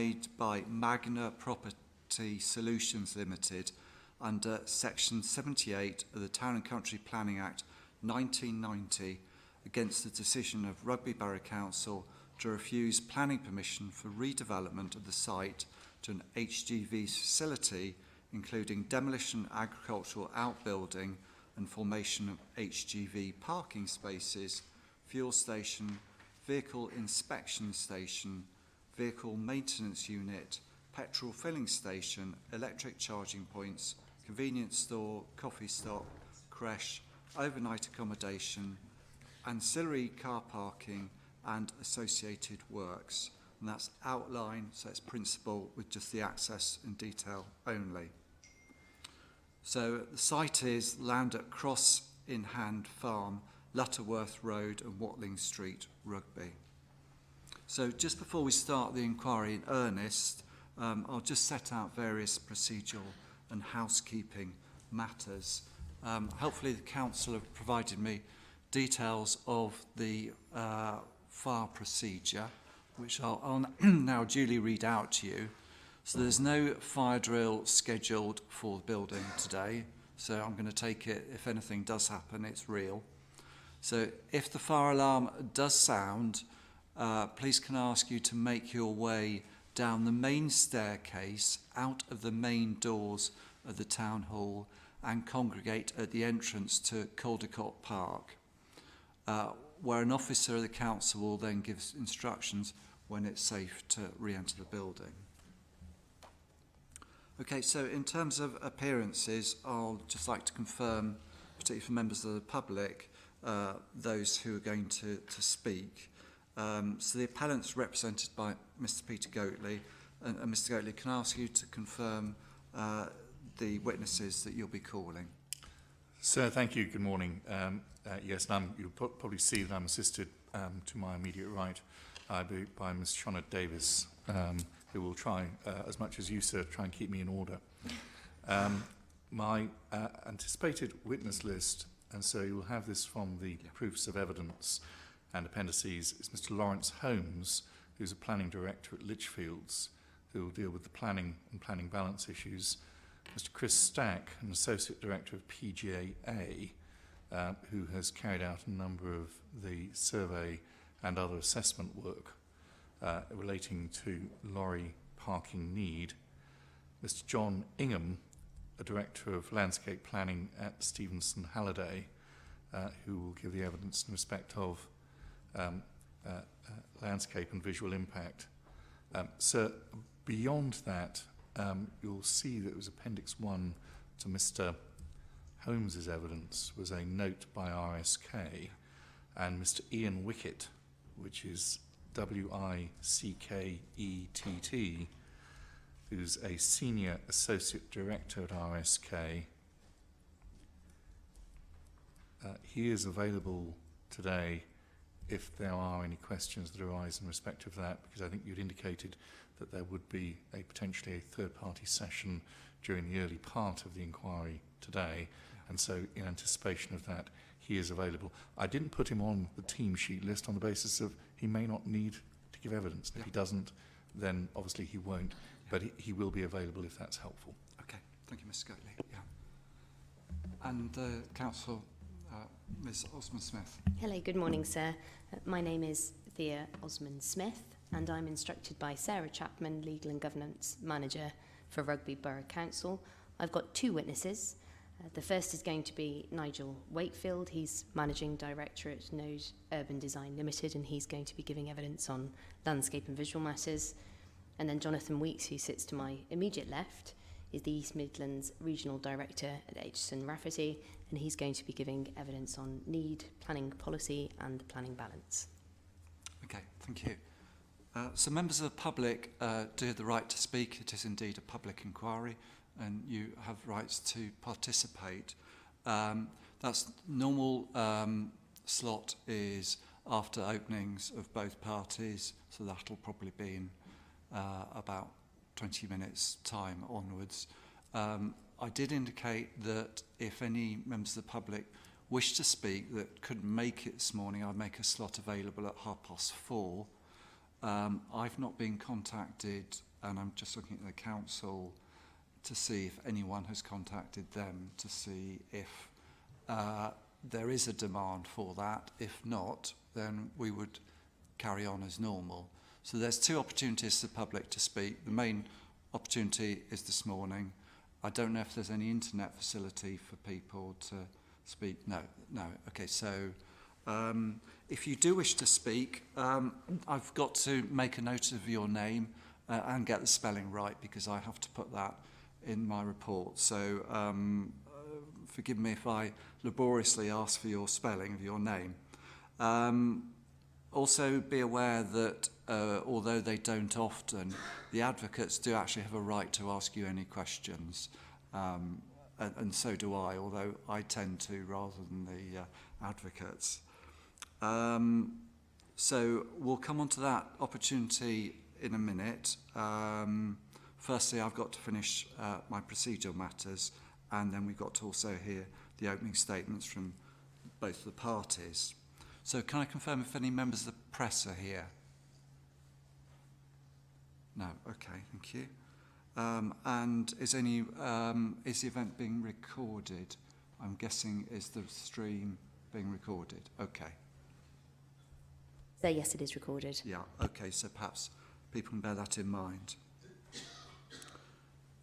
made by Magna Property Solutions Limited under Section 78 of the Town and Country Planning Act 1990 against the decision of Rugby Borough Council to refuse planning permission for redevelopment of the site to an HGV facility, including demolition of agricultural outbuilding and formation of HGV parking spaces, fuel station, vehicle inspection station, vehicle maintenance unit, petrol filling station, electric charging points, convenience store, coffee stop, creche, overnight accommodation, ancillary car parking and associated works. And that's outline, so it's principle with just the access and detail only. So the site is land at Cross in Hand Farm, Lutterworth Road and Watling Street, Rugby. So just before we start the inquiry in earnest, I'll just set out various procedural and housekeeping matters. Hopefully the council have provided me details of the fire procedure, which I'll now duly read out to you. So there's no fire drill scheduled for the building today, so I'm going to take it, if anything does happen, it's real. So if the fire alarm does sound, please can I ask you to make your way down the main staircase out of the main doors of the town hall and congregate at the entrance to Caldecott Park, where an officer of the council will then give instructions when it's safe to re-enter the building. Okay, so in terms of appearances, I'll just like to confirm, particularly for members of the public, those who are going to speak. So the appellant's represented by Mr. Peter Goatley. And Mr. Goatley, can I ask you to confirm the witnesses that you'll be calling? Sir, thank you. Good morning. Yes, you'll probably see that I'm assisted to my immediate right by Ms. Shona Davis, who will try, as much as you, sir, try and keep me in order. My anticipated witness list, and so you'll have this from the proofs of evidence and appendices, is Mr. Lawrence Holmes, who's a planning director at Lichfields, who will deal with the planning and planning balance issues. Mr. Chris Stack, an associate director of PGA, who has carried out a number of the survey and other assessment work relating to lorry parking need. Mr. John Ingham, a director of landscape planning at Stevenson Halliday, who will give the evidence in respect of landscape and visual impact. So beyond that, you'll see that it was Appendix 1 to Mr. Holmes's evidence was a note by RSK, and Mr. Ian Wickett, which is W-I-C-K-E-T-T, who's a senior associate director at RSK. He is available today if there are any questions that arise in respect of that, because I think you'd indicated that there would be potentially a third-party session during the early part of the inquiry today, and so in anticipation of that, he is available. I didn't put him on the team sheet list on the basis of he may not need to give evidence. If he doesn't, then obviously he won't, but he will be available if that's helpful. Okay, thank you, Mr. Goatley. Yeah. And Council, Ms. Osman-Smith. Hello, good morning, sir. My name is Thea Osman-Smith, and I'm instructed by Sarah Chapman, Legal and Governance Manager for Rugby Borough Council. I've got two witnesses. The first is going to be Nigel Wakefield. He's Managing Director at Node Urban Design Limited, and he's going to be giving evidence on landscape and visual matters. And then Jonathan Weeks, who sits to my immediate left, is the East Midlands Regional Director at Aitchison Rafferty, and he's going to be giving evidence on need, planning policy and planning balance. Okay, thank you. So members of the public do have the right to speak. It is indeed a public inquiry, and you have rights to participate. That's normal slot is after openings of both parties, so that'll probably be in about 20 minutes time onwards. I did indicate that if any members of the public wish to speak that couldn't make it this morning, I'd make a slot available at 4:30. I've not been contacted and I'm just looking at the council to see if anyone has contacted them to see if there is a demand for that. If not, then we would carry on as normal. So there's two opportunities to the public to speak. The main opportunity is this morning. I don't know if there's any internet facility for people to speak. No. Okay, so if you do wish to speak, I've got to make a note of your name and get the spelling right, because I have to put that in my report. So forgive me if I laboriously ask for your spelling of your name. Also be aware that although they don't often, the advocates do actually have a right to ask you any questions, and so do I, although I tend to rather than the advocates. So we'll come on to that opportunity in a minute. Firstly, I've got to finish my procedural matters, and then we've got to also hear the opening statements from both the parties. So can I confirm if any members of the press are here? No, okay, thank you. And is the event being recorded? I'm guessing, is the stream being recorded? Okay. So yes, it is recorded. Yeah, okay, so perhaps people can bear that in mind.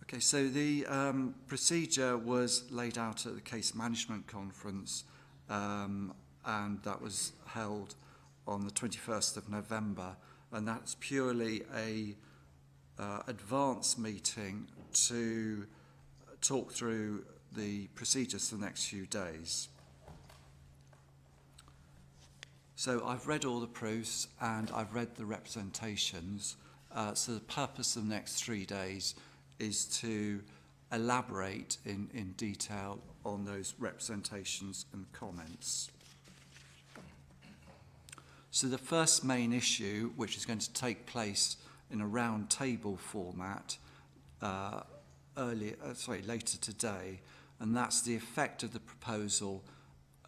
Okay, so the procedure was laid out at the Case Management Conference, and that was held on the 21st of November, and that's purely a advance meeting to talk through the procedures for the next few days. So I've read all the proofs and I've read the representations. So the purpose of the next 3 days is to elaborate in detail on those representations and comments. So the first main issue, which is going to take place in a round table format later today, and that's the effect of the proposal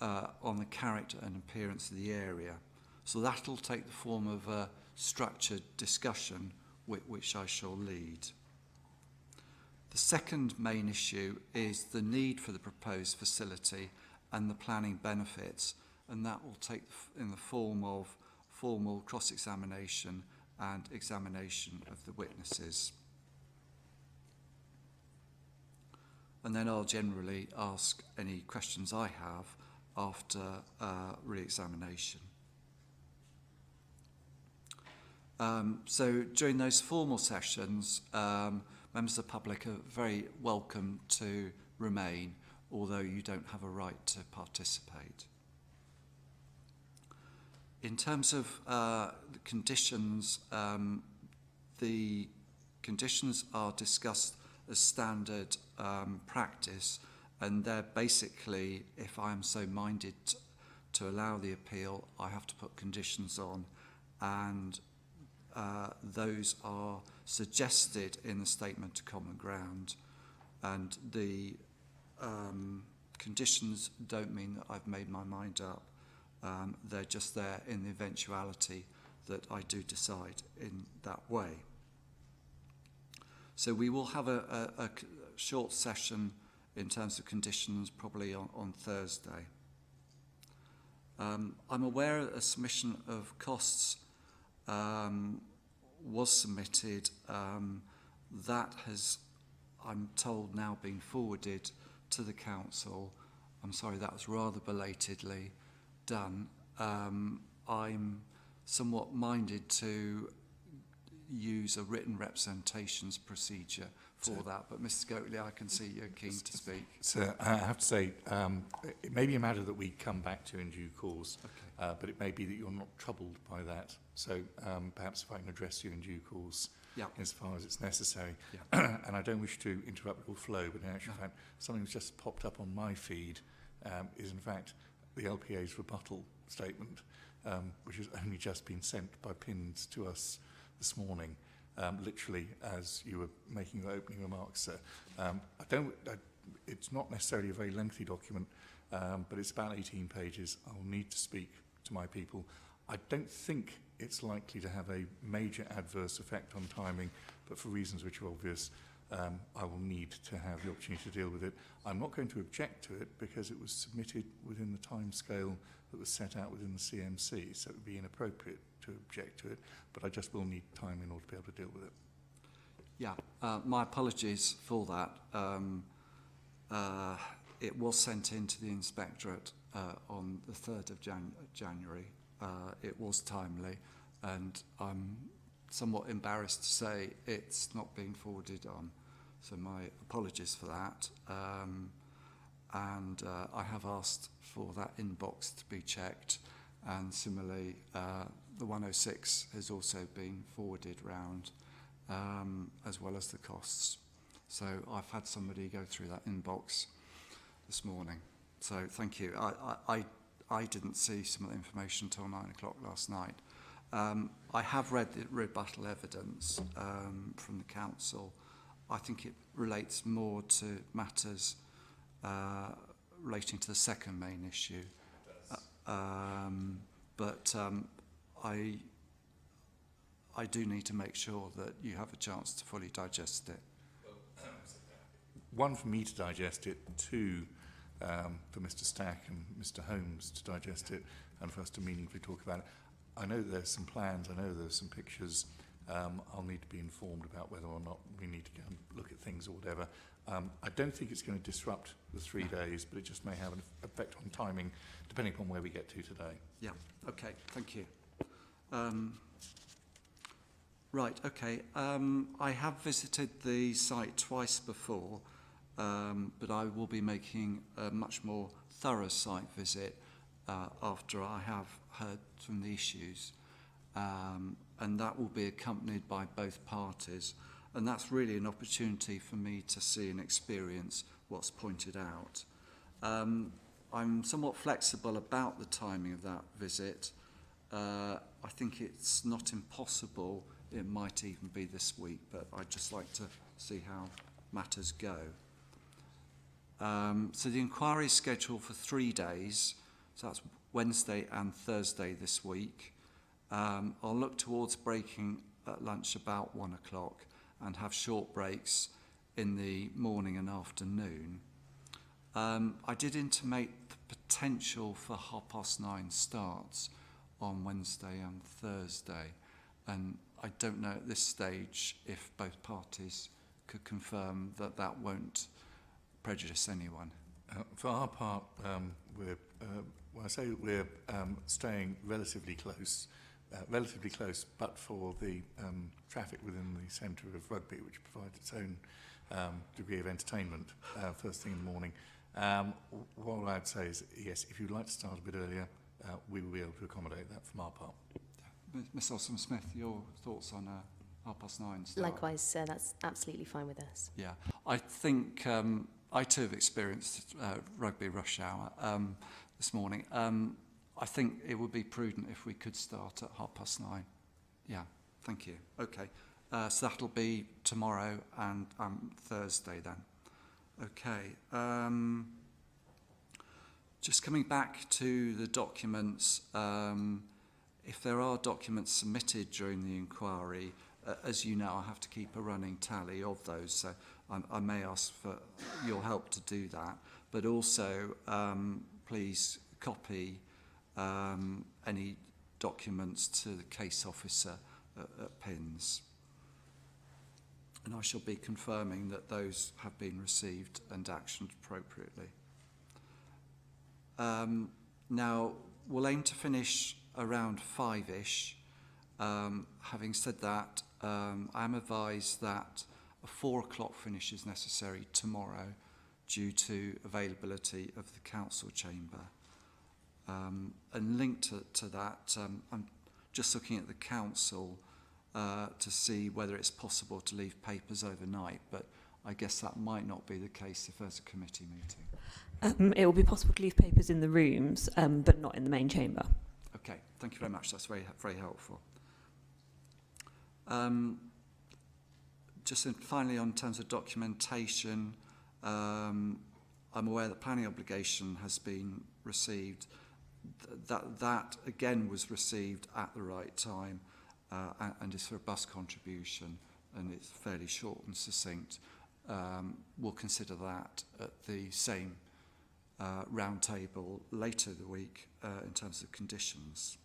on the character and appearance of the area. So that'll take the form of a structured discussion which I shall lead. The second main issue is the need for the proposed facility and the planning benefits, and that will take in the form of formal cross-examination and examination of the witnesses. And then I'll generally ask any questions I have after re-examination. So during those formal sessions, members of the public are very welcome to remain, although you don't have a right to participate. In terms of the conditions are discussed as standard practice, and they're basically, if I am so minded to allow the appeal, I have to put conditions on, and those are suggested in the Statement of Common Ground, and the conditions don't mean that I've made my mind up. They're just there in the eventuality that I do decide in that way. So we will have a short session in terms of conditions probably on Thursday. I'm aware that a submission of costs was submitted. That has, I'm told, now been forwarded to the council. I'm sorry, that was rather belatedly done. I'm somewhat minded to use a written representations procedure for that, but Mr. Goatley, I can see you're keen to speak. So I have to say, it may be a matter that we come back to in due course, okay. But it may be that you're not troubled by that. So perhaps if I can address you in due course, yeah, as far as it's necessary. Yeah. And I don't wish to interrupt your flow, but in actual fact, something that's just popped up on my feed is in fact the LPA's rebuttal statement, which has only just been sent by PINS to us this morning, literally as you were making your opening remarks, sir. It's not necessarily a very lengthy document, but it's about 18 pages. I'll need to speak to my people. I don't think it's likely to have a major adverse effect on timing, but for reasons which are obvious, I will need to have the opportunity to deal with it. I'm not going to object to it because it was submitted within the timescale that was set out within the CMC, so it would be inappropriate to object to it, but I just will need time in order to be able to deal with it. Yeah, my apologies for that. It was sent in to the inspectorate on the 3rd of January. It was timely, and I'm somewhat embarrassed to say it's not being forwarded on. So my apologies for that. And I have asked for that inbox to be checked, and similarly the 106 has also been forwarded round, as well as the costs. So I've had somebody go through that inbox this morning. So thank you. I didn't see some of the information until 9 o'clock last night. I have read the rebuttal evidence from the council. I think it relates more to matters relating to the second main issue. But I do need to make sure that you have a chance to fully digest it. One, for me to digest it, two, for Mr. Stack and Mr. Holmes to digest it, and for us to meaningfully talk about it. I know there's some plans, I know there's some pictures. I'll need to be informed about whether or not we need to go and look at things or whatever. I don't think it's going to disrupt the 3 days, but it just may have an effect on timing, depending upon where we get to today. Yeah, okay, thank you. Right, okay. I have visited the site twice before, but I will be making a much more thorough site visit after I have heard from the issues. And that will be accompanied by both parties. And that's really an opportunity for me to see and experience what's pointed out. I'm somewhat flexible about the timing of that visit. I think it's not impossible. It might even be this week, but I'd just like to see how matters go. So the inquiry is scheduled for 3 days. So that's Wednesday and Thursday this week. I'll look towards breaking at lunch about 1 o'clock and have short breaks in the morning and afternoon. I did intimate the potential for 9:30 starts on Wednesday and Thursday, and I don't know at this stage if both parties could confirm that that won't prejudice anyone. For our part, when I say we're staying relatively close, but for the traffic within the centre of Rugby, which provides its own degree of entertainment first thing in the morning. What I'd say is, yes, if you'd like to start a bit earlier, we will be able to accommodate that from our part. Ms Osman-Smith, your thoughts on 9:30 start? Likewise, sir, that's absolutely fine with us. Yeah, I think I too have experienced Rugby rush hour this morning. I think it would be prudent if we could start at 9:30. Yeah, thank you. Okay, so that'll be tomorrow and Thursday then. Okay. Just coming back to the documents, if there are documents submitted during the inquiry, as you know, I have to keep a running tally of those, so I may ask for your help to do that. But also, please copy any documents to the case officer at PINS. And I shall be confirming that those have been received and actioned appropriately. Now, we'll aim to finish around 5-ish. Having said that, I am advised that a 4 o'clock finish is necessary tomorrow due to availability of the council chamber. And linked to that, I'm just looking at the council to see whether it's possible to leave papers overnight, but I guess that might not be the case if there's a committee meeting. It will be possible to leave papers in the rooms, but not in the main chamber. Okay, thank you very much. That's very, very helpful. Just finally, on terms of documentation, I'm aware that planning obligation has been received that again was received at the right time and is for a bus contribution, and it's fairly short and succinct. We'll consider that at the same round table later the week in terms of conditions.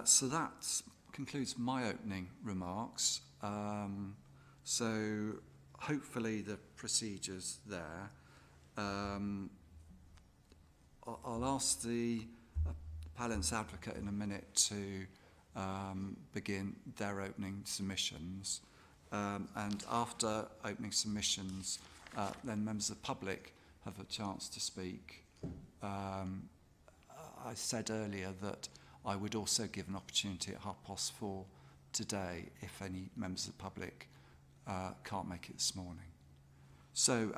So that concludes my opening remarks. So hopefully the procedure's there. I'll ask the appellant's advocate in a minute to begin their opening submissions. And after opening submissions, then members of the public have a chance to speak. I said earlier that I would also give an opportunity at 4:30 today if any members of the public can't make it this morning. So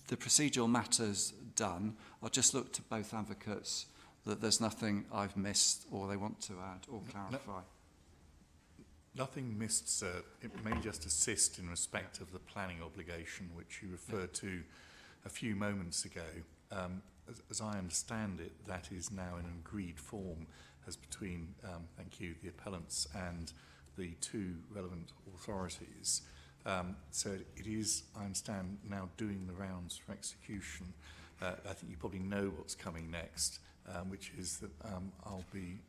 the procedural matters done. I'll just look to both advocates that there's nothing I've missed or they want to add or clarify. Nothing missed, sir. It may just assist in respect of the planning obligation, which you referred to a few moments ago. As I understand it, that is now in an agreed form as between, thank you, the appellants and the two relevant authorities. So it is, I understand, now doing the rounds for execution. I think you probably know what's coming next, which is that I'll be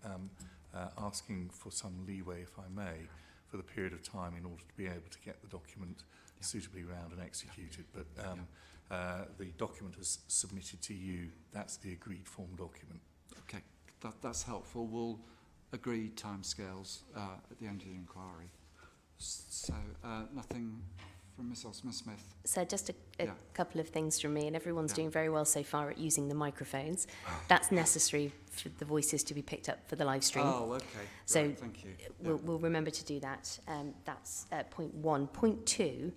asking for some leeway, if I may, for the period of time in order to be able to get the document suitably round and executed. But the document is submitted to you. That's the agreed form document. Okay, that's helpful. We'll agree timescales at the end of the inquiry. So nothing from Ms. Osman-Smith. So just a Yeah. couple of things from me, and everyone's Yeah. doing very well so far at using the microphones. That's necessary for the voices to be picked up for the live stream. Oh, okay. So Right, thank you. We'll remember to do that. That's point one. Point two,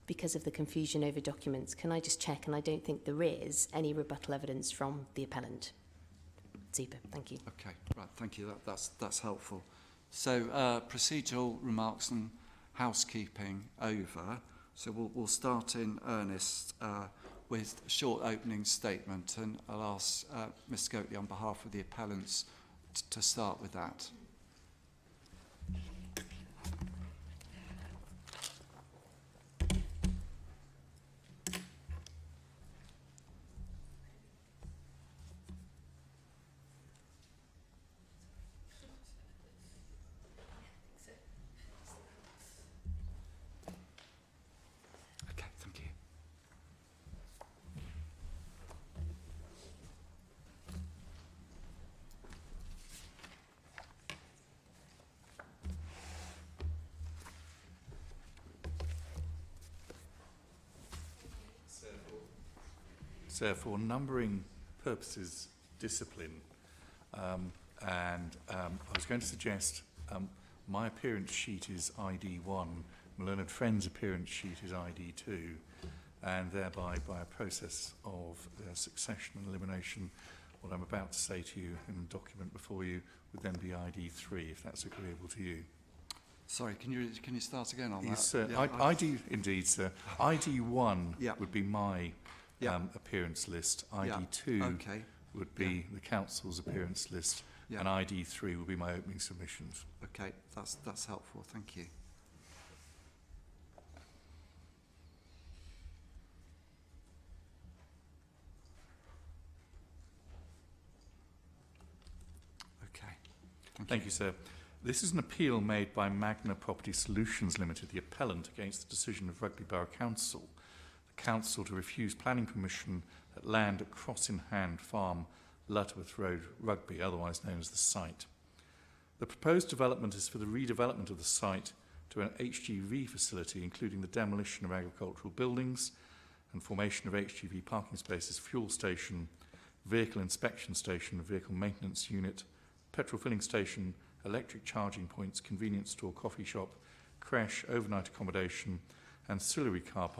because of the confusion over documents, can I just check, and I don't think there is any rebuttal evidence from the appellant. Super, thank you. Okay, right, thank you. That's helpful. So procedural remarks and housekeeping over. So we'll start in earnest with a short opening statement, and I'll ask Ms. Goatley on behalf of the appellants to start with that. Okay, thank you. So for numbering purposes, discipline, and I was going to suggest my appearance sheet is ID1, my learned friend's appearance sheet is ID2, and thereby by a process of succession and elimination, what I'm about to say to you in the document before you would then be ID3, if that's agreeable to you. Sorry, can you start again on that? Yes, sir. Yeah, ID, indeed, sir. ID1 Yeah. would be my Yeah. appearance list. Yeah. ID2 Okay. would be the council's appearance list, Yeah. and ID3 would be my opening submissions. Okay, that's helpful. Thank you. Okay. Thank you, sir. This is an appeal made by Magna Property Solutions Limited, the appellant, against the decision of Rugby Borough Council, the council to refuse planning permission at land at Cross-in-Hand Farm, Lutterworth Road, Rugby, otherwise known as the site. The proposed development is for the redevelopment of the site to an HGV facility, including the demolition of agricultural buildings and formation of HGV parking spaces, fuel station, vehicle inspection station, vehicle maintenance unit, petrol filling station, electric charging points, convenience store, coffee shop, creche, overnight accommodation, ancillary car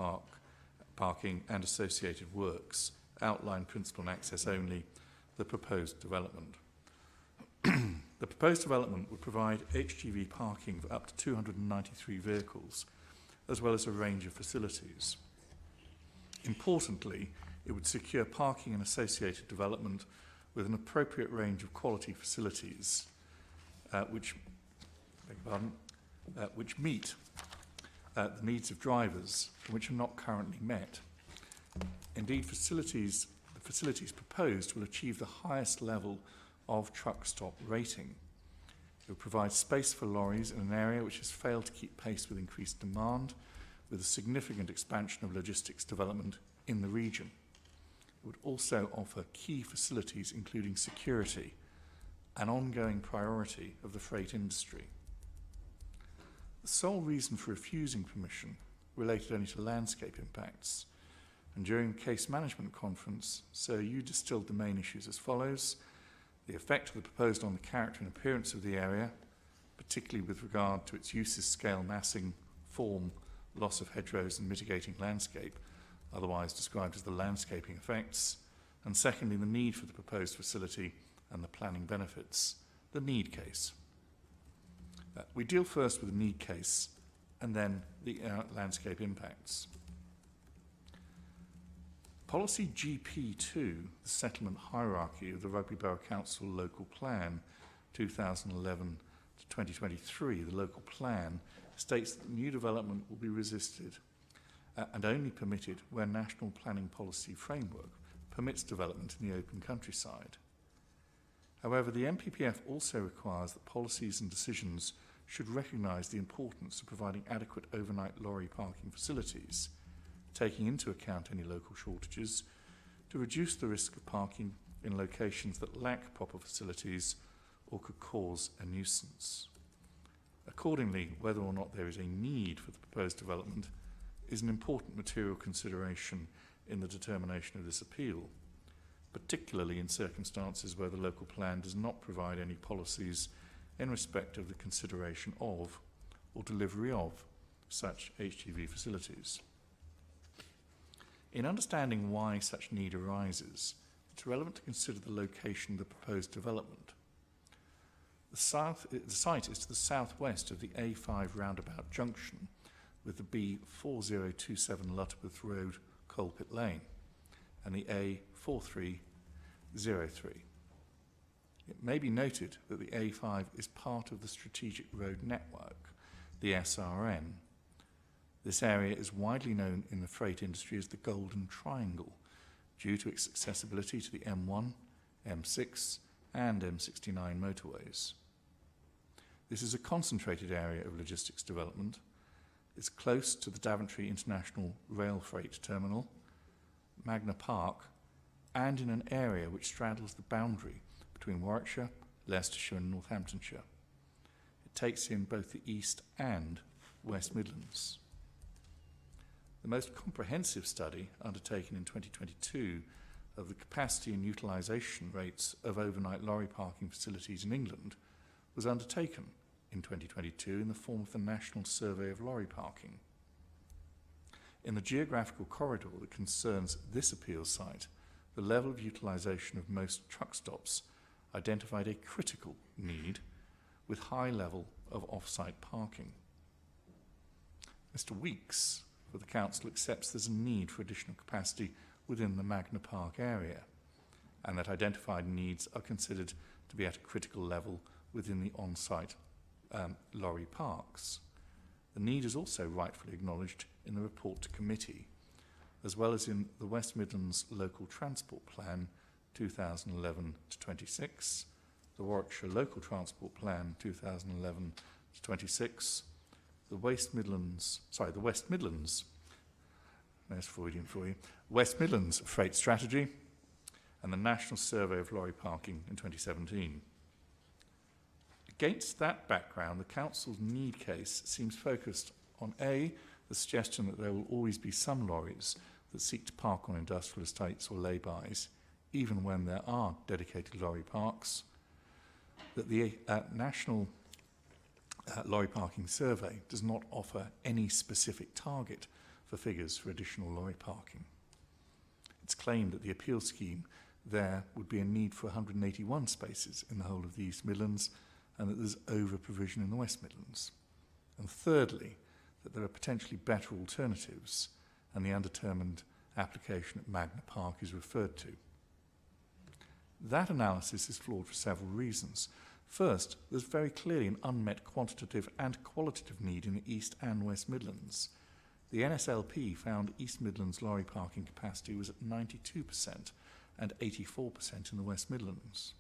parking and associated works. Outline principal and access only. The proposed development. The proposed development would provide HGV parking for up to 293 vehicles, as well as a range of facilities. Importantly, It would secure parking and associated development with an appropriate range of quality facilities which meet the needs of drivers and which are not currently met. Indeed, the facilities proposed will achieve the highest level of truck stop rating. It will provide space for lorries in an area which has failed to keep pace with increased demand, with a significant expansion of logistics development in the region. It would also offer key facilities including security, an ongoing priority of the freight industry. The sole reason for refusing permission related only to landscape impacts, and during the case management conference, Sir Yu distilled the main issues as follows: the effect of the proposed on the character and appearance of the area, particularly with regard to its uses, scale, massing, form, loss of hedgerows and mitigating landscape, otherwise described as the landscaping effects, and secondly, the need for the proposed facility and the planning benefits, the need case. We deal first with the need case and then the landscape impacts. Policy GP2, the settlement hierarchy of the Rugby Borough Council Local Plan 2011 to 2023, the local plan, states that new development will be resisted and only permitted where national planning policy framework permits development in the open countryside. However, the NPPF also requires that policies and decisions should recognise the importance of providing adequate overnight lorry parking facilities, taking into account any local shortages, to reduce the risk of parking in locations that lack proper facilities or could cause a nuisance. Accordingly, whether or not there is a need for the proposed development is an important material consideration in the determination of this appeal, particularly in circumstances where the local plan does not provide any policies in respect of the consideration of or delivery of such HGV facilities. In understanding why such need arises, it's relevant to consider the location of the proposed development. The site is to the southwest of the A5 roundabout junction with the B4027 Lutterworth Road, Coalpit Lane, and the A4303. It may be noted that the A5 is part of the Strategic Road Network, the SRN. This area is widely known in the freight industry as the Golden Triangle due to its accessibility to the M1, M6 and M69 motorways. This is a concentrated area of logistics development. It's close to the Daventry International Rail Freight Terminal, Magna Park, and in an area which straddles the boundary between Warwickshire, Leicestershire and Northamptonshire. It takes in both the East and West Midlands. The most comprehensive study undertaken in 2022 of the capacity and utilisation rates of overnight lorry parking facilities in England was undertaken in 2022 in the form of the National Survey of Lorry Parking. In the geographical corridor that concerns this appeal site, the level of utilisation of most truck stops identified a critical need with high level of off-site parking. Mr. Weeks for the Council accepts there's a need for additional capacity within the Magna Park area and that identified needs are considered to be at a critical level within the on-site lorry parks. The need is also rightfully acknowledged in the report to committee, as well as in the West Midlands Local Transport Plan 2011 to 26, the Warwickshire Local Transport Plan 2011 to 26, the West Midlands, there's Freudian for you, West Midlands Freight Strategy, and the National Survey of Lorry Parking in 2017. Against that background, the Council's need case seems focused on A, the suggestion that there will always be some lorries that seek to park on industrial estates or lay-bys, even when there are dedicated lorry parks, that the National Lorry Parking Survey does not offer any specific target for figures for additional lorry parking. It's claimed that the appeal scheme there would be a need for 181 spaces in the whole of the East Midlands and that there's over-provision in the West Midlands. And thirdly, that there are potentially better alternatives and the undetermined application at Magna Park is referred to. That analysis is flawed for several reasons. First, there's very clearly an unmet quantitative and qualitative need in the East and West Midlands. The NSLP found East Midlands lorry parking capacity was at 92% and 84% in the West Midlands.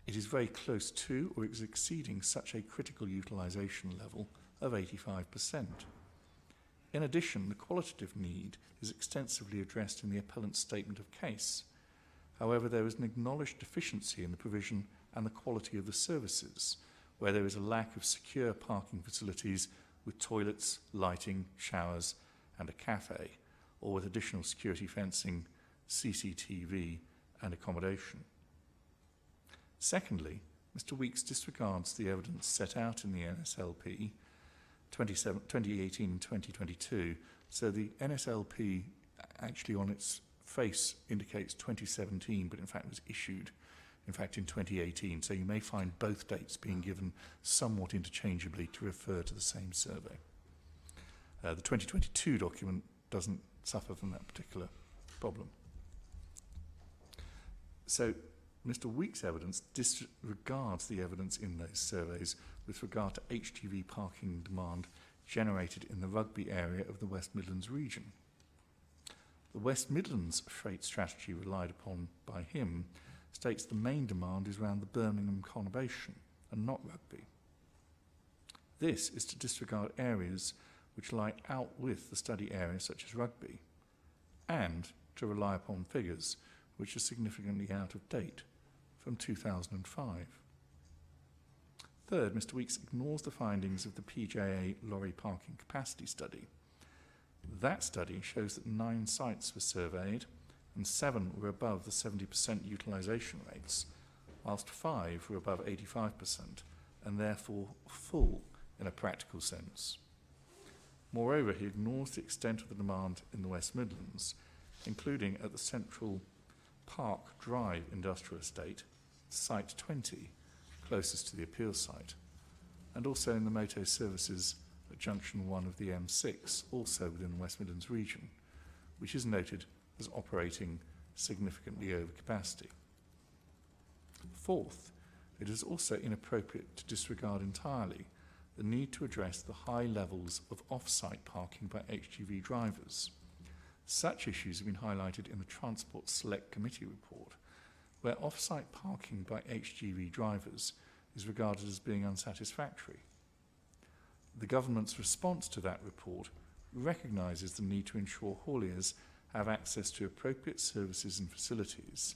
It is very close to or is exceeding such a critical utilisation level of 85%. In addition, the qualitative need is extensively addressed in the appellant's statement of case. However, there is an acknowledged deficiency in the provision and the quality of the services, where there is a lack of secure parking facilities with toilets, lighting, showers and a cafe, or with additional security fencing, CCTV and accommodation. Secondly, Mr Weeks disregards the evidence set out in the NSLP 2018 and 2022, so the NSLP actually on its face indicates 2017, but in fact was issued in 2018, so you may find both dates being given somewhat interchangeably to refer to the same survey. The 2022 document doesn't suffer from that particular problem. So Mr Weeks' evidence disregards the evidence in those surveys with regard to HGV parking demand generated in the Rugby area of the West Midlands region. The West Midlands freight strategy relied upon by him states the main demand is around the Birmingham conurbation and not Rugby. This is to disregard areas which lie out with the study area such as Rugby, and to rely upon figures which are significantly out of date from 2005. Third, Mr Weeks ignores the findings of the PJA lorry parking capacity study. That study shows that 9 sites were surveyed and 7 were above the 70% utilisation rates, whilst 5 were above 85% and therefore full in a practical sense. Moreover, he ignores the extent of the demand in the West Midlands, including at the Central Park Drive Industrial Estate, Site 20, closest to the appeal site, and also in the motor services at Junction 1 of the M6, also within the West Midlands region, which is noted as operating significantly over capacity. Fourth, it is also inappropriate to disregard entirely the need to address the high levels of off-site parking by HGV drivers. Such issues have been highlighted in the Transport Select Committee report, where off-site parking by HGV drivers is regarded as being unsatisfactory. The government's response to that report recognises the need to ensure hauliers have access to appropriate services and facilities,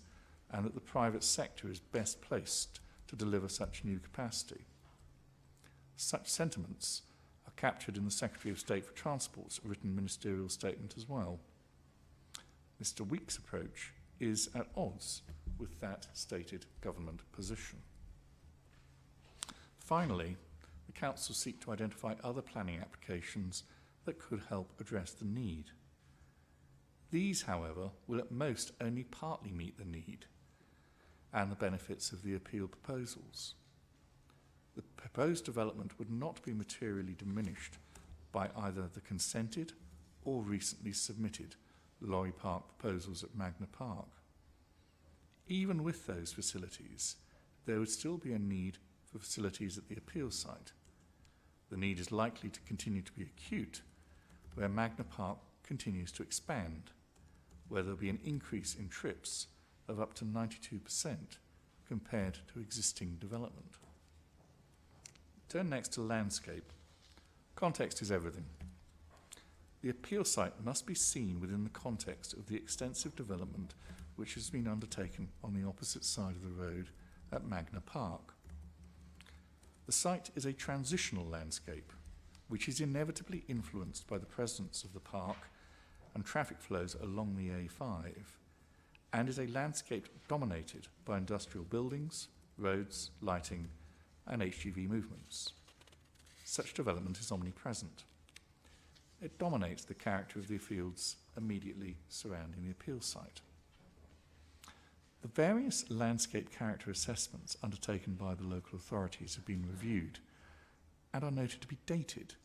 and that the private sector is best placed to deliver such new capacity. Such sentiments are captured in the Secretary of State for Transport's written ministerial statement as well. Mr Weeks' approach is at odds with that stated government position. Finally, the Council seek to identify other planning applications that could help address the need. These, however, will at most only partly meet the need and the benefits of the appeal proposals. The proposed development would not be materially diminished by either the consented or recently submitted lorry park proposals at Magna Park. Even with those facilities, there would still be a need for facilities at the appeal site. The need is likely to continue to be acute where Magna Park continues to expand, where there will be an increase in trips of up to 92% compared to existing development. Turn next to landscape. Context is everything. The appeal site must be seen within the context of the extensive development which has been undertaken on the opposite side of the road at Magna Park. The site is a transitional landscape which is inevitably influenced by the presence of the park and traffic flows along the A5, and is a landscape dominated by industrial buildings, roads, lighting and HGV movements. Such development is omnipresent. It dominates the character of the fields immediately surrounding the appeal site. The various landscape character assessments undertaken by the local authorities have been reviewed and are noted to be dated,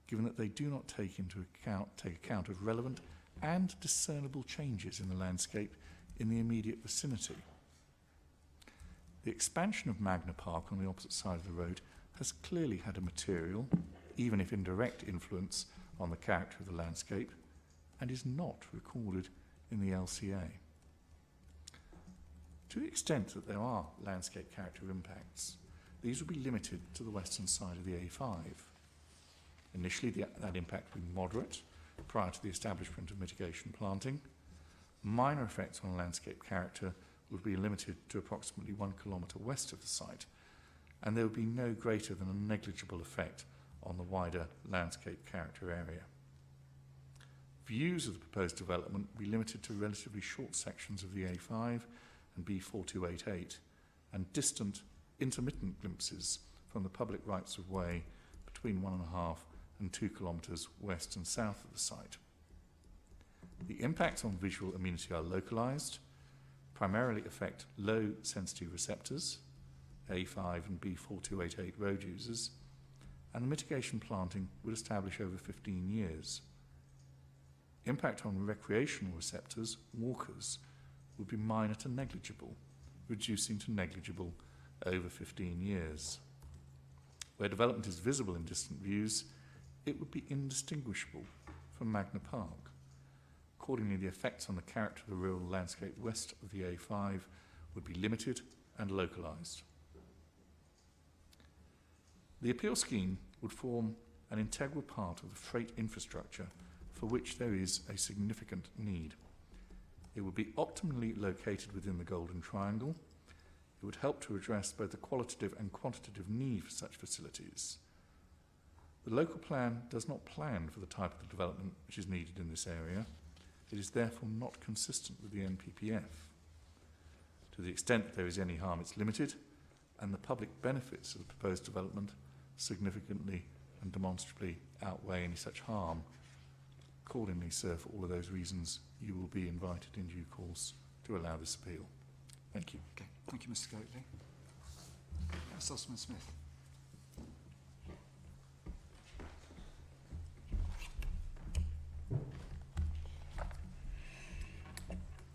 given that they do not take account of relevant and discernible changes in the landscape in the immediate vicinity. The expansion of Magna Park on the opposite side of the road has clearly had a material, even if indirect, influence on the character of the landscape, and is not recorded in the LCA. To the extent that there are landscape character impacts, these will be limited to the western side of the A5. Initially, that impact will be moderate prior to the establishment of mitigation planting. Minor effects on landscape character would be limited to approximately 1 kilometre west of the site, and there would be no greater than a negligible effect on the wider landscape character area. Views of the proposed development will be limited to relatively short sections of the A5 and B4288, and distant, intermittent glimpses from the public rights of way between 1.5 and 2 kilometres west and south of the site. The impacts on visual amenity are localised, primarily affect low sensitive receptors, A5 and B4288 road users, and the mitigation planting would establish over 15 years. Impact on recreational receptors, walkers, would be minor to negligible, reducing to negligible over 15 years. Where development is visible in distant views, it would be indistinguishable from Magna Park. Accordingly, the effects on the character of the rural landscape west of the A5 would be limited and localised. The appeal scheme would form an integral part of the freight infrastructure for which there is a significant need. It would be optimally located within the Golden Triangle. It would help to address both the qualitative and quantitative need for such facilities. The local plan does not plan for the type of development which is needed in this area. It is therefore not consistent with the NPPF. To the extent that there is any harm, it's limited, and the public benefits of the proposed development significantly and demonstrably outweigh any such harm. Accordingly, sir, for all of those reasons, you will be invited in due course to allow this appeal. Thank you. Okay, thank you, Mr. Goatley. Ms. Osman-Smith.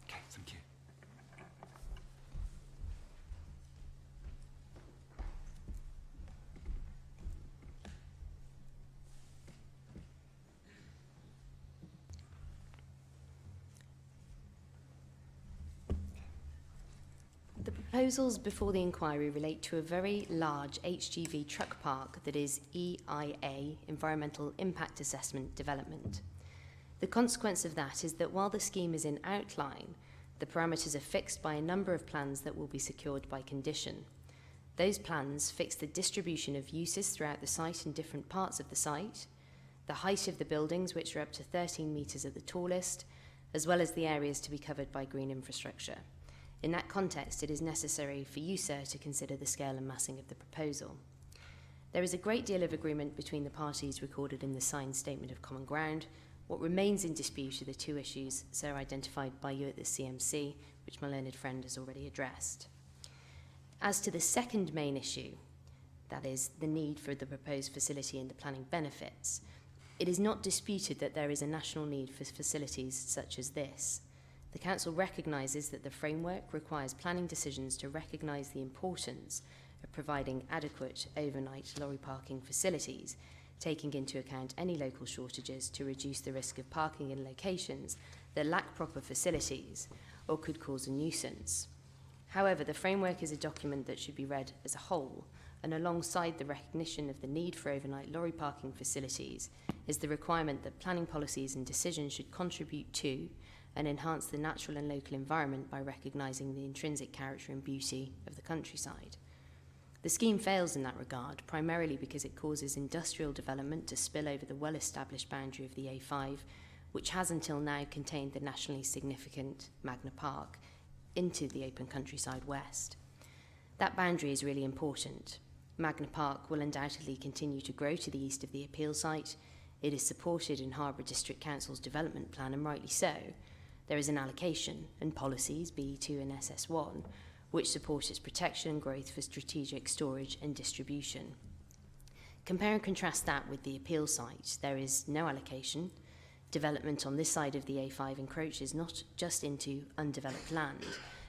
Okay, thank you. The proposals before the inquiry relate to a very large HGV truck park that is EIA, Environmental Impact Assessment Development. The consequence of that is that while the scheme is in outline, the parameters are fixed by a number of plans that will be secured by condition. Those plans fix the distribution of uses throughout the site in different parts of the site, the height of the buildings, which are up to 13 metres at the tallest, as well as the areas to be covered by green infrastructure. In that context, it is necessary for you, sir, to consider the scale and massing of the proposal. There is a great deal of agreement between the parties recorded in the signed Statement of Common Ground. What remains in dispute are the two issues, sir, identified by you at the CMC, which my learned friend has already addressed. As to the second main issue, that is, the need for the proposed facility and the planning benefits, it is not disputed that there is a national need for facilities such as this. The Council recognises that the framework requires planning decisions to recognise the importance of providing adequate overnight lorry parking facilities, taking into account any local shortages to reduce the risk of parking in locations that lack proper facilities or could cause a nuisance. However, the framework is a document that should be read as a whole, and alongside the recognition of the need for overnight lorry parking facilities is the requirement that planning policies and decisions should contribute to and enhance the natural and local environment by recognising the intrinsic character and beauty of the countryside. The scheme fails in that regard, primarily because it causes industrial development to spill over the well-established boundary of the A5, which has until now contained the nationally significant Magna Park, into the open countryside west. That boundary is really important. Magna Park will undoubtedly continue to grow to the east of the appeal site. It is supported in Harbour District Council's development plan, and rightly so. There is an allocation and policies, BE2 and SS1, which support its protection and growth for strategic storage and distribution. Compare and contrast that with the appeal site. There is no allocation, Development on this side of the A5 encroaches not just into undeveloped land,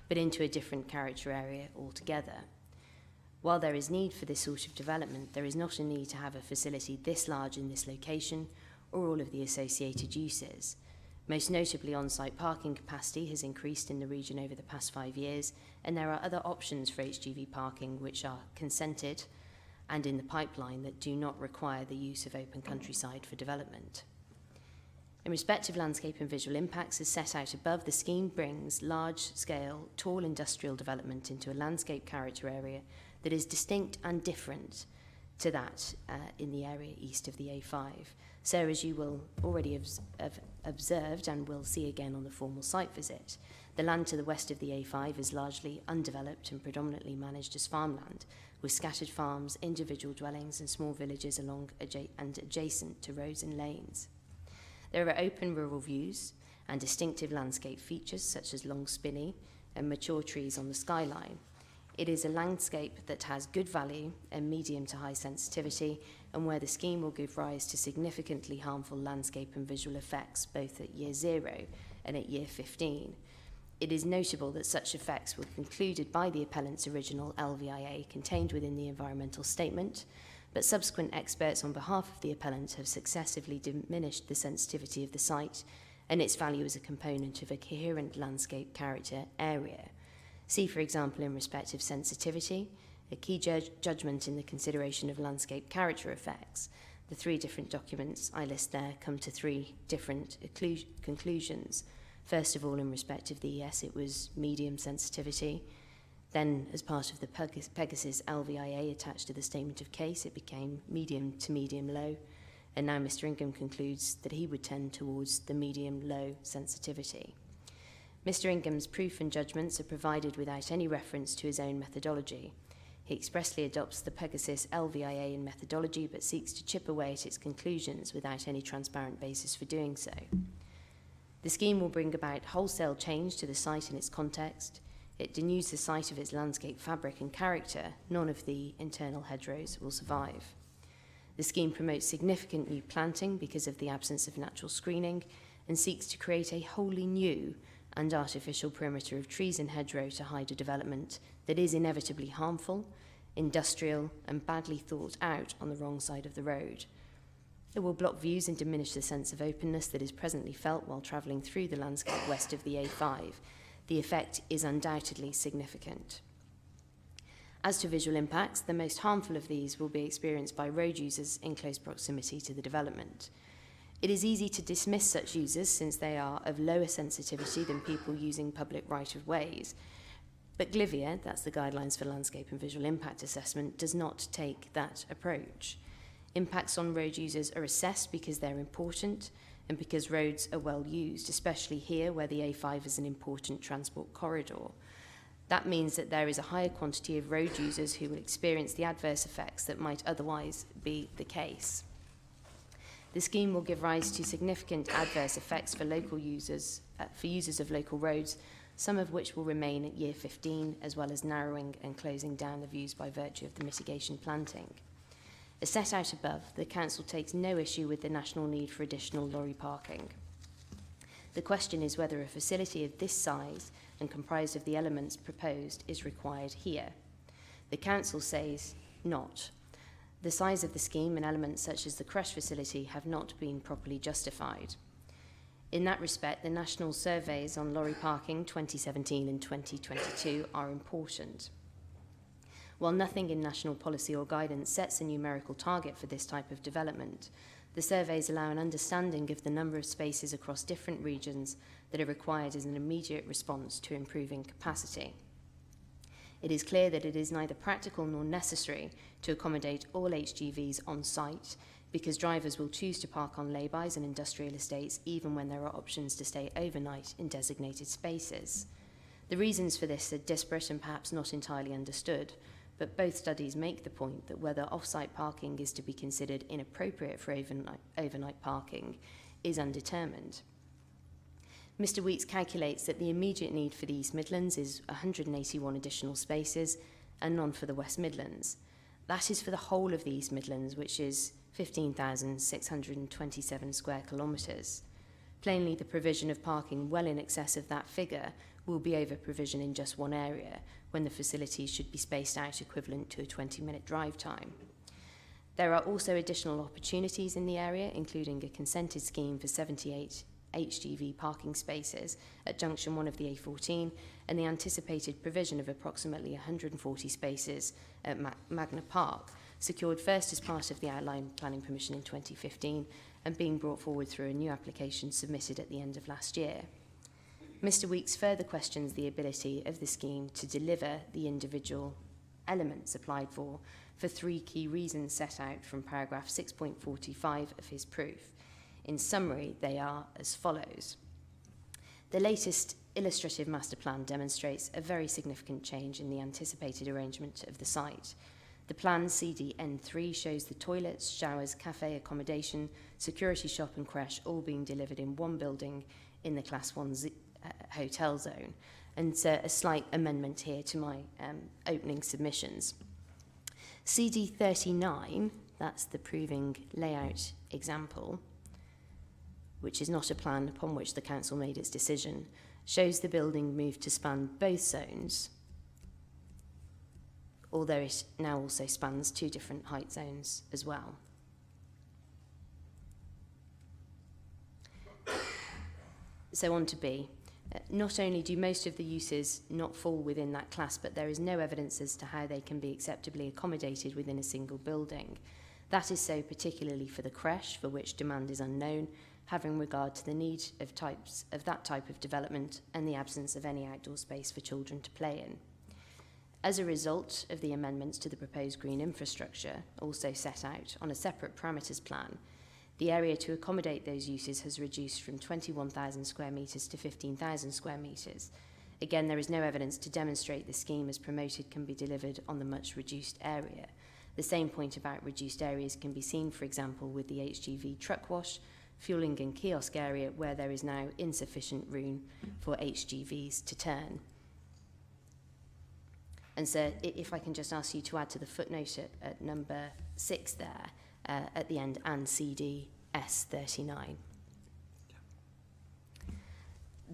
but into a different character area altogether. While there is need for this sort of development, there is not a need to have a facility this large in this location or all of the associated uses. Most notably, on-site parking capacity has increased in the region over the past 5 years, and there are other options for HGV parking which are consented and in the pipeline that do not require the use of open countryside for development. In respect of landscape and visual impacts, as set out above, the scheme brings large-scale, tall industrial development into a landscape character area that is distinct and different to that in the area east of the A5. So, as you will already have observed and will see again on the formal site visit, the land to the west of the A5 is largely undeveloped and predominantly managed as farmland, with scattered farms, individual dwellings and small villages along and adjacent to roads and lanes. There are open rural views and distinctive landscape features such as long spinney and mature trees on the skyline. It is a landscape that has good value and medium to high sensitivity, and where the scheme will give rise to significantly harmful landscape and visual effects both at year 0 and at year 15. It is notable that such effects were concluded by the appellant's original LVIA contained within the environmental statement, but subsequent experts on behalf of the appellant have successively diminished the sensitivity of the site and its value as a component of a coherent landscape character area. See, for example, in respect of sensitivity, a key judgment in the consideration of landscape character effects. The 3 different documents I list there come to 3 different conclusions. First of all, in respect of the ES, it was medium sensitivity. Then, as part of the Pegasus LVIA attached to the statement of case, it became medium to medium-low. And now Mr. Ingham concludes that he would tend towards the medium-low sensitivity. Mr. Ingham's proof and judgments are provided without any reference to his own methodology. He expressly adopts the Pegasus LVIA in methodology, but seeks to chip away at its conclusions without any transparent basis for doing so. The scheme will bring about wholesale change to the site and its context. It denudes the site of its landscape fabric and character. None of the internal hedgerows will survive. The scheme promotes significant new planting because of the absence of natural screening, and seeks to create a wholly new and artificial perimeter of trees and hedgerow to hide a development that is inevitably harmful, industrial, and badly thought out on the wrong side of the road. It will block views and diminish the sense of openness that is presently felt while travelling through the landscape west of the A5. The effect is undoubtedly significant. As to visual impacts, the most harmful of these will be experienced by road users in close proximity to the development. It is easy to dismiss such users since they are of lower sensitivity than people using public right-of-ways. But GLIVIA, that's the Guidelines for Landscape and Visual Impact Assessment, does not take that approach. Impacts on road users are assessed because they're important and because roads are well used, especially here where the A5 is an important transport corridor. That means that there is a higher quantity of road users who will experience the adverse effects that might otherwise be the case. The scheme will give rise to significant adverse effects for local users, for users of local roads, some of which will remain at year 15, as well as narrowing and closing down the views by virtue of the mitigation planting. As set out above, the Council takes no issue with the national need for additional lorry parking. The question is whether a facility of this size and comprised of the elements proposed is required here. The Council says not. The size of the scheme and elements such as the crush facility have not been properly justified. In that respect, the national surveys on lorry parking 2017 and 2022 are important. While nothing in national policy or guidance sets a numerical target for this type of development, the surveys allow an understanding of the number of spaces across different regions that are required as an immediate response to improving capacity. It is clear that it is neither practical nor necessary to accommodate all HGVs on site, because drivers will choose to park on laybys and industrial estates even when there are options to stay overnight in designated spaces. The reasons for this are disparate and perhaps not entirely understood, but both studies make the point that whether off-site parking is to be considered inappropriate for overnight parking is undetermined. Mr. Weeks calculates that the immediate need for the East Midlands is 181 additional spaces and none for the West Midlands. That is for the whole of the East Midlands, which is 15,627 square kilometres. Plainly, the provision of parking well in excess of that figure will be over-provision in just one area, when the facilities should be spaced out equivalent to a 20-minute drive time. There are also additional opportunities in the area, including a consented scheme for 78 HGV parking spaces at junction 1 of the A14 and the anticipated provision of approximately 140 spaces at Magna Park, secured first as part of the outline planning permission in 2015 and being brought forward through a new application submitted at the end of last year. Mr. Weeks further questions the ability of the scheme to deliver the individual elements applied for 3 key reasons set out from paragraph 6.45 of his proof. In summary, they are as follows. The latest illustrative master plan demonstrates a very significant change in the anticipated arrangement of the site. The plan CDN3 shows the toilets, showers, cafe, accommodation, security shop and creche all being delivered in one building in the Class 1 hotel zone. And a slight amendment here to my opening submissions. CD39, that's the proving layout example, which is not a plan upon which the council made its decision, shows the building moved to span both zones, although it now also spans 2 different height zones as well. So on to B. Not only do most of the uses not fall within that class, but there is no evidence as to how they can be acceptably accommodated within a single building. That is so particularly for the creche, for which demand is unknown, having regard to the need of that type of development and the absence of any outdoor space for children to play in. As a result of the amendments to the proposed green infrastructure, also set out on a separate parameters plan, the area to accommodate those uses has reduced from 21,000 square metres to 15,000 square metres. Again, there is no evidence to demonstrate the scheme as promoted can be delivered on the much reduced area. The same point about reduced areas can be seen, for example, with the HGV truck wash, fuelling and kiosk area where there is now insufficient room for HGVs to turn. And so if I can just ask you to add to the footnote at number 6 there, at the end, and CD S39.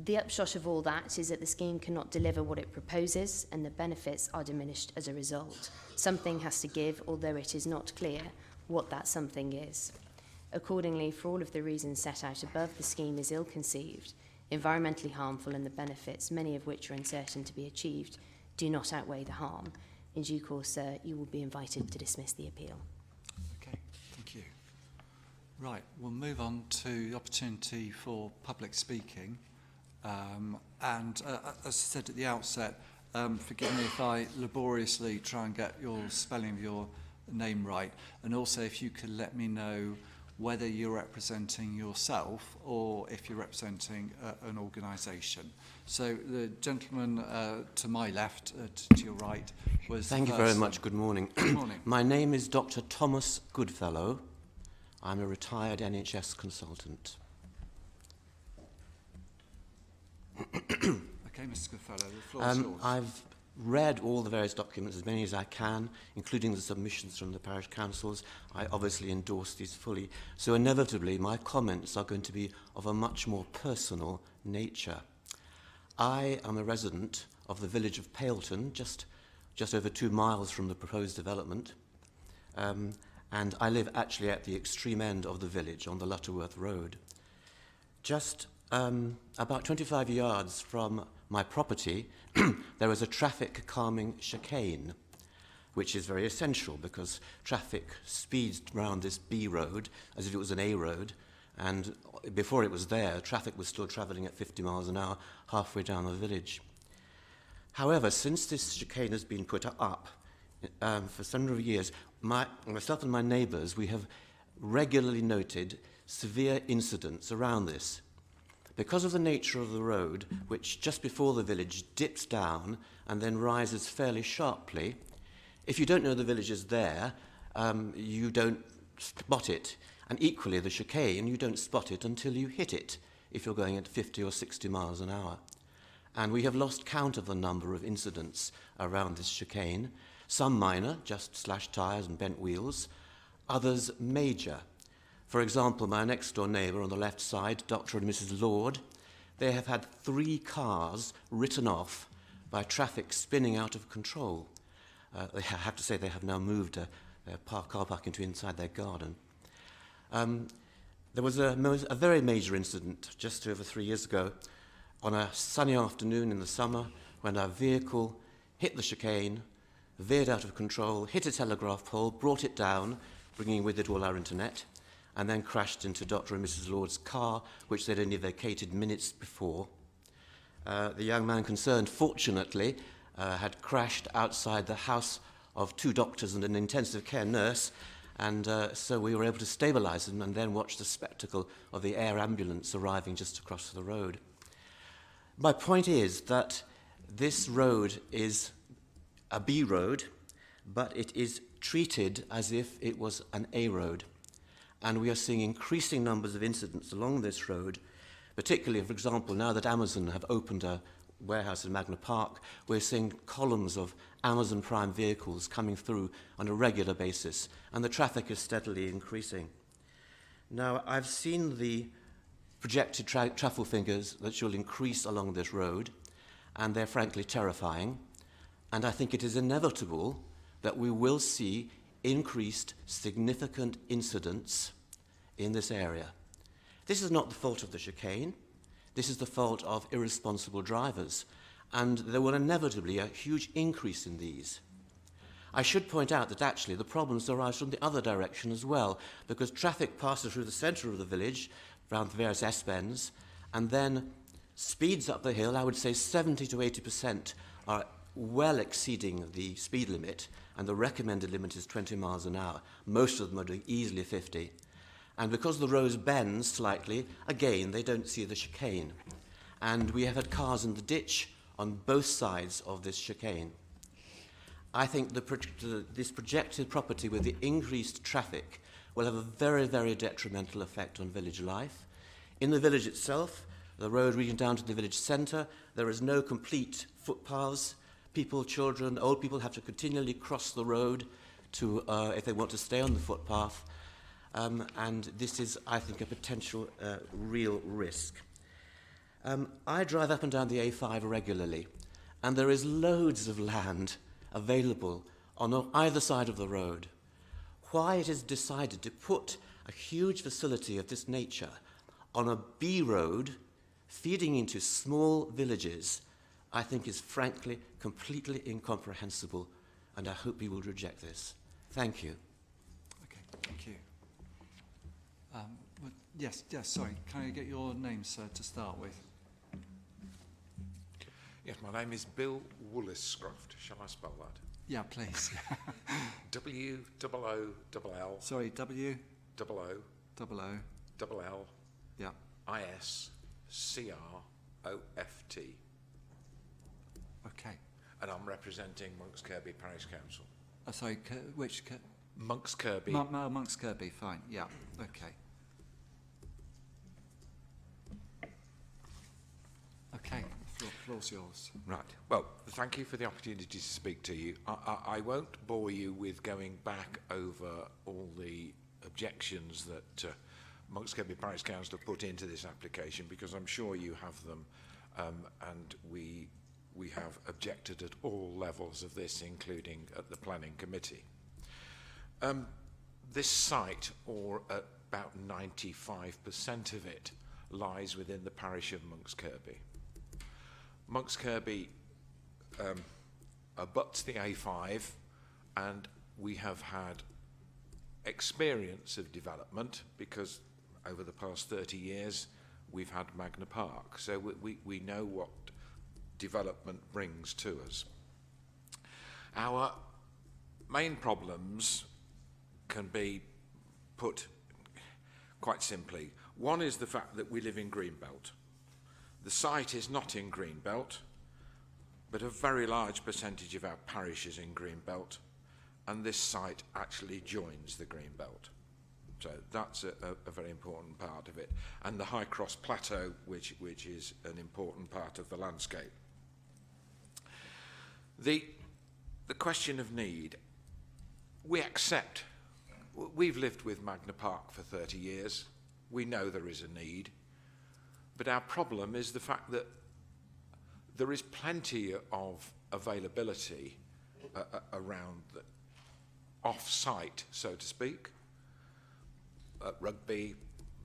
The upshot of all that is that the scheme cannot deliver what it proposes and the benefits are diminished as a result. Something has to give, although it is not clear what that something is. Accordingly, for all of the reasons set out above, the scheme is ill-conceived, environmentally harmful, and the benefits, many of which are uncertain to be achieved, do not outweigh the harm. In due course, sir, you will be invited to dismiss the appeal. Okay, thank you. Right, we'll move on to the opportunity for public speaking. As I said at the outset, forgive me if I laboriously try and get your spelling of your name right, and also if you could let me know whether you're representing yourself or if you're representing an organisation. So the gentleman to my left, to your right, was Thank you very much. Good morning. Good morning. My name is Dr. Thomas Goodfellow. I'm a retired NHS consultant. Okay, Mr. Goodfellow, the floor is yours. I've read all the various documents, as many as I can, including the submissions from the parish councils. I obviously endorse these fully. So inevitably, my comments are going to be of a much more personal nature. I am a resident of the village of Paleton, just over 2 miles from the proposed development. And I live actually at the extreme end of the village on the Lutterworth Road. Just about 25 yards from my property, there is a traffic calming chicane, which is very essential because traffic speeds round this B road as if it was an A road, and before it was there, traffic was still travelling at 50 miles an hour halfway down the village. However, since this chicane has been put up for some number of years, myself and my neighbours, we have regularly noted severe incidents around this. Because of the nature of the road, which just before the village dips down and then rises fairly sharply, if you don't know the village is there, you don't spot it. And equally, the chicane, you don't spot it until you hit it, if you're going at 50 or 60 miles an hour. And we have lost count of the number of incidents around this chicane, some minor, just slashed tyres and bent wheels, others major. For example, my next door neighbour on the left side, Dr. and Mrs. Lord, they have had 3 cars written off by traffic spinning out of control. I have to say they have now moved their car park into inside their garden. There was a very major incident just over 3 years ago on a sunny afternoon in the summer when our vehicle hit the chicane, veered out of control, hit a telegraph pole, brought it down, bringing with it all our internet, and then crashed into Dr. and Mrs. Lord's car, which they'd only vacated minutes before. The young man concerned, fortunately, had crashed outside the house of 2 doctors and an intensive care nurse, and so we were able to stabilise him and then watch the spectacle of the air ambulance arriving just across the road. My point is that this road is a B road, but it is treated as if it was an A road. And we are seeing increasing numbers of incidents along this road, particularly, for example, now that Amazon have opened a warehouse in Magna Park, we're seeing columns of Amazon Prime vehicles coming through on a regular basis, and the traffic is steadily increasing. Now, I've seen the projected traffic figures that shall increase along this road, and they're frankly terrifying, and I think it is inevitable that we will see increased significant incidents in this area. This is not the fault of the chicane. This is the fault of irresponsible drivers, and there will inevitably be a huge increase in these. I should point out that actually the problems arise from the other direction as well, because traffic passes through the centre of the village, around the various S-bends, and then speeds up the hill. I would say 70 to 80% are well exceeding the speed limit, and the recommended limit is 20 miles an hour. Most of them are doing easily 50. And because the road bends slightly, again, they don't see the chicane. And we have had cars in the ditch on both sides of this chicane. I think this projected property with the increased traffic will have a very, very detrimental effect on village life. In the village itself, the road reaching down to the village centre, there is no complete footpaths. People, children, old people have to continually cross the road to, if they want to stay on the footpath. And this is, I think, a potential real risk. I drive up and down the A5 regularly, and there is loads of land available on either side of the road. Why it is decided to put a huge facility of this nature on a B road feeding into small villages, I think is frankly completely incomprehensible, and I hope you will reject this. Thank you. Okay, thank you. Yes, sorry. Can I get your name, sir, to start with? Yes, my name is Bill Woolliscroft. Shall I spell that? Yeah, please. W-O-O-L-L. Sorry, W-O-O-L-L. Yeah. I-S-C-R-O-F-T. Okay. And I'm representing Monks Kirby Parish Council. Sorry, which? Monks Kirby. Monks Kirby, fine. Yeah, okay. Okay, the floor's yours. Right. Well, thank you for the opportunity to speak to you. I won't bore you with going back over all the objections that Monks Kirby Parish Council have put into this application, because I'm sure you have them, and we have objected at all levels of this, including at the Planning Committee. This site, or about 95% of it, lies within the parish of Monks Kirby. Monks Kirby abuts the A5, and we have had experience of development because over the past 30 years we've had Magna Park, so we know what development brings to us. Our main problems can be put quite simply. One is the fact that we live in Greenbelt. The site is not in Greenbelt, but a very large percentage of our parish is in Greenbelt, and this site actually joins the Greenbelt. So that's a very important part of it. And the High Cross Plateau, which is an important part of the landscape. The question of need, we accept We've lived with Magna Park for 30 years. We know there is a need. But our problem is the fact that there is plenty of availability around the off-site, so to speak, at Rugby,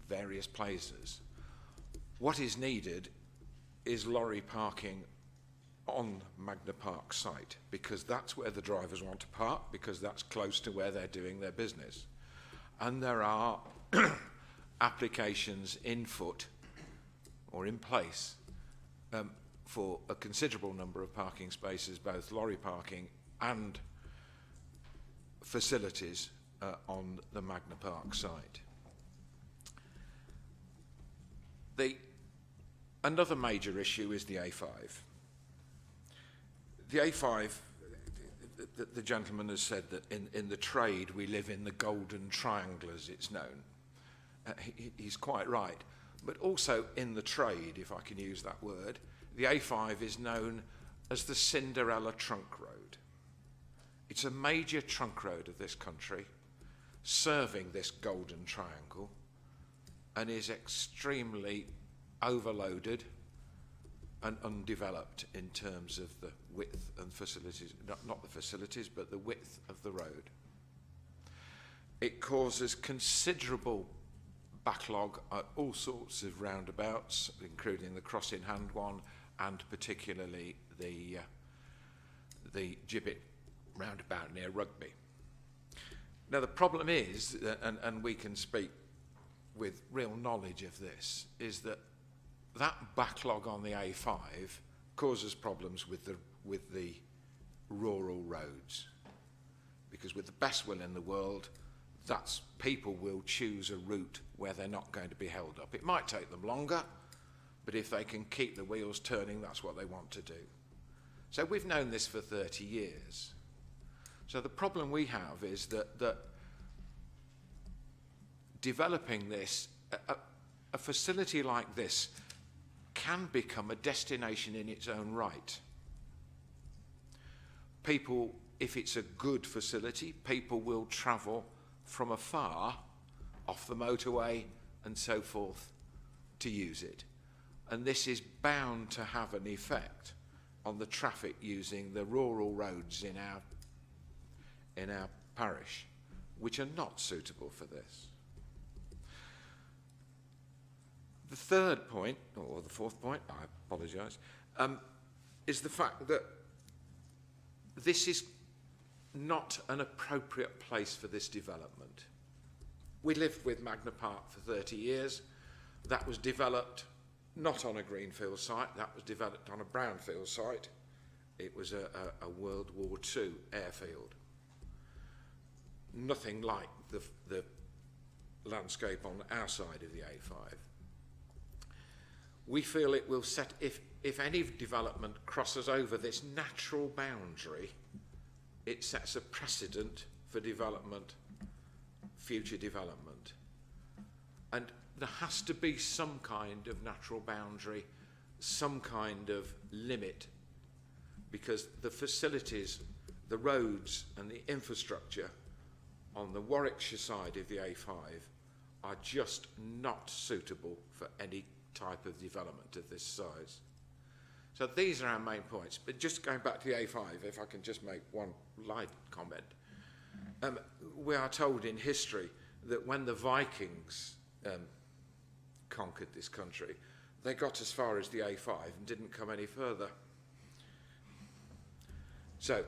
various places. What is needed is lorry parking on Magna Park site, because that's where the drivers want to park, because that's close to where they're doing their business. And there are applications in foot or in place for a considerable number of parking spaces, both lorry parking and facilities on the Magna Park site. Another major issue is the A5. The A5, the gentleman has said that in the trade we live in the golden triangle, as it's known. He's quite right. But also in the trade, if I can use that word, the A5 is known as the Cinderella Trunk Road. It's a major trunk road of this country, serving this golden triangle, and is extremely overloaded and undeveloped in terms of the width and facilities, not the facilities, but the width of the road. It causes considerable backlog at all sorts of roundabouts, including the Cross in Hand one, and particularly the Gibbet roundabout near Rugby. Now the problem is, and we can speak with real knowledge of this, is that backlog on the A5 causes problems with the rural roads, because with the best will in the world, people will choose a route where they're not going to be held up. It might take them longer, but if they can keep the wheels turning, that's what they want to do. So we've known this for 30 years. So the problem we have is that developing this, a facility like this can become a destination in its own right. People, if it's a good facility, people will travel from afar, off the motorway and so forth, to use it. And this is bound to have an effect on the traffic using the rural roads in our parish, which are not suitable for this. The third point, or the fourth point, I apologise, is the fact that this is not an appropriate place for this development. We lived with Magna Park for 30 years. That was developed not on a greenfield site, that was developed on a brownfield site. It was a World War II airfield. Nothing like the landscape on our side of the A5. We feel it will set, if any development crosses over this natural boundary, it sets a precedent for development, future development. And there has to be some kind of natural boundary, some kind of limit, because the facilities, the roads and the infrastructure on the Warwickshire side of the A5 are just not suitable for any type of development of this size. So these are our main points. But just going back to the A5, if I can just make one light comment. We are told in history that when the Vikings conquered this country, they got as far as the A5 and didn't come any further. So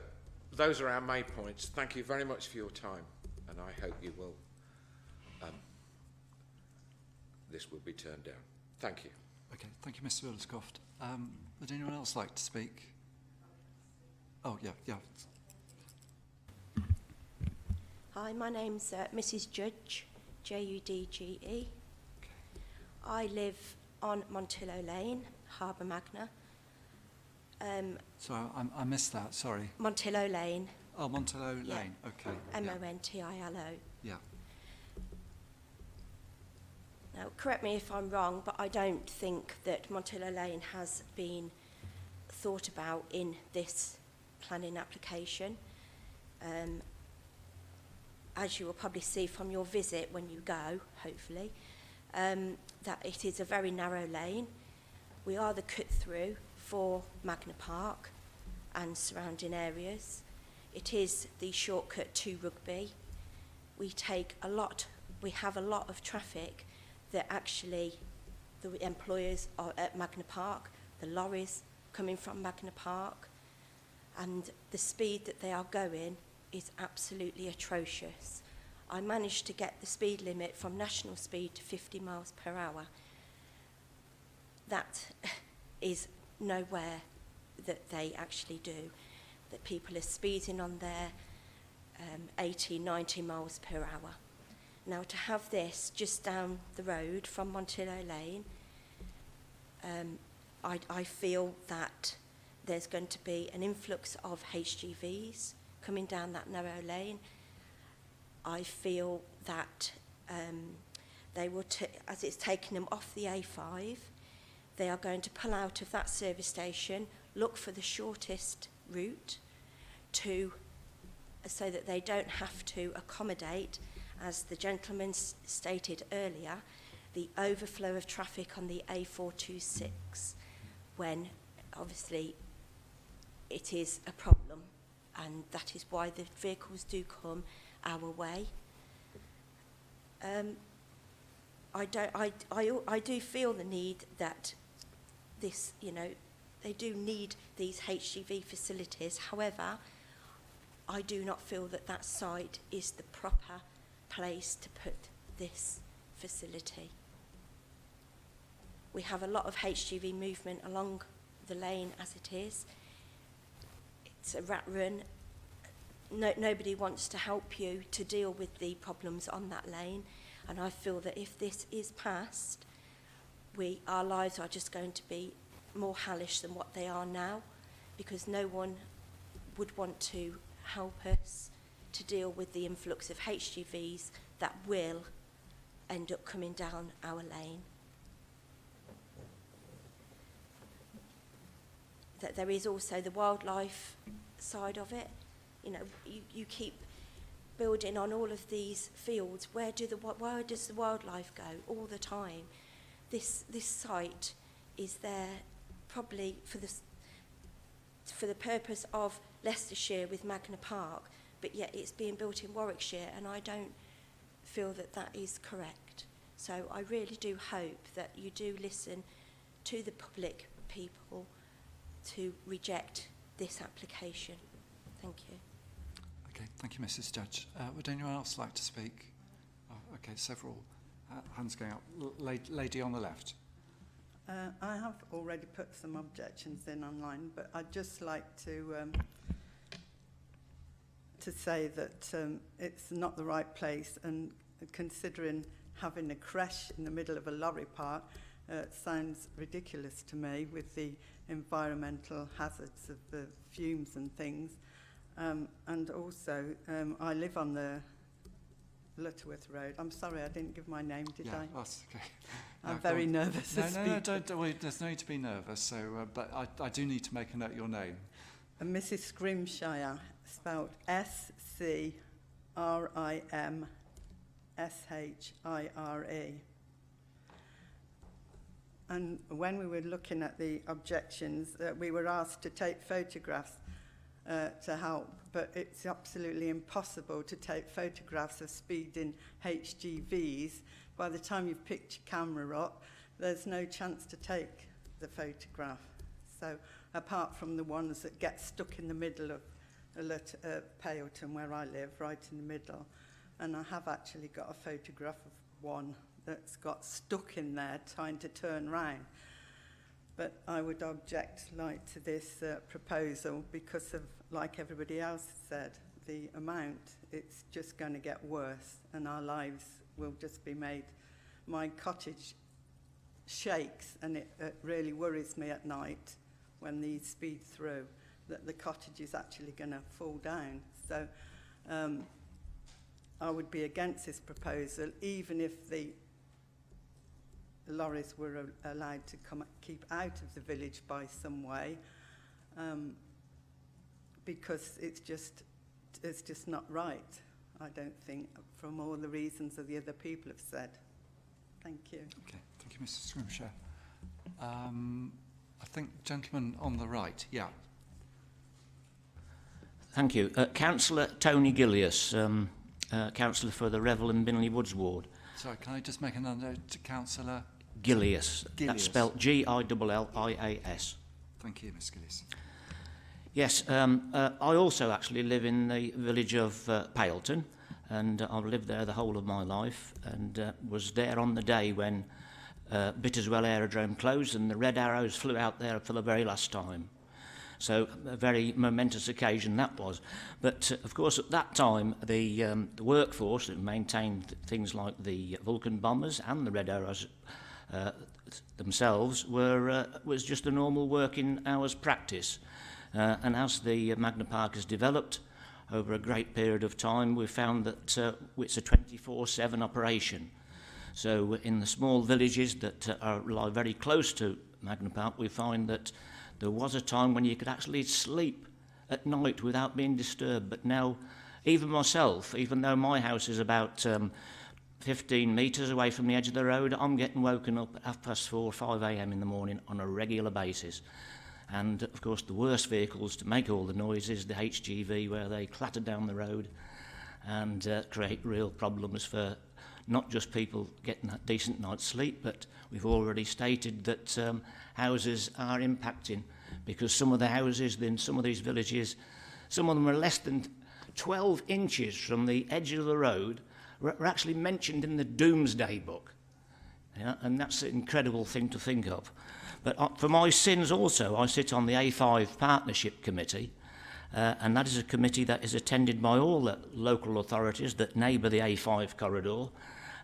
those are our main points. Thank you very much for your time, and I hope you will, this will be turned down. Thank you. Okay, thank you, Mr. Williscroft. Would anyone else like to speak? Oh, yeah. Hi, my name's Mrs. Judge, Judge. Okay. I live on Montillo Lane, Harbour Magna. So I missed that, sorry. Montillo Lane, Oh, Montello Yeah. Lane, okay. Montilo. Yeah. Now, correct me if I'm wrong, but I don't think that Montillo Lane has been thought about in this planning application. as you will probably see from your visit when you go, hopefully, that it is a very narrow lane. We are the cut-through for Magna Park and surrounding areas. It is the shortcut to Rugby. We have a lot of traffic that actually the employers are at Magna Park, the lorries coming from Magna Park, and the speed that they are going is absolutely atrocious. I managed to get the speed limit from national speed to 50 miles per hour. That is nowhere that they actually do, that people are speeding on their 80, 90 miles per hour. Now, to have this just down the road from Montillo Lane, I feel that there's going to be an influx of HGVs coming down that narrow lane. I feel that they will, as it's taking them off the A5, they are going to pull out of that service station, look for the shortest route so that they don't have to accommodate, as the gentleman stated earlier, the overflow of traffic on the A426, when obviously it is a problem, and that is why the vehicles do come our way. I do feel the need that this, they do need these HGV facilities. However, I do not feel that that site is the proper place to put this facility. We have a lot of HGV movement along the lane as it is. It's a rat run. Nobody wants to help you to deal with the problems on that lane, and I feel that if this is passed, our lives are just going to be more hellish than what they are now, because no one would want to help us to deal with the influx of HGVs that will end up coming down our lane. That there is also the wildlife side of it. You keep building on all of these fields. Where does the wildlife go all the time? This site is there probably for the purpose of Leicestershire with Magna Park, but yet it's being built in Warwickshire, and I don't feel that that is correct. So I really do hope that you do listen to the public people to reject this application. Thank you. Okay, thank you, Mrs. Judge. Would anyone else like to speak? Okay, several hands going up. Lady on the left. I have already put some objections in online, but I'd just like to say that it's not the right place, and considering having a creche in the middle of a lorry park sounds ridiculous to me, with the environmental hazards of the fumes and things. And also, I live on the Lutterworth Road. I'm sorry, I didn't give my name, did I? Yeah, that's okay. I'm very nervous. No, don't. There's no need to be nervous. So, but I do need to make a note of your name. Mrs. Scrimshire, spelled SCRIMSHIRE. And when we were looking at the objections, we were asked to take photographs to help, but it's absolutely impossible to take photographs of speeding HGVs. By the time you've picked your camera up, there's no chance to take the photograph. So apart from the ones that get stuck in the middle of Paleton, where I live, right in the middle, and I have actually got a photograph of one that's got stuck in there trying to turn round. But I would object to this proposal because of, like everybody else said, the amount. It's just going to get worse, and our lives will just be made. My cottage shakes, and it really worries me at night when these speed through, that the cottage is actually going to fall down. So I would be against this proposal, even if the lorries were allowed to keep out of the village by some way, because it's just not right. I don't think, from all the reasons that the other people have said. Thank you. Okay, thank you, Mrs. Scrimshire. I think gentleman on the right, yeah. Thank you. Councillor Tony Gillius, Councillor for the Revel and Binley Woods ward. Sorry, can I just make another note to Councillor? Gillius. Gillius. That's spelled Gillias. Thank you, Ms Gillies. Yes, I also actually live in the village of Paleton, and I've lived there the whole of my life, and was there on the day when Bitterswell Aerodrome closed and the Red Arrows flew out there for the very last time. So a very momentous occasion that was. But of course at that time the workforce that maintained things like the Vulcan bombers and the Red Arrows themselves was just a normal working hours practice. And as the Magna Park has developed over a great period of time, we found that it's a 24/7 operation. So in the small villages that lie very close to Magna Park, we find that there was a time when you could actually sleep at night without being disturbed. But now, even myself, even though my house is about 15 metres away from the edge of the road, I'm getting woken up at 4:30 or 5 a.m. in the morning on a regular basis. And of course the worst vehicles to make all the noises, the HGV, where they clatter down the road and create real problems for not just people getting a decent night's sleep, but we've already stated that houses are impacting, because some of the houses in some of these villages, some of them are less than 12 inches from the edge of the road, were actually mentioned in the Doomsday Book. Yeah, and that's an incredible thing to think of. But for my sins also, I sit on the A5 Partnership Committee, and that is a committee that is attended by all the local authorities that neighbour the A5 corridor,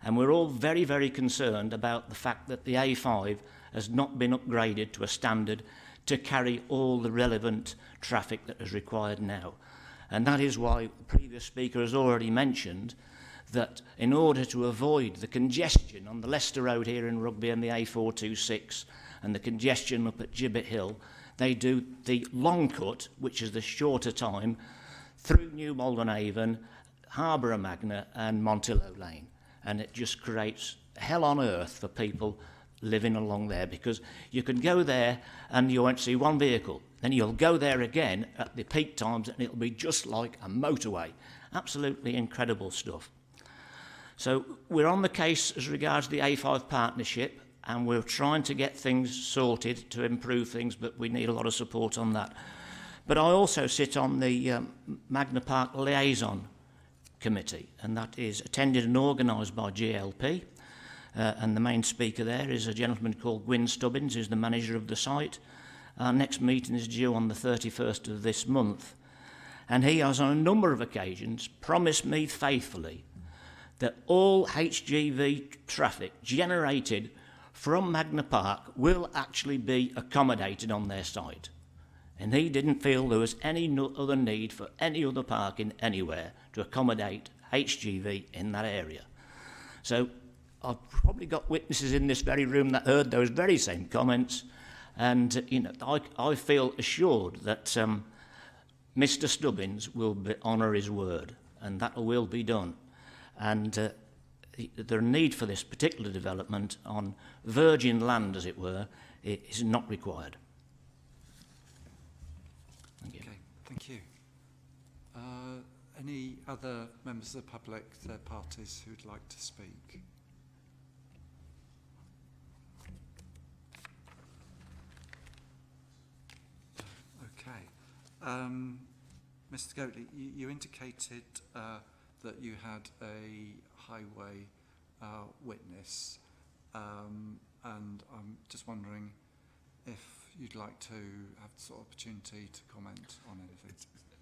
and we're all very, very concerned about the fact that the A5 has not been upgraded to a standard to carry all the relevant traffic that is required now. And that is why the previous speaker has already mentioned that in order to avoid the congestion on the Leicester Road here in Rugby and the A426 and the congestion up at Gibbet Hill, they do the long cut, which is the shorter time, through New Maldenhaven, Harborough Magna and Montillo Lane. And it just creates hell on earth for people living along there, because you can go there and you won't see one vehicle. Then you'll go there again at the peak times and it'll be just like a motorway. Absolutely incredible stuff. So we're on the case as regards the A5 partnership, and we're trying to get things sorted to improve things, but we need a lot of support on that. But I also sit on the Magna Park Liaison Committee, and that is attended and organised by GLP. And the main speaker there is a gentleman called Gwyn Stubbins, who's the manager of the site. Our next meeting is due on the 31st of this month. And he has on a number of occasions promised me faithfully that all HGV traffic generated from Magna Park will actually be accommodated on their site. And he didn't feel there was any other need for any other parking anywhere to accommodate HGV in that area. So I've probably got witnesses in this very room that heard those very same comments, and you know, I feel assured that Mr. Stubbins will honour his word, and that will be done. And the need for this particular development on virgin land, as it were, is not required. Thank you. Okay, thank you. Any other members of the public, third parties, who'd like to speak? Okay. Mr. Goatley, you indicated that you had a highway witness, and I'm just wondering if you'd like to have the opportunity to comment on anything.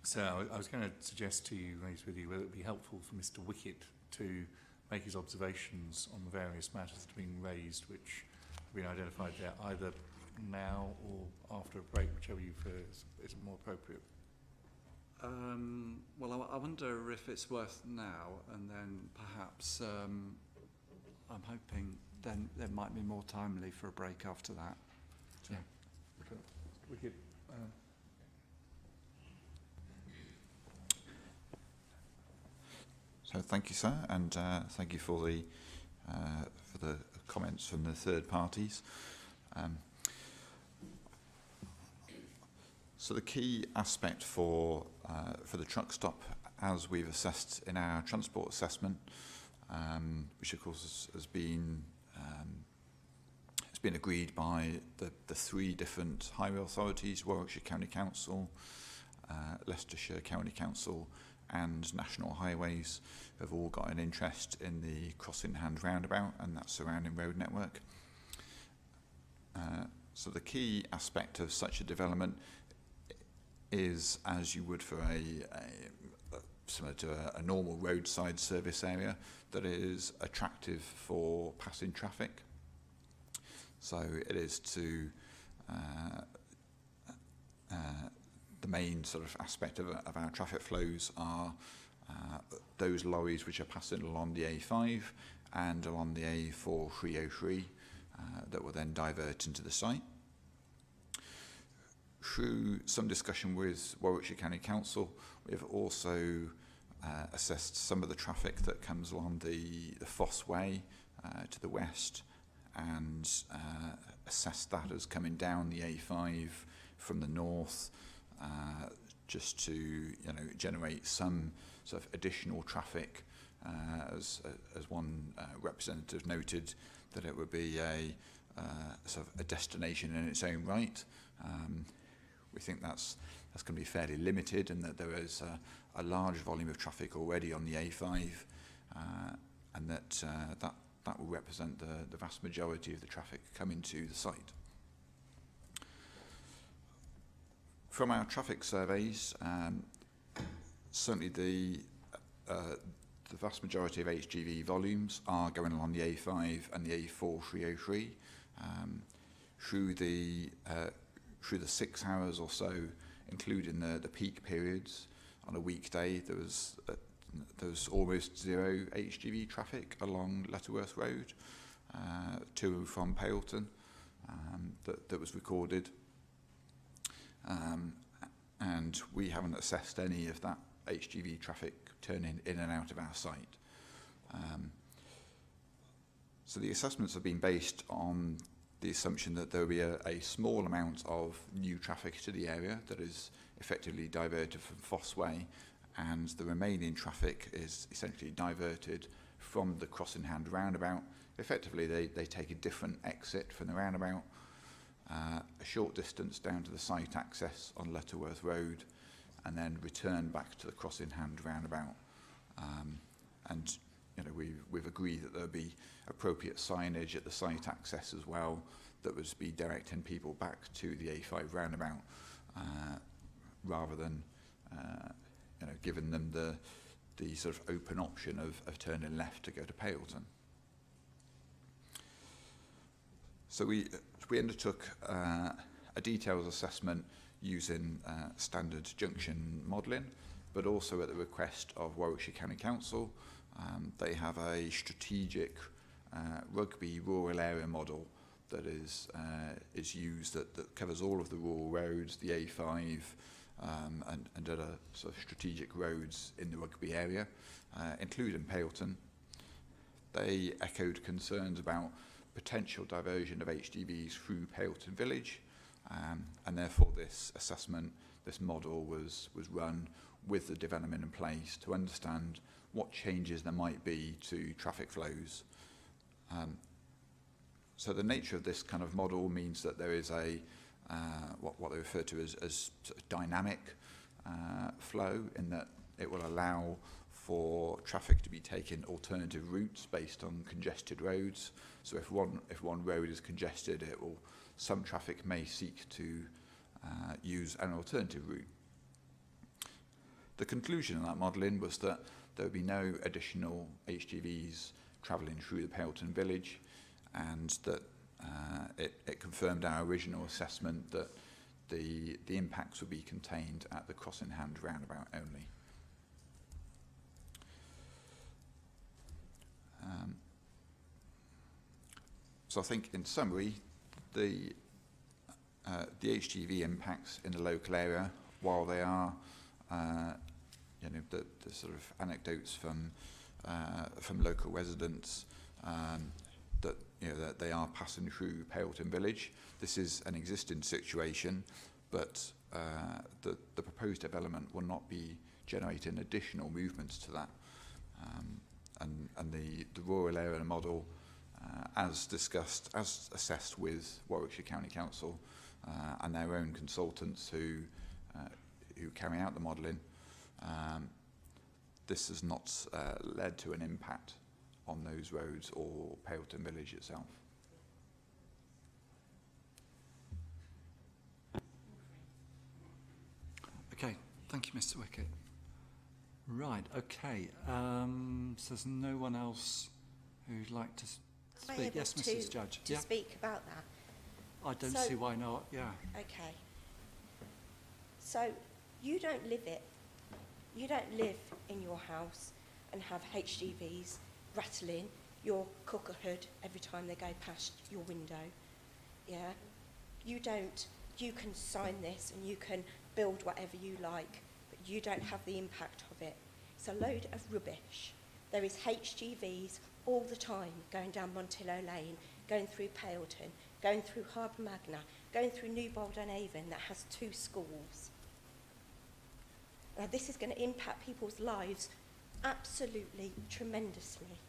So I was going to suggest to you, raise with you, whether it would be helpful for Mr. Wickett to make his observations on the various matters that have been raised, which have been identified there, either now or after a break, whichever you feel is more appropriate. Well, I wonder if it's worth now, and then perhaps I'm hoping then there might be more timely for a break after that. So, Yeah. Wickett, So thank you, sir, and thank you for the comments from the third parties. So the key aspect for the truck stop, as we've assessed in our transport assessment, which of course has been it's been agreed by the three different highway authorities: Warwickshire County Council, Leicestershire County Council, and National Highways, have all got an interest in the Crossing Hand roundabout and that surrounding road network. So the key aspect of such a development is, as you would for similar to a normal roadside service area, that it is attractive for passing traffic. So it is to the main sort of aspect of our traffic flows are those lorries which are passing along the A5 and along the A4303 that will then divert into the site. Through some discussion with Warwickshire County Council, we have also assessed some of the traffic that comes along the Foss Way to the west, and assessed that as coming down the A5 from the north, just to generate some sort of additional traffic. As one representative noted, that it would be a sort of a destination in its own right. We think that's going to be fairly limited, and that there is a large volume of traffic already on the A5, and that will represent the vast majority of the traffic coming to the site. From our traffic surveys, certainly the vast majority of HGV volumes are going along the A5 and the A4303. Through the 6 hours or so, including the peak periods on a weekday, there was almost zero HGV traffic along Lutterworth Road to and from Paleton that was recorded, and we haven't assessed any of that HGV traffic turning in and out of our site. So the assessments have been based on the assumption that there will be a small amount of new traffic to the area that is effectively diverted from Foss Way, and the remaining traffic is essentially diverted from the Crossing Hand roundabout. Effectively, they take a different exit from the roundabout, a short distance down to the site access on Lutterworth Road, and then return back to the Crossing Hand roundabout. And we've agreed that there'll be appropriate signage at the site access as well, that would be directing people back to the A5 roundabout, rather than giving them the sort of open option of turning left to go to Paleton. So we undertook a detailed assessment using standard junction modelling, but also at the request of Warwickshire County Council. They have a strategic Rugby rural area model that is used that covers all of the rural roads, the A5, and other sort of strategic roads in the Rugby area, including Paleton. They echoed concerns about potential diversion of HGVs through Paleton Village, and therefore this assessment, this model was run with the development in place to understand what changes there might be to traffic flows. So the nature of this kind of model means that there is a what they refer to as sort of dynamic flow, in that it will allow for traffic to be taken alternative routes based on congested roads. So if one road is congested, some traffic may seek to use an alternative route. The conclusion of that modelling was that there would be no additional HGVs travelling through the Paleton Village, and that it confirmed our original assessment that the impacts would be contained at the Crossing Hand roundabout only. So I think, in summary, the HGV impacts in the local area, while they are the sort of anecdotes from from local residents that that they are passing through Paleton Village. This is an existing situation, but the proposed development will not be generating additional movements to that. And the rural area model, as discussed, as assessed with Warwickshire County Council and their own consultants who carry out the modelling, this has not led to an impact on those roads or Paleton Village itself. Okay, thank you, Mr. Wickett. Right, okay. So there's no one else who'd like to Am I speak? able Yes, Mrs. Judge. to speak about that? I don't So- see why not. Yeah. Okay. So you don't live it. You don't live in your house and have HGVs rattling your cooker hood every time they go past your window. Yeah. You don't. You can sign this and you can build whatever you like, but you don't have the impact of it. It's a load of rubbish. There is HGVs all the time going down Montillo Lane, going through Paleton, going through Harbour Magna, going through Newbold-on-Avon that has 2 schools. Now this is going to impact people's lives absolutely tremendously.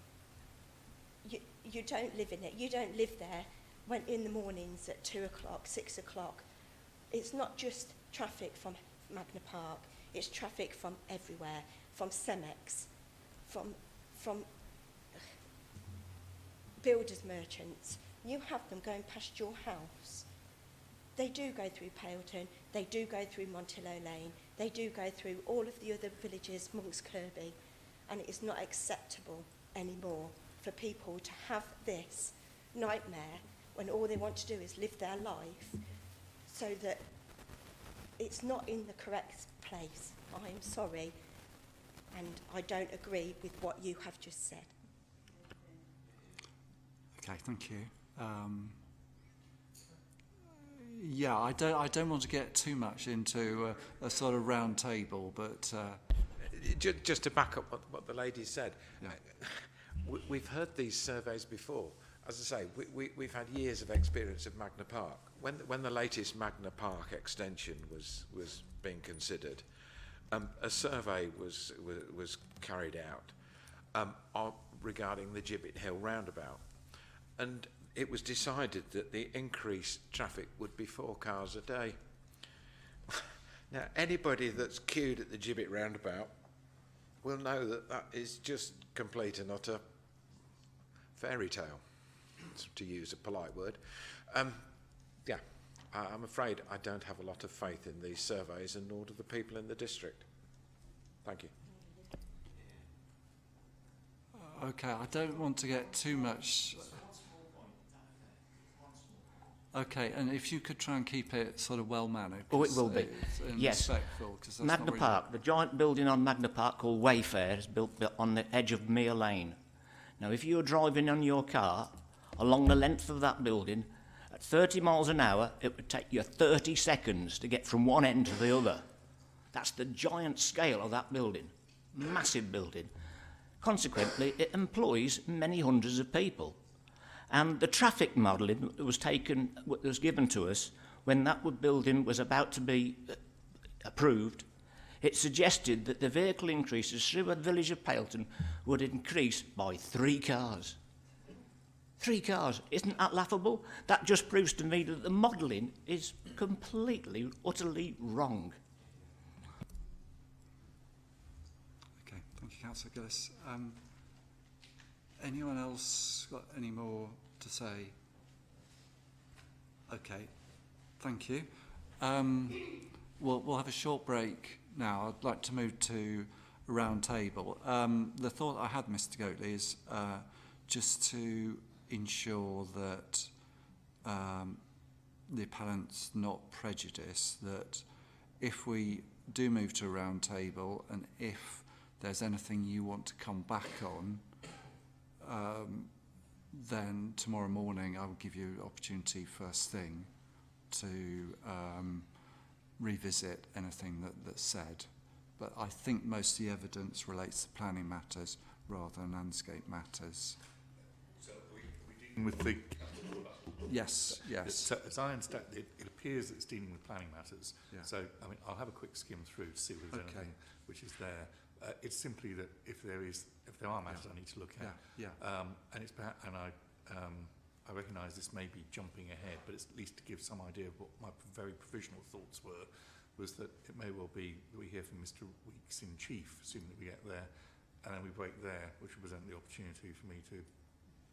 You don't live in it. You don't live there when in the mornings at 2 o'clock, 6 o'clock. It's not just traffic from Magna Park, it's traffic from everywhere, from Cemex, from builders merchants. You have them going past your house. They do go through Paleton, they do go through Montillo Lane, they do go through all of the other villages, Monks Kirby, and it is not acceptable anymore for people to have this nightmare when all they want to do is live their life, so that it's not in the correct place. I am sorry, and I don't agree with what you have just said. Okay, thank you. Yeah, I don't want to get too much into a sort of round table, but Just to back up what the lady said, Yeah. We've heard these surveys before. As I say, we've had years of experience of Magna Park. When the latest Magna Park extension was being considered, a survey was carried out regarding the Gibbet Hill roundabout, and it was decided that the increased traffic would be 4 cars a day. Now, anybody that's queued at the Gibbet roundabout will know that that is just complete and utter fairy tale, to use a polite word. Yeah, I'm afraid I don't have a lot of faith in these surveys, and nor do the people in the district. Thank you. okay, I don't want to get too much. Okay, and if you could try and keep it sort of well-mannered. Oh, it will be. And Yes. respectful, 'cause that's Magna not really- Park, the giant building on Magna Park called Wayfair is built on the edge of Mere Lane. Now, if you're driving on your car along the length of that building, at 30 miles an hour, it would take you 30 seconds to get from one end to the other. That's the giant scale of that building. Massive building. Consequently, it employs many hundreds of people. And the traffic modelling that was given to us when that building was about to be approved, it suggested that the vehicle increases through the village of Paleton would increase by 3 cars. 3 cars. Isn't that laughable? That just proves to me that the modelling is completely, utterly wrong. Okay, thank you, Councillor Gillis. Anyone else got any more to say? Okay, thank you. We'll have a short break now. I'd like to move to a round table. The thought I had, Mr. Goatley, is just to ensure that the appellant's not prejudiced, that if we do move to a round table and if there's anything you want to come back on, then tomorrow morning I will give you an opportunity first thing to revisit anything that's said. But I think most of the evidence relates to planning matters rather than landscape matters. So we dealing with the... Yes, yes. So, as I understand it, it appears that it's dealing with planning matters. Yeah. So, I mean, I'll have a quick skim through to see if there's Okay. anything which is there. It's simply that if there are matters I need to look at, and it's perhaps, and I recognise this may be jumping ahead, but it's at least to give some idea of what my very provisional thoughts were, was that it may well be that we hear from Mr. Weeks in chief, assuming that we get there, and then we break there, which will present the opportunity for me to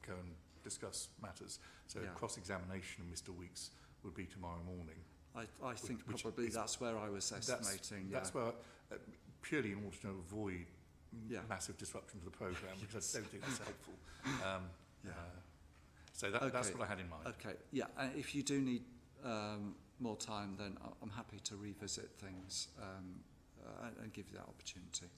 go and discuss matters. So cross-examination of Mr. Weeks would be tomorrow morning. I think which probably is- that's where I was estimating. That's where, purely in order to avoid Yeah. massive disruption to the programme, because I don't think that's helpful. Yeah. So that's Okay. what I had in mind. Okay, yeah, if you do need more time, then I'm happy to revisit things and give you that opportunity.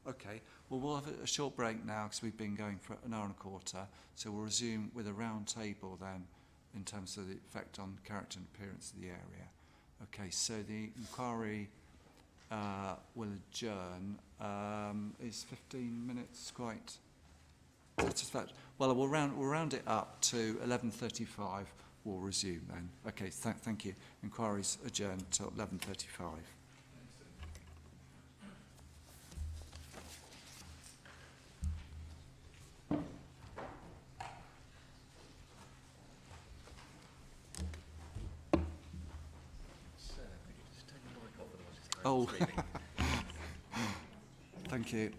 Okay, well, we'll have a short break now because we've been going for an hour and a quarter, so we'll resume with a round table then in terms of the effect on character and appearance of the area. Okay, so the inquiry will adjourn. Is 15 minutes quite satisfactory? Well, we'll round it up to 11:35. We'll resume then. Okay, thank you. Inquiries adjourned till 11:35. Oh, thank you.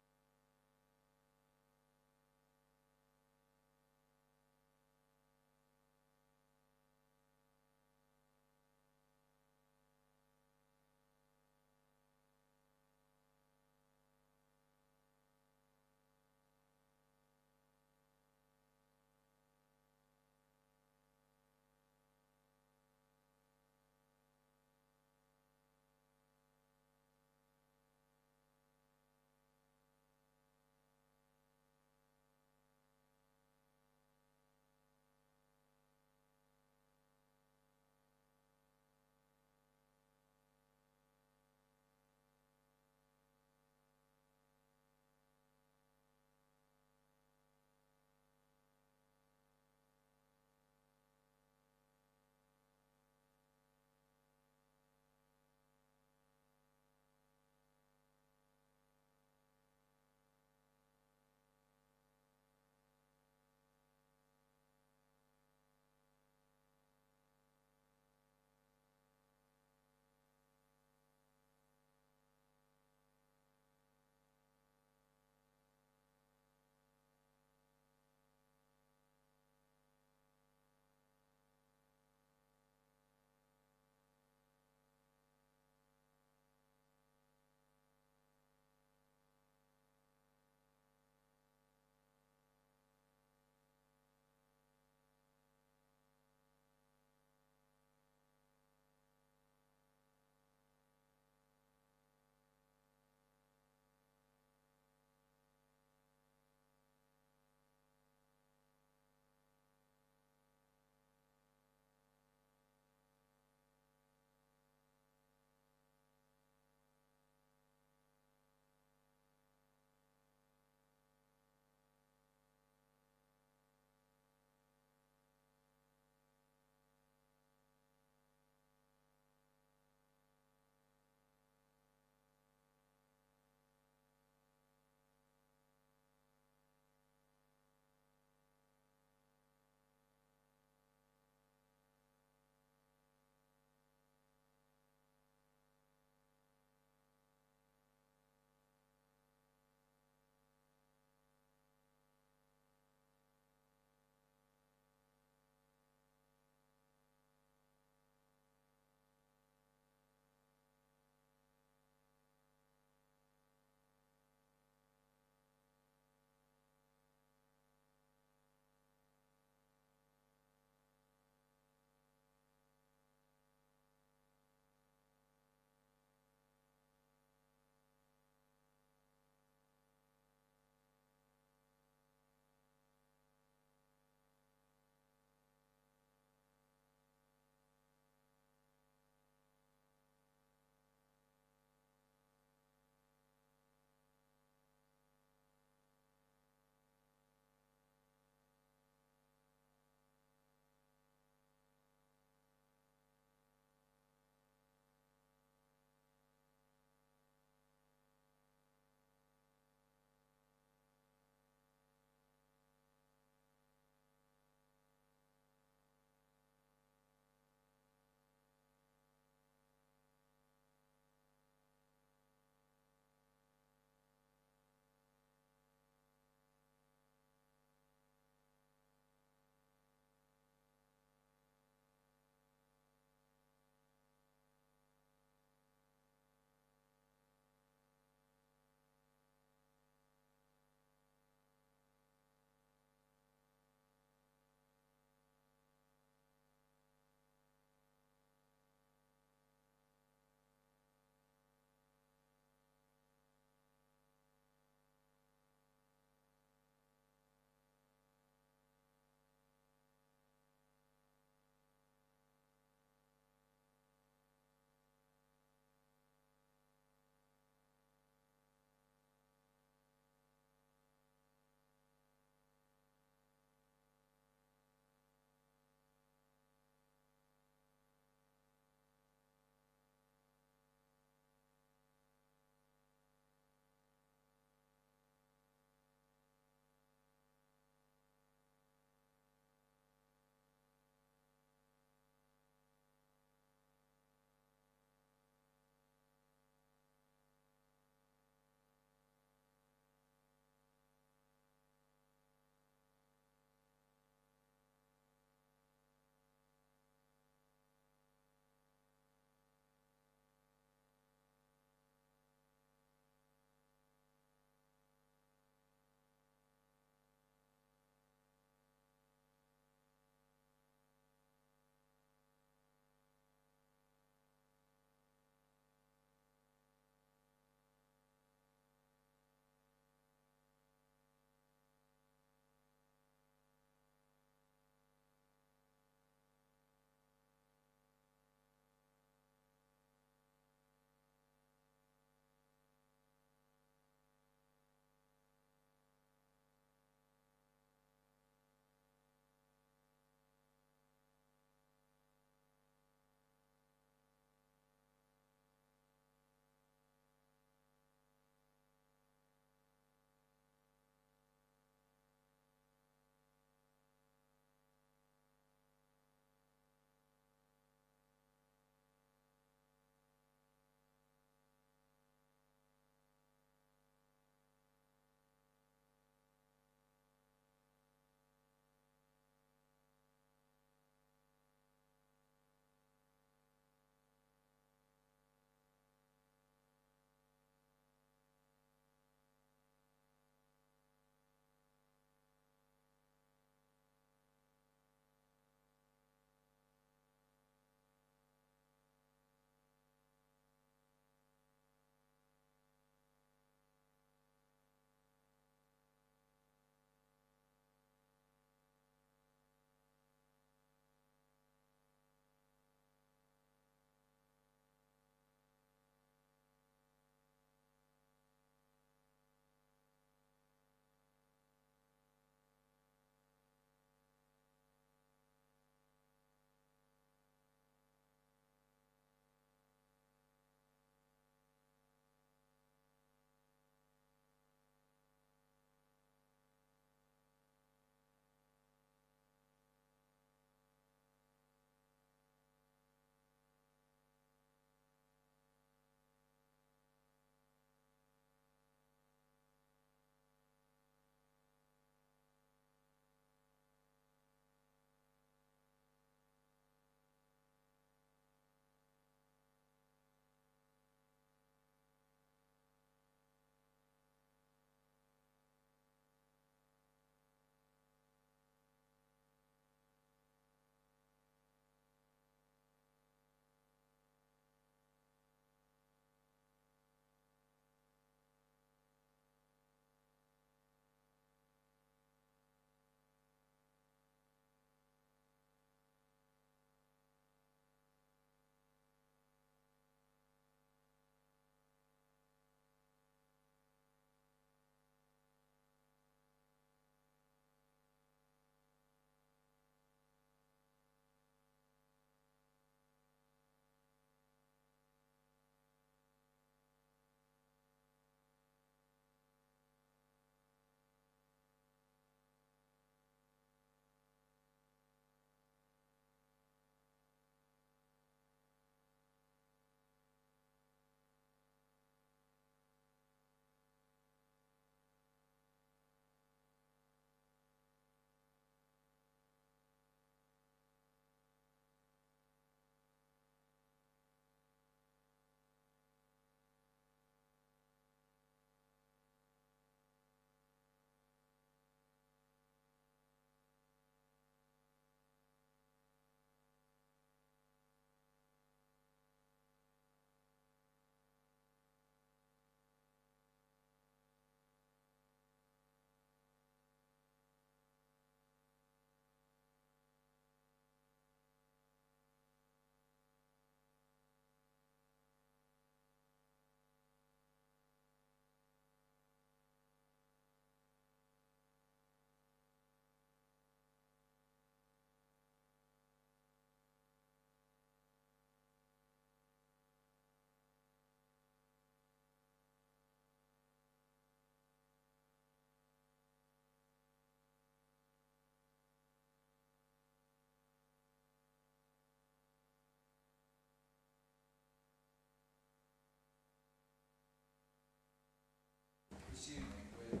resuming with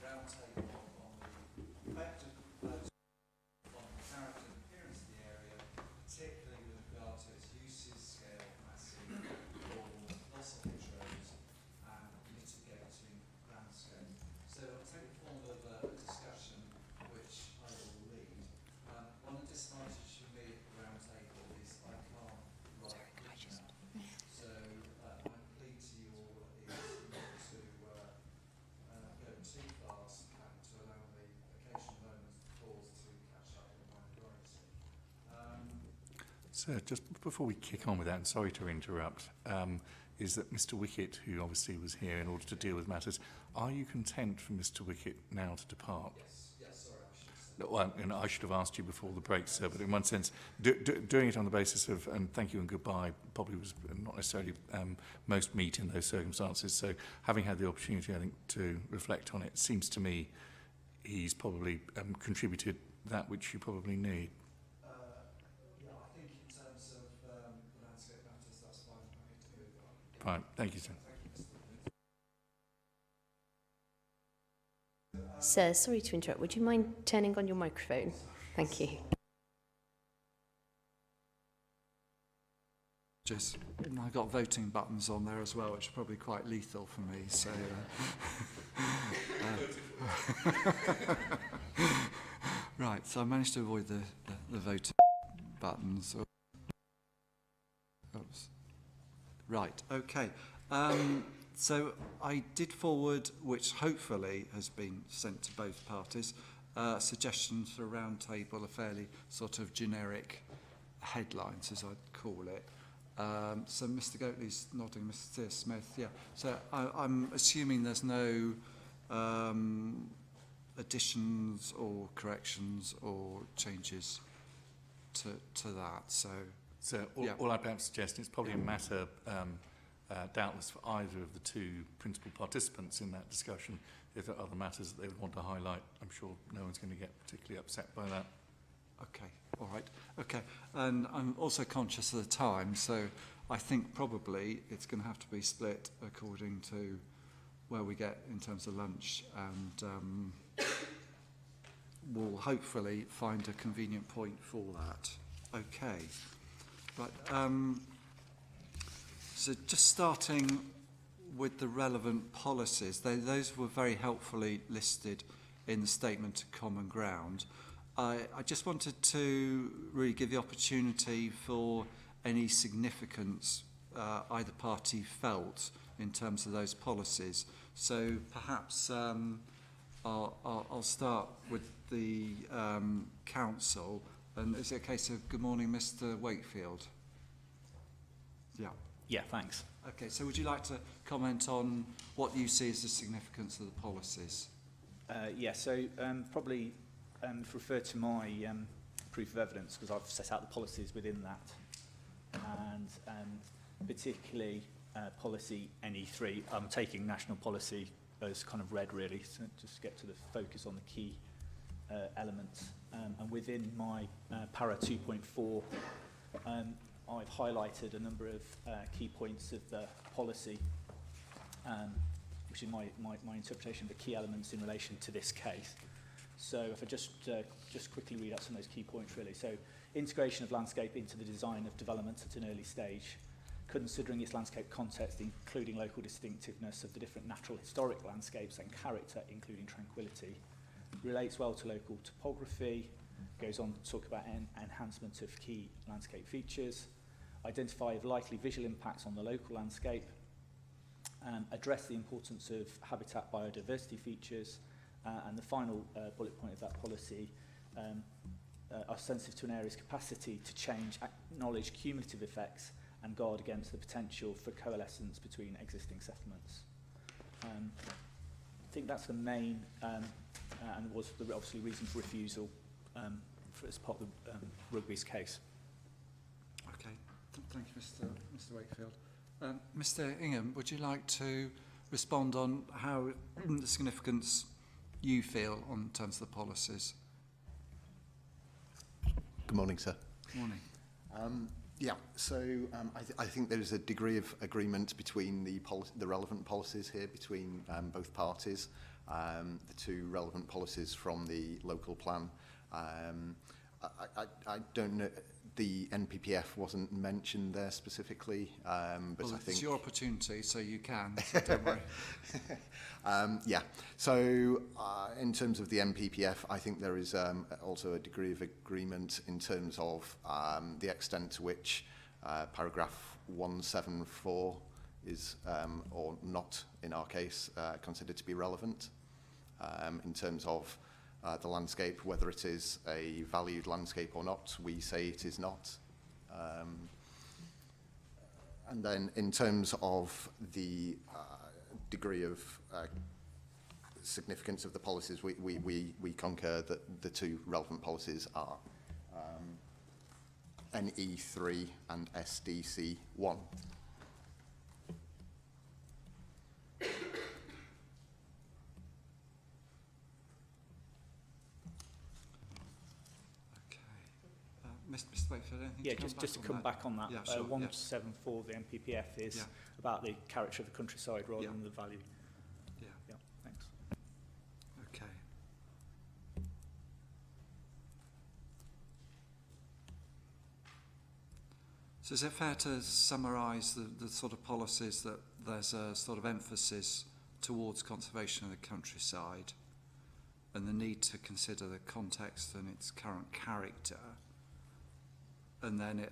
round table on the effect of proposed on the character and appearance of the area, particularly with regard to its uses, scale, massing, walls, loss of hedgerows, and mitigating landscape. So I'll take the form of a discussion which I will lead. One of the disadvantages for me at the round table is I can't write quick enough. So my plea to you all is not to go too fast and to allow the occasional moments of pause to catch up with my priority. Sir, just before we kick on with that, and sorry to interrupt, is that Mr Wickett, who obviously was here in order to deal with matters, are you content for Mr Wickett now to depart? Yes, sorry, I should have said. Well, you know, I should have asked you before the break, sir, but in one sense, doing it on the basis of thank you and goodbye probably was not necessarily most meet in those circumstances. So having had the opportunity, I think, to reflect on it, seems to me he's probably contributed that which you probably need. Yeah, I think in terms of the landscape matters, that's fine. I need to move on. Fine, thank you, sir. Sir, sorry to interrupt. Would you mind turning on your microphone? Thank you. Just, I've got voting buttons on there as well, which are probably quite lethal for me. So, right. So I managed to avoid the voting buttons. Oops. Right. Okay. So I did forward, which hopefully has been sent to both parties, suggestions for a round table, a fairly sort of generic headlines, as I'd call it. So Mr Goatley's nodding, Mr Smith, yeah. So I'm assuming there's no additions or corrections or changes to that. So all I perhaps suggest is probably a matter doubtless for either of the two principal participants in that discussion. If there are other matters that they would want to highlight, I'm sure no one's going to get particularly upset by that. Okay, all right, okay. And I'm also conscious of the time, so I think probably it's going to have to be split according to where we get in terms of lunch, and we'll hopefully find a convenient point for that. Okay, right. So just starting with the relevant policies, those were very helpfully listed in the Statement of Common Ground. I just wanted to really give the opportunity for any significance either party felt in terms of those policies. So perhaps I'll start with the council. And is it a case of good morning, Mr Wakefield? Yeah. Yeah, thanks. Okay, so would you like to comment on what you see as the significance of the policies? So probably refer to my proof of evidence, because I've set out the policies within that, and particularly policy NE3. I'm taking national policy as kind of red, really, so just get to the focus on the key elements. And within my para 2.4, I've highlighted a number of key points of the policy, which is my interpretation of the key elements in relation to this case. So if I just quickly read out some of those key points, really. So integration of landscape into the design of development at an early stage, considering its landscape context, including local distinctiveness of the different natural historic landscapes and character, including tranquility, relates well to local topography, goes on to talk about enhancement of key landscape features, identify likely visual impacts on the local landscape, address the importance of habitat biodiversity features, and the final bullet point of that policy are sensitive to an area's capacity to change, acknowledge cumulative effects, and guard against the potential for coalescence between existing settlements. I think that's the main, and was the obviously reason for refusal as part of the Rugby's case. Okay, thank you, Mr Wakefield. Mr Ingham, would you like to respond on how the significance you feel on terms of the policies? Good morning, sir. Good morning. Yeah, so I think there is a degree of agreement between the relevant policies here, between both parties, the two relevant policies from the local plan. I don't know, the NPPF wasn't mentioned there specifically, but Well, I think... it's your opportunity, so you can, so don't worry. Yeah, so in terms of the NPPF, I think there is also a degree of agreement in terms of the extent to which paragraph 174 is, or not in our case, considered to be relevant in terms of the landscape, whether it is a valued landscape or not. We say it is not. And then in terms of the degree of significance of the policies, we concur that the two relevant policies are NE3 and SDC1. Mr. Wakefield, anything Yeah, to come just to back come on back on that. Yeah, sure, 174, the NPPF, is Yeah. about the character of the countryside rather Yeah. than the value. Yeah. Yeah, thanks. Okay. So is it fair to summarise the sort of policies that there's a sort of emphasis towards conservation of the countryside and the need to consider the context and its current character, and then it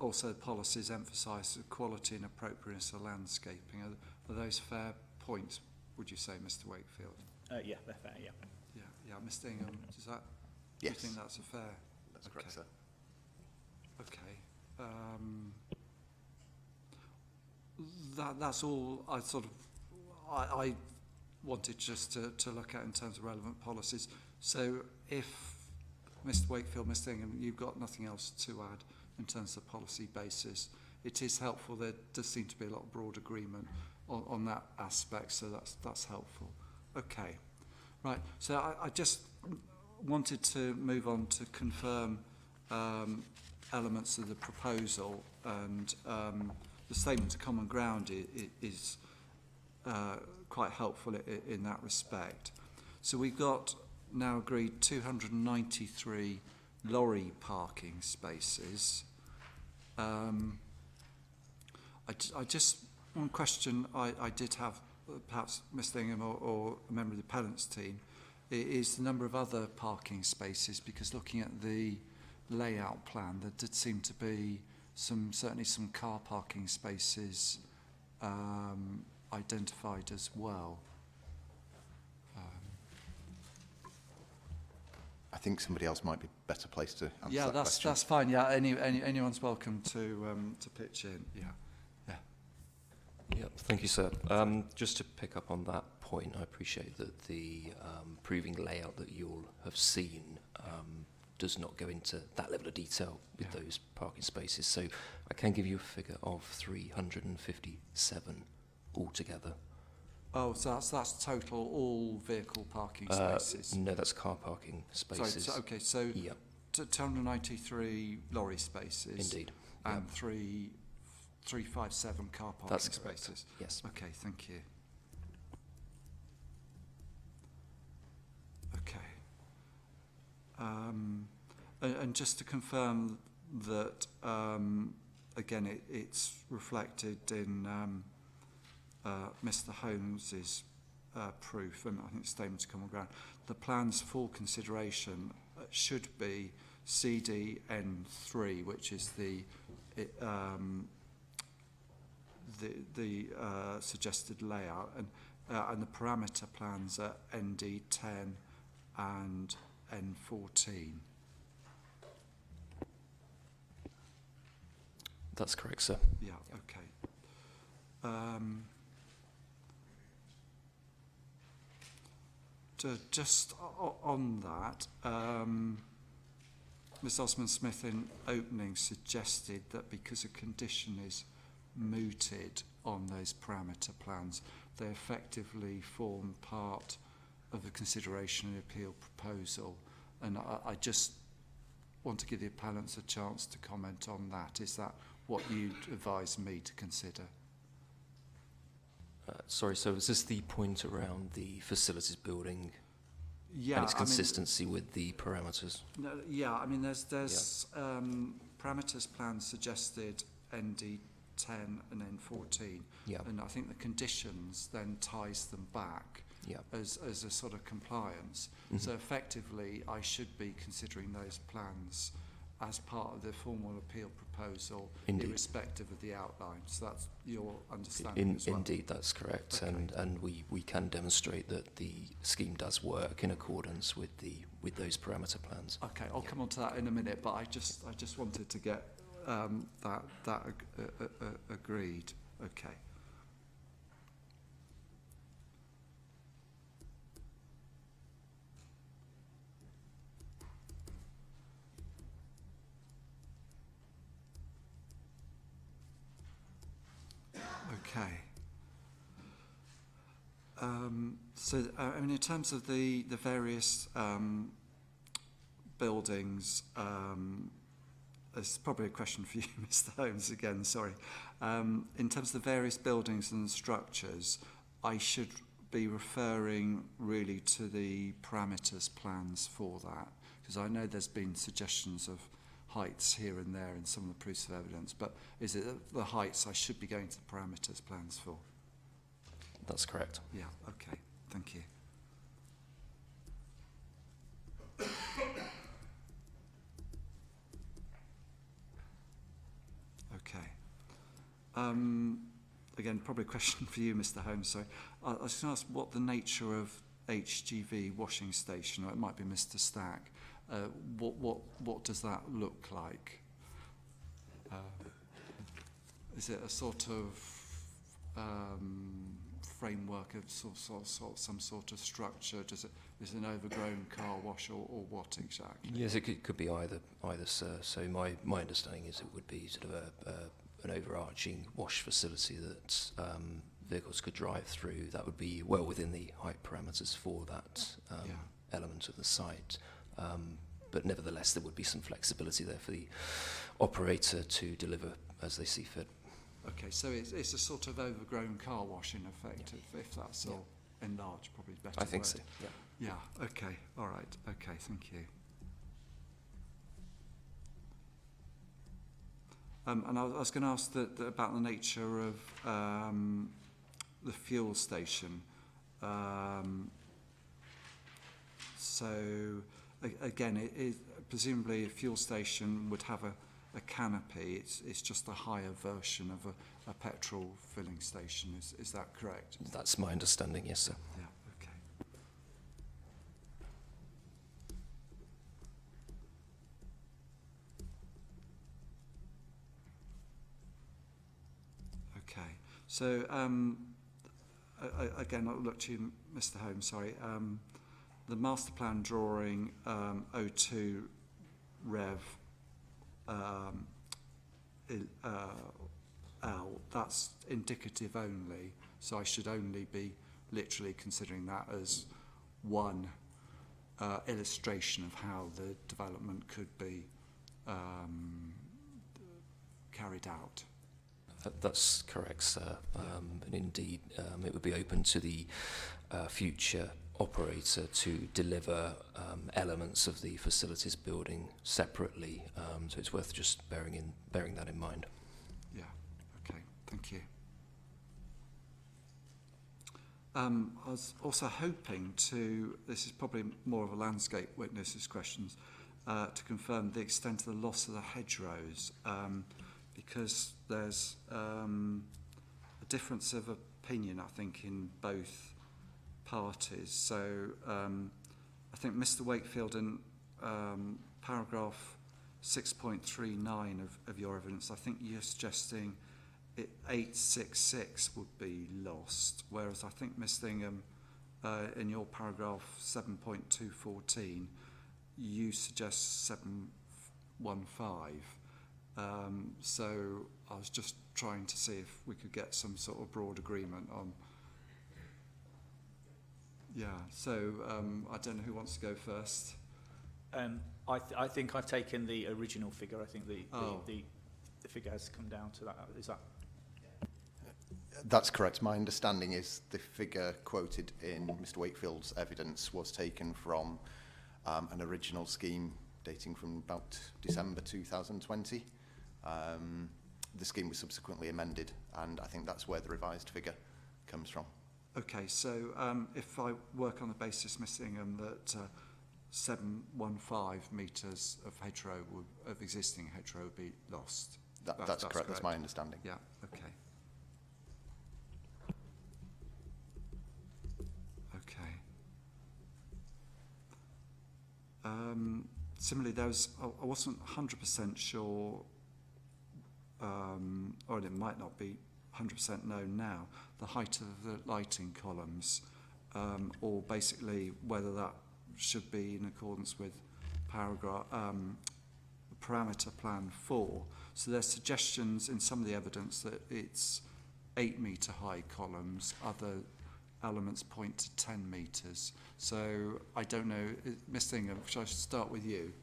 also policies emphasise the quality and appropriateness of landscaping? Are those fair points, would you say, Mr. Wakefield? Yeah, they're fair, yeah. Yeah, Mr. Ingham, does that? Do Yes. you think that's a fair? That's correct, sir. Okay. That's all I sort of I wanted just to look at in terms of relevant policies. So if Mr. Wakefield, Mr. Ingham, you've got nothing else to add in terms of policy basis, it is helpful. There does seem to be a lot of broad agreement on that aspect, so that's helpful. Okay, right. So I just wanted to move on to confirm elements of the proposal, and the statement of common ground is quite helpful in that respect. So we've got now agreed 293 lorry parking spaces. I just, one question I did have, perhaps Mr. Ingham or a member of the appellant's team, is the number of other parking spaces, because looking at the layout plan, there did seem to be certainly some car parking spaces identified as well. I think somebody else might be better placed to answer Yeah, that question. that's fine. Yeah, anyone's welcome to pitch in. Yeah. Yep, thank you, sir. Just to pick up on that point, I appreciate that the proving layout that you all have seen does not go into that level of detail with those parking spaces. So I can give you a figure of 357 altogether. Oh, so that's total all vehicle parking spaces? No, that's car parking spaces. Sorry, okay, so Yep. 293 lorry spaces. Indeed. And 357 car parking That's correct. spaces. Yes. Okay, thank you. Okay. And just to confirm that, again, it's reflected in Mr. Holmes's proof, and I think statement to common ground. The plan's full consideration should be CDN3, which is the suggested layout, and the parameter plans are ND10 and N14. That's correct, sir. Yeah, okay. Just on that, Ms. Osman-Smith in opening suggested that because a condition is mooted on those parameter plans, they effectively form part of the consideration and appeal proposal. And I just want to give the appellants a chance to comment on that. Is that what you'd advise me to consider? Sorry, so is this the point around the facilities building Yeah, and its I mean, consistency with the parameters? No, yeah, I mean, there's parameters plans suggested ND 10 and N14, Yeah. and I think the conditions then ties them back Yeah. as a sort of compliance. Mhm. So effectively, I should be considering those plans as part of the formal appeal proposal, Indeed. irrespective of the outline. So that's your understanding as well. Indeed, that's correct. Okay. And we can demonstrate that the scheme does work in accordance with those parameter plans. Okay, I'll come on to that in a minute, but I just wanted to get that agreed. Okay. Okay. So, I mean, in terms of the various buildings, it's probably a question for you, Mr. Holmes, again, sorry. In terms of the various buildings and structures, I should be referring really to the parameters plans for that, because I know there's been suggestions of heights here and there in some of the proofs of evidence, but is it the heights I should be going to the parameters plans for? That's correct. Yeah, okay, thank you. Okay. Again, probably a question for you, Mr. Holmes. Sorry. I was going to ask what the nature of HGV washing station, or it might be Mr. Stack. What does that look like? Is it a sort of framework of some sort of structure? Is it an overgrown car wash or what exactly? Yes, it could be either, sir. So my understanding is it would be sort of an overarching wash facility that vehicles could drive through. That would be well within the height parameters for that element of the site. But nevertheless, there would be some flexibility there for the operator to deliver as they see fit. Okay, so it's a sort of overgrown car wash in effect, if that's all enlarged, probably better. I think word. so, yeah. Yeah, okay, all right, okay, thank you. And I was going to ask about the nature of the fuel station. So, again, presumably a fuel station would have a canopy. It's just a higher version of a petrol filling station. Is that correct? That's my understanding, yes, sir. Yeah, okay. Okay. So, again, I'll look to you, Mr. Holmes, sorry. The master plan drawing 02 Rev L, that's indicative only, so I should only be literally considering that as one illustration of how the development could be carried out. That's correct, sir. And indeed, it would be open to the future operator to deliver elements of the facilities building separately. So it's worth just bearing that in mind. Yeah. Okay. Thank you. I was also hoping to, this is probably more of a landscape witness's questions, to confirm the extent of the loss of the hedgerows, because there's a difference of opinion, I think, in both parties. So I think Mr. Wakefield in paragraph 6.39 of your evidence, I think you're suggesting 866 would be lost, whereas I think Ms. Thingham in your paragraph 7.214 you suggest 715. So I was just trying to see if we could get some sort of broad agreement on. Yeah, so I don't know who wants to go first. I think I've taken the original figure. I think the figure has come down to that. Is that? That's correct. My understanding is the figure quoted in Mr Wakefield's evidence was taken from an original scheme dating from about December 2020. The scheme was subsequently amended, and I think that's where the revised figure comes from. Okay, so if I work on the basis, Mr Ingham, that 715 metres of hedgerow, of existing hedgerow, would be lost. That's correct. That's my understanding. Yeah, okay. Okay. Similarly, I wasn't 100% sure, or it might not be 100% known now, the height of the lighting columns, or basically whether that should be in accordance with parameter plan 4. So there's suggestions in some of the evidence that it's 8 metre high columns, other elements point to 10 metres. So I don't know, Mr Ingham, shall I start with you?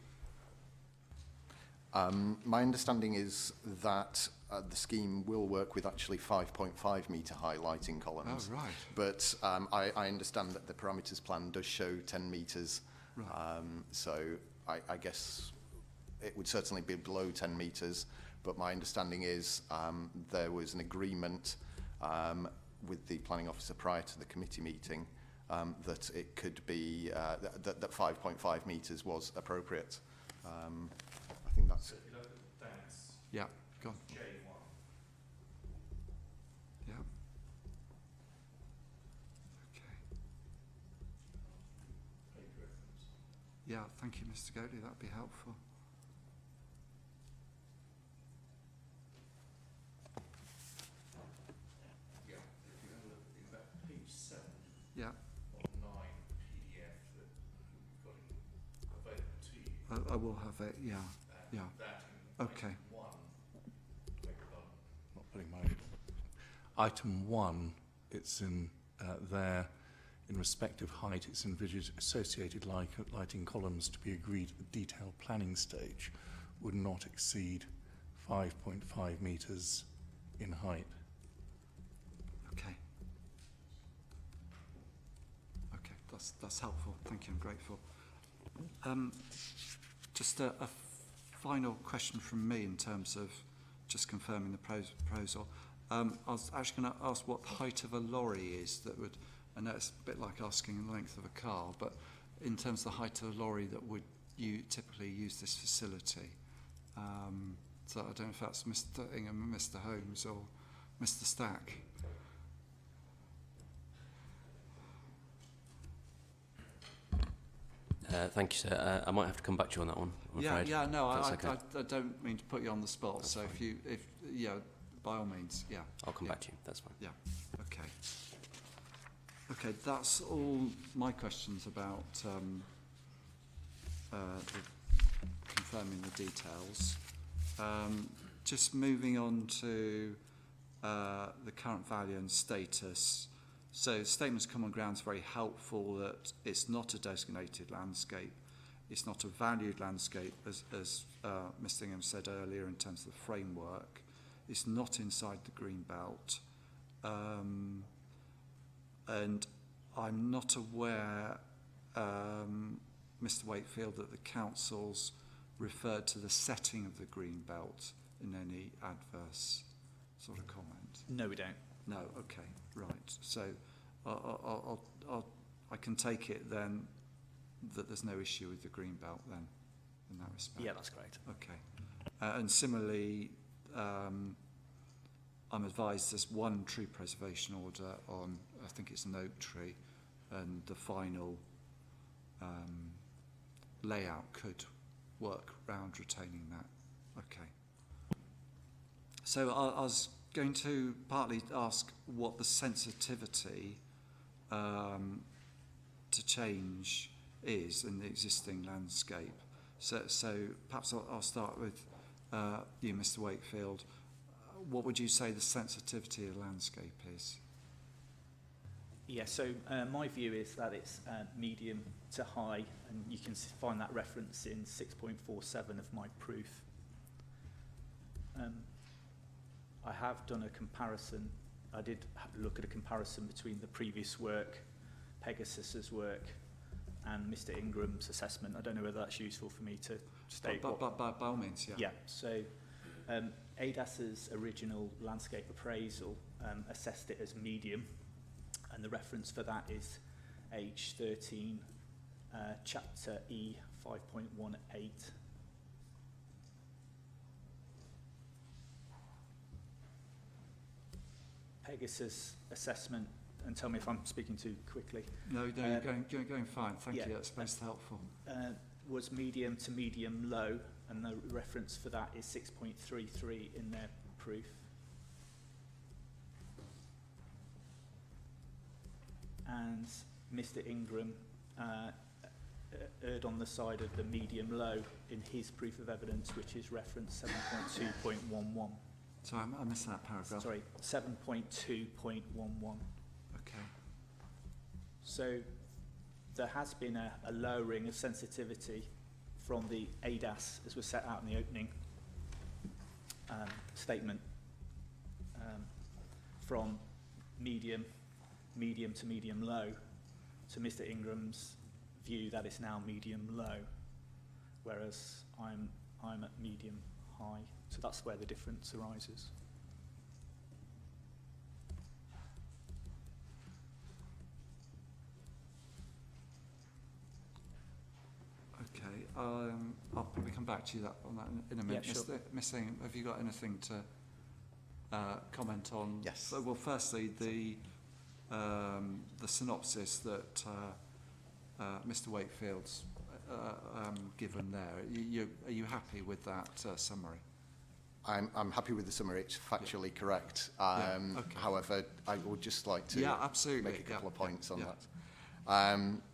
My understanding is that the scheme will work with actually 5.5 metre high lighting columns. Oh, right. But I understand that the parameters plan does show 10 metres. Right. So I guess it would certainly be below 10 metres. But my understanding is there was an agreement with the planning officer prior to the committee meeting that it could be, that 5.5 metres was appropriate. I think that's... So if you look at that's Yeah, go on. J1. Yeah. Okay. Page reference. Yeah, thank you, Mr Godey, that'd be helpful. Yeah, if you have a look, is that page 7 Yeah, or 9 PDF that we've got available to you? I will have it, yeah. Yeah. That Okay. item 1, not putting my item 1, it's in there in respect of height. It's envisaged associated lighting columns to be agreed at the detailed planning stage would not exceed 5.5 metres in height. Okay. Okay, that's helpful. Thank you, I'm grateful. Just a final question from me in terms of just confirming the proposal. I was actually going to ask what the height of a lorry is that would, I know it's a bit like asking the length of a car, but in terms of the height of a lorry that would you typically use this facility. So I don't know if that's Mr Ingham, Mr Holmes or Mr Stack. Thank you, sir. I might have to come back to you on that one, I'm afraid. Yeah, no, I Okay. don't mean to put you on the spot. That's so fine. if yeah, by all means, yeah. I'll come Yeah. back to you, that's fine. Yeah, okay. Okay, that's all my questions about confirming the details. Just moving on to the current value and status. So statements of common ground is very helpful that it's not a designated landscape. It's not a valued landscape, as Mr Ingham said earlier, in terms of the framework. It's not inside the green belt. And I'm not aware, Mr Wakefield, that the council's referred to the setting of the green belt in any adverse sort of comment. No, we don't. No, okay, right. So I can take it then that there's no issue with the green belt then, in that respect. Yeah, that's correct. Okay. And similarly, I'm advised there's one tree preservation order on, I think it's an oak tree, and the final layout could work round retaining that. Okay. So I was going to partly ask what the sensitivity to change is in the existing landscape. So perhaps I'll start with you, Mr Wakefield. What would you say the sensitivity of the landscape is? Yeah, so my view is that it's medium to high, and you can find that reference in 6.47 of my proof. I have done a comparison. I did look at a comparison between the previous work, Pegasus's work, and Mr. Ingram's assessment. I don't know whether that's useful for me to state. By all means, yeah. Yeah, so ADAS's original landscape appraisal assessed it as medium, and the reference for that is H13, chapter E 5.18. Pegasus assessment, and tell me if I'm speaking too quickly. No, you're going fine. Thank you. That's most helpful. Was medium to medium low, and the reference for that is 6.33 in their proof. And Mr. Ingram erred on the side of the medium low in his proof of evidence, which is reference 7.2.11. So I missed that paragraph. Sorry, 7.2.11. Okay. So there has been a lowering of sensitivity from the ADAS, as was set out in the opening statement, from medium to medium low, to Mr. Ingram's view that it's now medium low, whereas I'm at medium high. So that's where the difference arises. Okay, I'll probably come back to you on that in a minute. Yeah, sure. Mr. Ingham, have you got anything to comment on? Yes. So, well, firstly, the synopsis that Mr. Wakefield's given there. Are you happy with that summary? I'm happy with the summary. It's factually correct. Okay. However, I would just like to make a couple of points on that.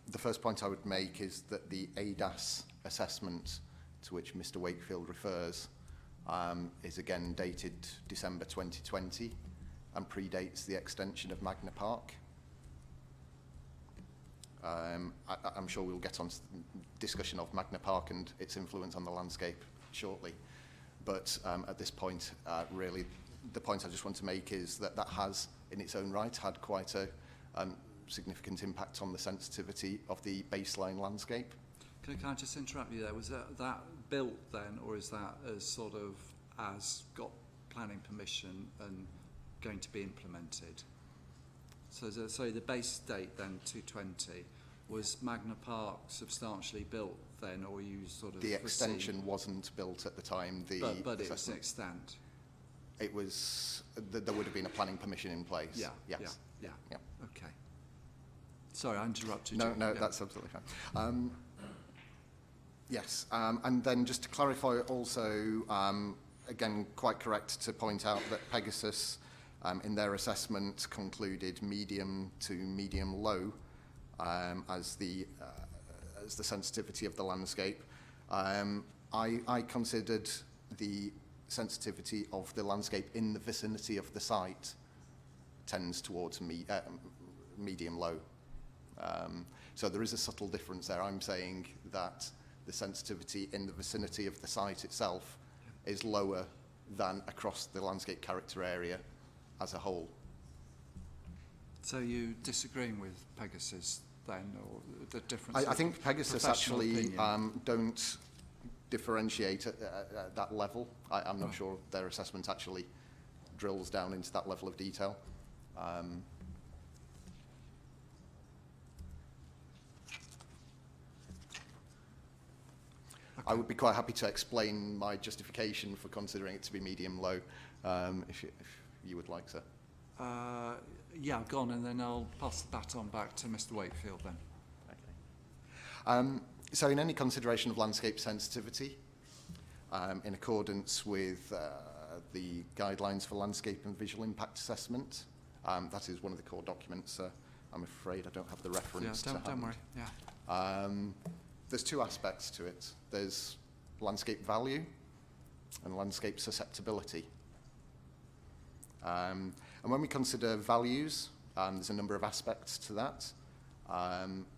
The first point I would make is that the ADAS assessment to which Mr. Wakefield refers is again dated December 2020 and predates the extension of Magna Park. I'm sure we'll get on to the discussion of Magna Park and its influence on the landscape shortly. But at this point, really, the point I just want to make is that that has, in its own right, had quite a significant impact on the sensitivity of the baseline landscape. Can I just interrupt you there? Was that built then, or is that as sort of as got planning permission and going to be implemented? So the base date then, 220, was Magna Park substantially built then, or you sort of... The extension wasn't built at the time. But it was an extent. It was... there would have been a planning permission in place. Yeah, yes. yeah. Okay. Sorry, I interrupted you. No, that's absolutely fine. Yes, and then just to clarify also, again, quite correct to point out that Pegasus, in their assessment, concluded medium to medium low as the sensitivity of the landscape. I considered the sensitivity of the landscape in the vicinity of the site tends towards medium low. So there is a subtle difference there. I'm saying that the sensitivity in the vicinity of the site itself is lower than across the landscape character area as a whole. So you disagreeing with Pegasus then, or the difference? I think Pegasus actually don't differentiate at that level. I'm not sure their assessment actually drills down into that level of detail. I would be quite happy to explain my justification for considering it to be medium-low, if you would like, sir. Yeah, go on, and then I'll pass the baton back to Mr. Wakefield then. Okay. So in any consideration of landscape sensitivity, in accordance with the guidelines for landscape and visual impact assessment, that is one of the core documents. I'm afraid I don't have the reference to hand. Don't worry, yeah. There's two aspects to it. There's landscape value and landscape susceptibility. And when we consider values, There's a number of aspects to that.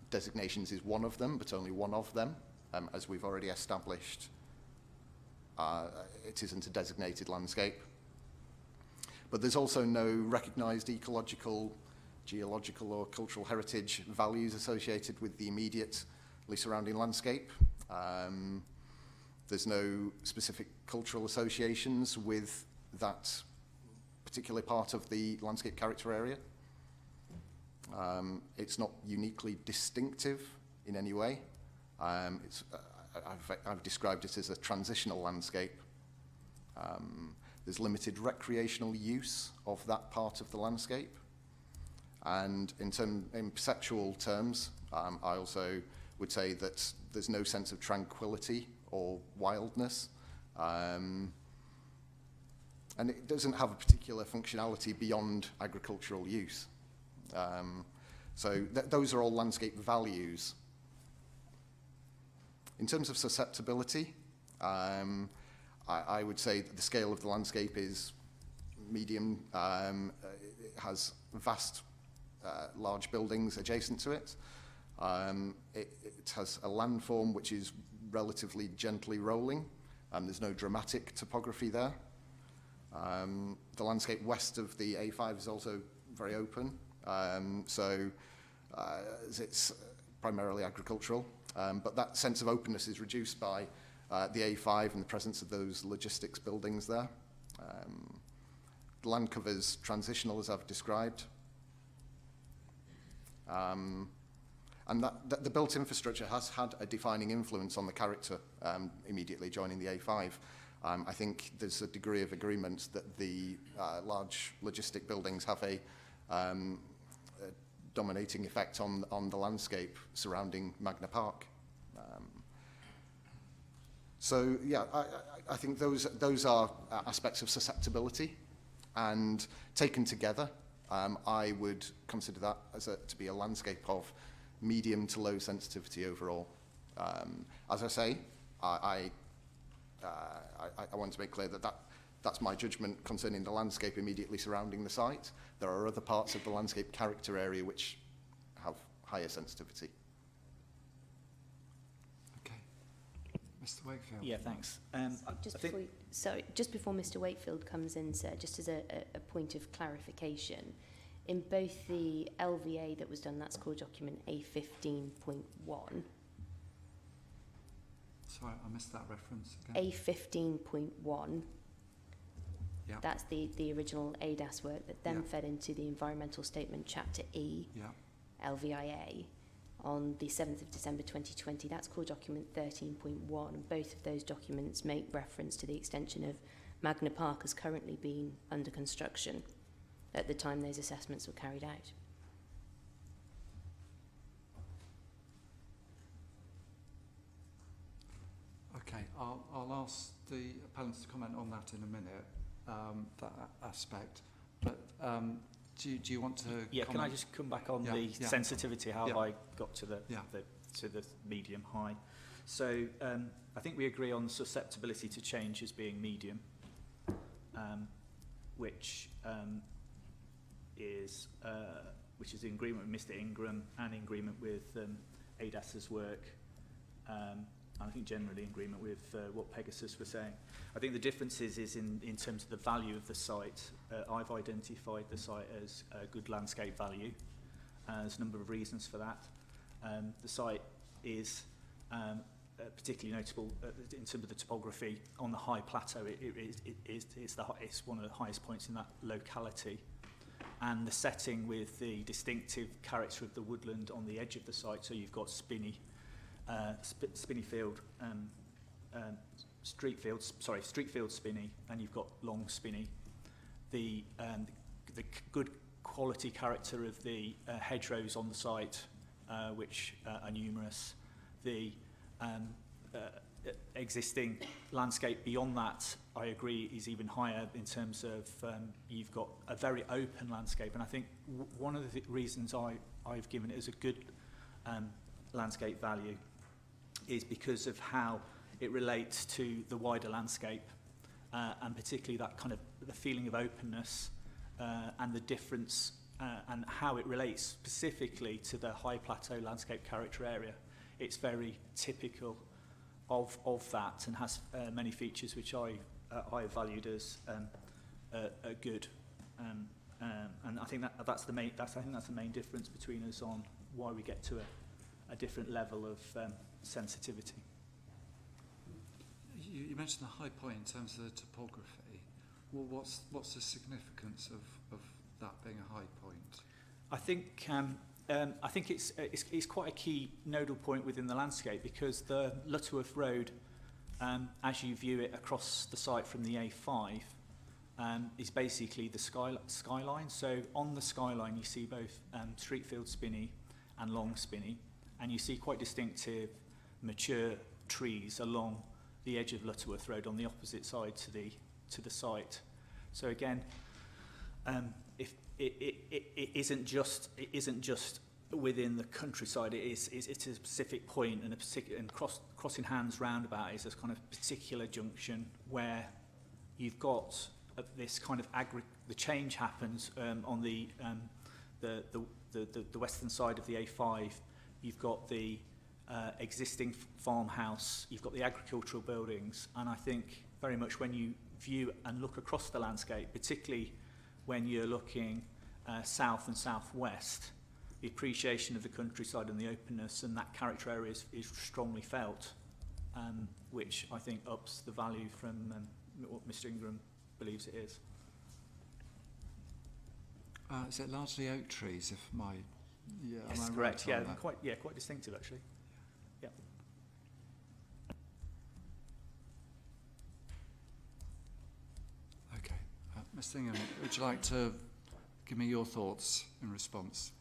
Designations is one of them, but only one of them. As we've already established, it isn't a designated landscape. But there's also no recognised ecological, geological or cultural heritage values associated with the immediately surrounding landscape. There's no specific cultural associations with that particular part of the landscape character area. It's not uniquely distinctive in any way. I've described it as a transitional landscape. There's limited recreational use of that part of the landscape. And in perceptual terms, I also would say that there's no sense of tranquility or wildness. And it doesn't have a particular functionality beyond agricultural use. So those are all landscape values. In terms of susceptibility, I would say that the scale of the landscape is medium. It has vast, large buildings adjacent to it. It has a landform which is relatively gently rolling. There's no dramatic topography there. The landscape west of the A5 is also very open. It's primarily agricultural. But that sense of openness is reduced by the A5 and the presence of those logistics buildings there. The land cover's transitional, as I've described. And the built infrastructure has had a defining influence on the character immediately joining the A5. I think there's a degree of agreement that the large logistic buildings have a dominating effect on the landscape surrounding Magna Park. So yeah, I think those are aspects of susceptibility, and taken together, I would consider that to be a landscape of medium to low sensitivity overall. As I say, I want to make clear that's my judgment concerning the landscape immediately surrounding the site. There are other parts of the landscape character area which have higher sensitivity. Okay. Mr. Wakefield. Yeah, thanks. Just before Mr. Wakefield comes in, sir, just as a point of clarification, in both the LVA that was done, that's core document A15.1. Sorry, I missed that reference again. A15.1. Yeah. That's the original ADAS work that then fed into the environmental statement chapter E, LVIA, on the 7th of December 2020. That's core document 13.1. And both of those documents make reference to the extension of Magna Park as currently being under construction at the time those assessments were carried out. Okay, I'll ask the appellants to comment on that in a minute, that aspect. But do you want to Yeah, comment? can I just come back on the sensitivity, how I got to the medium high? So I think we agree on susceptibility to change as being medium, which is in agreement with Mr. Ingram and in agreement with ADAS's work. I think generally in agreement with what Pegasus was saying. I think the difference is in terms of the value of the site. I've identified the site as a good landscape value. There's a number of reasons for that. The site is particularly notable in terms of the topography on the high plateau. It's one of the highest points in that locality. And the setting with the distinctive character of the woodland on the edge of the site, so you've got spinny field, street field spinny, and you've got long spinny. The good quality character of the hedgerows on the site, which are numerous. The existing landscape beyond that, I agree, is even higher in terms of you've got a very open landscape. And I think one of the reasons I've given it as a good landscape value is because of how it relates to the wider landscape, and particularly that kind of the feeling of openness and the difference and how it relates specifically to the high plateau landscape character area. It's very typical of that and has many features which I valued as good. And I think that's the main difference between us on why we get to a different level of sensitivity. You mentioned the high point in terms of the topography. Well, what's the significance of that being a high point? I think it's quite a key nodal point within the landscape, because the Lutterworth Road, as you view it across the site from the A5, is basically the skyline. So on the skyline you see both Streetfield Spinney and Long Spinney, and you see quite distinctive mature trees along the edge of Lutterworth Road on the opposite side to the site. So again, if it isn't just within the countryside, it's a specific point, and crossing hands roundabout is this kind of particular junction where you've got this kind of the change happens on the western side of the A5. You've got the existing farmhouse, you've got the agricultural buildings, and I think very much when you view and look across the landscape, particularly when you're looking south and southwest, the appreciation of the countryside and the openness and that character area is strongly felt, which I think ups the value from what Mr. Ingram believes it is. Is it largely oak trees? If my Yes, am I correct. right on Yeah, that? quite distinctive actually. Yeah. Okay, Mr. Ingham, would you like to give me your thoughts in response?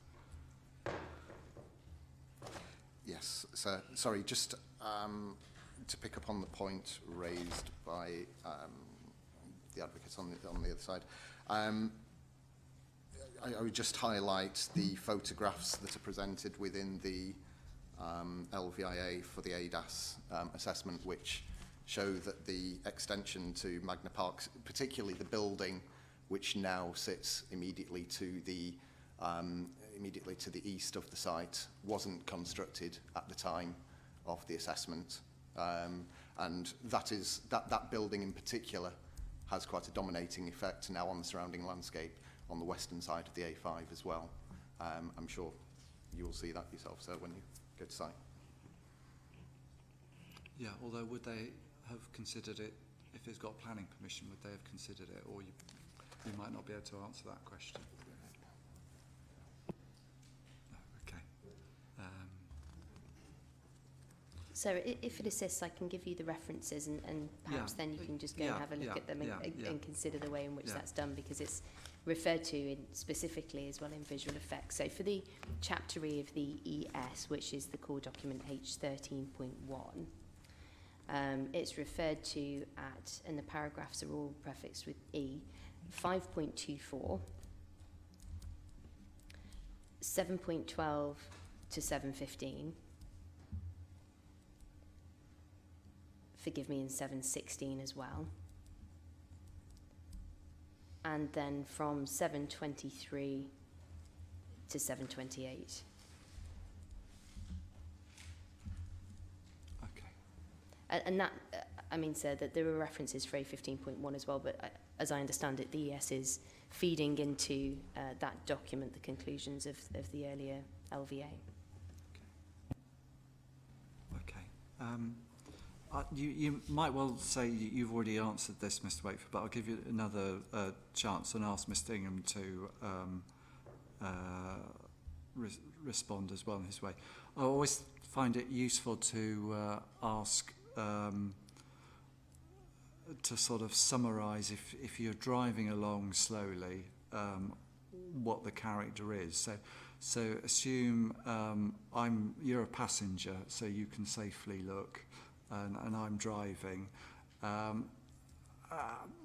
Yes, so, sorry, just to pick up on the point raised by the advocates on the other side. I would just highlight the photographs that are presented within the LVIA for the ADAS assessment, which show that the extension to Magna Park, particularly the building which now sits immediately to the east of the site, wasn't constructed at the time of the assessment, and that building in particular has quite a dominating effect now on the surrounding landscape on the western side of the A5 as well. I'm sure you will see that yourself, sir, when you go to site. Yeah, although would they have considered it, if it's got planning permission, would they have considered it, or you might not be able to answer that question? No, okay. So if it assists, I can give you the references, and perhaps then you can just go and have a look at them and consider the way in which that's done, because it's referred to specifically as well in visual effects. So for the Chapter E of the ES, which is the core document H13.1, it's referred to at, and the paragraphs are all prefixed with E, 5.24, 7.12 to 7.15, forgive me, in 7.16 as well, and then from 7.23 to 7.28. Okay. And that, I mean, sir, that there are references for A15.1 as well, but as I understand it, the ES is feeding into that document the conclusions of the earlier LVA. Okay. You might well say you've already answered this, Mr. Wakeford, but I'll give you another chance and ask Mr. Ingham to respond as well in his way. I always find it useful to ask, to sort of summarise, if you're driving along slowly, what the character is. So assume you're a passenger, so you can safely look, and I'm driving.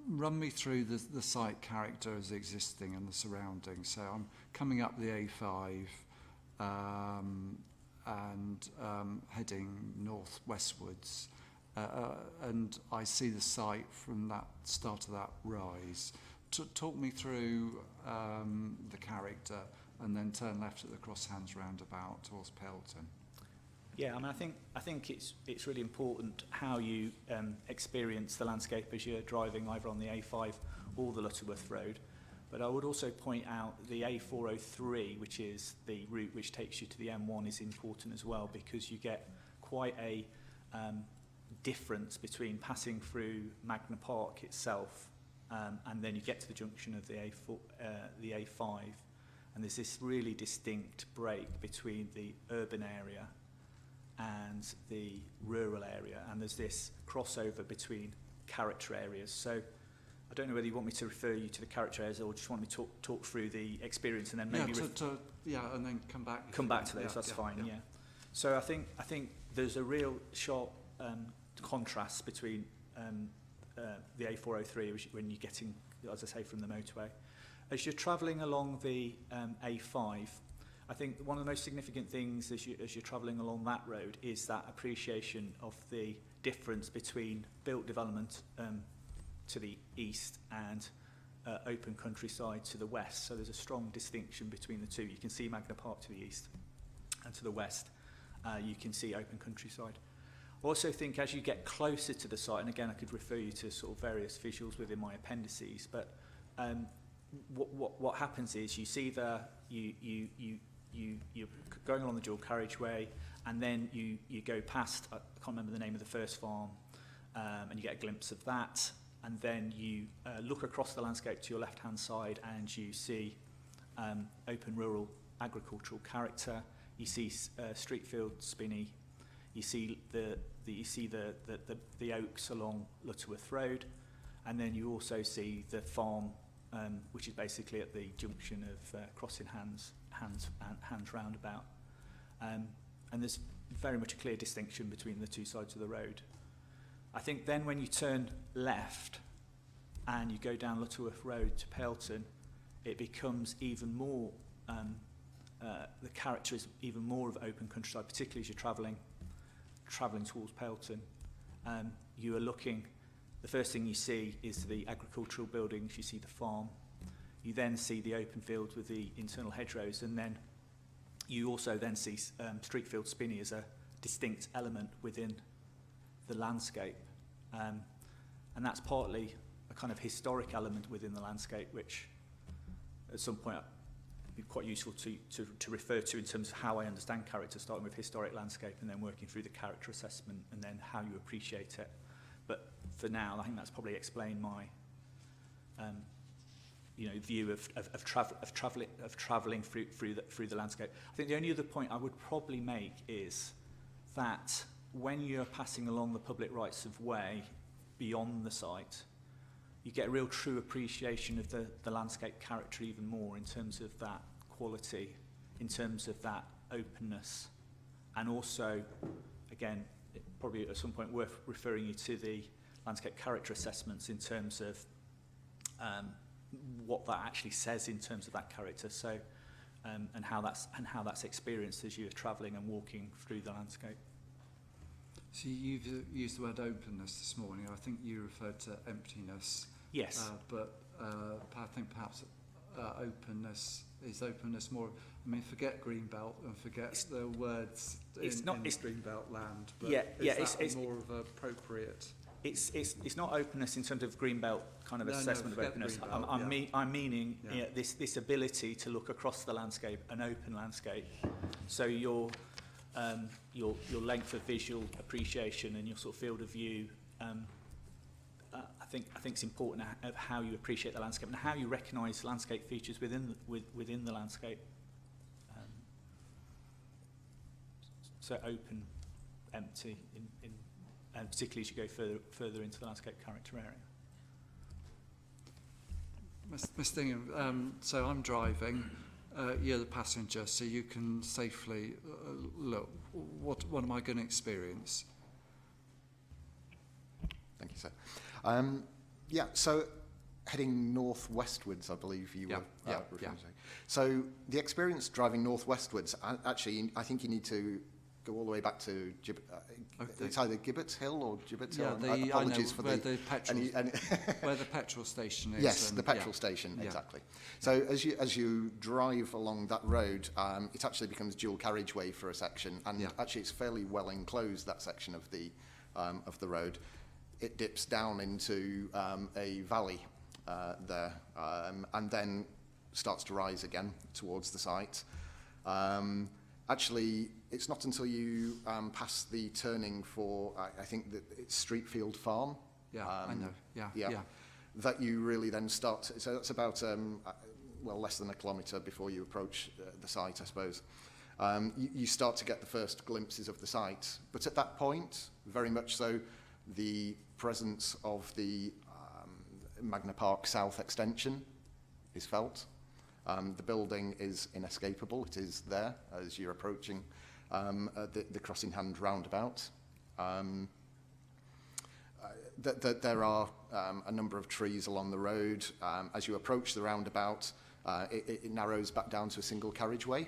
Run me through the site character as existing and the surroundings. So I'm coming up the A5 and heading north-westwards, and I see the site from that start of that rise. talk me through the character and then turn left at the Cross Hands roundabout towards Pelton. Yeah, I mean, I think it's really important how you experience the landscape as you're driving either on the A5 or the Lutterworth Road. But I would also point out the A403, which is the route which takes you to the M1, is important as well, because you get quite a difference between passing through Magna Park itself and then you get to the junction of the A5, and there's this really distinct break between the urban area and the rural area, and there's this crossover between character areas. So I don't know whether you want me to refer you to the character areas or just want me to talk through the experience and then maybe and then come back to those. That's fine. Yeah. So I think there's a real sharp contrast between the A403 when you're getting, as I say, from the motorway. As you're travelling along the A5, I think one of the most significant things as you're travelling along that road is that appreciation of the difference between built development to the east and open countryside to the west. So there's a strong distinction between the two. You can see Magna Park to the east, and to the west you can see open countryside. I also think as you get closer to the site, and again I could refer you to sort of various visuals within my appendices, but what happens is you see you're going along the dual carriageway, and then you go past, I can't remember the name of the first farm, and you get a glimpse of that, and then you look across the landscape to your left hand side and you see open rural agricultural character, you see Streetfield Spinney, you see the oaks along Lutterworth Road, and then you also see the farm, which is basically at the junction of Crossing Hands roundabout. And there's very much a clear distinction between the two sides of the road. I think then when you turn left and you go down Lutterworth Road to Pelton, it becomes even more, the character is even more of open countryside, particularly as you're travelling towards Pelton. You are looking, the first thing you see is the agricultural buildings, you see the farm, you then see the open field with the internal hedgerows, and then you also then see Streetfield Spinney as a distinct element within the landscape. And that's partly a kind of historic element within the landscape, which at some point would be quite useful to refer to in terms of how I understand character, starting with historic landscape and then working through the character assessment and then how you appreciate it. But for now, I think that's probably explained my view of travelling through the landscape. I think the only other point I would probably make is that when you're passing along the public rights of way beyond the site, you get a real true appreciation of the landscape character even more in terms of that quality, in terms of that openness, and also, again, probably at some point worth referring you to the landscape character assessments in terms of what that actually says in terms of that character. So, and how that's experienced as you're travelling and walking through the landscape. So you've used the word openness this morning. I think you referred to emptiness. Yes. But I think perhaps openness more. I mean, forget Greenbelt and forget the words in Greenbelt land. But it's more of an appropriate. It's not openness in terms of Greenbelt kind of assessment of openness. I'm meaning this ability to look across the landscape, an open landscape. So your length of visual appreciation and your sort of field of view. I think it's important of how you appreciate the landscape and how you recognise landscape features within the landscape. So open, empty, and particularly as you go further into the landscape character area. Miss Dingham, so I'm driving, you're the passenger, so you can safely look. What am I going to experience? Thank you, sir. So heading northwestwards, I believe you were referring to. So the experience driving northwestwards, actually, I think you need to go all the way back to it's either Gibbet Hill or Gibbet Hill. Yeah, Apologies for where the petrol, where the petrol station is. Yes, and, the petrol station, exactly. So as you drive along that road, it actually becomes dual carriageway for a section, and actually it's fairly well enclosed, that section of the road. It dips down into a valley there, and then starts to rise again towards the site. Actually, it's not until you pass the turning for, I think that it's Streetfield Farm. Yeah, I know. Yeah. That you really then start. So that's about well, less than a kilometre before you approach the site, I suppose. You start to get the first glimpses of the site, but at that point, very much so, the presence of the Magna Park South extension is felt. The building is inescapable. It is there as you're approaching the Crossing Hand roundabout. There are a number of trees along the road. As you approach the roundabout, it narrows back down to a single carriageway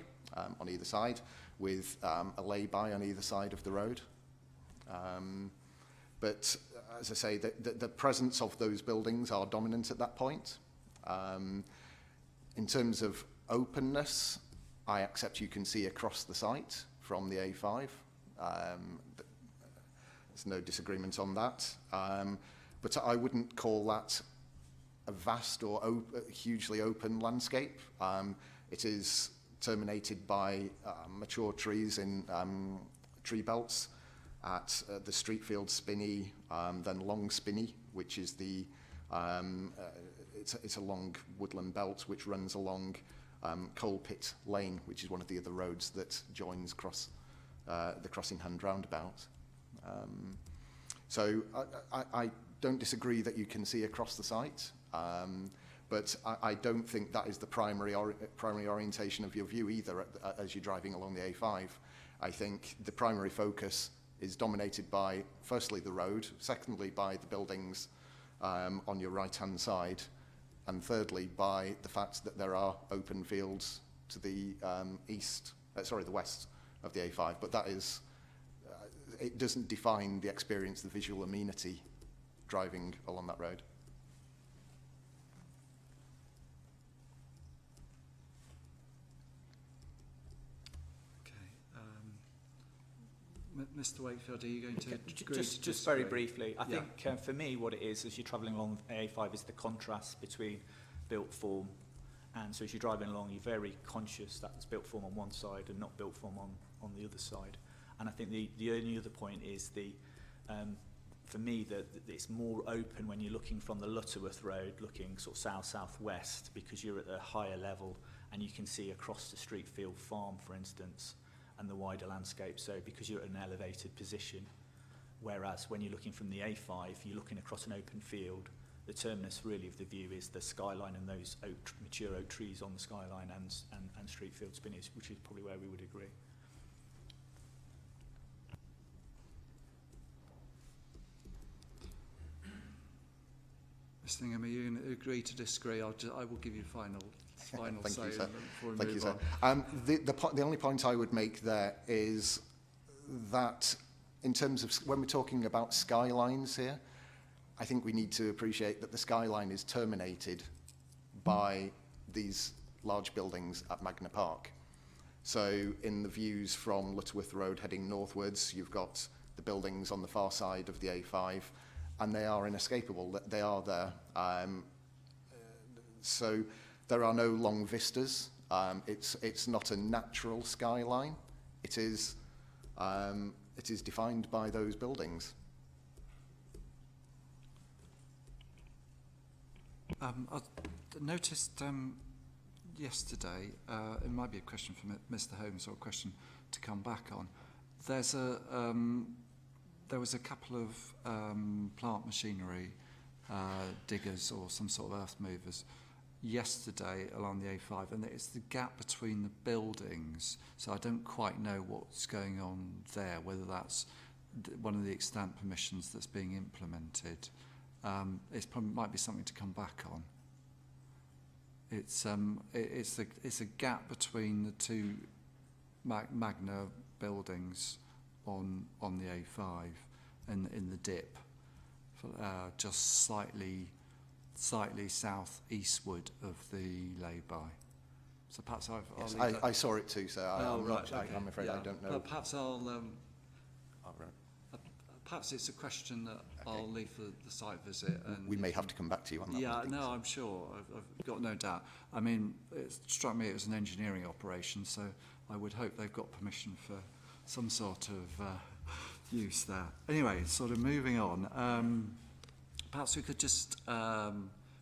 on either side, with a lay-by on either side of the road. But as I say, the presence of those buildings are dominant at that point. In terms of openness, I accept you can see across the site from the A5. There's no disagreement on that. But I wouldn't call that a vast or hugely open landscape. It is terminated by mature trees in tree belts at the Streetfield Spinney, then Long Spinney, which is the it's a long woodland belt which runs along Coal Pit Lane, which is one of the other roads that joins across the Crossing Hand roundabout. So I don't disagree that you can see across the site, but I don't think that is the primary orientation of your view either as you're driving along the A5. I think the primary focus is dominated by, firstly, the road, secondly, by the buildings on your right-hand side, and thirdly, by the fact that there are open fields to the the west of the A5. But that is, it doesn't define the experience, the visual amenity driving along that road. Mr. Wakefield, are you going to just very briefly? I think for me, what it is as you're travelling along A5 is the contrast between built form, and so as you're driving along, you're very conscious that there's built form on one side and not built form on the other side. And I think the only other point is for me that it's more open when you're looking from the Lutterworth Road, looking sort of south-southwest, because you're at a higher level and you can see across the Streetfield Farm, for instance, and the wider landscape, so because you're at an elevated position. Whereas when you're looking from the A5, you're looking across an open field. The terminus really of the view is the skyline and those mature oak trees on the skyline and Streetfield Spinneys, which is probably where we would agree. Mr. Ingham, are you going to agree to disagree? I will give you final Thank say you, sir. before we Thank you, move sir. on. The only point I would make there is that in terms of when we're talking about skylines here, I think we need to appreciate that the skyline is terminated by these large buildings at Magna Park. So in the views from Lutterworth Road heading northwards, you've got the buildings on the far side of the A5, and they are inescapable. They are there. So there are no long vistas. It's not a natural skyline. It is defined by those buildings. I noticed yesterday, it might be a question for Mr. Holmes or a question to come back on. There was a couple of plant machinery diggers or some sort of earth movers yesterday along the A5, and it's the gap between the buildings, so I don't quite know what's going on there, whether that's one of the extant permissions that's being implemented. It probably might be something to come back on. It's a gap between the two Magna buildings on the A5 in the dip, just slightly south-eastward of the lay-by. So perhaps Yes, I'll leave that. I saw it too, so I'm afraid yeah. I don't know. Well, perhaps I'll... Oh, right. Perhaps it's a question that I'll leave for the site visit. And We may have to come back to you on that. yeah, one, no, I'm sure. I've got no doubt. I mean, it struck me it was an engineering operation, so I would hope they've got permission for some sort of use there. Anyway, sort of moving on. Perhaps we could just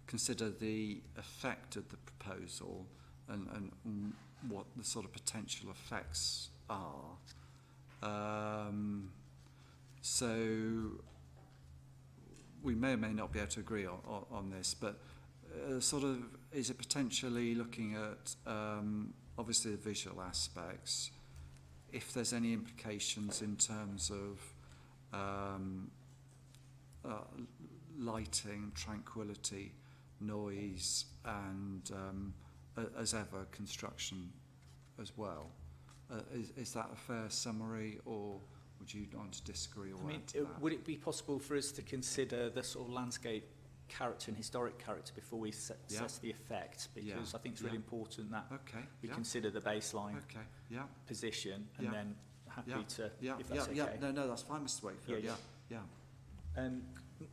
consider the effect of the proposal and what the sort of potential effects are. So we may or may not be able to agree on this, but sort of is it potentially looking at obviously the visual aspects, if there's any implications in terms of lighting, tranquility, noise, and as ever construction as well. Is that a fair summary, or would you want to disagree or add to that? Would it be possible for us to consider the sort of landscape character and historic character before we assess the effect? Because I think it's really important that we consider the baseline position, and then happy to, if that's okay. No, that's fine, Mr. Wakefield.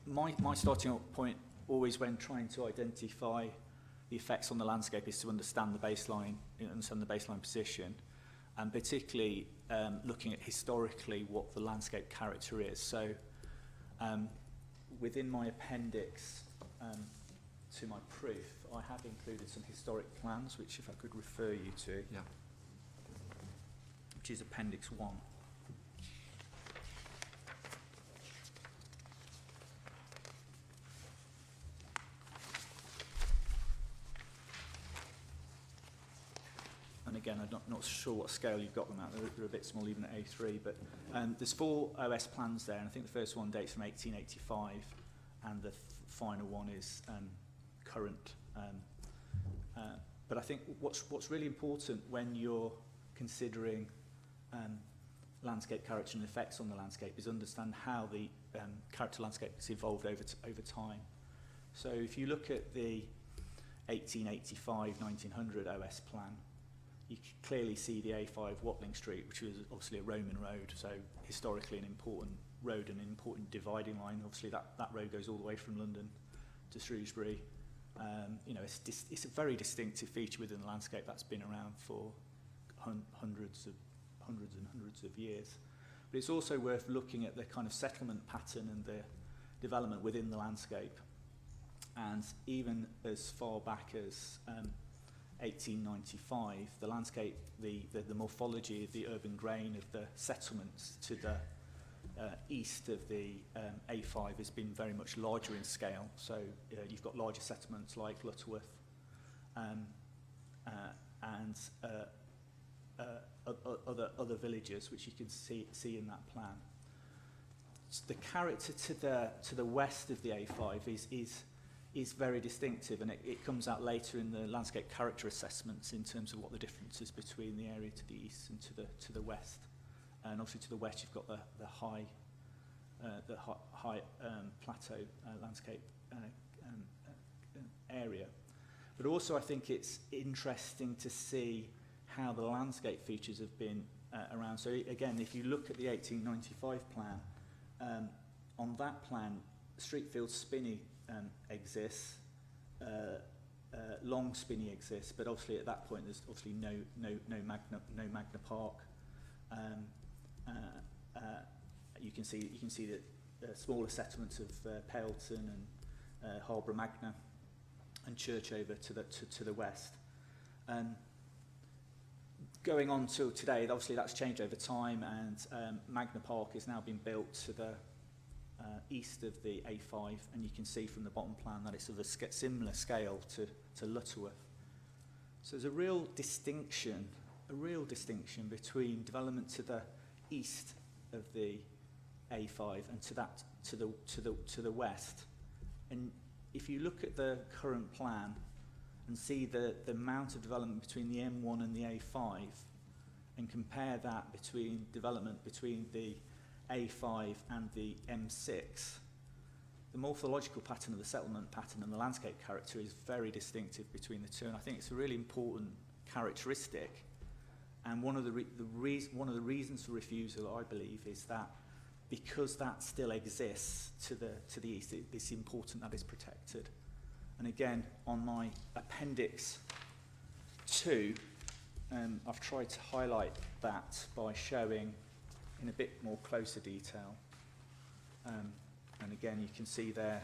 My starting point always when trying to identify the effects on the landscape is to understand the baseline position, and particularly looking at historically what the landscape character is. So within my appendix to my proof, I have included some historic plans, which if I could refer you to, which is Appendix 1. And again, I'm not sure what scale you've got them at. They're a bit small, even at A3. But there's 4 OS plans there, and I think the first one dates from 1885, and the final one is current. But I think what's really important when you're considering landscape character and effects on the landscape is understand how the character landscape has evolved over time. So if you look at the 1885-1900 OS plan, you can clearly see the A5 Watling Street, which was obviously a Roman road, so historically an important road and an important dividing line. Obviously that road goes all the way from London to Shrewsbury. You know, it's a very distinctive feature within the landscape that's been around for hundreds and hundreds of years. But it's also worth looking at the kind of settlement pattern and the development within the landscape. And even as far back as 1895, the landscape, the morphology of the urban grain of the settlements to the east of the A5 has been very much larger in scale. So you've got larger settlements like Lutterworth and other villages, which you can see in that plan. The character to the west of the A5 is very distinctive, and it comes out later in the landscape character assessments in terms of what the difference is between the area to the east and to the west. And obviously to the west you've got the high plateau landscape area. But also I think it's interesting to see how the landscape features have been around. So again, if you look at the 1895 plan, on that plan, Streatfield Spinney exists, Long Spinney exists, but obviously at that point there's obviously no Magna Park. You can see that smaller settlements of Pailton and Harborough Magna and Churchover to the west. Going on to today, obviously that's changed over time, and Magna Park is now being built to the east of the A5, and you can see from the bottom plan that it's of a similar scale to Lutterworth. So there's a real distinction between development to the east of the A5 and to the west. And if you look at the current plan and see the amount of development between the M1 and the A5, and compare that between development between the A5 and the M6, the morphological pattern of the settlement pattern and the landscape character is very distinctive between the two, and I think it's a really important characteristic. And one of the reasons for refusal, I believe, is that because that still exists to the east, it's important that it's protected. And again, on my appendix 2, I've tried to highlight that by showing in a bit more closer detail. And again, you can see there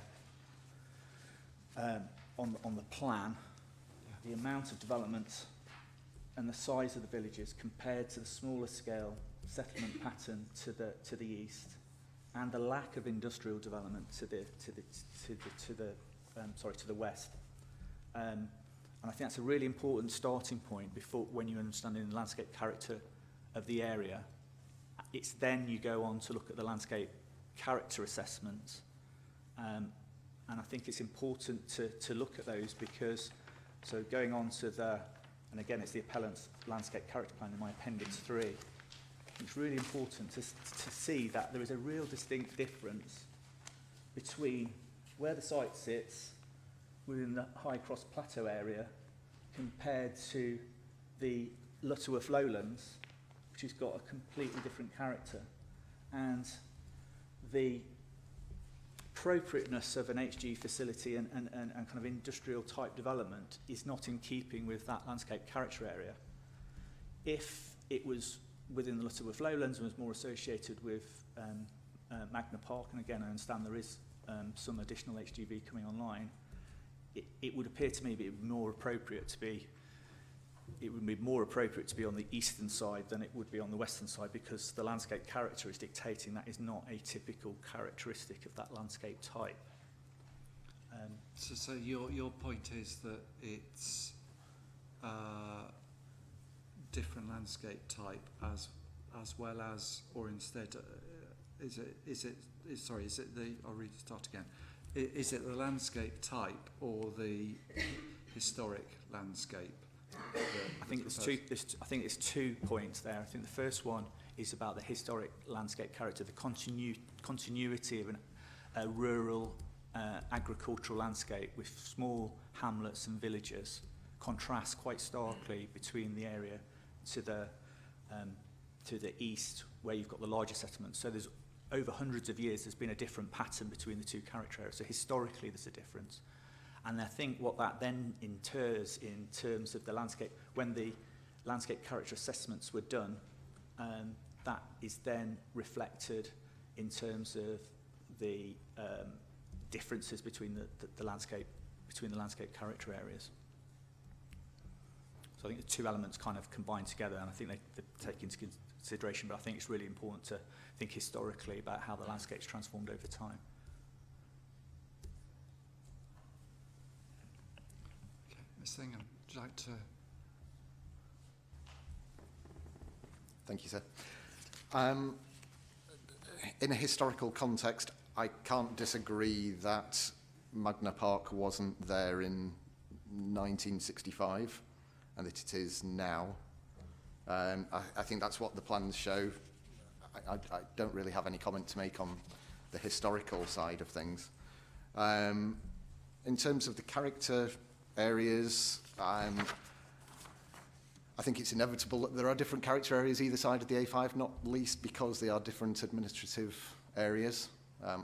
on the plan the amount of development and the size of the villages compared to the smaller scale settlement pattern to the east, and the lack of industrial development to the west. And I think that's a really important starting point before when you're understanding the landscape character of the area. It's then you go on to look at the landscape character assessments, and I think it's important to look at those because, so going on to and again it's the appellant's landscape character plan in my appendix 3, it's really important to see that there is a real distinct difference between where the site sits within the High Cross Plateau area compared to the Lutterworth Lowlands, which has got a completely different character. And the appropriateness of an HG facility and kind of industrial type development is not in keeping with that landscape character area. If it was within the Lutterworth Lowlands and was more associated with Magna Park, and again I understand there is some additional HGV coming online, it would appear to me that it would be more appropriate to be on the eastern side than it would be on the western side, because the landscape character is dictating that is not a typical characteristic of that landscape type. So your point is that it's different landscape type as well as, or instead, I'll read it, start again. Is it the landscape type or the historic landscape? I think it's 2 points there. I think the first one is about the historic landscape character, the continuity of a rural agricultural landscape with small hamlets and villages contrasts quite starkly between the area to the east, where you've got the larger settlements. So there's over hundreds of years there's been a different pattern between the two character areas. So historically there's a difference. And I think what that then inters in terms of the landscape, when the landscape character assessments were done, that is then reflected in terms of the differences between the landscape character areas. So I think the two elements kind of combine together, and I think they take into consideration, but I think it's really important to think historically about how the landscape's transformed over time. Ms. Thingham, would you like to? Thank you, sir. In a historical context, I can't disagree that Magna Park wasn't there in 1965 and that it is now. I think that's what the plans show. I don't really have any comment to make on the historical side of things. In terms of the character areas, I think it's inevitable that there are different character areas either side of the A5, not least because they are different administrative areas.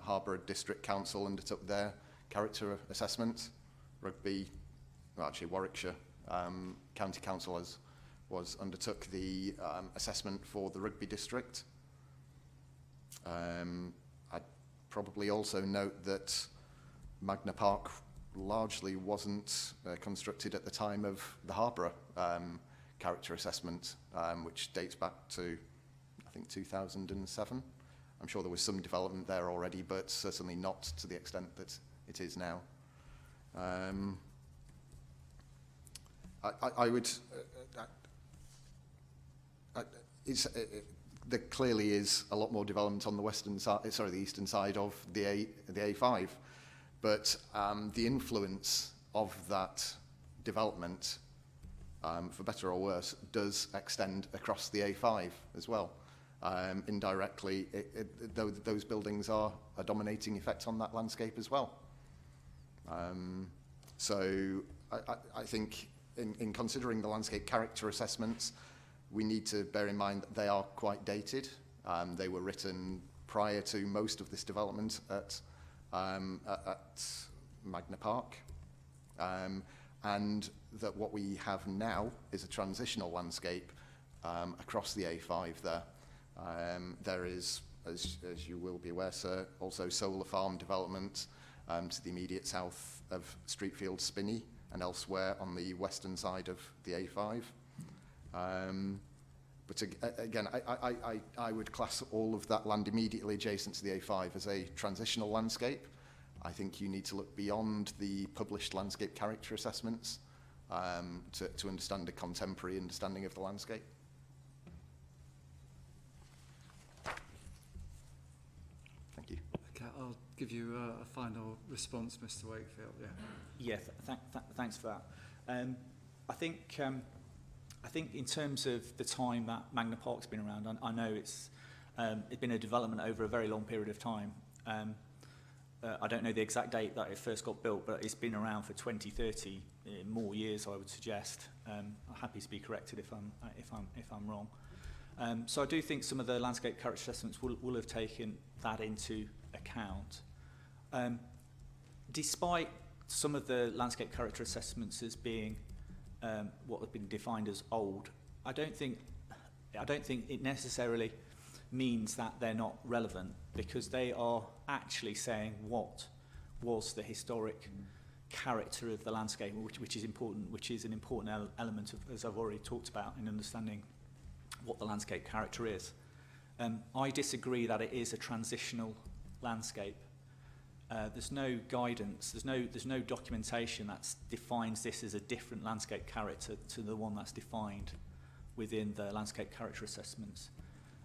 Harbour District Council undertook their character assessment. Rugby, well, actually Warwickshire County Council undertook the assessment for the Rugby District. I'd probably also note that Magna Park largely wasn't constructed at the time of the Harbour character assessment, which dates back to, I think, 2007. I'm sure there was some development there already, but certainly not to the extent that it is now. I would... there clearly is a lot more development on the western side, the eastern side of the A5, but the influence of that development for better or worse, does extend across the A5 as well. Indirectly, those buildings are a dominating effect on that landscape as well. So I think in considering the landscape character assessments, we need to bear in mind that they are quite dated. They were written prior to most of this development at Magna Park. And that what we have now is a transitional landscape across the A5 there. There is, as you will be aware, sir, also solar farm development to the immediate south of Streetfield Spinney and elsewhere on the western side of the A5. But again, I would class all of that land immediately adjacent to the A5 as a transitional landscape. I think you need to look beyond the published landscape character assessments to understand a contemporary understanding of the landscape. Thank you. Okay, I'll give you a final response, Mr. Wakefield. Yeah, thanks for that. I think in terms of the time that Magna Park's been around, I know it's been a development over a very long period of time. I don't know the exact date that it first got built, but it's been around for 20, 30 more years, I would suggest. I'm happy to be corrected if I'm wrong. So I do think some of the landscape character assessments will have taken that into account. Despite some of the landscape character assessments as being what have been defined as old, I don't think it necessarily means that they're not relevant, because they are actually saying what was the historic character of the landscape, which is important, which is an important element of, as I've already talked about, in understanding what the landscape character is. I disagree that it is a transitional landscape. There's no guidance, there's no documentation that defines this as a different landscape character to the one that's defined within the landscape character assessments.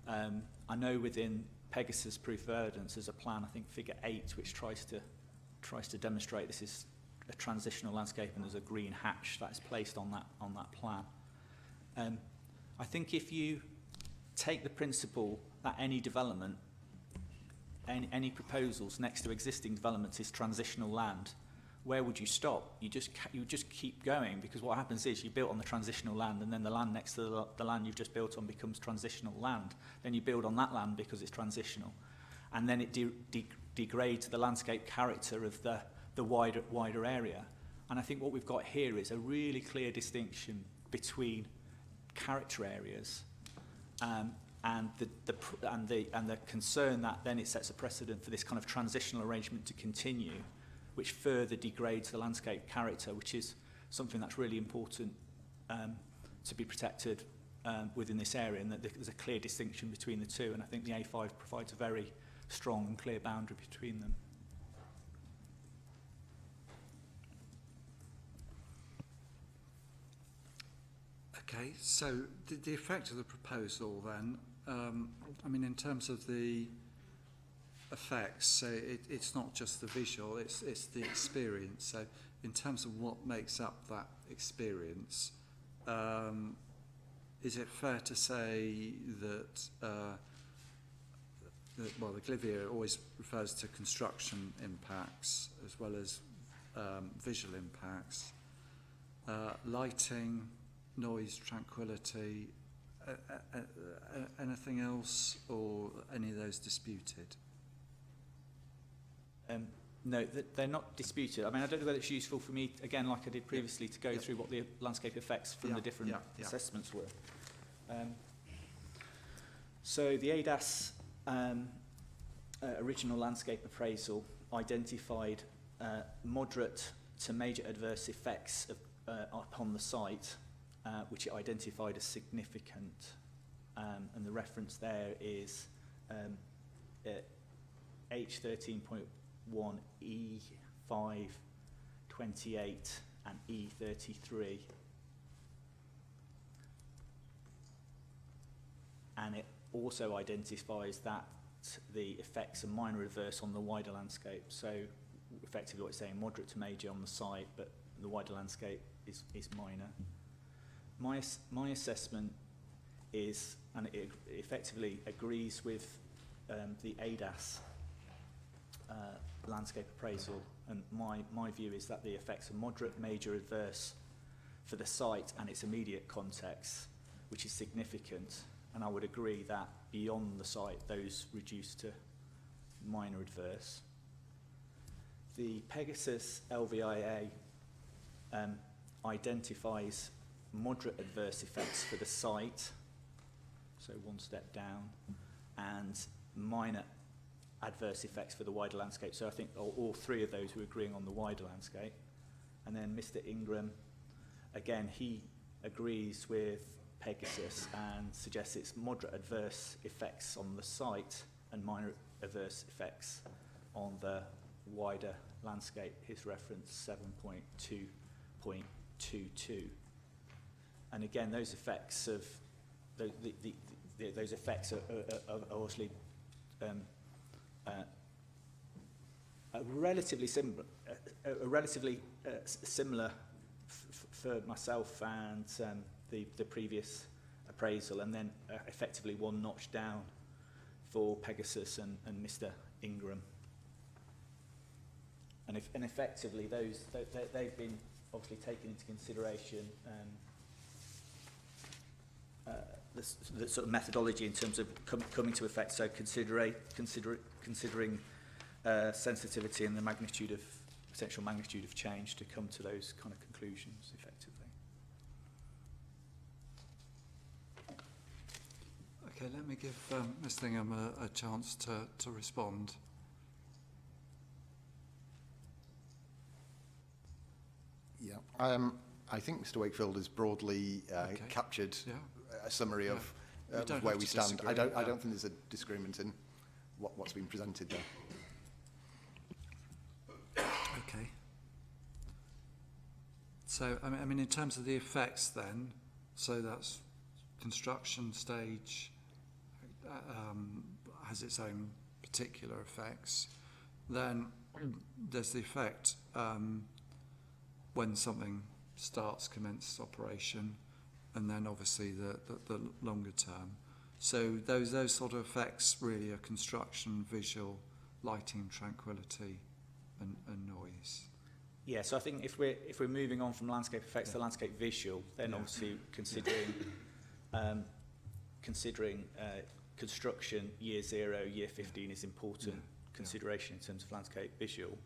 I know within Pegasus Proof of Evidence there's a plan, I think figure 8, which tries to demonstrate this is a transitional landscape, and there's a green hatch that is placed on that plan. I think if you take the principle that any development, any proposals next to existing developments is transitional land, where would you stop? You just keep going, because what happens is you build on the transitional land, and then the land next to the land you've just built on becomes transitional land. Then you build on that land because it's transitional, and then it degrades the landscape character of the wider area. And I think what we've got here is a really clear distinction between character areas and the concern that then it sets a precedent for this kind of transitional arrangement to continue, which further degrades the landscape character, which is something that's really important to be protected within this area, and that there's a clear distinction between the two. And I think the A5 provides a very strong and clear boundary between them. Okay, so the effect of the proposal then, I mean, in terms of the effects, so it's not just the visual, it's the experience. So in terms of what makes up that experience, is it fair to say that, well, the GLIVIA always refers to construction impacts as well as visual impacts, lighting, noise, tranquility, anything else, or any of those disputed? No, they're not disputed. I mean, I don't know whether it's useful for me, again, like I did previously, to go through what the landscape effects from the different assessments were. So the ADAS original landscape appraisal identified moderate to major adverse effects upon the site, which it identified as significant. And the reference there is H13.1, E5, 28 and E33. And it also identifies that the effects are minor adverse on the wider landscape. So effectively what it's saying, moderate to major on the site, but the wider landscape is minor. my assessment is, and it effectively agrees with the ADAS landscape appraisal, and my view is that the effects are moderate, major, adverse for the site and its immediate context, which is significant, and I would agree that beyond the site those reduce to minor adverse. The Pegasus LVIA identifies moderate adverse effects for the site, so one step down, and minor adverse effects for the wider landscape. So I think all three of those were agreeing on the wider landscape. And then Mr. Ingram, again, he agrees with Pegasus and suggests it's moderate adverse effects on the site and minor adverse effects on the wider landscape. His reference 7.2.22. And again, those effects of those effects are obviously relatively similar for myself and the previous appraisal, and then effectively one notch down for Pegasus and Mr. Ingram. And effectively they've been obviously taken into consideration the sort of methodology in terms of coming to effect, so considering sensitivity and the magnitude of potential magnitude of change to come to those kind of conclusions effectively. Okay, let me give Ms. Lingham a chance to respond. Yeah, I think Mr. Wakefield has broadly captured a summary of where we stand. I don't think there's a disagreement in what's been presented there. Okay. So, I mean, in terms of the effects then, so that's construction stage has its own particular effects. Then there's the effect when something commences operation, and then obviously the longer term. So those sort of effects really are construction, visual, lighting, tranquility, and noise. Yeah, so I think if we're moving on from landscape effects to landscape visual, then obviously considering construction year 0, year 15 is important consideration in terms of landscape visual.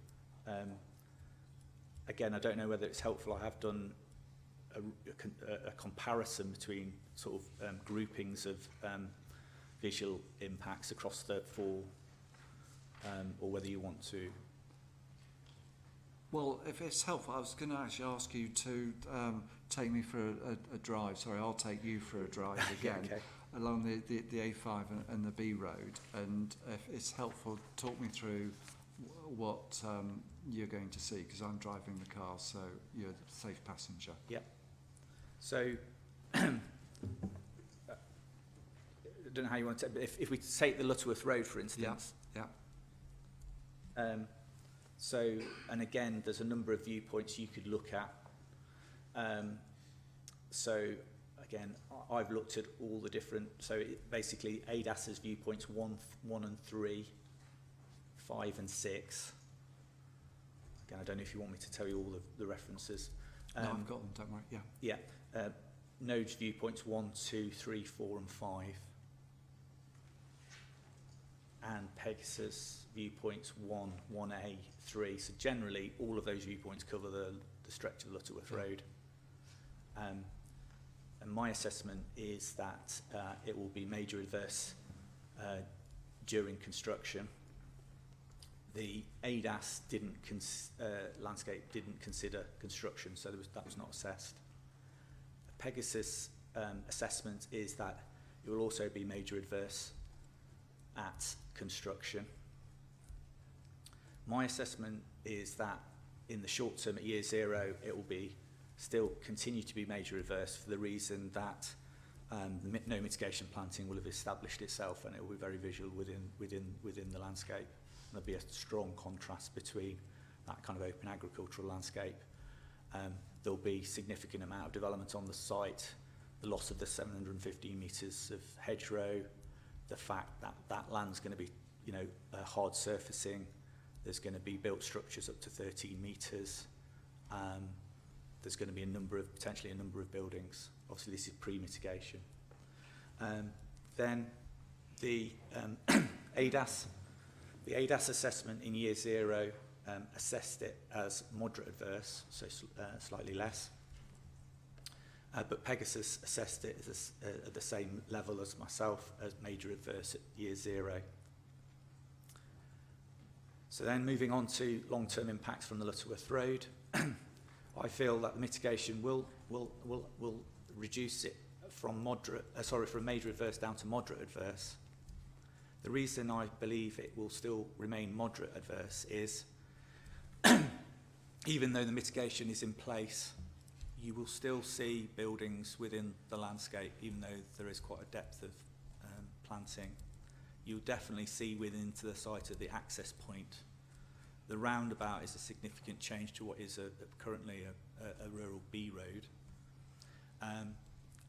Again, I don't know whether it's helpful. I have done a comparison between sort of groupings of visual impacts across the 4, or whether you want to. Well, if it's helpful, I was going to actually ask you to take me for a drive. Sorry, I'll take you for a drive again along the A5 and the B road. And if it's helpful, talk me through what you're going to see, because I'm driving the car, so you're the safe passenger. Yeah. So, I don't know how you want to, but if we take the Lutterworth Road, for instance. Yeah. So, and again, there's a number of viewpoints you could look at. So, again, I've looked at all the different, so basically ADAS's viewpoints 1 and 3, 5 and 6. Again, I don't know if you want me to tell you all the references. No, I've got them, don't worry, Yeah. Node's viewpoints 1, 2, 3, 4 and 5. And Pegasus viewpoints 1, 1A, 3. So generally, all of those viewpoints cover the stretch of Lutterworth Road. And my assessment is that it will be major adverse during construction. The ADAS landscape didn't consider construction, so that was not assessed. Pegasus assessment is that it will also be major adverse at construction. My assessment is that in the short term, at year 0, it will be still continue to be major adverse for the reason that no mitigation planting will have established itself, and it will be very visual within the landscape. And there'll be a strong contrast between that kind of open agricultural landscape. There'll be significant amount of development on the site, the loss of the 715 metres of hedgerow, the fact that that land's going to be, you know, hard surfacing, there's going to be built structures up to 13 metres, there's going to be potentially a number of buildings. Obviously this is pre-mitigation. Then the ADAS assessment in year 0 assessed it as moderate adverse, so slightly less. But Pegasus assessed it as at the same level as myself, as major adverse at year 0. So then moving on to long-term impacts from the Lutterworth Road, I feel that the mitigation will reduce it from major adverse down to moderate adverse. The reason I believe it will still remain moderate adverse is even though the mitigation is in place, you will still see buildings within the landscape, even though there is quite a depth of planting. You'll definitely see within to the site of the access point. The roundabout is a significant change to what is currently a rural B road.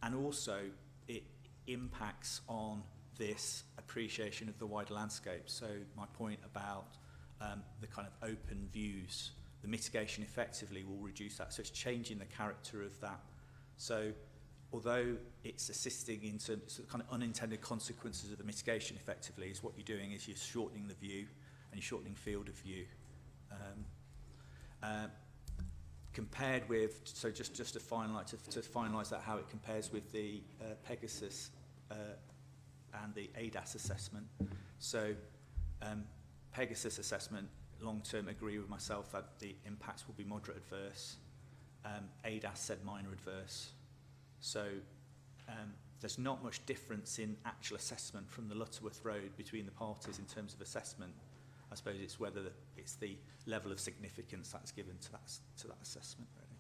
And also it impacts on this appreciation of the wider landscape. So my point about the kind of open views, the mitigation effectively will reduce that. So it's changing the character of that. So although it's assisting in terms of kind of unintended consequences of the mitigation effectively, is what you're doing is you're shortening the view and you're shortening field of view. Compared with, so just to finalise that, how it compares with the Pegasus and the ADAS assessment. So Pegasus assessment, long-term agree with myself that the impacts will be moderate adverse. ADAS said minor adverse. So there's not much difference in actual assessment from the Lutterworth Road between the parties in terms of assessment. I suppose it's whether it's the level of significance that's given to that assessment, really.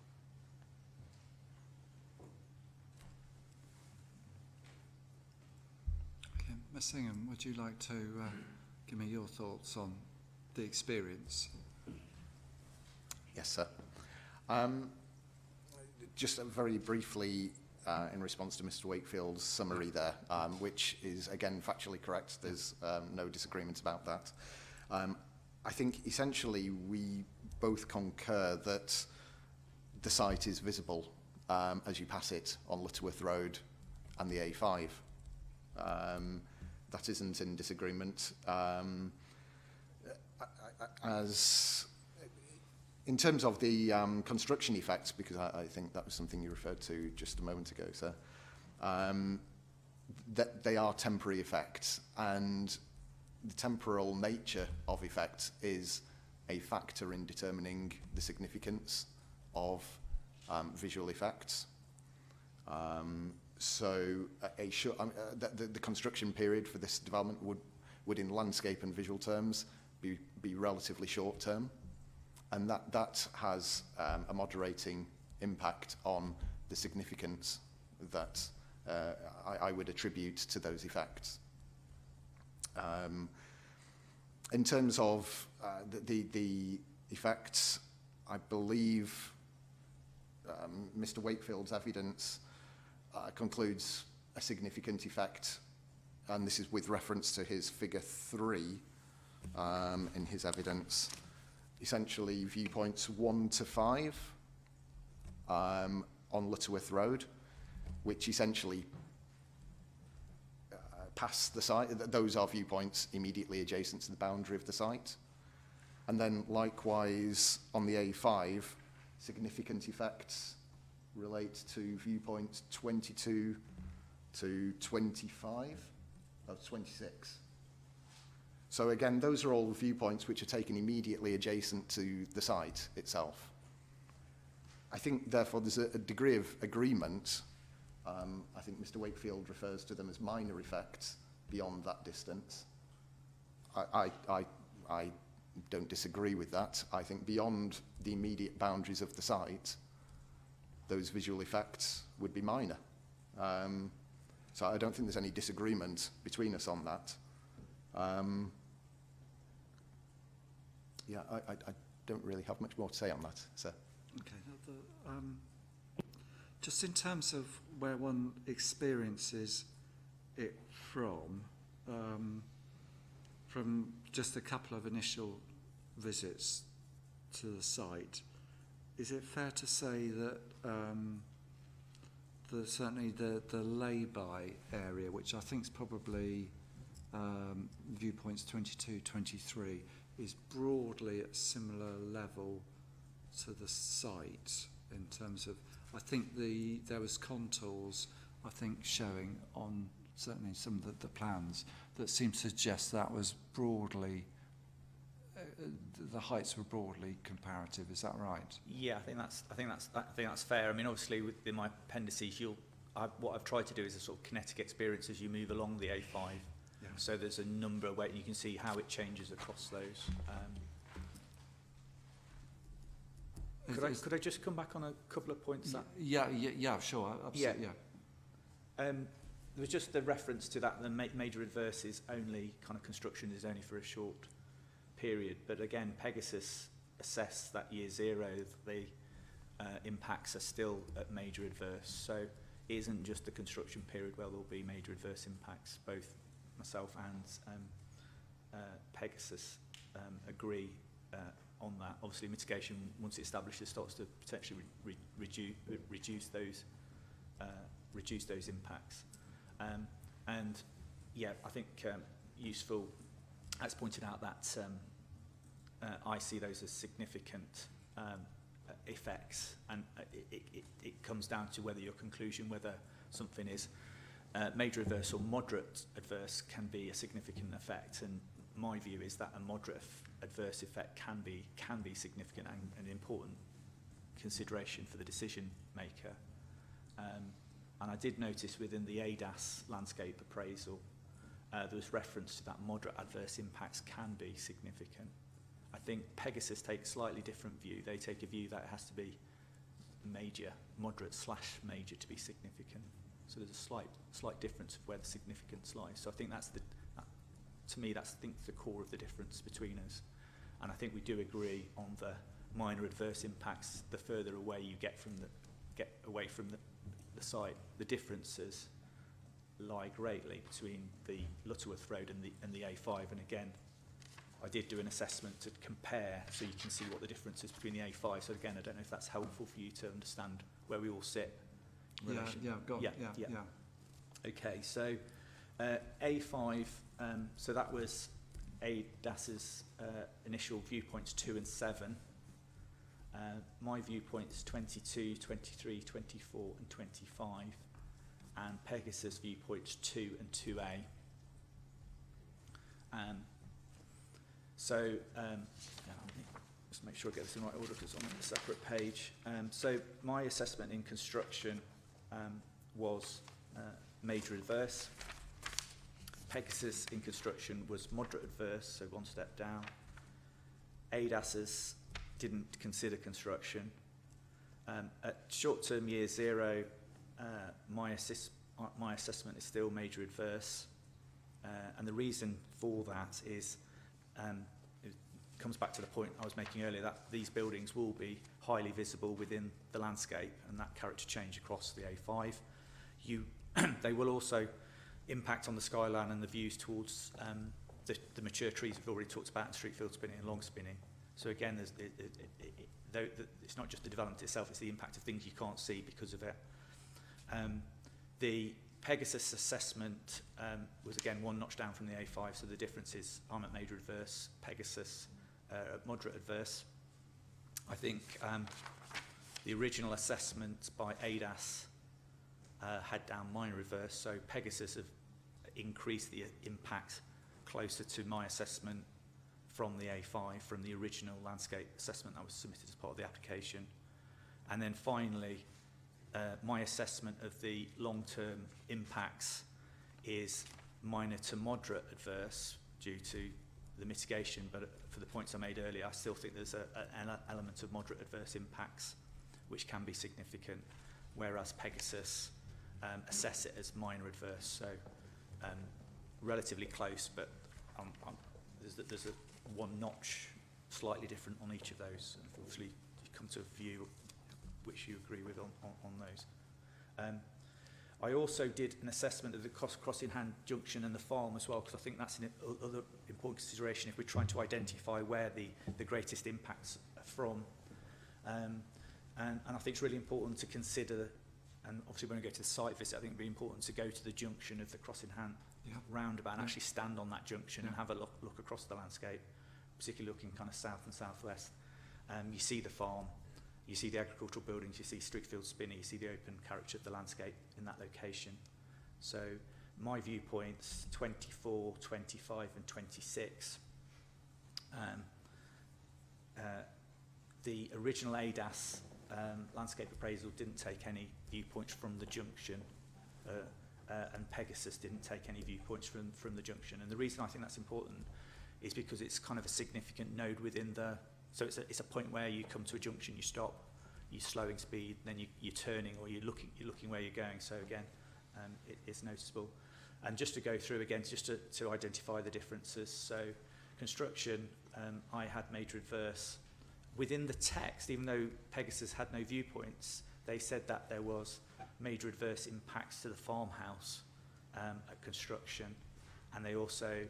Okay, Ms. Singham, would you like to give me your thoughts on the experience? Yes, sir. Just very briefly, in response to Mr. Wakefield's summary there, which is, again, factually correct. There's no disagreement about that. I think essentially we both concur that the site is visible as you pass it on Lutterworth Road and the A5. That isn't in disagreement. As in terms of the construction effects, because I think that was something you referred to just a moment ago, sir, that they are temporary effects, and the temporal nature of effect is a factor in determining the significance of visual effects. So the construction period for this development would in landscape and visual terms be relatively short term, and that has a moderating impact on the significance that I would attribute to those effects. In terms of the effects, I believe Mr. Wakefield's evidence concludes a significant effect, and this is with reference to his figure 3 in his evidence. Essentially, viewpoints 1 to 5 on Lutterworth Road, which essentially past the site. Those are viewpoints immediately adjacent to the boundary of the site. And then likewise on the A5, significant effects relate to viewpoints 22 to 25, 26. So again, those are all viewpoints which are taken immediately adjacent to the site itself. I think, therefore, there's a degree of agreement. I think Mr. Wakefield refers to them as minor effects beyond that distance. I don't disagree with that. I think beyond the immediate boundaries of the site, those visual effects would be minor. So I don't think there's any disagreement between us on that. Yeah, I don't really have much more to say on that, sir. Okay. Just in terms of where one experiences it from just a couple of initial visits to the site, is it fair to say that certainly the lay-by area, which I think is probably viewpoints 22, 23, is broadly at similar level to the site in terms of, I think there was contours, I think, showing on certainly some of the plans that seem to suggest that was broadly, the heights were broadly comparative. Is that right? Yeah, I think that's fair. I mean, obviously, within my appendices, what I've tried to do is a sort of kinetic experience as you move along the A5. Yeah. So there's a number where you can see how it changes across those. Could I just come back on a couple of points? Yeah, sure, absolutely. Yeah. There was just the reference to that the major adverse is only kind of construction is only for a short period, but again, Pegasus assessed that year 0 the impacts are still at major adverse. So it isn't just the construction period where there'll be major adverse impacts. Both myself and Pegasus agree on that. Obviously, mitigation, once it establishes, starts to potentially reduce those impacts. And yeah, I think useful, as pointed out, that I see those as significant effects, and it comes down to whether your conclusion, whether something is major adverse or moderate adverse, can be a significant effect. And my view is that a moderate adverse effect can be significant and an important consideration for the decision maker. And I did notice within the ADAS landscape appraisal, there was reference to that moderate adverse impacts can be significant. I think Pegasus takes a slightly different view. They take a view that it has to be major, moderate/major to be significant. So there's a slight difference of where the significance lies. So I think to me, that's the core of the difference between us. And I think we do agree on the minor adverse impacts. The further away you get away from the site, the differences lie greatly between the Lutterworth Road and the A5. And again, I did do an assessment to compare so you can see what the difference is between the A5. So again, I don't know if that's helpful for you to understand where we all sit. Yeah, go on. Yeah. Okay, so A5, so that was ADAS's initial viewpoints 2 and 7. My viewpoints 22, 23, 24 and 25, and Pegasus viewpoints 2 and 2A. Let's make sure I get this in the right order because I'm on a separate page. So my assessment in construction was major adverse. Pegasus in construction was moderate adverse, so one step down. ADAS's didn't consider construction. At short-term year 0, my assessment is still major adverse. And the reason for that is, it comes back to the point I was making earlier, that these buildings will be highly visible within the landscape, and that character change across the A5. They will also impact on the skyline and the views towards the mature trees we've already talked about, street field spinning and long spinning. So again, it's not just the development itself, it's the impact of things you can't see because of it. The Pegasus assessment was again one notch down from the A5, so the difference is I'm at major adverse, Pegasus at moderate adverse. I think the original assessment by ADAS had down minor adverse, so Pegasus have increased the impact closer to my assessment from the A5, from the original landscape assessment that was submitted as part of the application. And then finally, my assessment of the long-term impacts is minor to moderate adverse due to the mitigation, but for the points I made earlier, I still think there's an element of moderate adverse impacts which can be significant, whereas Pegasus assess it as minor adverse, so relatively close, but there's a one notch slightly different on each of those. Unfortunately, you come to a view which you agree with on those. I also did an assessment of the Crossing Hand Junction and the farm as well, because I think that's another important consideration if we're trying to identify where the greatest impacts are from. And I think it's really important to consider, and obviously when we go to the site visit, I think it'd be important to go to the junction of the Crossing Hand roundabout and actually stand on that junction and have a look across the landscape, particularly looking kind of south and southwest. You see the farm, you see the agricultural buildings, you see Streakfield Spinney, you see the open character of the landscape in that location. So my viewpoints, 24, 25 and 26. The original ADAS landscape appraisal didn't take any viewpoints from the junction, and Pegasus didn't take any viewpoints from the junction. And the reason I think that's important is because it's kind of a significant node within the... So it's a point where you come to a junction, you stop, you're slowing speed, then you're turning, or you're looking where you're going. So again, it's noticeable. And just to go through again, just to identify the differences. So construction, I had major adverse. Within the text, even though Pegasus had no viewpoints, they said that there was major adverse impacts to the farmhouse at construction, and they also,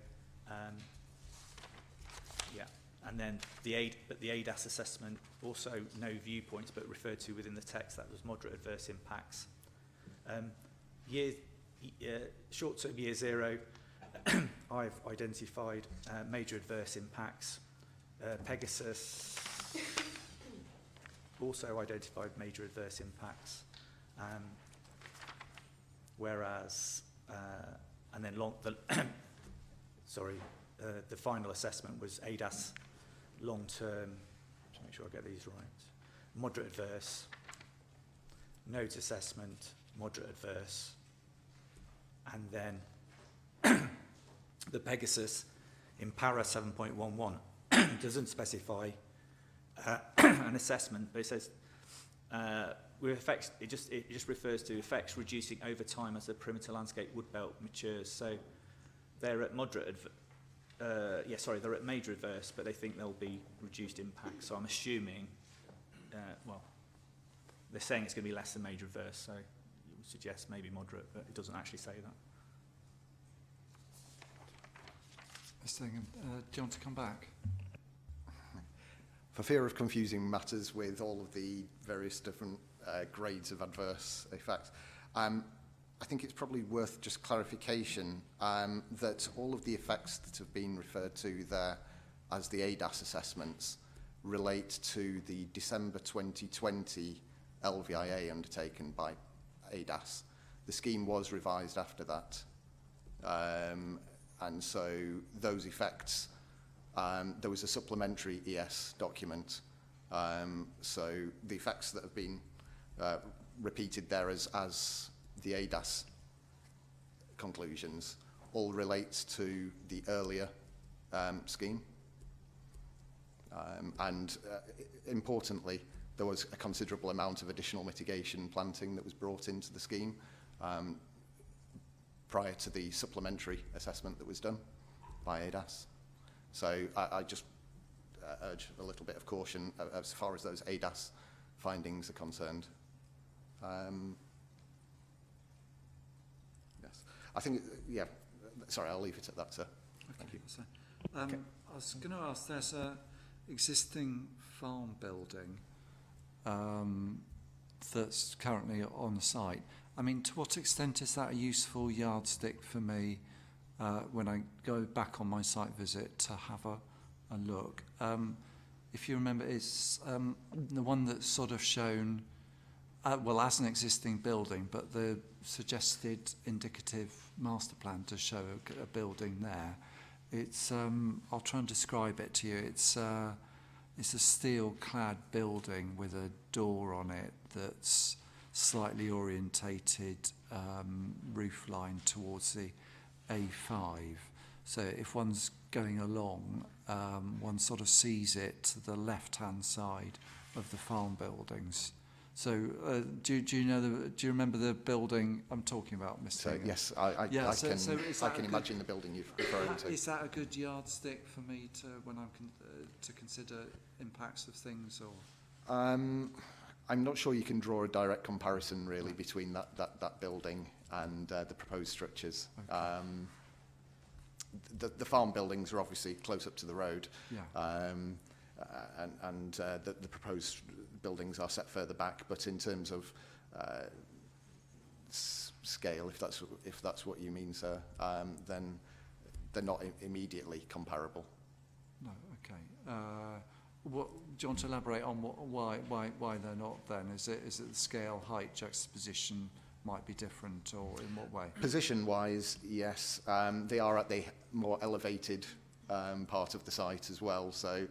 and then the ADAS assessment, also no viewpoints, but referred to within the text, that was moderate adverse impacts. Short-term year zero, I've identified major adverse impacts. Pegasus also identified major adverse impacts, whereas, and then the final assessment was ADAS long-term, to make sure I get these right, moderate adverse, nodes assessment, moderate adverse, and then the Pegasus in para 7.11 doesn't specify an assessment, but it says with effects, it just refers to effects reducing over time as the perimeter landscape wood belt matures. So they're at they're at major adverse, but they think there'll be reduced impact. So I'm assuming, they're saying it's going to be less than major adverse, so it would suggest maybe moderate, but it doesn't actually say that. Do you want to come back? For fear of confusing matters with all of the various different grades of adverse effects, I think it's probably worth just clarification that all of the effects that have been referred to there as the ADAS assessments relate to the December 2020 LVIA undertaken by ADAS. The scheme was revised after that. And so those effects, there was a supplementary ES document. So the effects that have been repeated there as the ADAS conclusions all relates to the earlier scheme. And importantly, there was a considerable amount of additional mitigation planting that was brought into the scheme prior to the supplementary assessment that was done by ADAS. So I just urge a little bit of caution as far as those ADAS findings are concerned. Yes, I think, sorry, I'll leave it at that, sir. Thank you. So, I was going to ask, there's an existing farm building that's currently on site. I mean, to what extent is that a useful yardstick for me when I go back on my site visit to have a look? If you remember, it's the one that's sort of shown, as an existing building, but the suggested indicative master plan to show a building there. It's, I'll try and describe it to you. It's a steel-clad building with a door on it that's slightly orientated roof line towards the A5. So if one's going along, one sort of sees it to the left-hand side of the farm buildings. So do you remember the building I'm talking about, Mr. So, Higgins? yes, I can imagine the building you're referring to. Is that a good yardstick for me to when I'm to consider impacts of things, or? I'm not sure you can draw a direct comparison really between that building and the proposed structures. Okay. The farm buildings are obviously close up to the road, Yeah. and the proposed buildings are set further back. But in terms of scale, if that's what you mean, sir, then they're not immediately comparable. No. Okay. What, do you want to elaborate on why they're not then? Is it the scale, height, juxtaposition might be different, or in what way? Position-wise, yes. They are at the more elevated part of the site as well, so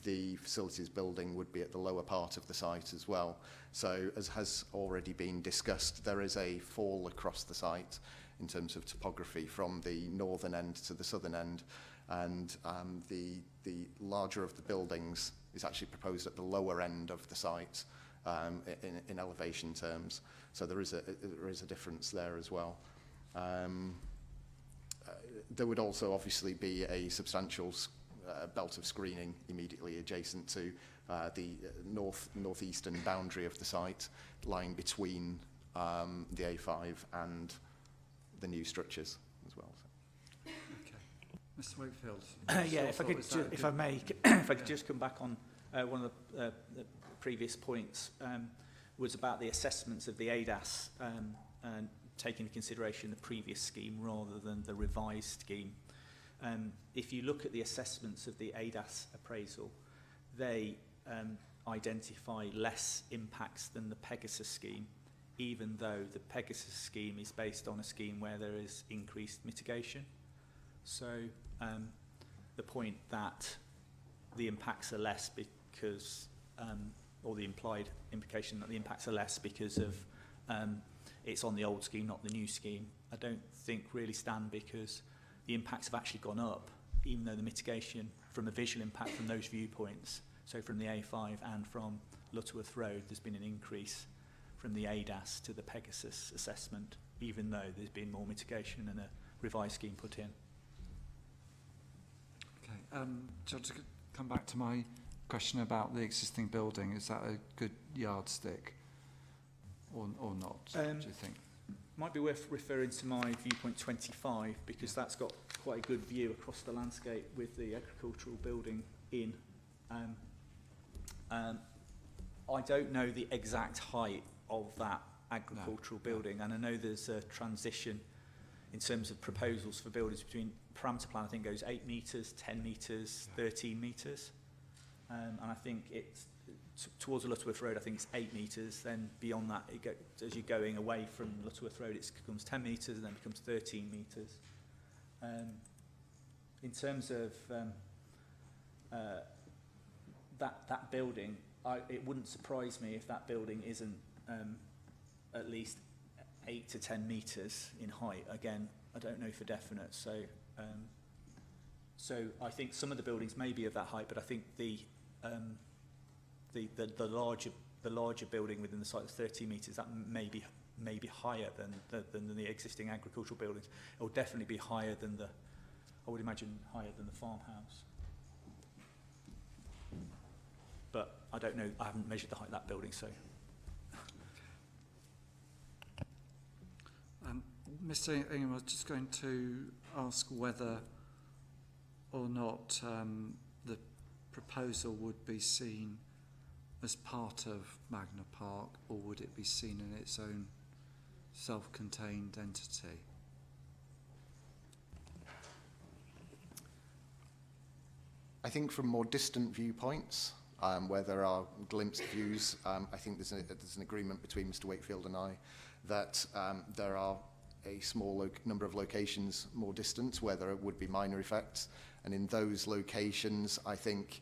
the facilities building would be at the lower part of the site as well. So, as has already been discussed, there is a fall across the site in terms of topography from the northern end to the southern end, and the larger of the buildings is actually proposed at the lower end of the site in elevation terms. So there is a difference there as well. There would also obviously be a substantial belt of screening immediately adjacent to the northeastern boundary of the site, lying between the A5 and the new structures as well. So. Okay. Mr. Wakefield. Yeah, if I may, if I could just come back on one of the previous points, was about the assessments of the ADAS and taking into consideration the previous scheme rather than the revised scheme. If you look at the assessments of the ADAS appraisal, they identify less impacts than the Pegasus scheme, even though the Pegasus scheme is based on a scheme where there is increased mitigation. So the point that the impacts are less because, or the implied implication that the impacts are less because of it's on the old scheme, not the new scheme, I don't think really stand, because the impacts have actually gone up, even though the mitigation from a visual impact from those viewpoints, so from the A5 and from Lutterworth Road, there's been an increase from the ADAS to the Pegasus assessment, even though there's been more mitigation and a revised scheme put in. Okay. Do you want to come back to my question about the existing building? Is that a good yardstick or not, do you think? Might be worth referring to my viewpoint 25, because that's got quite a good view across the landscape with the agricultural building in. I don't know the exact height of that agricultural building, and I know there's a transition in terms of proposals for buildings between parameter plan, I think goes 8 metres, 10 metres, 13 metres. And I think it's towards the Lutterworth Road, I think it's 8 metres. Then beyond that, as you're going away from Lutterworth Road, it becomes 10 metres and then becomes 13 metres. In terms of that building, it wouldn't surprise me if that building isn't at least 8 to 10 metres in height. Again, I don't know for definite. So I think some of the buildings may be of that height, but I think the larger building within the site is 30 metres. That may be higher than the existing agricultural buildings. It will definitely be higher than I would imagine higher than the farmhouse. But I don't know. I haven't measured the height of that building, so. Mr. Ingham, I was just going to ask whether or not the proposal would be seen as part of Magna Park, or would it be seen in its own self-contained entity? I think from more distant viewpoints, where there are glimpsed views, I think there's an agreement between Mr. Wakefield and I that there are a small number of locations more distant where there would be minor effects, and in those locations I think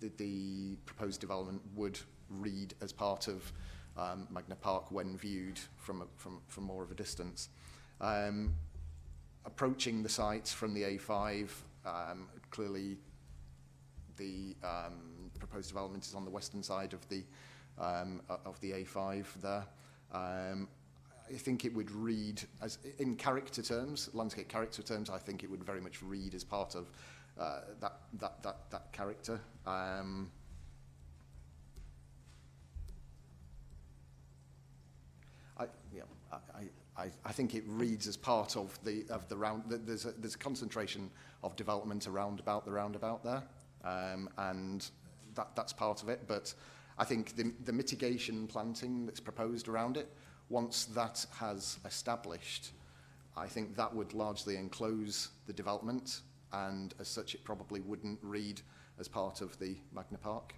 the proposed development would read as part of Magna Park when viewed from more of a distance. Approaching the sites from the A5, clearly the proposed development is on the western side of the A5 there. I think it would read as, in character terms, landscape character terms, I think it would very much read as part of that character. I think it reads as part of the round. There's a concentration of development around about the roundabout there, and that's part of it. But I think the mitigation planting that's proposed around it, once that has established, I think that would largely enclose the development, and as such, it probably wouldn't read as part of the Magna Park.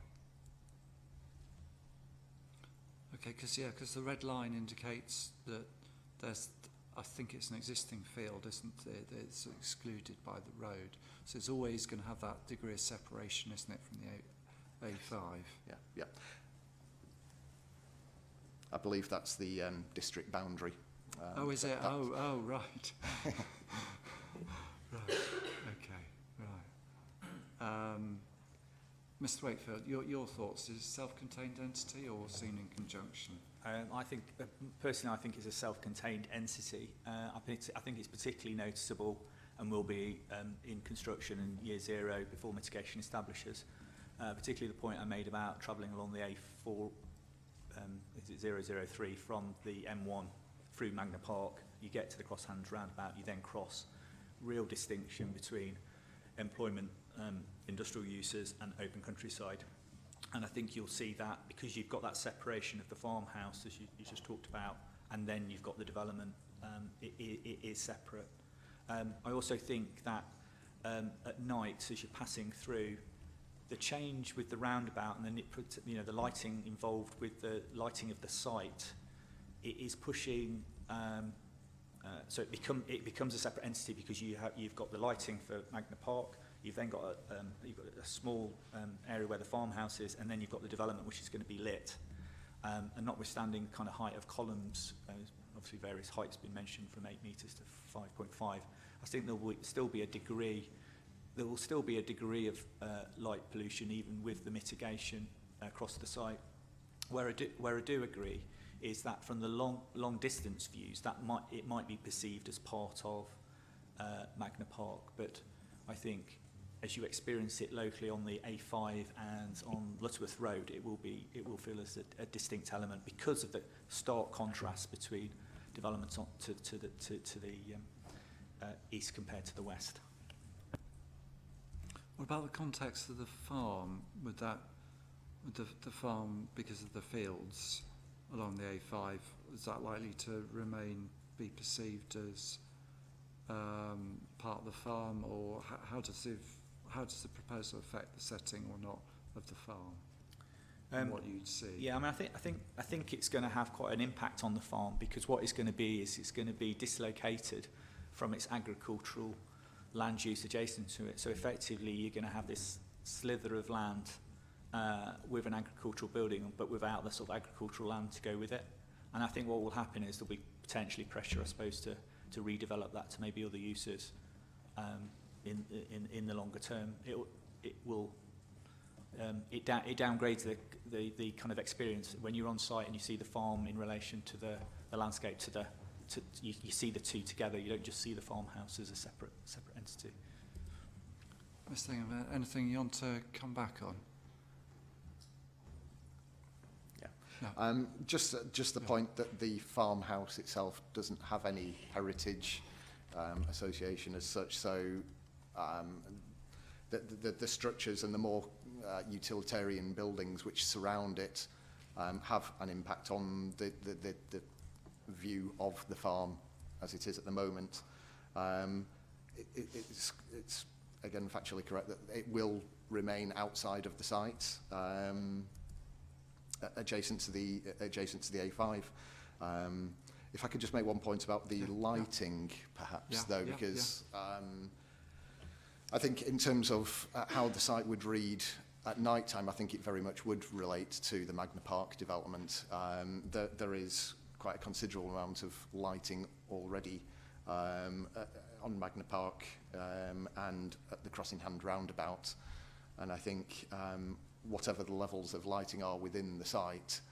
Okay, because the red line indicates that there's, I think it's an existing field, isn't it? It's excluded by the road. So it's always going to have that degree of separation, isn't it, from the A5? Yeah. I believe that's the district boundary. Oh, is it? Oh, right. Right. Okay. Right. Mr. Wakefield, your thoughts? Is it a self-contained entity or seen in conjunction? I think, personally, I think it's a self-contained entity. I think it's particularly noticeable and will be in construction in year zero before mitigation establishes. Particularly the point I made about travelling along the A4, is it 003 from the M1 through Magna Park. You get to the Crosshands roundabout, you then cross. Real distinction between employment, industrial uses and open countryside. And I think you'll see that because you've got that separation of the farmhouse, as you just talked about, and then you've got the development, it is separate. I also think that at night, as you're passing through, the change with the roundabout and then the lighting involved with the lighting of the site, it is pushing. So it becomes a separate entity because you've got the lighting for Magna Park. You've then got a small area where the farmhouse is, and then you've got the development which is going to be lit. And notwithstanding kind of height of columns, obviously various heights been mentioned from 8 metres to 5.5. I think there will still be a degree. There will still be a degree of light pollution even with the mitigation across the site. Where I do agree is that from the long distance views, it might be perceived as part of Magna Park, but I think as you experience it locally on the A5 and on Lutterworth Road, it will feel as a distinct element because of the stark contrast between developments to the east compared to the west. What about the context of the farm? Would the farm, because of the fields along the A5, is that likely to be perceived as part of the farm, or how does the proposal affect the setting or not of the farm? And what you'd see? Yeah, I mean, I think it's going to have quite an impact on the farm because what it's going to be is it's going to be dislocated from its agricultural land use adjacent to it. So effectively, you're going to have this slither of land with an agricultural building, but without the sort of agricultural land to go with it. And I think what will happen is there'll be potentially pressure, I suppose, to redevelop that to maybe other uses in the longer term. It downgrades the kind of experience when you're on site and you see the farm in relation to the landscape. You see the two together. You don't just see the farmhouse as a separate entity. Mr. Ingham, anything you want to come back on? No. Just the point that the farmhouse itself doesn't have any heritage association as such, so the structures and the more utilitarian buildings which surround it have an impact on the view of the farm as it is at the moment. It's again factually correct that it will remain outside of the site. Adjacent to the A5. If I could just make one point about the lighting, perhaps, because I think in terms of how the site would read at night time, I think it very much would relate to the Magna Park development. There is quite a considerable amount of lighting already on Magna Park and at the Crossing Hand roundabout, and I think whatever the levels of lighting are within the site,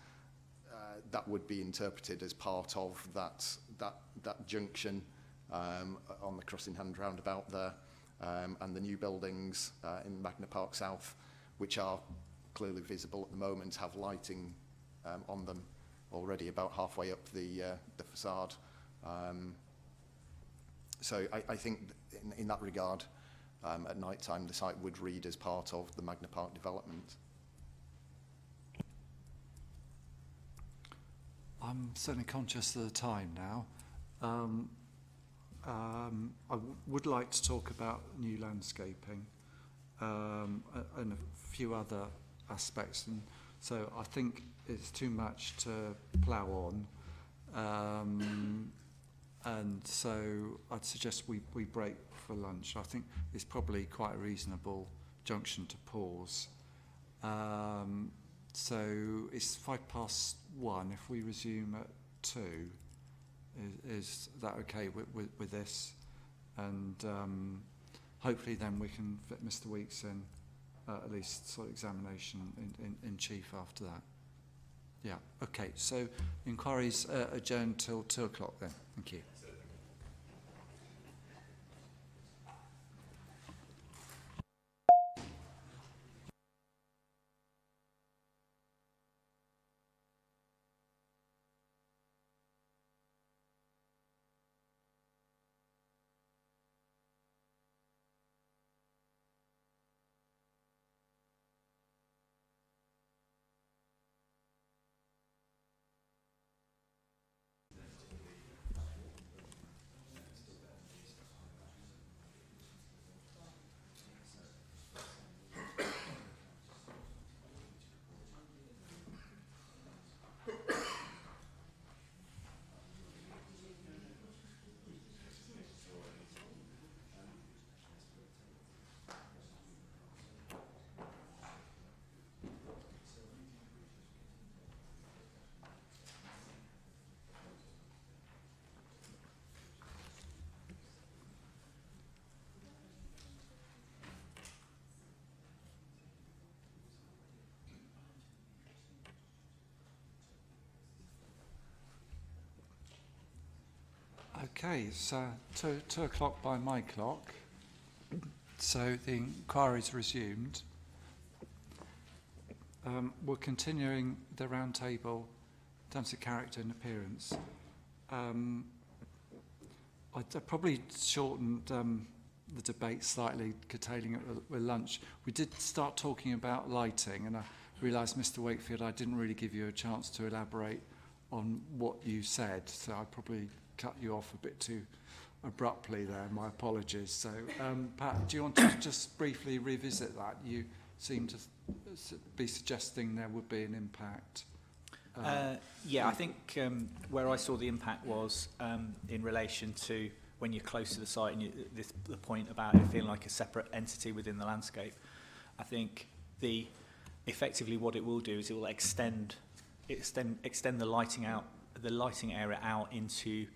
that would be interpreted as part of that junction on the Crossing Hand roundabout there, and the new buildings in Magna Park South, which are clearly visible at the moment, have lighting on them already about halfway up the facade. So I think in that regard, at night time, the site would read as part of the Magna Park development. I'm certainly conscious of the time now. I would like to talk about new landscaping and a few other aspects, and so I think it's too much to plough on, and so I'd suggest we break for lunch. I think it's probably quite a reasonable junction to pause. So it's 1:05. If we resume at 2, is that okay with this? And hopefully then we can fit Mr. Weeks in, at least sort of examination in chief after that. Yeah, okay. So inquiries adjourned till 2 o'clock then. Thank you. Okay, it's 2 o'clock by my clock, so the inquiry's resumed. We're continuing the round table in terms of character and appearance. I probably shortened the debate slightly, curtailing it with lunch. We did start talking about lighting, and I realised, Mr. Wakefield, I didn't really give you a chance to elaborate on what you said, so I probably cut you off a bit too abruptly there. My apologies. So, Pat, do you want to just briefly revisit that? You seem to be suggesting there would be an impact. Yeah, I think where I saw the impact was in relation to when you're close to the site and the point about it feeling like a separate entity within the landscape. I think effectively what it will do is it will extend the lighting area out into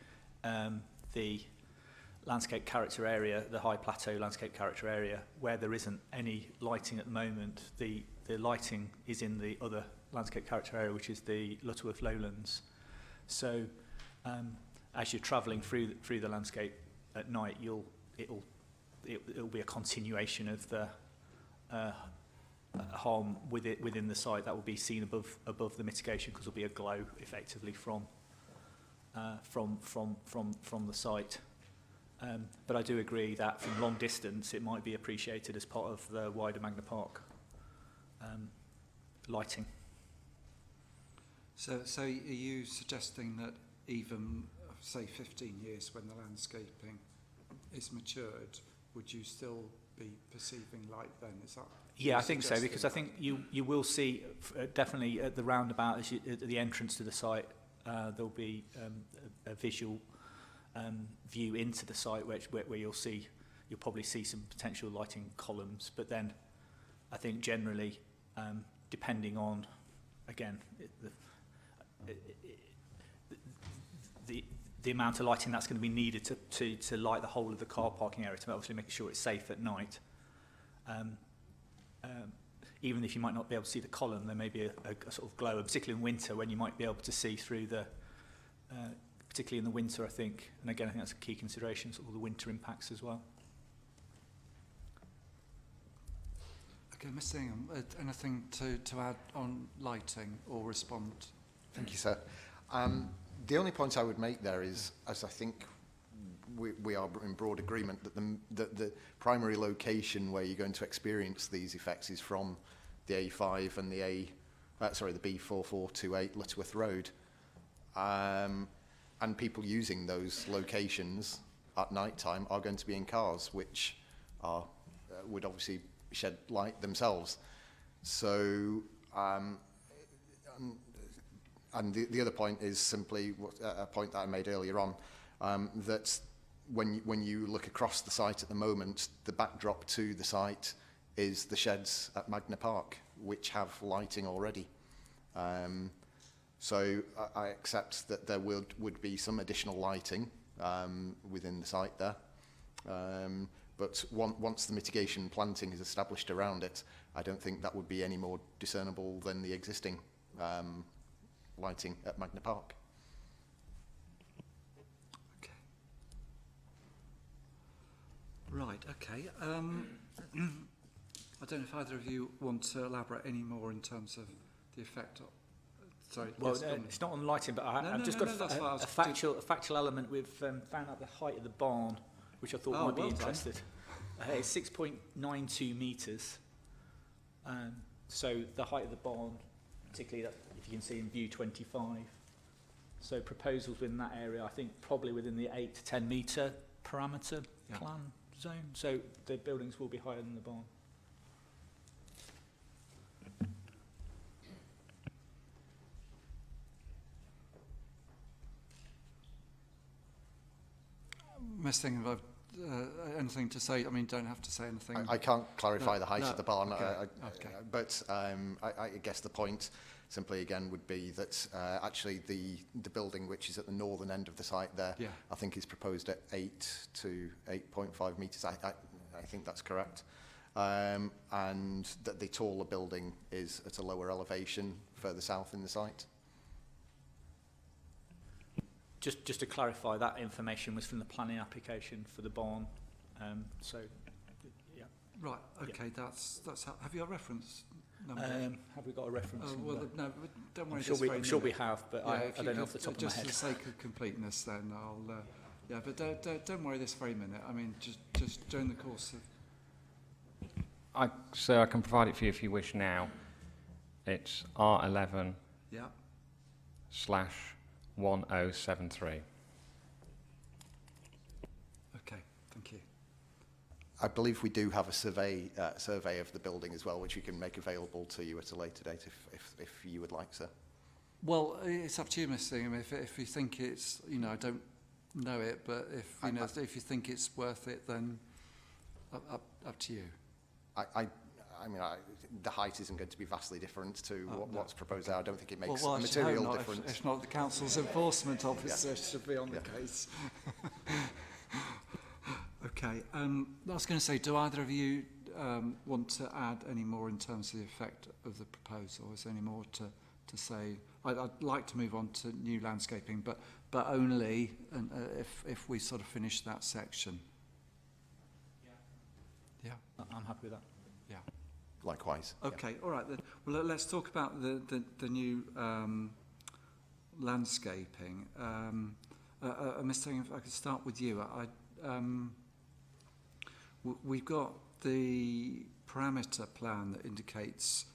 the landscape character area, the high plateau landscape character area, where there isn't any lighting at the moment. The lighting is in the other landscape character area, which is the Lutterworth Lowlands. So as you're travelling through the landscape at night, it'll be a continuation of the harm within the site that will be seen above the mitigation, because there'll be a glow effectively from the site. But I do agree that from long distance it might be appreciated as part of the wider Magna Park lighting. So are you suggesting that even, say, 15 years when the landscaping is matured, would you still be perceiving light then? Is that? Yeah, I think so, because I think you will see definitely at the roundabout, at the entrance to the site, there'll be a visual view into the site where you'll probably see some potential lighting columns. But then I think generally, depending on, again, the amount of lighting that's going to be needed to light the whole of the car parking area, to obviously make sure it's safe at night. Even if you might not be able to see the column, there may be a sort of glow, particularly in winter, when you might be able to see through particularly in the winter, I think. And again, I think that's a key consideration, sort of the winter impacts as well. Okay, Ms. Ingham, anything to add on lighting or respond Thank you, sir. The only point I would make there is, as I think we are in broad agreement, that the primary location where you're going to experience these effects is from the A5 and the B4428 Lutterworth Road. And people using those locations at night time are going to be in cars, which are, would obviously shed light themselves. So, and the other point is simply a point that I made earlier on, that when you look across the site at the moment, the backdrop to the site is the sheds at Magna Park, which have lighting already. So I accept that there would be some additional lighting within the site there. But once the mitigation planting is established around it, I don't think that would be any more discernible than the existing lighting at Magna Park. Okay. Right, okay. I don't know if either of you want to elaborate any more in terms of the effect of... Sorry. Well, yes, it's not on lighting, but I've just got a factual element. We've found out the height of the barn, which I thought might be interested. It's 6.92 metres. So the height of the barn, particularly that, if you can see in view 25. So proposals within that area, I think probably within the 8 to 10 metre parameter plan zone. So the buildings will be higher than the barn. Mr. Ingham, anything to say? I mean, don't have to say anything. I can't clarify the height of the barn, Okay. but I guess the point simply again would be that actually the building which is at the northern end of the site there, I think is proposed at 8 to 8.5 metres. I think that's correct. And that the taller building is at a lower elevation further south in the site. Just to clarify, that information was from the planning application for the barn. So, yeah. Right. Okay. Yeah. That's. Have you got a reference number? Have we got a reference number? Well, no. Don't worry. I'm sure we have, but I don't know off the top of my head. Just for the sake of completeness, then I'll. Yeah, but don't worry this very minute. I mean, just during the course of. So I can provide it for you if you wish now. It's R11. Yeah. /1073. Okay, thank you. I believe we do have a survey of the building as well, which we can make available to you at a later date if you would like, sir. Well, it's up to you, Mr. Ingham. If you think it's, I don't know it, but if if you think it's worth it, then up to you. I mean, the height isn't going to be vastly different to what's proposed there. I don't think it makes well, material difference. If not, the council's enforcement officer should be on the case. Okay. I was going to say, do either of you want to add any more in terms of the effect of the proposal? Is there any more to say? I'd like to move on to new landscaping, but only if we sort of finish that section. Yeah. I'm happy with that. Yeah. Likewise. Okay, all right then. Well, let's talk about the new landscaping. Mr. Ingham, if I could start with you. We've got the parameter plan that indicates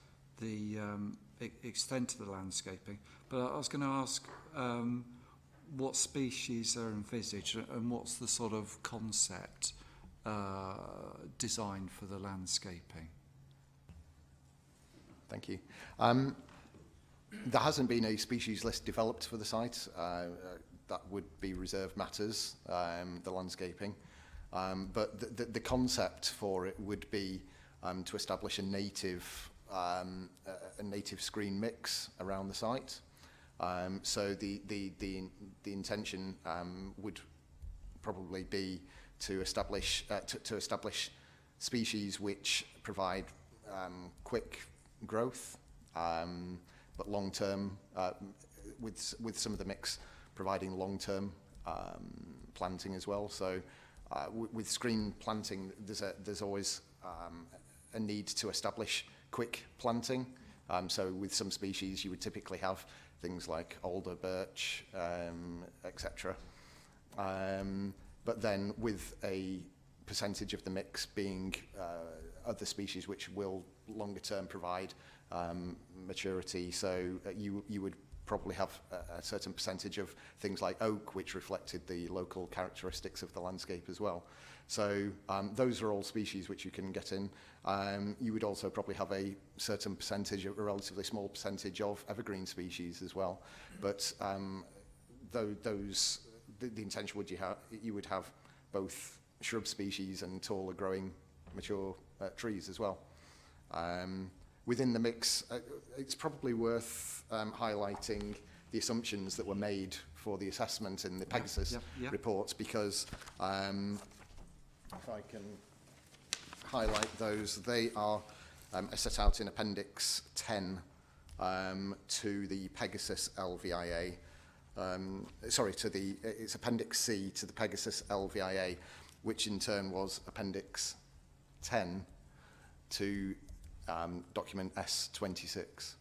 the extent of the landscaping, but I was going to ask what species are envisaged and what's the sort of concept design for the landscaping? Thank you. There hasn't been a species list developed for the site. That would be reserved matters, the landscaping. But the concept for it would be to establish a native screen mix around the site. So the intention would probably be to establish species which provide quick growth, but long-term, with some of the mix providing long-term planting as well. So with screen planting, there's always a need to establish quick planting. So with some species, you would typically have things like alder, birch, etc. But then with a percentage of the mix being other species which will longer term provide maturity. So you would probably have a certain percentage of things like oak, which reflected the local characteristics of the landscape as well. So those are all species which you can get in. You would also probably have a certain percentage, a relatively small percentage of evergreen species as well. But the intention would you would have both shrub species and taller growing mature trees as well. Within the mix, it's probably worth highlighting the assumptions that were made for the assessment in the Pegasus reports, because if I can highlight those, they are set out in Appendix 10 to the Pegasus LVIA. It's Appendix C to the Pegasus LVIA, which in turn was Appendix 10 to document S26.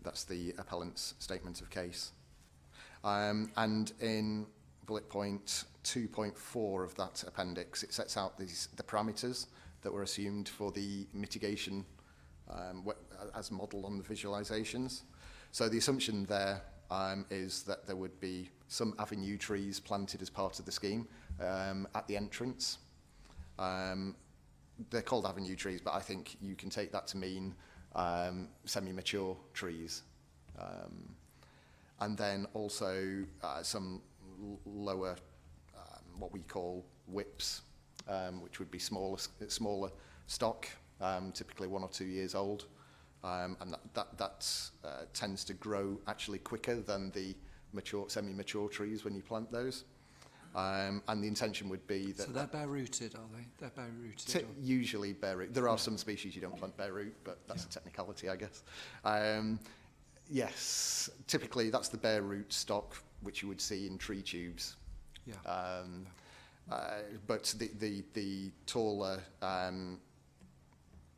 That's the appellant's statement of case. And in bullet point 2.4 of that appendix, it sets out the parameters that were assumed for the mitigation as modelled on the visualisations. So the assumption there is that there would be some avenue trees planted as part of the scheme at the entrance. They're called avenue trees, but I think you can take that to mean semi-mature trees. And then also some lower, what we call whips, which would be smaller stock, typically 1 or 2 years old. And that tends to grow actually quicker than the semi-mature trees when you plant those. And the intention would be that... So they're bare-rooted, are they? They're bare-rooted? Usually bare-rooted. There are some species you don't plant bare-root, but that's a technicality, I guess. Yes, typically that's the bare-root stock, which you would see in tree tubes. Yeah. But the taller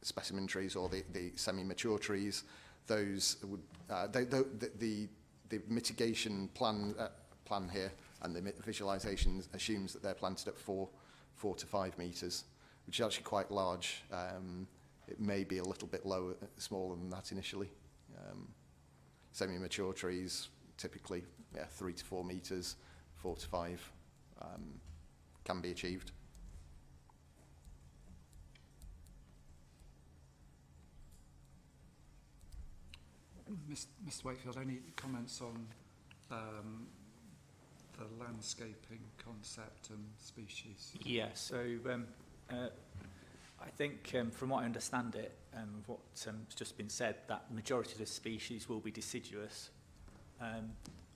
specimen trees or the semi-mature trees, those would... the mitigation plan here and the visualization assumes that they're planted at 4 to 5 metres, which is actually quite large. It may be a little bit smaller than that initially. Semi-mature trees, typically 3 to 4 metres, 4 to 5 can be achieved. Mr. Wakefield, any comments on the landscaping concept and species? Yeah, so I think from what I understand it and what's just been said, that majority of the species will be deciduous.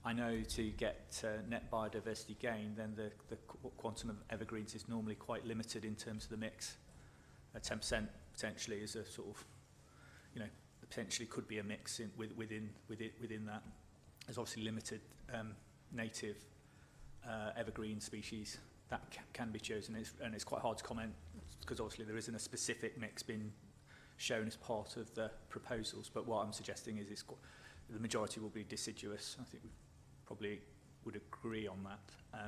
I know to get net biodiversity gain, then the quantum of evergreens is normally quite limited in terms of the mix. 10% potentially is a sort of, potentially could be a mix within that. There's obviously limited native evergreen species that can be chosen, and it's quite hard to comment because obviously there isn't a specific mix being shown as part of the proposals. But what I'm suggesting is the majority will be deciduous. I think we probably would agree on that.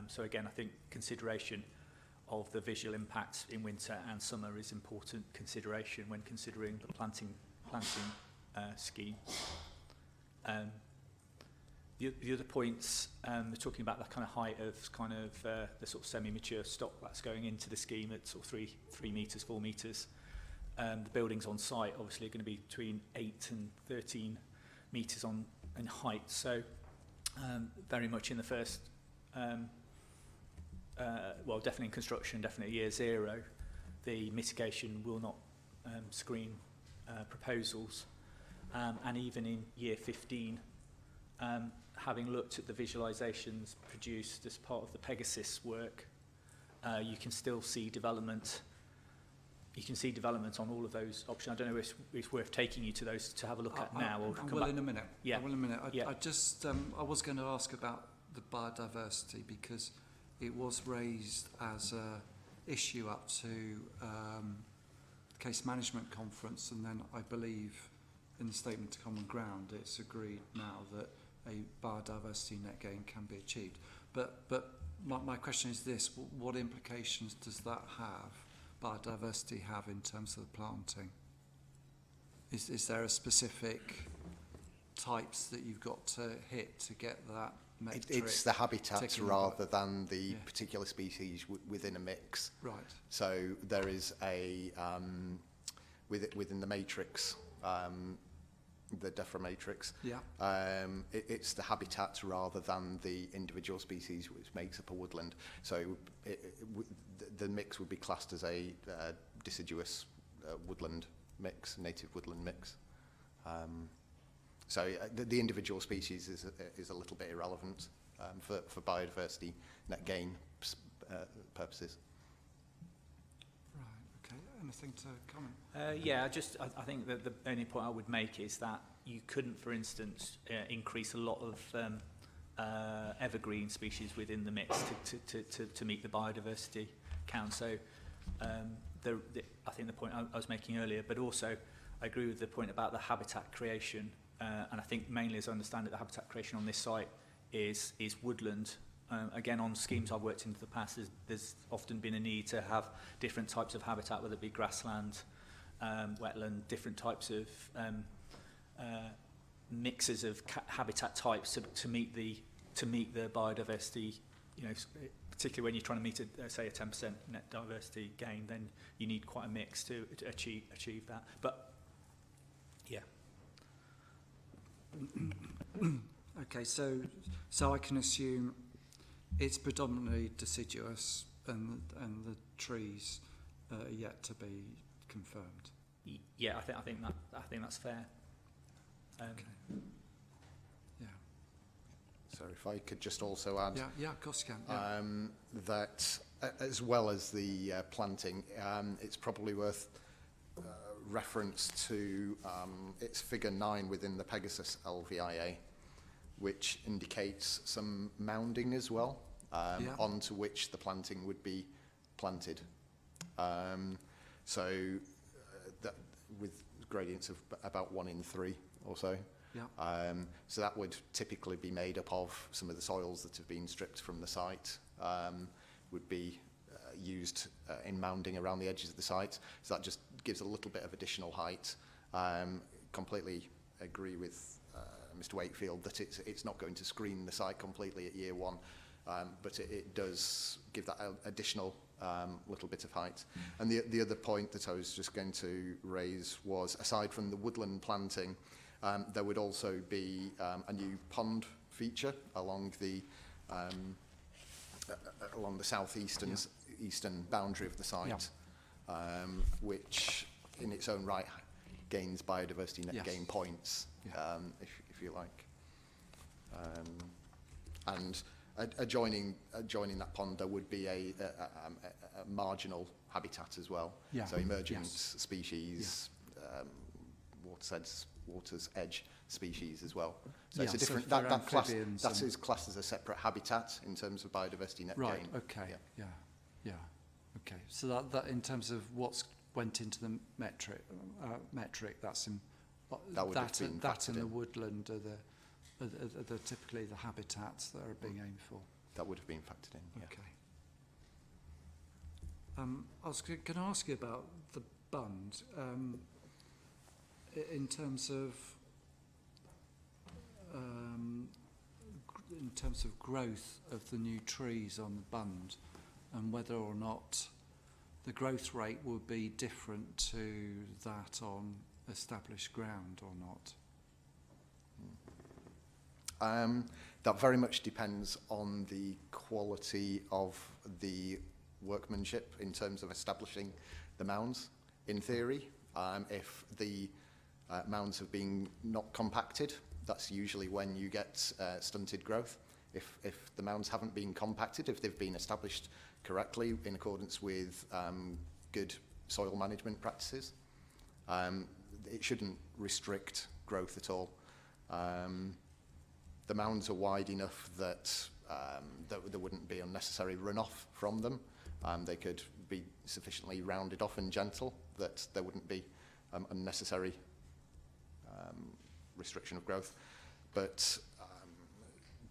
So again, I think consideration of the visual impact in winter and summer is important consideration when considering the planting scheme. The other points, we're talking about the kind of height of the sort of semi-mature stock that's going into the scheme at sort of 3 metres, 4 metres. The buildings on site obviously are going to be between 8 and 13 metres in height. So very much in the first, well, definitely in construction, definitely year 0, the mitigation will not screen proposals. And even in year 15, having looked at the visualisations produced as part of the Pegasus work, you can still see development. You can see development on all of those options. I don't know if it's worth taking you to those to have a look at now. Or I will in a minute. Yeah. I will in a minute. Yeah. I just, I was going to ask about the biodiversity because it was raised as a issue up to case management conference, and then I believe in the statement to common ground, it's agreed now that a biodiversity net gain can be achieved. But my question is this: what implications does that have? Biodiversity have in terms of the planting? Is there a specific types that you've got to hit to get that metric? It's the habitats ticking rather by? than the Yeah. particular species within a mix. Right. So there is a within the matrix, the DEFRA matrix. Yeah. It's the habitat rather than the individual species which makes up a woodland. So the mix would be classed as a deciduous woodland mix, native woodland mix. So the individual species is a little bit irrelevant for biodiversity net gain purposes. Right. Okay. Anything to comment? Yeah, I think that the only point I would make is that you couldn't, for instance, increase a lot of evergreen species within the mix to meet the biodiversity count. So I think the point I was making earlier, but also I agree with the point about the habitat creation. And I think mainly, as I understand it, the habitat creation on this site is woodland. Again, on schemes I've worked in the past, there's often been a need to have different types of habitat, whether it be grassland, wetland, different types of mixes of habitat types to meet the biodiversity. You know, particularly when you're trying to meet say a 10% net diversity gain, then you need quite a mix to achieve that. But yeah. Okay, so I can assume it's predominantly deciduous, and the trees are yet to be confirmed. Yeah, I think that's fair. Okay. Yeah. So if I could just also add, yeah, of course you can. Yeah. That as well as the planting, it's probably worth reference to it's figure 9 within the Pegasus LVIA, which indicates some mounding as well, onto which the planting would be planted. So that with gradients of about 1 in 3 or so. Yeah. So that would typically be made up of some of the soils that have been stripped from the site, would be used in mounding around the edges of the site. So that just gives a little bit of additional height. Completely agree with Mr. Wakefield that it's not going to screen the site completely at year 1, but it does give that additional little bit of height. And the other point that I was just going to raise was, aside from the woodland planting, there would also be a new pond feature along the southeastern eastern boundary of the site, which in its own right gains biodiversity net gain points, if you like. And adjoining that pond, there would be a marginal habitat as well. Yeah. So emergent species, water's edge species as well. So it's a different, so that class, amphibians that is classed as a separate habitat in terms of biodiversity net Right. gain. Okay. Yeah. Okay. So that in terms of what's went into the metric, that's in That would have been that and factored the in. woodland are the typically the habitats that are being aimed for. That would have been factored in. Yeah. Okay. I was going to ask you about the bund in terms of growth of the new trees on the bund, and whether or not the growth rate would be different to that on established ground or not. That very much depends on the quality of the workmanship in terms of establishing the mounds. In theory, if the mounds have been not compacted, that's usually when you get stunted growth. If the mounds haven't been compacted, if they've been established correctly in accordance with good soil management practices, it shouldn't restrict growth at all. The mounds are wide enough that there wouldn't be unnecessary runoff from them. They could be sufficiently rounded off and gentle that there wouldn't be unnecessary restriction of growth. But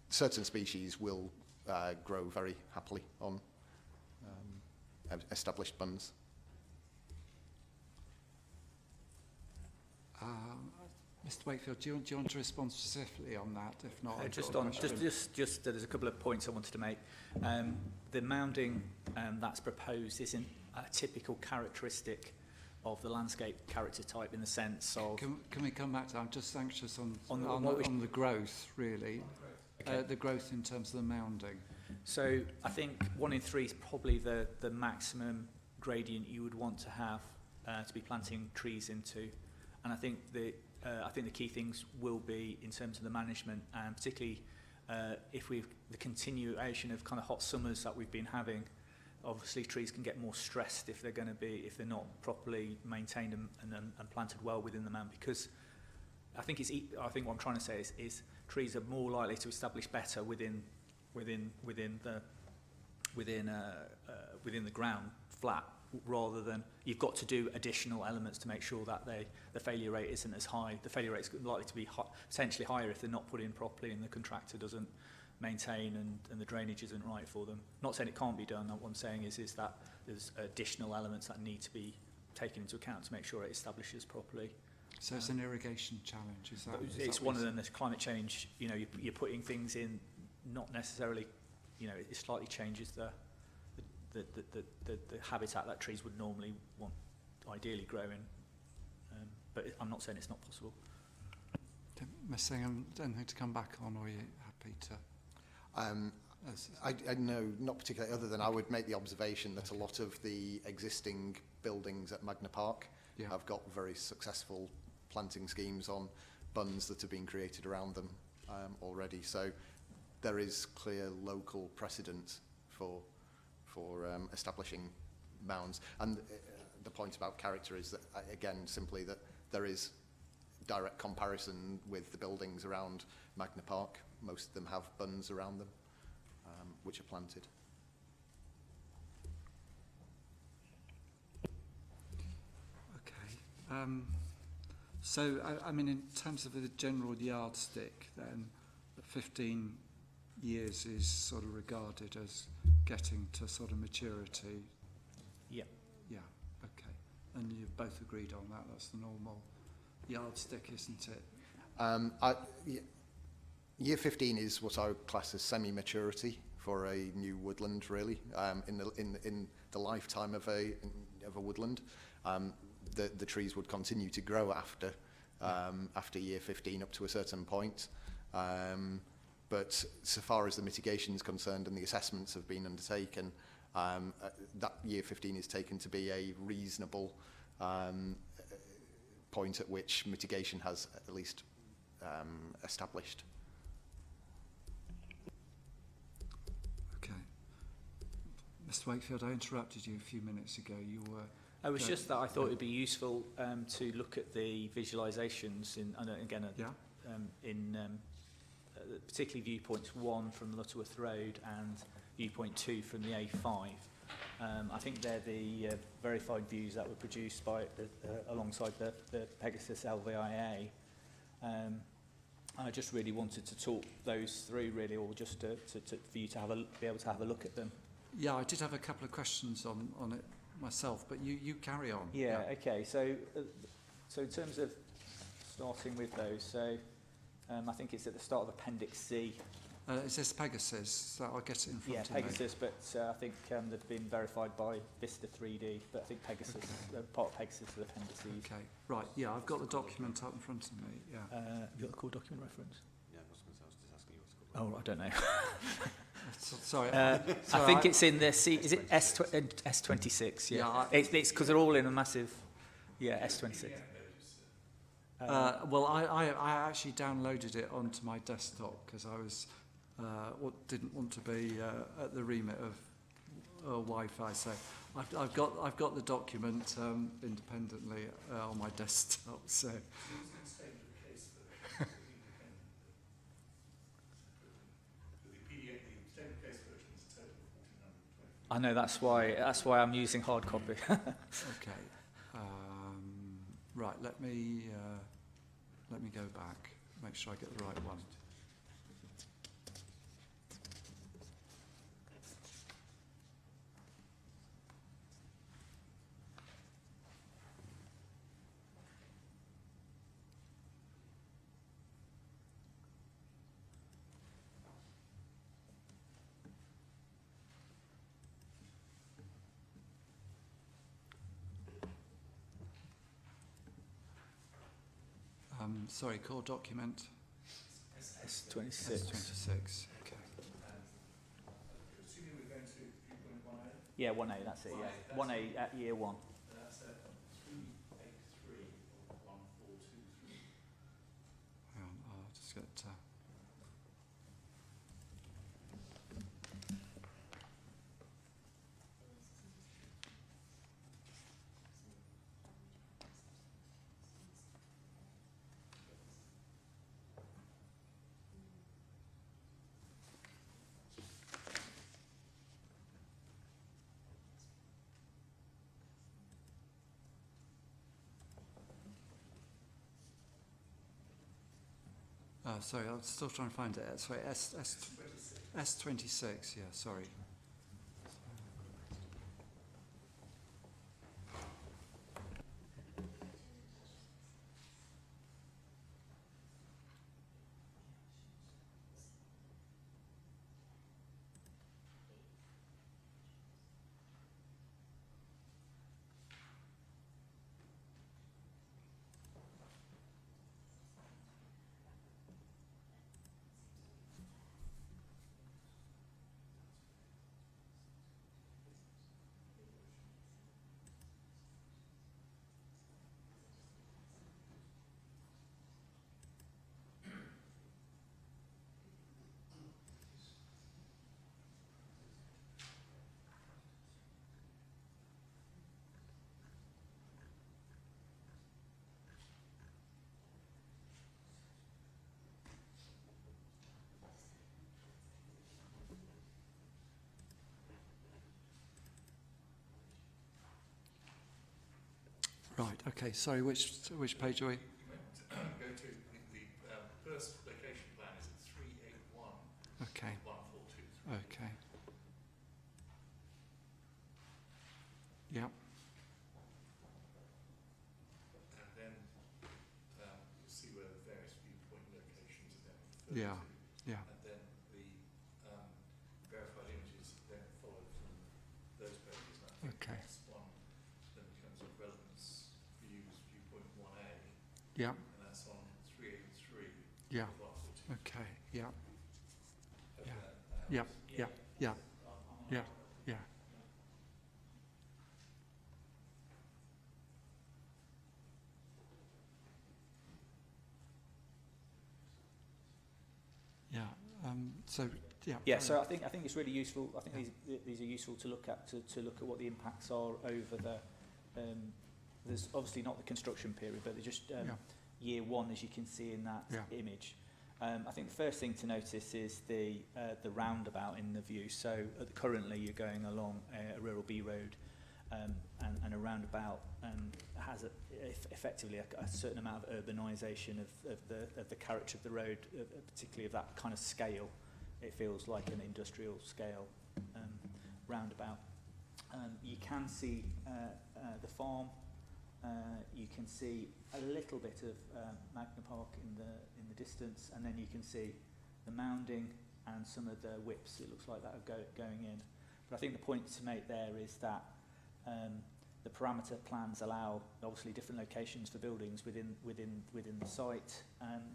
certain species will grow very happily on established bunds. Mr. Wakefield, do you want to respond specifically on that? If not, I've Just got a on, question. just there's a couple of points I wanted to make. The mounding that's proposed isn't a typical characteristic of the landscape character type in the sense of... Can we come back to that? I'm just anxious on the the growth, really. Okay. The growth in terms of the mounding. So I think 1 in 3 is probably the maximum gradient you would want to have to be planting trees into. And I think the key things will be in terms of the management, and particularly if the continuation of kind of hot summers that we've been having. Obviously, trees can get more stressed if they're not properly maintained and planted well within the mound. Because I think what I'm trying to say is trees are more likely to establish better within the ground flat, rather than you've got to do additional elements to make sure that the failure rate isn't as high. The failure rate is likely to be potentially higher if they're not put in properly and the contractor doesn't maintain and the drainage isn't right for them. Not saying it can't be done. What I'm saying is that there's additional elements that need to be taken into account to make sure it establishes properly. So it's an irrigation challenge, is that? It's one of them. There's climate change. You know, you're putting things in, not necessarily. You know, it slightly changes the habitat that trees would normally want, ideally grow in. But I'm not saying it's not possible. Ms. Singham, anything to come back on, or are you happy to? I know, not particularly, other than I would make the observation that a lot of the existing buildings at Magna Park have got very successful planting schemes on bunds that have been created around them already. So there is clear local precedent for establishing mounds. And the point about character is that, again, simply that there is direct comparison with the buildings around Magna Park. Most of them have bunds around them, which are planted. Okay. So, I mean, in terms of the general yardstick, then, 15 years is sort of regarded as getting to sort of maturity. Yeah. Yeah, okay. And you've both agreed on that. That's the normal yardstick, isn't it? Year 15 is what I would class as semi-maturity for a new woodland, really. In the lifetime of a woodland, the trees would continue to grow after year 15 up to a certain point. But so far as the mitigation is concerned and the assessments have been undertaken, that year 15 is taken to be a reasonable point at which mitigation has at least established. Okay. Mr. Wakefield, I interrupted you a few minutes ago. You were... It was just that I thought it would be useful to look at the visualisations in particularly viewpoints 1 from Lutterworth Road and viewpoint 2 from the A5. I think they're the verified views that were produced by alongside the Pegasus LVIA. I just really wanted to talk those through, really, or just for you to be able to have a look at them. Yeah, I did have a couple of questions on it myself, but you carry on. Yeah. Okay. So in terms of starting with those, so I think it's at the start of Appendix C. Is this Pegasus? So I'll get it in front of me. Yeah, Pegasus, but I think they've been verified by Vista 3D, but I think Pegasus, part of Pegasus is appendices. Okay, right, yeah, I've got the document up in front of me, yeah. Have you got the core document reference? Yeah, I was just asking you what's called. Oh, I don't know. Sorry. I think it's in the C, is it S26? Yeah. It's because they're all in a massive, S26. Well, I actually downloaded it onto my desktop because I was didn't want to be at the remit of Wi-Fi. So I've got the document independently on my desktop. So. I know that's why I'm using hard copy. Okay. Right. Let me go back. make sure I get the right one. Sorry, core document S26. S26. Okay. Assuming we're going to viewpoint 1A? Yeah, 1A, that's it, yeah. 1A at year 1. That's at 383 or 1423. Hang on, I'll just get... sorry, I was still trying to find it. Sorry, S26, yeah, sorry. Right, okay, sorry, which page are we? Go to, I think the first location plan is at 381 Okay. 1423. Okay. Yeah. And then you'll see where the various viewpoint locations are then referred Yeah. to. Yeah. And then the verified images then follow from those pages. And I think Okay. the next one then becomes of relevance for you is viewpoint 1A. Yeah. And that's on 383. Yeah. 1423. Okay. Yeah. Hope Yeah. that helps. Yeah. Yeah. Yeah. Yeah. Yeah. Yeah. So yeah. Yeah, so I think it's really useful. I think these are useful to look at to look at what the impacts are over the. There's obviously not the construction period, but they're just year 1, as you can see in that image. I think the first thing to notice is the roundabout in the view. So currently you're going along a rural B road, and a roundabout has effectively a certain amount of urbanisation of the character of the road, particularly of that kind of scale. It feels like an industrial scale roundabout. You can see the farm. You can see a little bit of Magna Park in the distance, and then you can see the mounding and some of the whips. It looks like that are going in. But I think the point to make there is that the parameter plans allow obviously different locations for buildings within the site.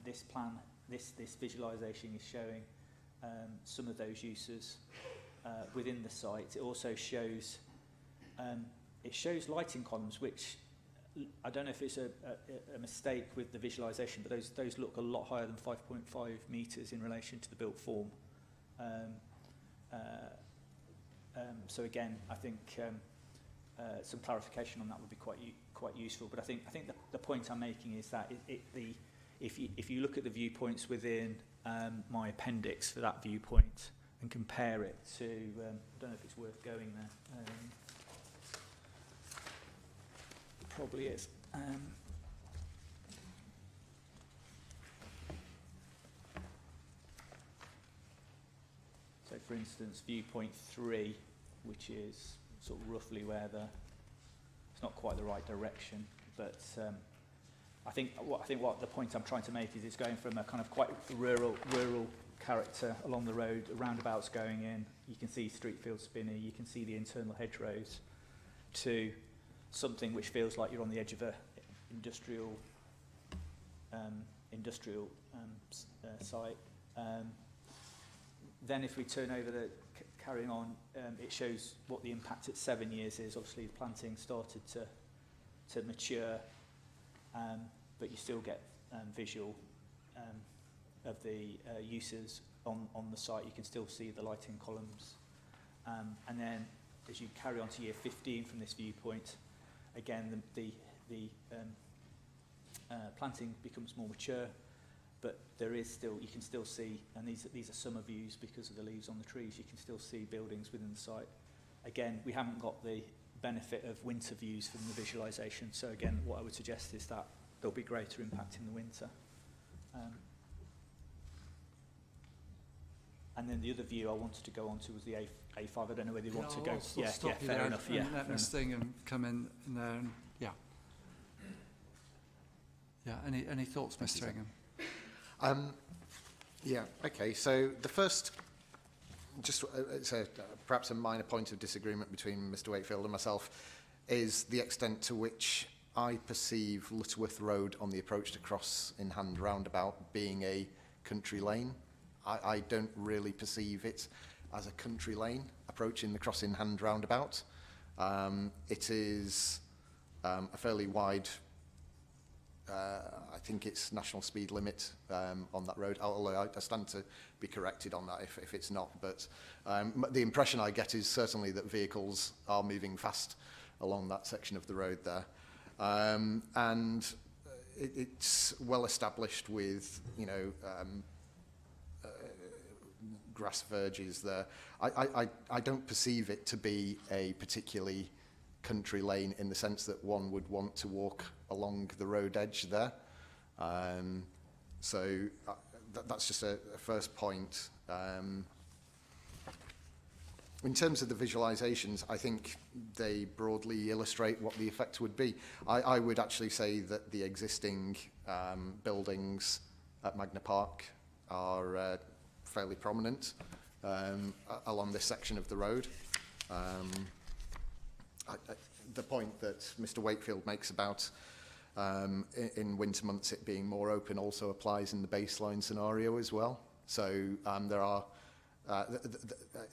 This plan, this visualisation is showing some of those uses within the site. It also shows lighting columns, which I don't know if it's a mistake with the visualisation, but those look a lot higher than 5.5 metres in relation to the built form. So again, I think some clarification on that would be quite useful. But I think the point I'm making is that if you look at the viewpoints within my appendix for that viewpoint and compare it to, I don't know if it's worth going there. Probably is. for instance, viewpoint 3, which is sort of roughly where it's not quite the right direction, but I think what the point I'm trying to make is it's going from a kind of quite rural character along the road, roundabouts going in, you can see Streetfield Spinney, you can see the internal hedgerows, to something which feels like you're on the edge of a industrial site. Then if we turn over carrying on, it shows what the impact at 7 years is. Obviously the planting started to mature, but you still get visual of the uses on the site. You can still see the lighting columns. And then as you carry on to year 15 from this viewpoint, again, the planting becomes more mature, but there is still, you can still see, and these are summer views because of the leaves on the trees, you can still see buildings within the site. Again, we haven't got the benefit of winter views from the visualisation, so again, what I would suggest is that there'll be greater impact in the winter. And then the other view I wanted to go on to was the A5. I don't know whether you want to go. I'll stop you fair there enough. and Yeah, let fair Ms. Thingham come in there. And, yeah. Yeah. Any thoughts, Mr. Ingham? Yeah. Okay. So the first, just it's perhaps a minor point of disagreement between Mr. Wakefield and myself, is the extent to which I perceive Lutterworth Road on the approach to Cross in Hand roundabout being a country lane. I don't really perceive it as a country lane approaching the Cross in Hand roundabout. It is a fairly wide, I think it's national speed limit on that road, although I stand to be corrected on that if it's not. But the impression I get is certainly that vehicles are moving fast along that section of the road there. And it's well established with, you know, grass verges there. I don't perceive it to be a particularly country lane in the sense that one would want to walk along the road edge there. So that's just a first point. In terms of the visualizations, I think they broadly illustrate what the effect would be. I would actually say that the existing buildings at Magna Park are fairly prominent along this section of the road. The point that Mr. Wakefield makes about in winter months it being more open also applies in the baseline scenario as well. So there are,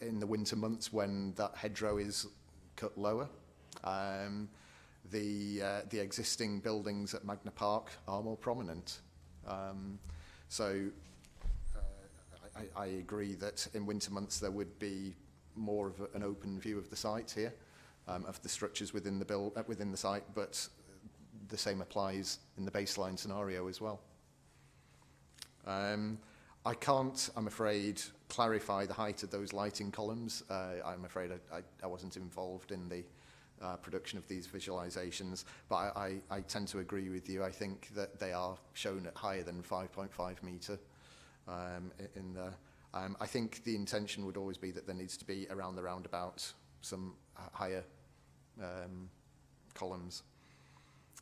in the winter months when that hedgerow is cut lower, the existing buildings at Magna Park are more prominent. I agree that in winter months there would be more of an open view of the site here, of the structures within the within the site, but the same applies in the baseline scenario as well. I can't, I'm afraid, clarify the height of those lighting columns. I'm afraid I wasn't involved in the production of these visualizations, but I tend to agree with you. I think that they are shown at higher than 5.5 metre. In there. I think the intention would always be that there needs to be around the roundabout some higher columns.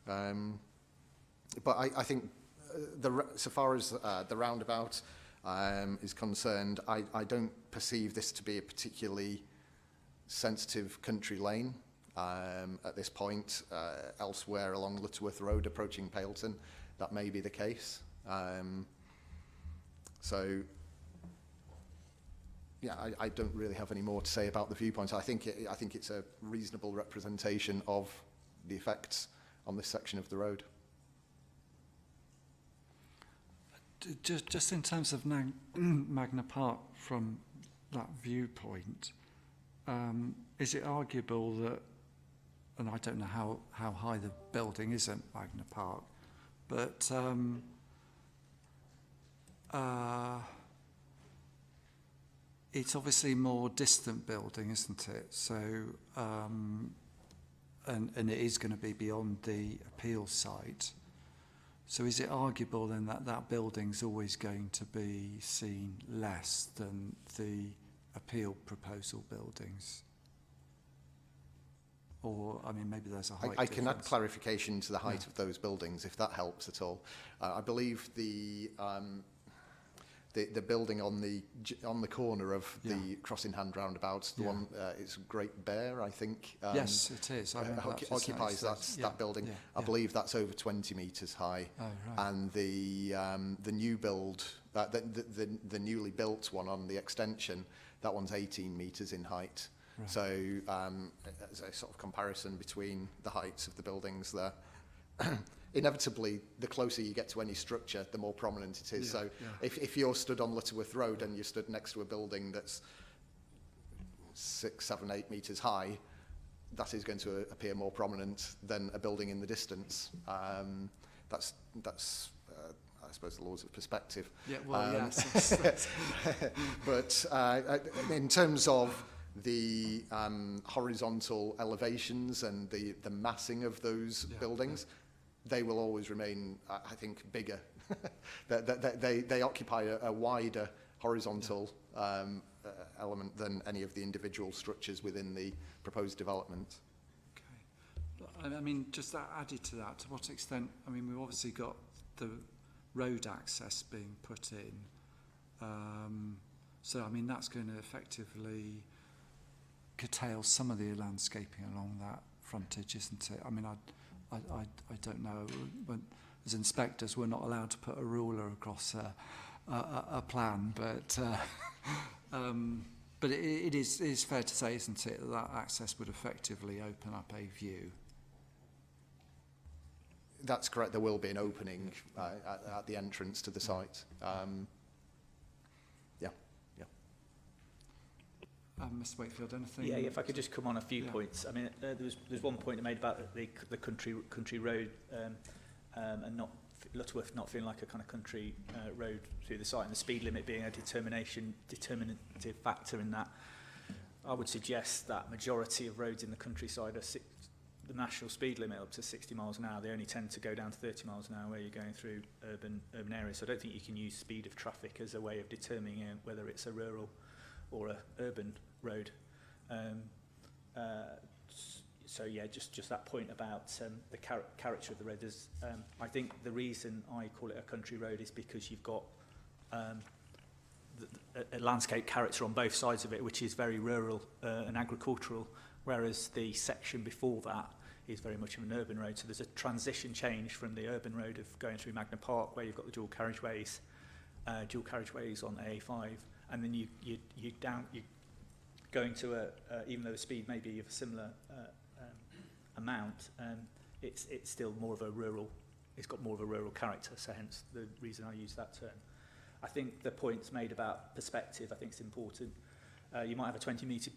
But I think so far as the roundabout is concerned, I don't perceive this to be a particularly sensitive country lane at this point. Elsewhere along Lutterworth Road approaching Paleton, that may be the case. So, yeah, I don't really have any more to say about the viewpoints. I think it's a reasonable representation of the effects on this section of the road. Just in terms of Magna Park from that viewpoint, is it arguable that, and I don't know how high the building is at Magna Park, but it's obviously more distant building, isn't it? So, and it is going to be beyond the appeal site. So is it arguable then that that building's always going to be seen less than the appeal proposal buildings? Or, I mean, maybe there's a height I can add difference. clarification to the height of those buildings, if that helps at all. I believe the building on the corner of the Crossing Hand roundabout, the one, it's Great Bear, I think. Yes, it is. I remember that occupies that building. I believe that's over 20 metres high. Oh, right. And the new build, the newly built one on the extension, that one's 18 metres in height. Right. So as a sort of comparison between the heights of the buildings there, inevitably, the closer you get to any structure, the more prominent it is. If you're stood on Lutterworth Road and you're stood next to a building that's 6, 7, 8 metres high, that is going to appear more prominent than a building in the distance. That's I suppose the laws of perspective. Yeah, well, yes. But in terms of the horizontal elevations and the massing of those buildings, they will always remain, I think, bigger. they occupy a wider horizontal element than any of the individual structures within the proposed development. Okay. I mean, just that added to that, to what extent, I mean, we've obviously got the road access being put in. So, I mean, that's going to effectively curtail some of the landscaping along that frontage, isn't it? I mean, I don't know. But as inspectors, we're not allowed to put a ruler across a plan, but it is fair to say, isn't it, that access would effectively open up a view. That's correct. There will be an opening at the entrance to the site. Mr. Wakefield, anything? Yeah, if I could just come on a few points. I mean, there's one point made about the country road and not Lutterworth not feeling like a kind of country road through the site, and the speed limit being a determinative factor in that. I would suggest that majority of roads in the countryside are the national speed limit up to 60 miles an hour. They only tend to go down to 30 miles an hour where you're going through urban areas. So I don't think you can use speed of traffic as a way of determining whether it's a rural or a urban road. So yeah, just that point about the character of the road. I think the reason I call it a country road is because you've got a landscape character on both sides of it, which is very rural and agricultural, whereas the section before that is very much of an urban road. So there's a transition change from the urban road of going through Magna Park, where you've got the dual carriageways on A5, and then you going to even though the speed may be of a similar amount, it's still more of a rural. It's got more of a rural character. So hence the reason I use that term. I think the points made about perspective, I think it's important. You might have a 20 metre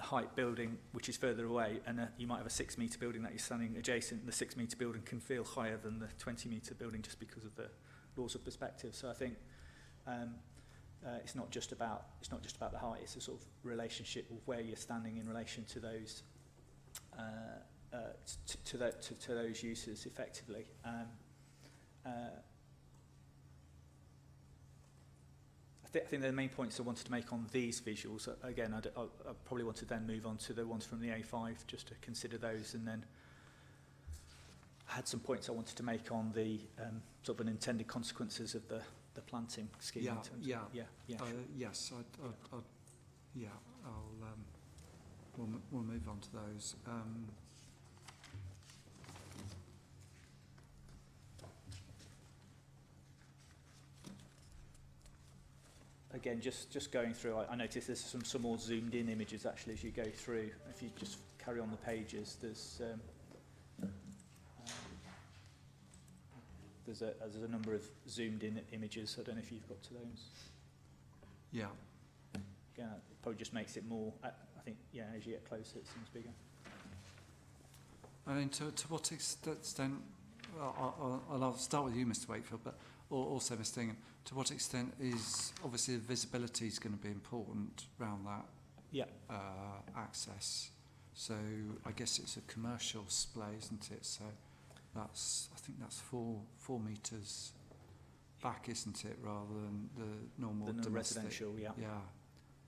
height building which is further away, and you might have a 6 metre building that you're standing adjacent, and the 6 metre building can feel higher than the 20 metre building just because of the laws of perspective. So I think it's not just about the height. It's a sort of relationship of where you're standing in relation to those to those uses effectively. I think the main points I wanted to make on these visuals, again, I probably want to then move on to the ones from the A5, just to consider those, and then I had some points I wanted to make on the sort of unintended consequences of the planting scheme. Yes, we'll move on to those. Again, just going through, I noticed there's some more zoomed in images actually as you go through. If you just carry on the pages, there's a number of zoomed in images. I don't know if you've got to those. Yeah. Again, it probably just makes it more, I think, yeah, as you get closer it seems bigger. I mean, to what extent, I'll start with you, Mr. Wakefield, but also Mr. Ingham, to what extent is, obviously the visibility is going to be important around that access. So I guess it's a commercial display, isn't it? So I think that's 4 metres back, isn't it, rather than the normal than the domestic. residential, yeah. Yeah.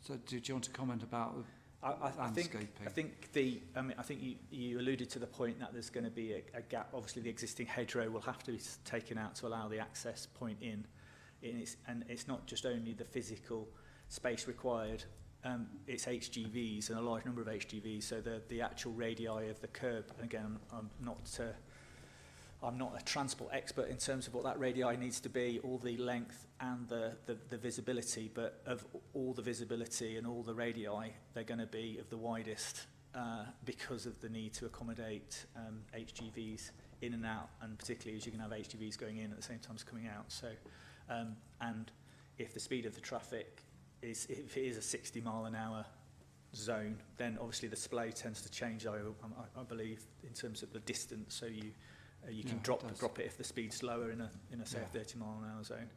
So do you want to comment about I think landscaping? I think you alluded to the point that there's going to be a gap. Obviously, the existing hedgerow will have to be taken out to allow the access point in. And it's not just only the physical space required. It's HGVs and a large number of HGVs. So the actual radii of the curb. And again, I'm not a transport expert in terms of what that radii needs to be, all the length and the visibility, but of all the visibility and all the radii, they're going to be of the widest because of the need to accommodate HGVs in and out, and particularly as you can have HGVs going in at the same time as coming out. So, and if the speed of the traffic if it is a 60 mile an hour zone, then obviously the display tends to change, I believe, in terms of the distance. So you can drop it if the speed's lower in a say a 30 mile an hour zone.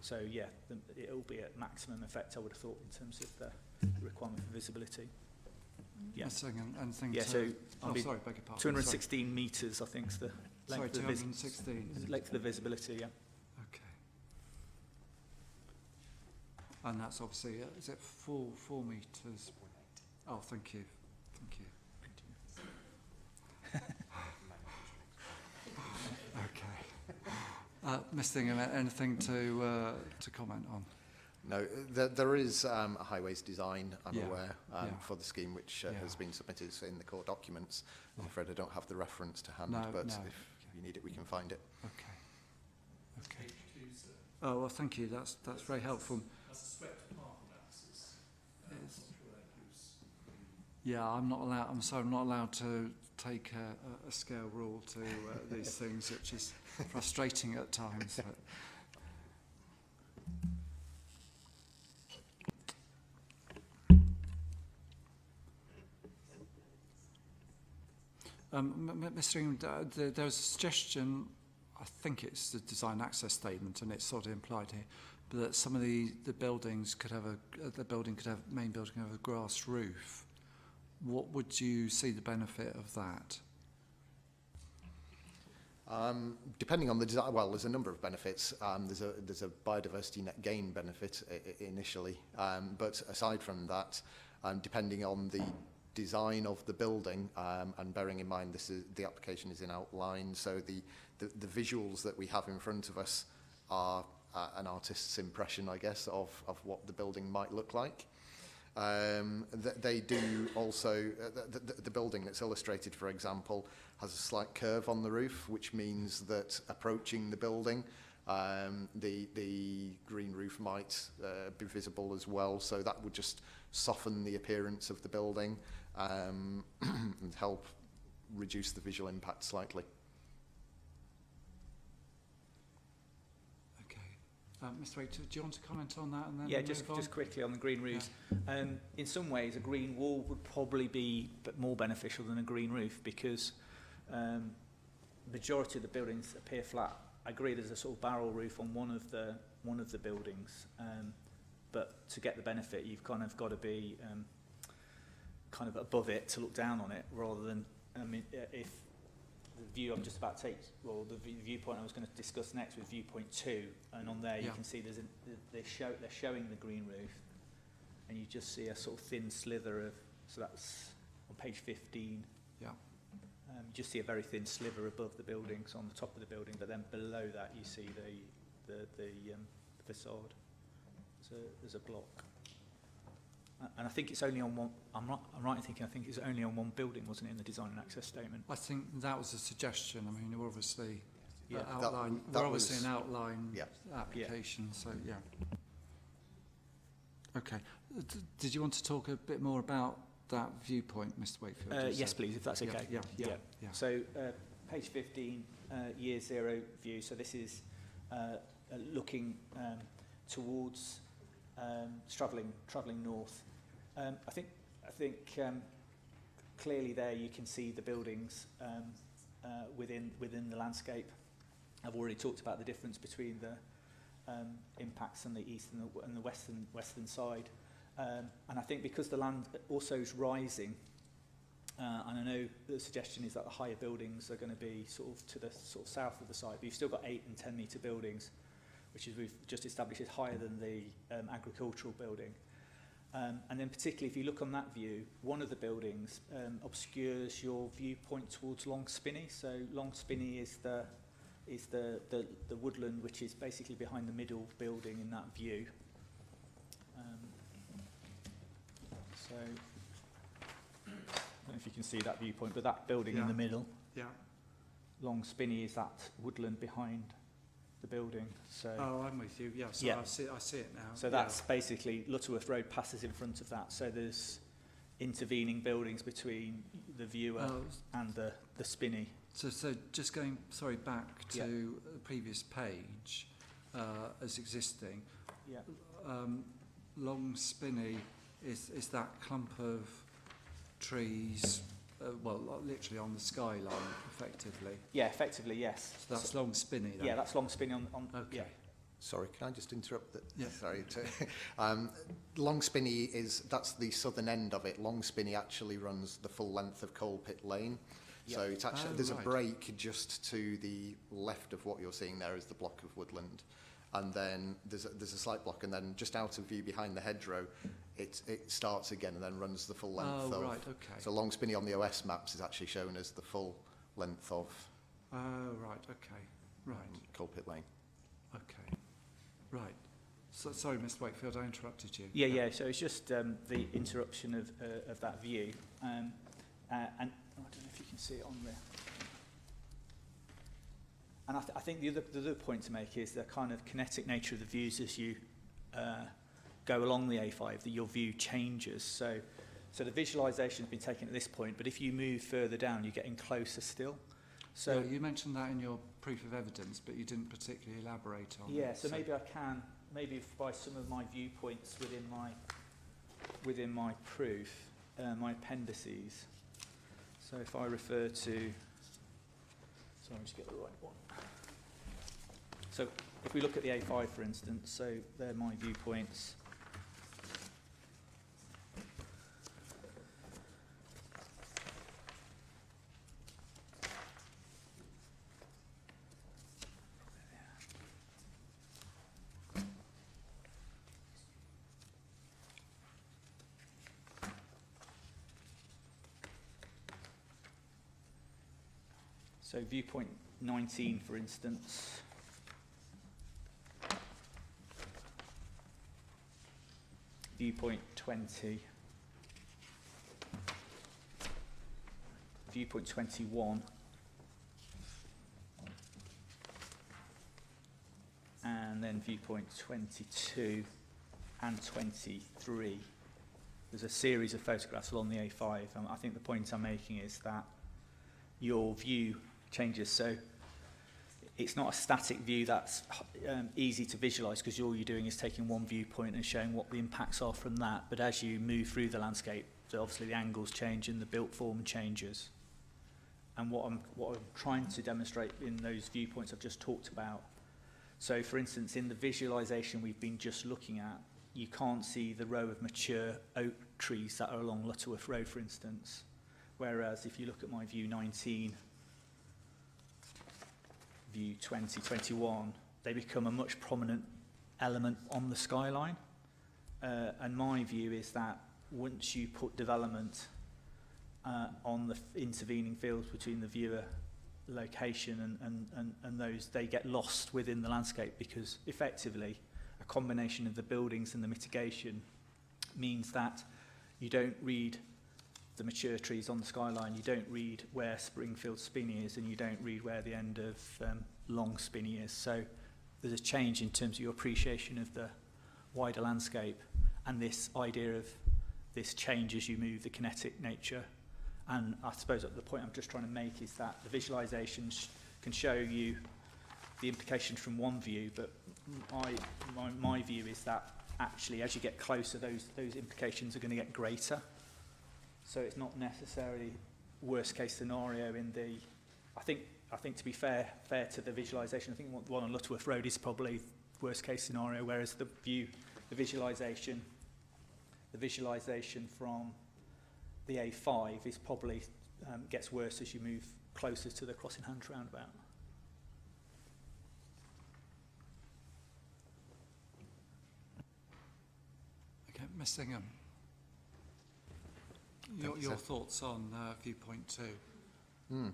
So yeah, it will be at maximum effect, I would have thought, in terms of the requirement for visibility. Yeah. Sorry, beg your pardon. 216 metres, I think, is the length of the 216. length of the visibility. Yeah. Okay. And that's obviously is it 4 metres? Oh, thank you. Thank you. Okay. Ms. Thingham, anything to comment on? No, there is a highways design, I'm aware, for the scheme, which has been submitted in the core documents. I'm afraid I don't have the reference to hand, but if you need it, we can find it. Okay. Okay. Oh, well, thank you. That's very helpful. I suspect part of that is yeah, I'm sorry, I'm not allowed to take a scale rule to these things, which is frustrating at times. Mr. Ingham, there's a suggestion, I think it's the design access statement, and it's sort of implied here, but that some of the buildings could have main building have a grass roof. What would you see the benefit of that? Depending on the design, well, there's a number of benefits. There's a biodiversity net gain benefit initially, but aside from that, depending on the design of the building, and bearing in mind the application is in outline, so the visuals that we have in front of us are an artist's impression, I guess, of what the building might look like. They do also, the building that's illustrated, for example, has a slight curve on the roof, which means that approaching the building, the green roof might be visible as well. So that would just soften the appearance of the building and help reduce the visual impact slightly. Mr. Waite, do you want to comment on that? And then yeah, just quickly on the green roofs. Yeah. In some ways, a green wall would probably be more beneficial than a green roof because majority of the buildings appear flat. I agree there's a sort of barrel roof on one of the buildings, but to get the benefit, you've kind of got to be kind of above it to look down on it, rather than if the view I'm just about to take, well, the viewpoint I was going to discuss next was viewpoint 2, and on there you can see they're showing the green roof, and you just see a sort of thin slither of, so that's on page 15. Yeah. You just see a very thin sliver above the buildings on the top of the building, but then below that you see the facade. There's a block. And I think it's only on one. I'm right in thinking I think it's only on one building, wasn't it, in the design and access statement? I think that was a suggestion. I mean, we're obviously that we're obviously an outline yeah. application. Yeah. So yeah. Okay. Did you want to talk a bit more about that viewpoint, Mr. Wakefield? Yes, please, if that's okay. Yeah. So page 15, year 0 view. So this is looking towards travelling north. I think clearly there you can see the buildings within the landscape. I've already talked about the difference between the impacts on the east and the western side, and I think because the land also is rising, and I know the suggestion is that the higher buildings are going to be sort of to the sort of south of the site, but you've still got 8 and 10 metre buildings, which is we've just established is higher than the agricultural building. And then particularly if you look on that view, one of the buildings obscures your viewpoint towards Long Spinney. So Long Spinney is the woodland which is basically behind the middle building in that view. So I don't know if you can see that viewpoint, but that building in the middle, Long Spinney, is that woodland behind the building. So oh, I'm with you. Yeah, so I see it now. So that's basically Lutterworth Road passes in front of that. So there's intervening buildings between the viewer and the spinney. So just going, back to the previous page as existing. Yeah. Long Spinney is that clump of trees, literally on the skyline, effectively. Yeah, effectively, yes. So that's Long Spinney, then? Yeah, that's Long Spinney on okay. Yeah. Sorry, can I just interrupt? Yeah. Sorry. Long Spinney that's the southern end of it. Long Spinney actually runs the full length of Coal Pit Lane. Yep. So it's actually, there's a break just to the left of what you're seeing there is the block of woodland. And then there's a slight block, and then just out of view behind the hedgerow, it starts again and then runs the full length of. Right, okay. So Long Spinney on the OS maps is actually shown as the full length of. Oh, right, okay. Right. Coal Pit Lane. Okay. Right. So, sorry, Mr. Wakefield, I interrupted you. Yeah. So it's just the interruption of that view, and I don't know if you can see it on there. And I think the other point to make is the kind of kinetic nature of the views as you go along the A5, that your view changes. So the visualisation has been taken at this point, but if you move further down, you're getting closer still. So you mentioned that in your proof of evidence, but you didn't particularly elaborate on it. Yeah, so maybe I can, by some of my viewpoints within my proof, my appendices. So if I refer to, sorry, just get the right one. So if we look at the A5, for instance, so they're my viewpoints. So viewpoint 19, for instance. Viewpoint 20. Viewpoint 21. And then viewpoint 22 and 23. There's a series of photographs along the A5. I think the point I'm making is that your view changes. So it's not a static view that's easy to visualise, because all you're doing is taking one viewpoint and showing what the impacts are from that. But as you move through the landscape, so obviously the angles change and the built form changes. And what I'm trying to demonstrate in those viewpoints I've just talked about. So for instance, in the visualisation we've been just looking at, you can't see the row of mature oak trees that are along Lutterworth Road, for instance. Whereas if you look at my view 19, view 20, 21, they become a much prominent element on the skyline. And my view is that once you put development on the intervening fields between the viewer location and those, they get lost within the landscape, because effectively a combination of the buildings and the mitigation means that you don't read the mature trees on the skyline, you don't read where Springfield Spinney is, and you don't read where the end of Long Spinney is. So there's a change in terms of your appreciation of the wider landscape, and this idea of this change as you move, the kinetic nature. And I suppose the point I'm just trying to make is that the visualisations can show you the implications from one view, but my view is that actually as you get closer, those implications are going to get greater. So it's not necessarily worst case scenario in the, I think to be fair to the visualisation, I think the one on Lutterworth Road is probably worst case scenario, whereas the visualisation from the A5 is probably gets worse as you move closer to the Crossing Hands roundabout. Okay, Ms. Singham. your thoughts on viewpoint 2?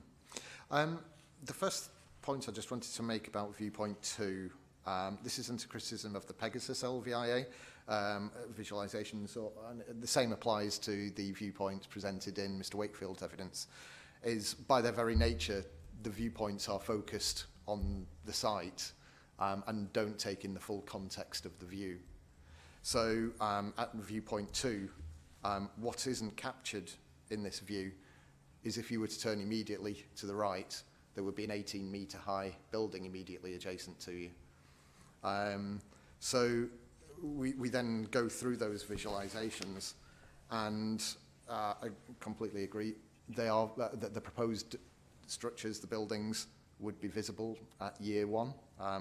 The first point I just wanted to make about viewpoint 2, this isn't a criticism of the Pegasus LVIA visualisations, and the same applies to the viewpoints presented in Mr Wakefield's evidence, is by their very nature, the viewpoints are focused on the site and don't take in the full context of the view. So at viewpoint 2, what isn't captured in this view is if you were to turn immediately to the right, there would be an 18-metre high building immediately adjacent to you. So we then go through those visualisations, and I completely agree. They are the proposed structures, the buildings, would be visible at year 1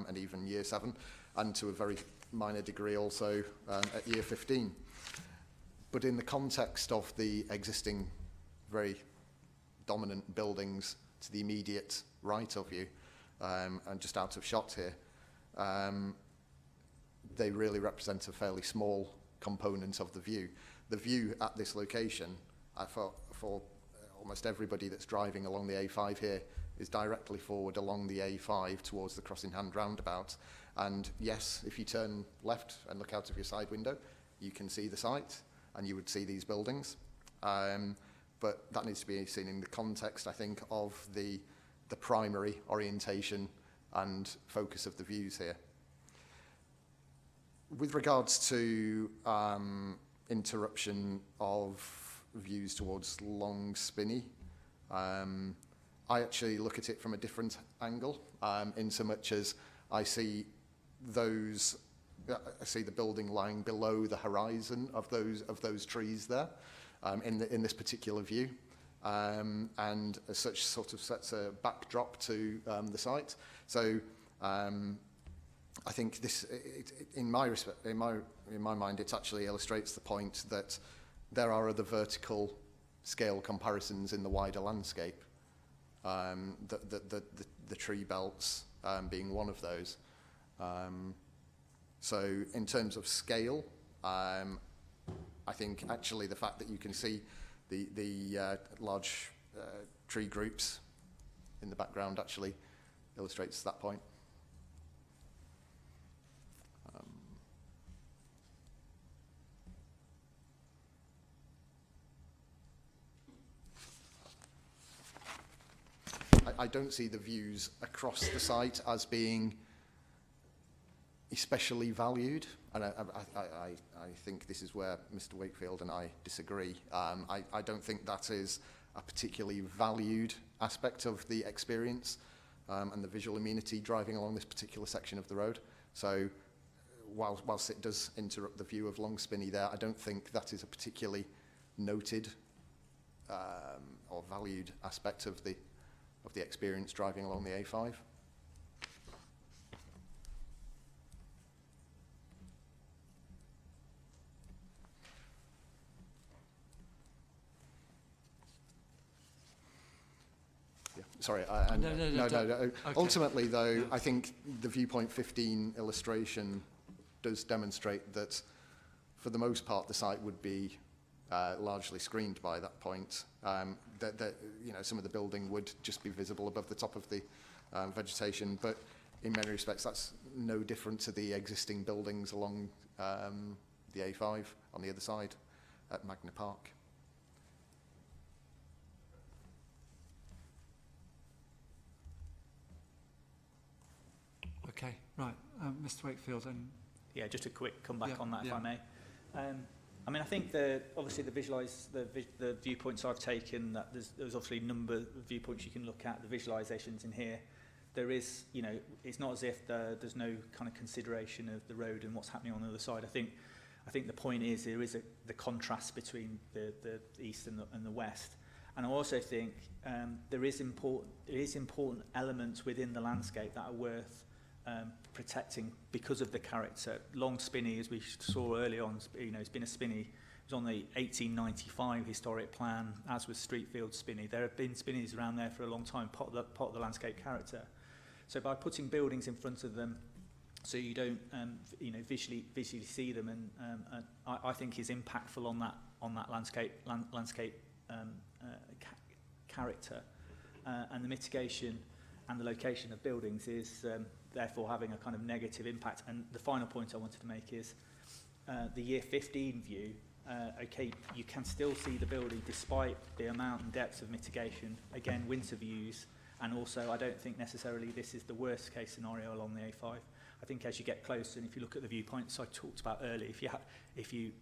and even year 7, and to a very minor degree also at year 15. But in the context of the existing very dominant buildings to the immediate right of you, and just out of shot here, they really represent a fairly small component of the view. The view at this location, for almost everybody that's driving along the A5 here, is directly forward along the A5 towards the Crossingham roundabout. And yes, if you turn left and look out of your side window, you can see the site and you would see these buildings. But that needs to be seen in the context, I think, of the primary orientation and focus of the views here. With regards to interruption of views towards Long Spinney, I actually look at it from a different angle, in so much as I see the building lying below the horizon of those trees there, in this particular view, and as such sort of sets a backdrop to the site. So I think this, in my mind, it actually illustrates the point that there are other vertical scale comparisons in the wider landscape. The tree belts being one of those. So in terms of scale, I think actually the fact that you can see the large tree groups in the background actually illustrates that point. I don't see the views across the site as being especially valued, and I think this is where Mr Wakefield and I disagree. I don't think that is a particularly valued aspect of the experience and the visual amenity driving along this particular section of the road. So whilst it does interrupt the view of Long Spinney there, I don't think that is a particularly noted or valued aspect of the experience driving along the A5. Yeah, sorry. No. Okay. Ultimately, though, yeah. I think the viewpoint 15 illustration does demonstrate that, for the most part, the site would be largely screened by that point. Some of the building would just be visible above the top of the vegetation, but in many respects that's no different to the existing buildings along the A5 on the other side at Magna Park. Okay, right, Mr Wakefield. And yeah, just a quick comeback on that, if yeah. I may. I mean, I think obviously the viewpoints I've taken, that there's obviously a number of viewpoints you can look at, the visualizations in here. There is, it's not as if there's no kind of consideration of the road and what's happening on the other side. I think the point is there is the contrast between the east and the west. And I also think there is important elements within the landscape that are worth protecting because of the character. Long Spinney, as we saw early on, it's been a spinney. It was on the 1895 historic plan, as was Streetfield Spinney. There have been spinneys around there for a long time, part of the landscape character. So by putting buildings in front of them, so you don't visually see them, and I think is impactful on that landscape character, and the mitigation and the location of buildings is therefore having a kind of negative impact. And the final point I wanted to make is the year 15 view. Okay, you can still see the building despite the amount and depth of mitigation. Again, winter views, and also I don't think necessarily this is the worst case scenario along the A5. I think as you get closer, and if you look at the viewpoints I talked about earlier, if you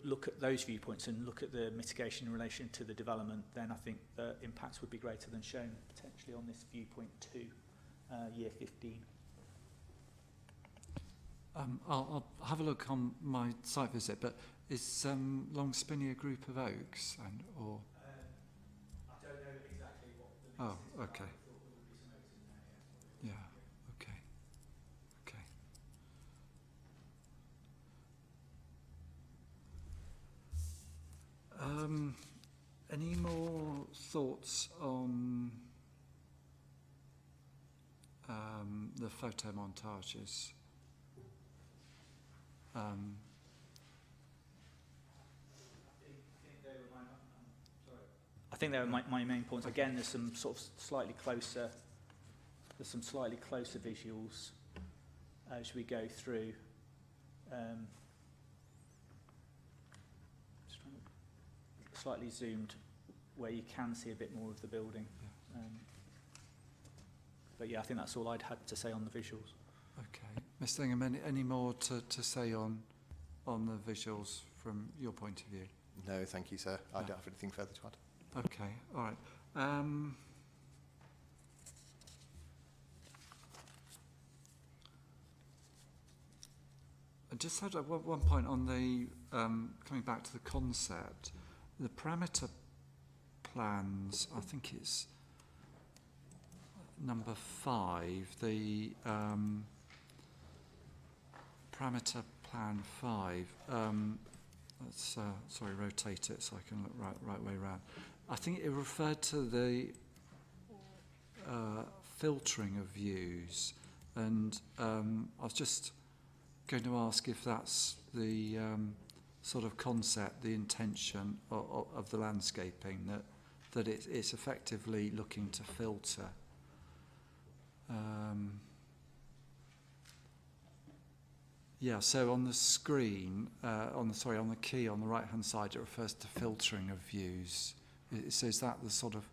look at those viewpoints and look at the mitigation in relation to the development, then I think the impacts would be greater than shown potentially on this viewpoint 2, year 15. I'll have a look on my site visit, but is Long Spinney a group of oaks, and or? I don't know exactly what the Oh, okay. I thought there would be some oaks in there. Yeah. Okay. Okay. Any more thoughts on the photo montages? I think they were my main points. Again, there's some sort of slightly closer visuals as we go through. Just trying to slightly zoomed where you can see a bit more of the building. But yeah, I think that's all I'd had to say on the visuals. Okay. Mr. Ingham, any more to say on the visuals from your point of view? No, thank you, sir. I don't have anything further to add. Okay, all right. I just had one point on the, coming back to the concept, the parameter plans, I think it's number 5, the parameter plan 5. Let's sorry, rotate it so I can look right way around. I think it referred to the filtering of views, and I was just going to ask if that's the sort of concept, the intention of the landscaping, that it's effectively looking to filter. Yeah, so on the screen, on the key on the right-hand side, it refers to filtering of views. So is that the sort of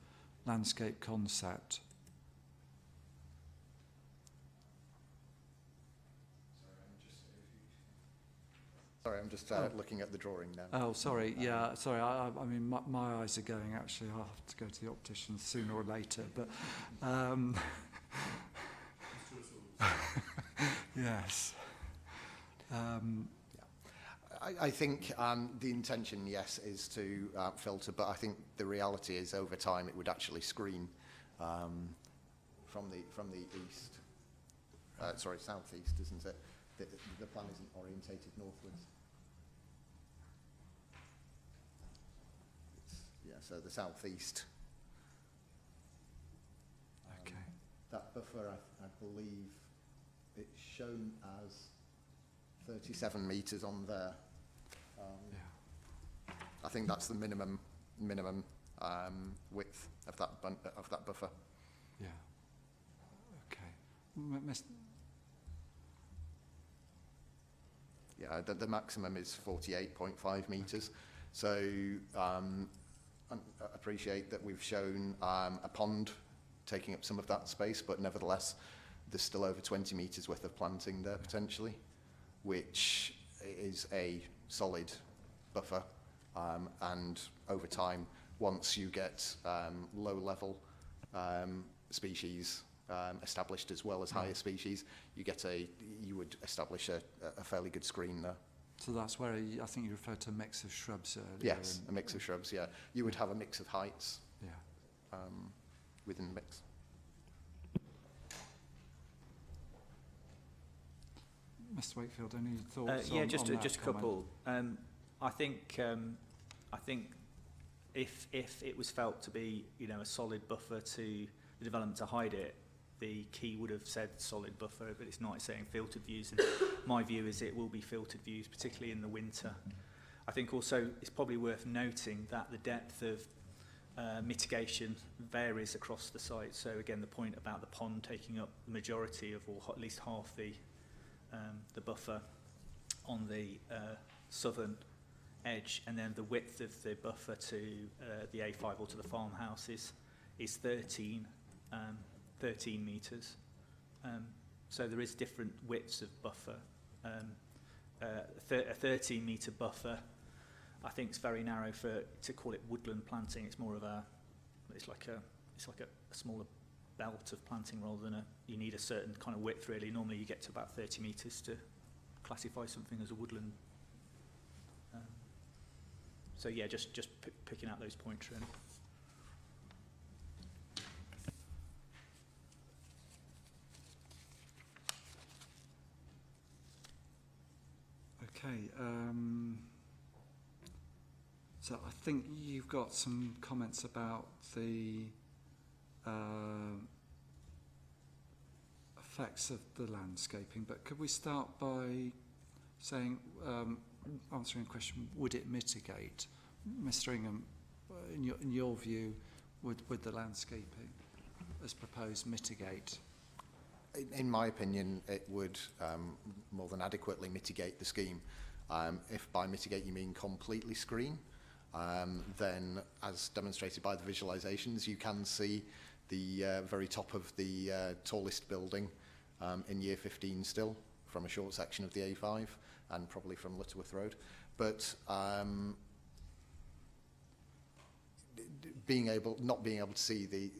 landscape concept? Sorry, I'm just looking at the drawing now. Oh, sorry. Yeah, sorry. I mean, my eyes are going. Actually, I'll have to go to the optician sooner or later. But yes. I think the intention, yes, is to filter, but I think the reality is over time it would actually screen from the east. Sorry, southeast, isn't it? The plan isn't orientated northwards. Yeah, so the southeast. Okay. That buffer, I believe, it's shown as 37 metres on there. I think that's the minimum width of that buffer. Yeah. Okay. Yeah, the maximum is 48.5 metres. So I appreciate that we've shown a pond taking up some of that space, but nevertheless, there's still over 20 metres worth of planting there potentially, which is a solid buffer. And over time, once you get low-level species established as well as higher species, you would establish a fairly good screen there. So that's where I think you referred to a mix of shrubs earlier. Yes, a mix of shrubs, yeah. You would have a mix of heights within the mix. Mr. Wakefield, any thoughts yeah, on just that a comment? couple. I think if it was felt to be, you know, a solid buffer to the development to hide it, the key would have said solid buffer, but it's not. It's saying filtered views, and my view is it will be filtered views, particularly in the winter. I think also it's probably worth noting that the depth of mitigation varies across the site. So again, the point about the pond taking up the majority of, or at least half the buffer on the southern edge, and then the width of the buffer to the A5 or to the farmhouse is 13 metres. So there is different widths of buffer. A 13 metre buffer, I think, is very narrow to call it woodland planting. It's more of it's like a smaller belt of planting rather than you need a certain kind of width really. Normally you get to about 30 metres to classify something as a woodland. So yeah, just picking out those points really. Okay, so I think you've got some comments about the effects of the landscaping, but could we start by saying, answering a question, would it mitigate? Mr. Ingham, in your view, would the landscaping as proposed mitigate? In my opinion, it would more than adequately mitigate the scheme. If by mitigate you mean completely screen, then as demonstrated by the visualisations, you can see the very top of the tallest building in year 15 still, from a short section of the A5 and probably from Lutterworth Road. But not being able to see the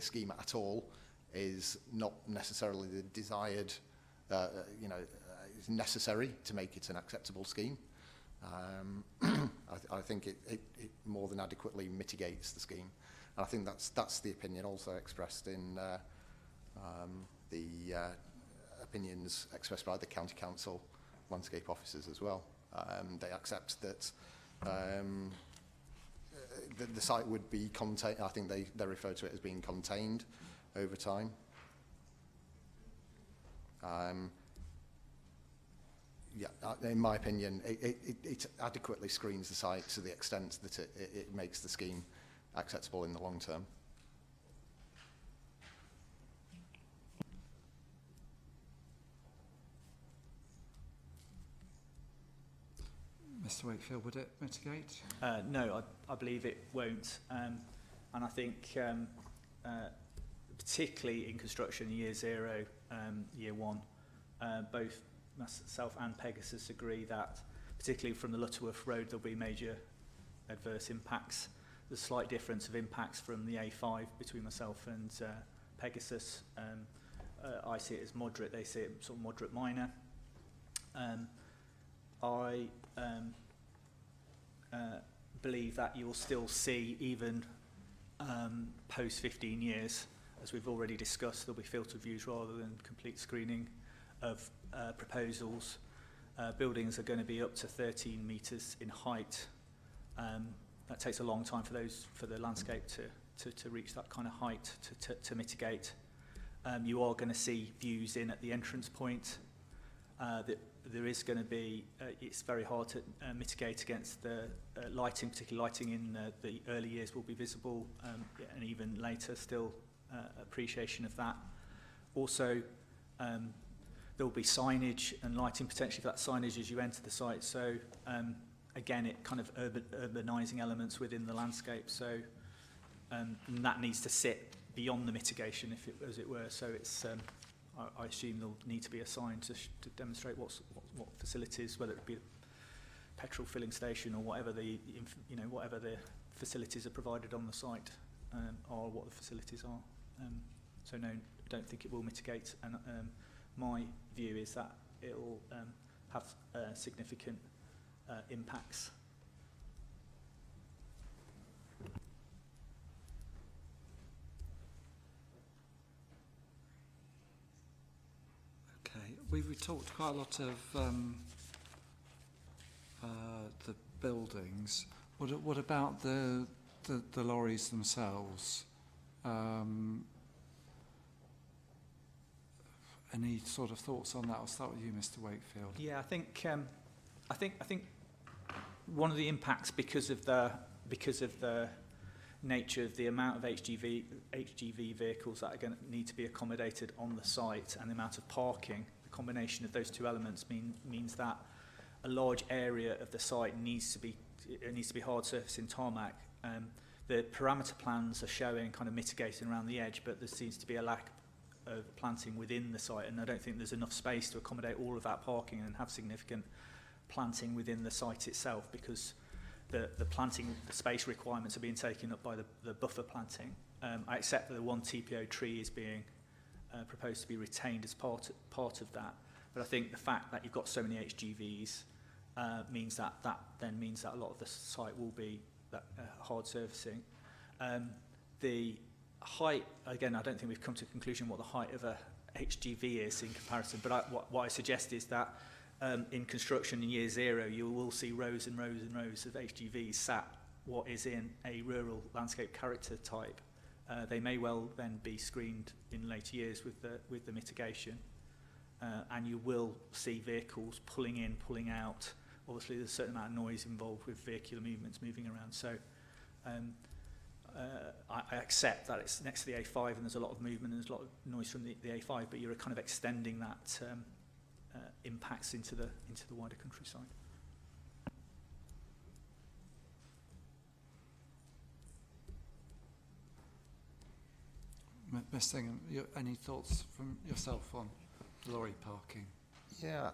scheme at all is not necessarily the desired, is necessary to make it an acceptable scheme. I think it more than adequately mitigates the scheme. And I think that's the opinion also expressed in the opinions expressed by the County Council landscape officers as well. They accept that the site would be contained. I think they refer to it as being contained over time. In my opinion, it adequately screens the site to the extent that it makes the scheme acceptable in the long term. Mr. Wakefield, would it mitigate? No, I believe it won't. And I think particularly in construction year 0, year 1, both myself and Pegasus agree that particularly from the Lutterworth Road there'll be major adverse impacts. There's a slight difference of impacts from the A5 between myself and Pegasus. I see it as moderate, they see it sort of moderate minor. I believe that you'll still see, even post 15 years, as we've already discussed, there'll be filtered views rather than complete screening of proposals. Buildings are going to be up to 13 metres in height. That takes a long time for the landscape to reach that kind of height to mitigate. You are going to see views in at the entrance point. There is going to be, it's very hard to mitigate against the lighting, particularly lighting in the early years will be visible, and even later still appreciation of that. Also, there will be signage and lighting potentially for that signage as you enter the site. So again, it kind of urbanising elements within the landscape. So and that needs to sit beyond the mitigation, as it were. So it's I assume there'll need to be a sign to demonstrate what facilities, whether it be a petrol filling station or whatever whatever the facilities are provided on the site, or what the facilities are. So no, don't think it will mitigate. And my view is that it will have significant impacts. Okay, we've talked quite a lot of the buildings. What about the lorries themselves? Any sort of thoughts on that? I'll start with you, Mr. Wakefield. Yeah, I think one of the impacts because of the nature of the amount of HGV vehicles that are going to need to be accommodated on the site and the amount of parking, the combination of those two elements means that a large area of the site needs to be hard surface in tarmac. The parameter plans are showing kind of mitigating around the edge, but there seems to be a lack of planting within the site, and I don't think there's enough space to accommodate all of that parking and have significant planting within the site itself, because the planting, the space requirements are being taken up by the buffer planting. I accept that the one TPO tree is being proposed to be retained as part of that, but I think the fact that you've got so many HGVs means that a lot of the site will be hard surfacing. The height, again, I don't think we've come to a conclusion what the height of a HGV is in comparison, but what I suggest is that in construction in year zero, you will see rows and rows and rows of HGVs sat what is in a rural landscape character type. They may well then be screened in later years with the mitigation, and you will see vehicles pulling in, pulling out. Obviously, there's a certain amount of noise involved with vehicular movements moving around. So I accept that it's next to the A5 and there's a lot of movement and there's a lot of noise from the A5, but you're kind of extending that impacts into the wider countryside. Ms. Singham, any thoughts from yourself on lorry parking? Yeah,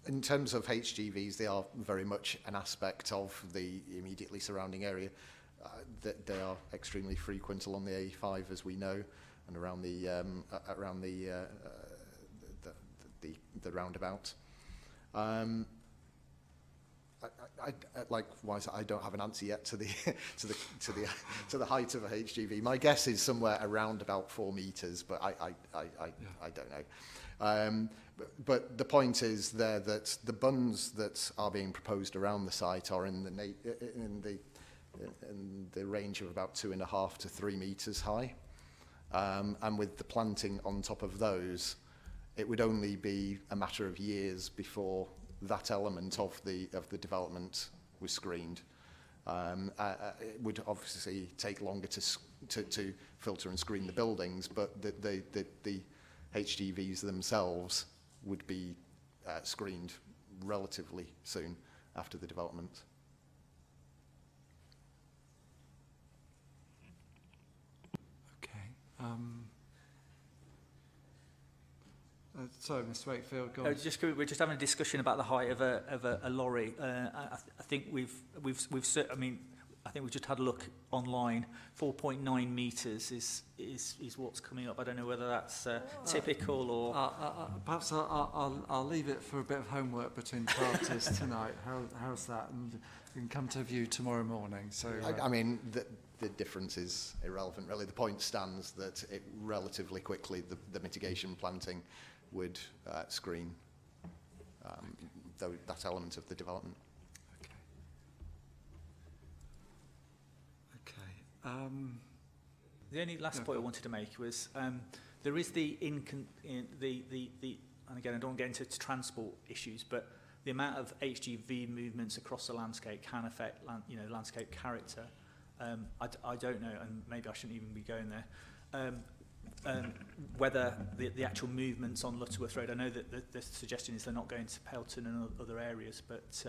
in terms of HGVs, they are very much an aspect of the immediately surrounding area. They are extremely frequent along the A5, as we know, and around the roundabout. Likewise, I don't have an answer yet to the height of a HGV. My guess is somewhere around about 4 meters, but I don't know. But the point is there that the bunds that are being proposed around the site are in the range of about 2.5 to 3 meters high, and with the planting on top of those, it would only be a matter of years before that element of the development was screened. It would obviously take longer to filter and screen the buildings, but the HGVs themselves would be screened relatively soon after the development. Okay. So, Mr. Wakefield, go on. We're just having a discussion about the height of a lorry. I think I think we've just had a look online. 4.9 meters is what's coming up. I don't know whether that's typical or. Perhaps I'll leave it for a bit of homework between parties tonight. How's that? And we can come to view tomorrow morning. So I mean, the difference is irrelevant, really. The point stands that it relatively quickly the mitigation planting would screen that element of the development. The only last point I wanted to make was there is and again, I don't want to get into transport issues, but the amount of HGV movements across the landscape can affect landscape character. I don't know, and maybe I shouldn't even be going there. Whether the actual movements on Lutterworth Road, I know that the suggestion is they're not going to Pelton and other areas, but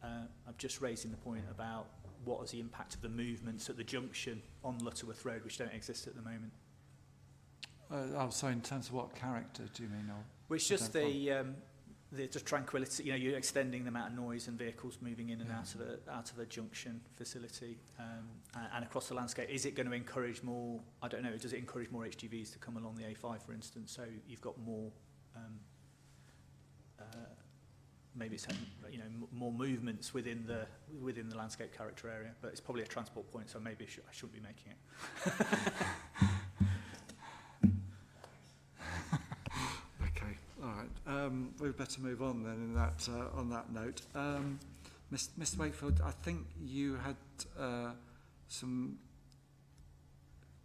I'm just raising the point about what is the impact of the movements at the junction on Lutterworth Road, which don't exist at the moment. So in terms of what character do you mean? Well, it's just the tranquility. You're extending the amount of noise and vehicles moving in and out of a junction facility and across the landscape. Is it going to encourage more? I don't know. Does it encourage more HGVs to come along the A5, for instance? So you've got more. Maybe it's more movements within the landscape character area, but it's probably a transport point, so maybe I shouldn't be making it. Okay, all right. We'd better move on then. On that note, Mr. Wakefield, I think you had some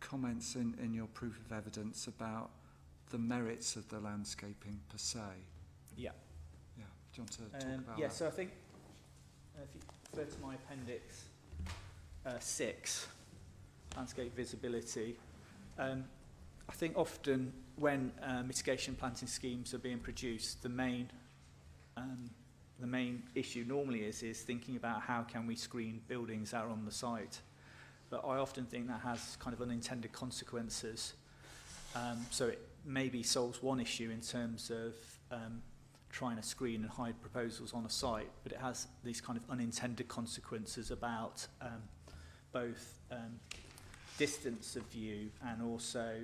comments in your proof of evidence about the merits of the landscaping per se. Yeah. Do you want to talk about that? So I think if you refer to my appendix 6, landscape visibility, I think often when mitigation planting schemes are being produced, the main issue normally is thinking about how can we screen buildings that are on the site. But I often think that has kind of unintended consequences. So it maybe solves one issue in terms of trying to screen and hide proposals on a site, but it has these kind of unintended consequences about both distance of view and also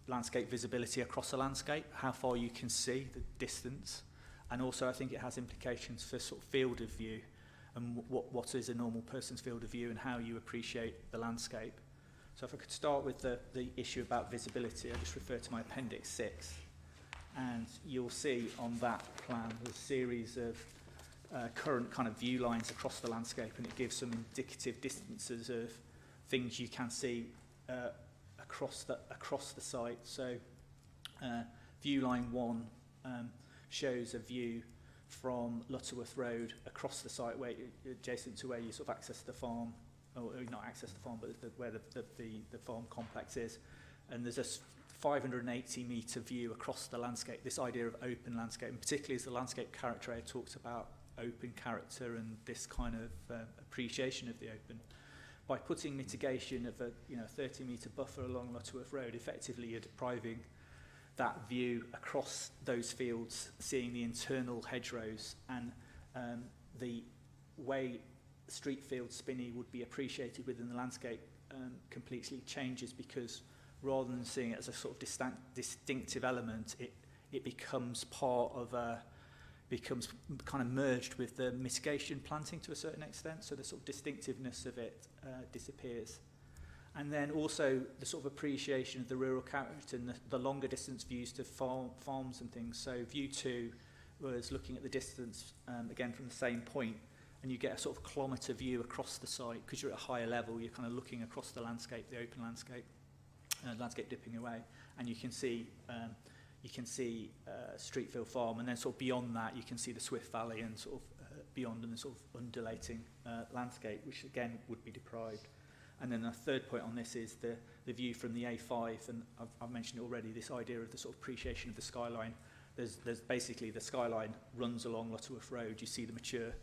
landscape visibility across a landscape, how far you can see the distance. And also I think it has implications for sort of field of view and what is a normal person's field of view and how you appreciate the landscape. So if I could start with the issue about visibility, I just refer to my appendix 6. And you'll see on that plan a series of current kind of view lines across the landscape, and it gives some indicative distances of things you can see across the site. So view line 1 shows a view from Lutterworth Road across the site, where adjacent to where you sort of access the farm, or not access the farm, but where the farm complex is. And there's a 580 metre view across the landscape, this idea of open landscape, and particularly as the landscape character area talks about open character and this kind of appreciation of the open. By putting mitigation of a 30 metre buffer along Lutterworth Road, effectively you're depriving that view across those fields, seeing the internal hedgerows and the way street field spinney would be appreciated within the landscape completely changes, because rather than seeing it as a sort of distinctive element, it becomes part of becomes kind of merged with the mitigation planting to a certain extent, so the sort of distinctiveness of it disappears. And then also the sort of appreciation of the rural character and the longer distance views to farms and things. So view 2 was looking at the distance, again from the same point, and you get a sort of kilometre view across the site, because you're at a higher level, you're kind of looking across the landscape, the open landscape, landscape dipping away, and you can see Streetfield Farm, and then sort of beyond that you can see the Swift Valley and sort of beyond, and the sort of undulating landscape, which again would be deprived. And then the third point on this is the view from the A5, and I've mentioned it already, this idea of the sort of appreciation of the skyline. There's basically the skyline runs along Lutterworth Road. You see the mature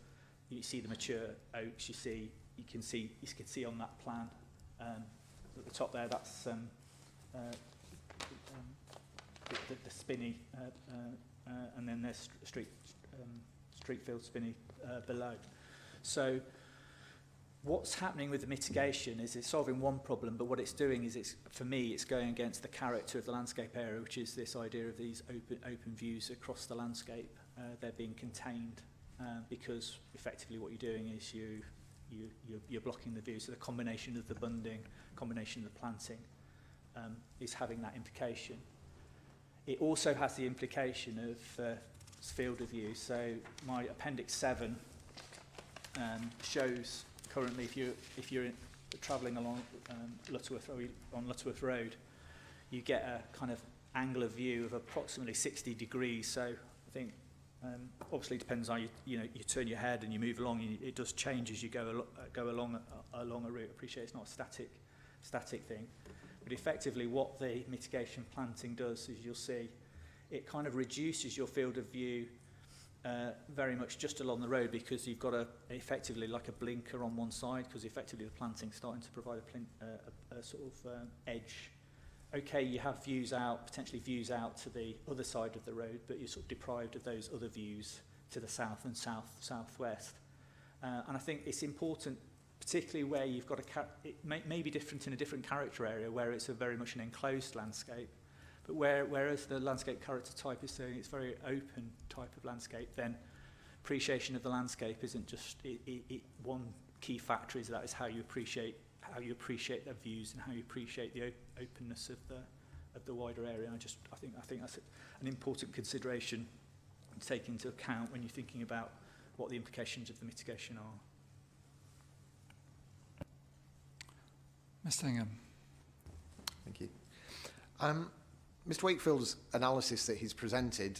oaks. You can see on that plan at the top there. That's the spinney, and then there's Streetfield spinney below. So what's happening with the mitigation is it's solving one problem, but what it's doing is for me it's going against the character of the landscape area, which is this idea of these open views across the landscape. They're being contained because effectively what you're doing is you're blocking the view. So the combination of the bunding, combination of the planting is having that implication. It also has the implication of field of view. So my appendix 7 shows currently if you're travelling along Lutterworth Road, you get a kind of angle of view of approximately 60 degrees. So I think obviously it depends on you turn your head and you move along. It does change as you go along a route. I appreciate it's not a static thing, but effectively what the mitigation planting does is you'll see it kind of reduces your field of view very much just along the road, because you've got effectively like a blinker on one side, because effectively the planting's starting to provide a sort of edge. Okay, you have potentially views out to the other side of the road, but you're sort of deprived of those other views to the south and southwest. And I think it's important, particularly where you've got it may be different in a different character area where it's very much an enclosed landscape. But whereas the landscape character type is saying it's very open type of landscape, then appreciation of the landscape isn't just one key factor is how you appreciate the views and how you appreciate the openness of the wider area. And I think that's an important consideration to take into account when you're thinking about what the implications of the mitigation are. Mr. Ingham. Thank you. Mr. Wakefield's analysis that he's presented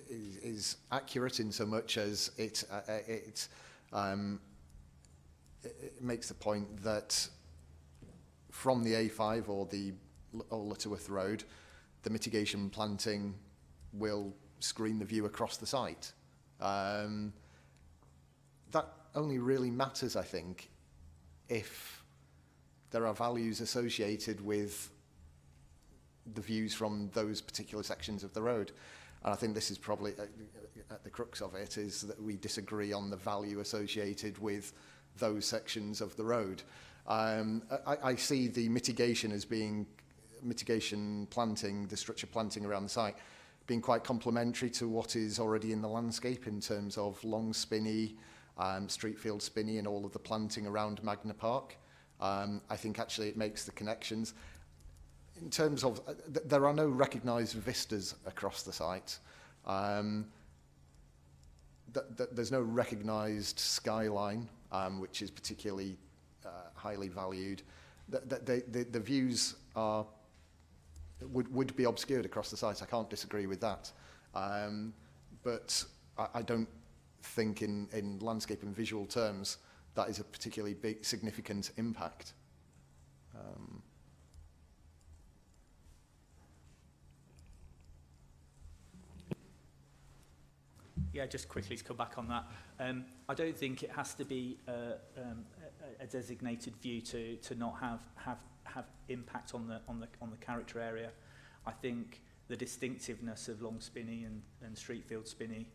is accurate in so much as it it makes the point that from the A5 or the Lutterworth Road, the mitigation planting will screen the view across the site. That only really matters, I think, if there are values associated with the views from those particular sections of the road. And I think this is probably at the crux of it, is that we disagree on the value associated with those sections of the road. I see the mitigation as being mitigation planting, the structure planting around the site, being quite complementary to what is already in the landscape in terms of long spinney, Streetfield spinney, and all of the planting around Magna Park. I think actually it makes the connections. In terms of, there are no recognised vistas across the site. There's no recognised skyline, which is particularly highly valued. The views are would be obscured across the site. I can't disagree with that. But I don't think in landscape and visual terms that is a particularly big, significant impact. Yeah, just quickly to come back on that. I don't think it has to be a designated view to not have impact on the character area. I think the distinctiveness of Long Spinney and Streetfield Spinney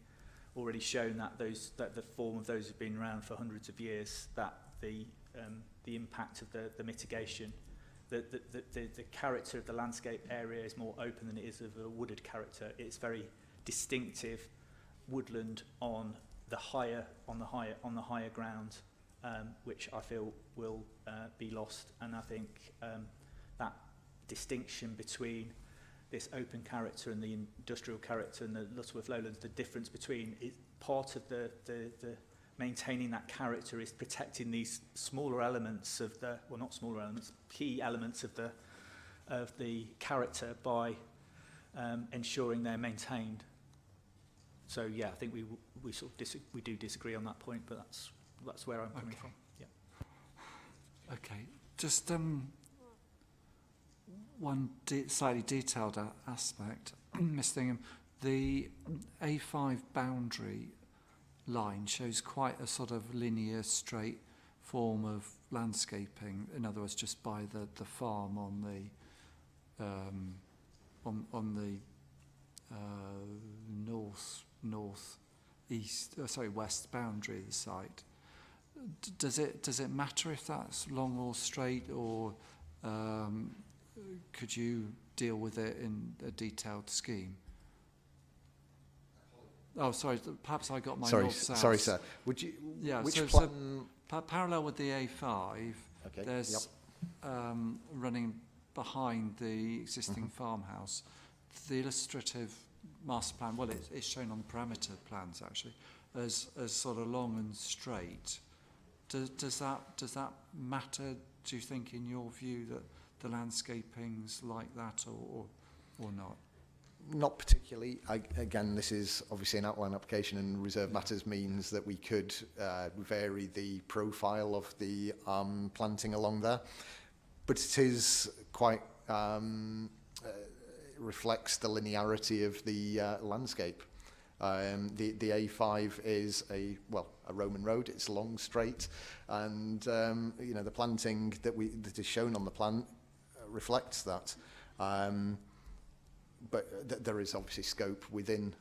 already shown that the form of those have been around for hundreds of years. That the impact of the mitigation, the character of the landscape area is more open than it is of a wooded character. It's very distinctive woodland on the higher ground, which I feel will be lost. And I think that distinction between this open character and the industrial character and the Lutterworth Lowlands, the difference between it, part of the maintaining that character is protecting these smaller elements of the, well, not smaller elements, key elements of the character by ensuring they're maintained. So yeah, I think we sort of we do disagree on that point, but that's where I'm coming from. Yeah. Okay, just one slightly detailed aspect, Ms. Thingham. The A5 boundary line shows quite a sort of linear, straight form of landscaping. In other words, just by the farm on the west boundary of the site. Does it matter if that's long or straight, or could you deal with it in a detailed scheme? Oh, sorry. Perhaps I got my north-south. Sorry, sir. Would you? Yeah. Which parallel with the A5, okay, there's running behind the existing farmhouse, the illustrative master plan. Well, it's shown on the parameter plans actually as sort of long and straight. Does that matter? Do you think, in your view, that the landscaping's like that, or not? Not particularly. Again, this is obviously an outline application, and reserve matters means that we could vary the profile of the planting along there. But it is quite reflects the linearity of the landscape. The A5 is a Roman road. It's long, straight, and the planting that is shown on the plan reflects that. But there is obviously scope within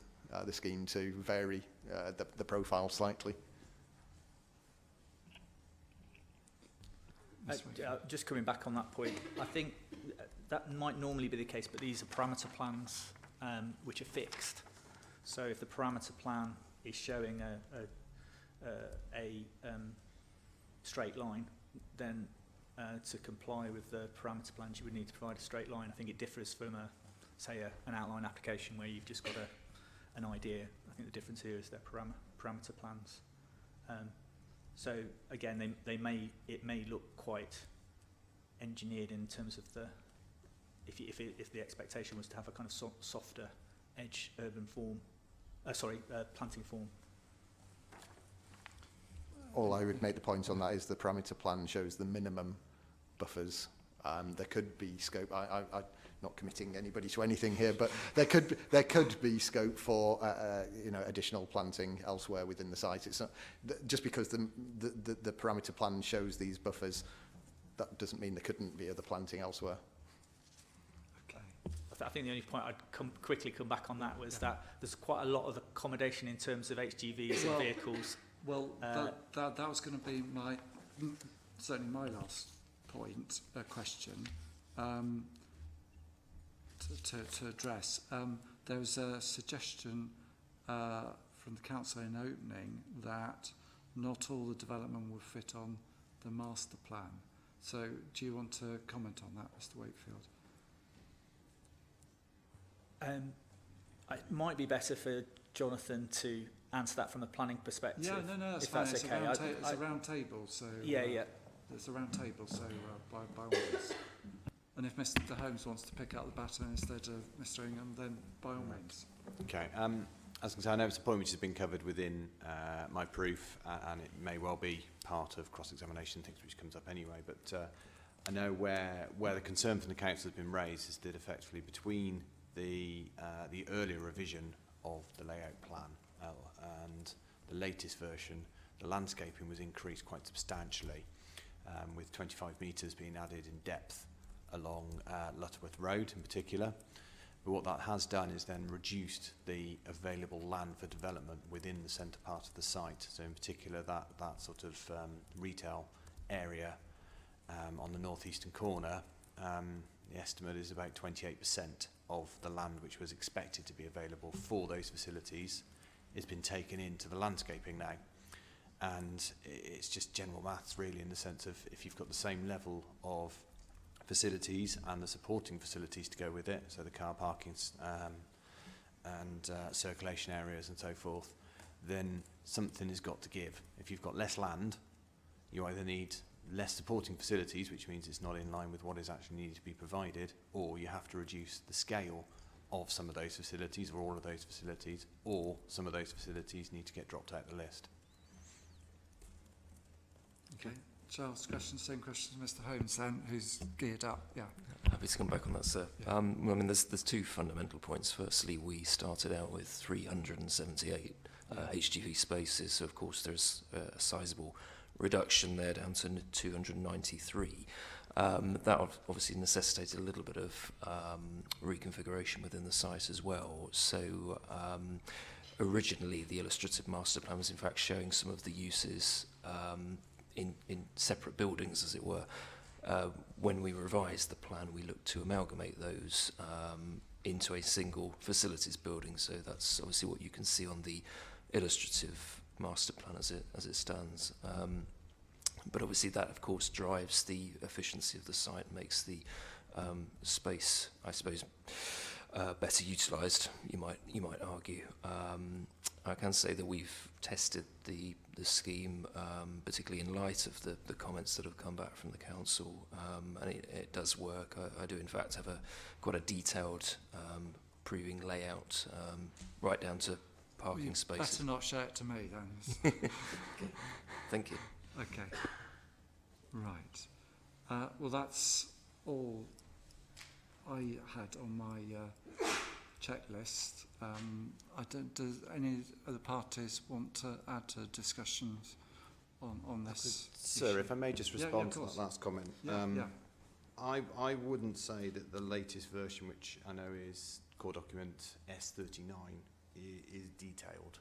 the scheme to vary the profile slightly. Just coming back on that point, I think that might normally be the case, but these are parameter plans which are fixed. So if the parameter plan is showing a straight line, then to comply with the parameter plans, you would need to provide a straight line. I think it differs from an outline application where you've just got an idea. I think the difference here is their parameter plans. So again, it may look quite engineered in terms of if the expectation was to have a kind of softer edge urban form, planting form. all I would make the point on that is the parameter plan shows the minimum buffers. There could be scope. I'm not committing anybody to anything here, but there could be scope for additional planting elsewhere within the site. It's not just because the parameter plan shows these buffers. That doesn't mean there couldn't be other planting elsewhere. Okay. I think the only point I'd quickly come back on that was that there's quite a lot of accommodation in terms of HGVs and vehicles. Well, that was going to be certainly my last point, question to address. There was a suggestion from the council in opening that not all the development would fit on the master plan. So do you want to comment on that, Mr. Wakefield? It might be better for Jonathan to answer that from a planning perspective. Yeah, no, that's if fine. That's It's okay. a round table, so yeah. It's a round table, so by all means. And if Mr. Holmes wants to pick up the baton instead of Mr. Ingham, then by all means. Okay. As I can say, I know it's a point which has been covered within my proof, and it may well be part of cross-examination, things which comes up anyway. But I know where the concern from the council has been raised is that effectively between the earlier revision of the layout plan and the latest version, the landscaping was increased quite substantially, with 25 metres being added in depth along Lutterworth Road in particular. But what that has done is then reduced the available land for development within the centre part of the site. So in particular that sort of retail area on the northeastern corner, the estimate is about 28% of the land which was expected to be available for those facilities has been taken into the landscaping now. And it's just general maths really, in the sense of if you've got the same level of facilities and the supporting facilities to go with it, so the car parking and circulation areas and so forth, then something has got to give. If you've got less land, you either need less supporting facilities, which means it's not in line with what is actually needed to be provided, or you have to reduce the scale of some of those facilities or all of those facilities, or some of those facilities need to get dropped out the list. Okay. Charles, same question to Mr. Holmes then, who's geared up. Yeah. Happy to come back on that, sir. Yeah. Well, I mean, there's two fundamental points. Firstly, we started out with 378 HGV spaces, so of course there's a sizable reduction there down to 293. That obviously necessitated a little bit of reconfiguration within the site as well. So originally the illustrative master plan was in fact showing some of the uses in separate buildings, as it were. When we revised the plan, we looked to amalgamate those into a single facilities building. So that's obviously what you can see on the illustrative master plan as it stands. But obviously that, of course, drives the efficiency of the site, makes the space, I suppose, better utilised. You might argue. I can say that we've tested the scheme, particularly in light of the comments that have come back from the council, and it does work. I do, in fact, have quite a detailed proving layout, right down to parking spaces. Better not show it to me then. Thank you. Okay. Right. Well, that's all I had on my checklist. Does any other parties want to add to discussions on this? Sir, issue? if I may just respond to that last comment. Yeah. I wouldn't say that the latest version, which I know is core document S39, is detailed.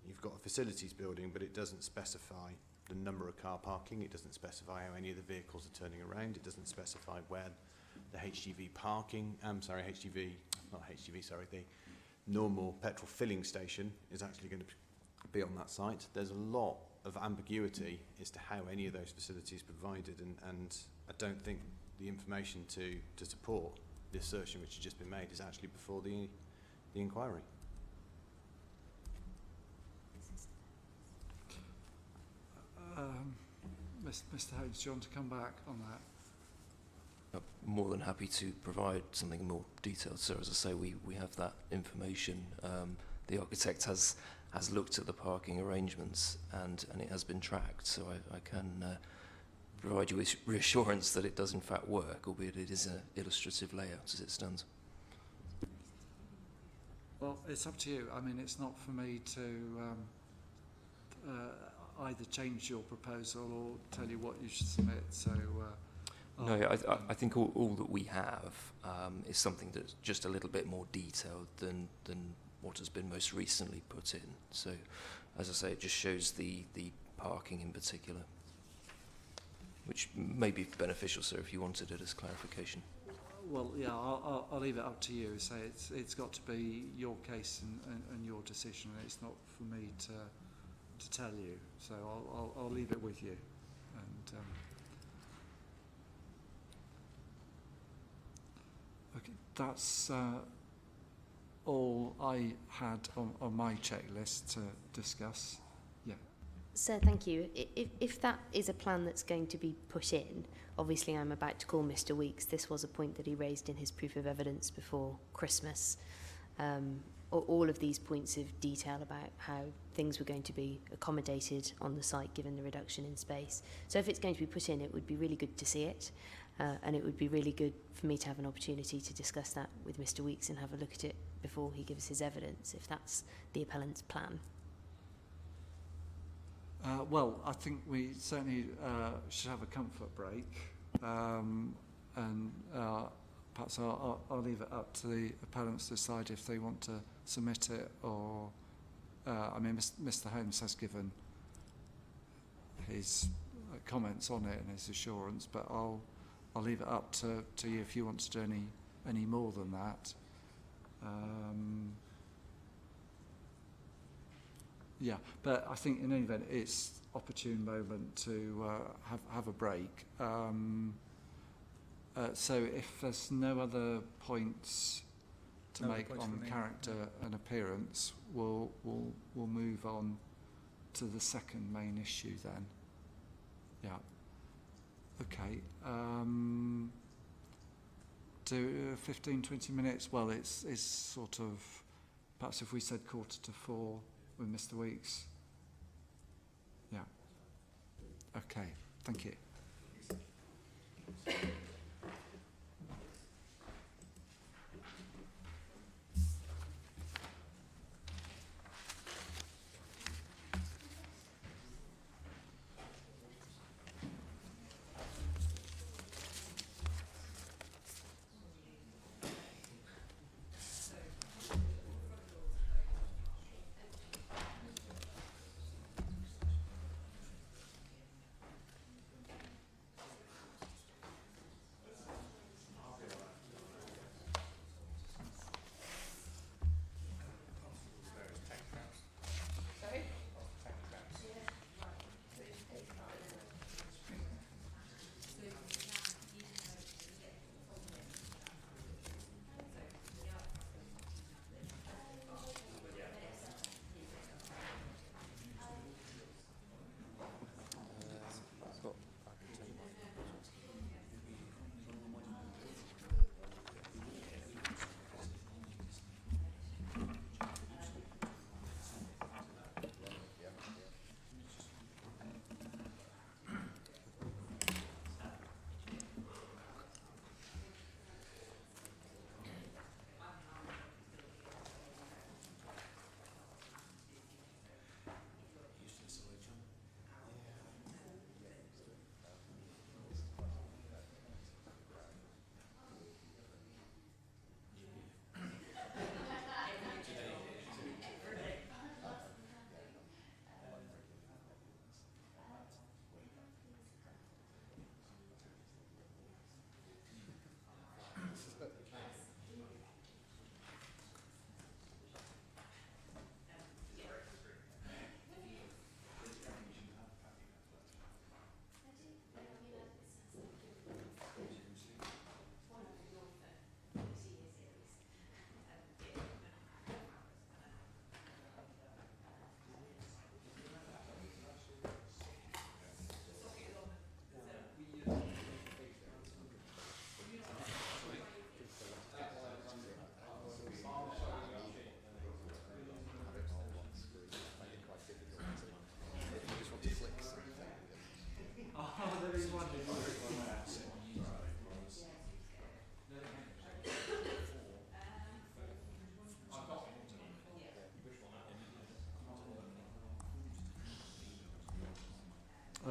You've got a facilities building, but it doesn't specify the number of car parking. It doesn't specify how any of the vehicles are turning around. It doesn't specify where the HGV parking, the normal petrol filling station is actually going to be on that site. There's a lot of ambiguity as to how any of those facilities are provided, and I don't think the information to support the assertion which has just been made is actually before the inquiry. Mr. Holmes, do you want to come back on that? I'm more than happy to provide something more detailed, sir. As I say, we have that information. The architect has has looked at the parking arrangements and it has been tracked. So I can provide you with reassurance that it does in fact work, albeit it is an illustrative layout as it stands. Well, it's up to you. I mean, it's not for me to either change your proposal or tell you what you should submit. So, no, I think all that we have is something that's just a little bit more detailed than what has been most recently put in. So, as I say, it just shows the parking in particular, which may be beneficial, sir, if you wanted it as clarification. well, yeah, I'll leave it up to you. Say it's got to be your case and your decision. It's not for me to tell you. So I'll leave it with you. And okay, that's all I had on my checklist to discuss. Yeah. Sir, thank you. If that is a plan that's going to be put in, obviously I'm about to call Mr. Weeks. This was a point that he raised in his proof of evidence before Christmas. All of these points of detail about how things were going to be accommodated on the site given the reduction in space. So if it's going to be put in, it would be really good to see it. And it would be really good for me to have an opportunity to discuss that with Mr. Weeks and have a look at it before he gives his evidence, if that's the appellant's plan. Well, I think we certainly should have a comfort break, and perhaps I'll leave it up to the appellants to decide if they want to submit it or. I mean, Mr. Holmes has given his comments on it and his assurance, but I'll leave it up to you if you want to do any more than that. Yeah, but I think in any event, it's opportune moment to have a break. So if there's no other points to make on character and appearance, we'll move on to the second main issue then. Yeah. Okay. Do 15-20 minutes. Well, it's sort of perhaps if we said 3:45 with Mr. Weeks. Yeah. Okay. Thank you.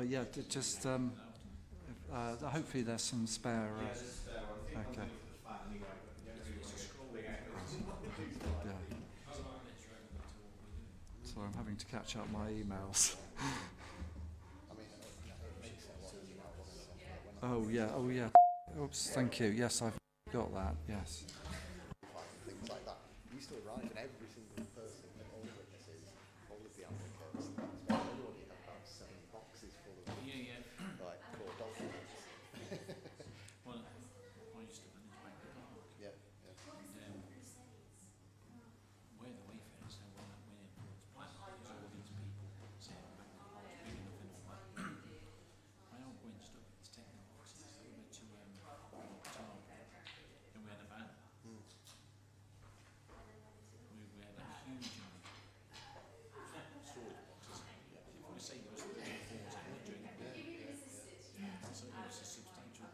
yeah, just hopefully there's some spare. Okay. Yeah. Sorry, I'm having to catch up my emails. Oh yeah. Oops. Thank you. Yes, I've got that. Yes. Things like that. We used to arrive and every single person, all the witnesses, all of the applicants, that's why we already had about 7 boxes full of like core documents. Well, I used to manage Magna Park. Yeah. Where the Wayfair is, when it was all these people saying Magna Park's big enough and all that. My old Gwen stuff, it's taken the boxes. We went to Qatar and we had a van. We had a huge storage boxes. If we say there was 3 or 4 so we're doing it. So it was a substantial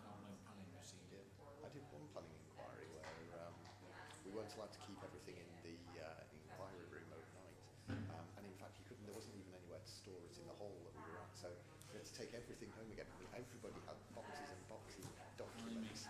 online planning procedure. I did one planning inquiry where we weren't allowed to keep everything in the inquiry room overnight, and in fact there wasn't even anywhere to store it in the hall that we were at, so we had to take everything home again. Everybody had boxes and boxes of documents.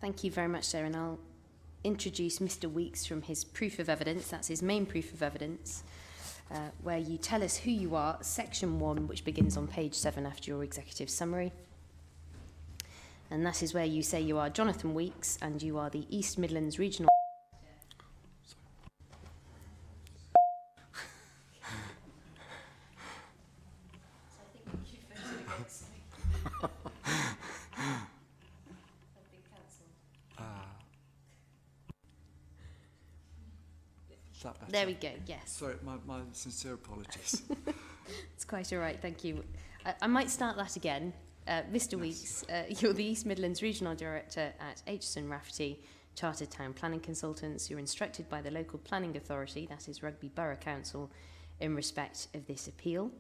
Thank you very much, sir. And I'll introduce Mr. Weeks from his proof of evidence. That's his main proof of evidence, where you tell us who you are, section 1, which begins on page 7 after your executive summary. And that is where you say you are Jonathan Weeks and you are the East Midlands Regional... There we go, yes. Sorry, my sincere apologies. It's quite all right, thank you. I might start that again. Mr. Weeks, you're the East Midlands Regional Director at Aitchison Rafferty Chartered Town Planning Consultants. You're instructed by the local planning authority, that is Rugby Borough Council, in respect of this appeal.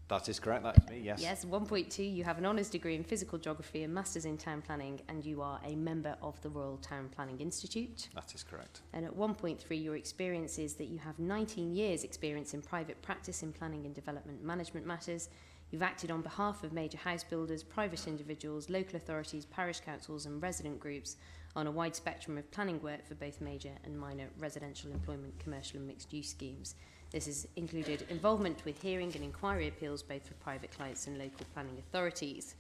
That is correct, that's me, yes. Yes, 1.2, you have an honours degree in physical geography and masters in town planning, and you are a member of the Royal Town Planning Institute. That is correct. And at 1.3, your experience is that you have 19 years experience in private practice in planning and development management matters. You've acted on behalf of major house builders, private individuals, local authorities, parish councils and resident groups on a wide spectrum of planning work for both major and minor residential employment, commercial and mixed use schemes. This has included involvement with hearing and inquiry appeals both for private clients and local planning authorities.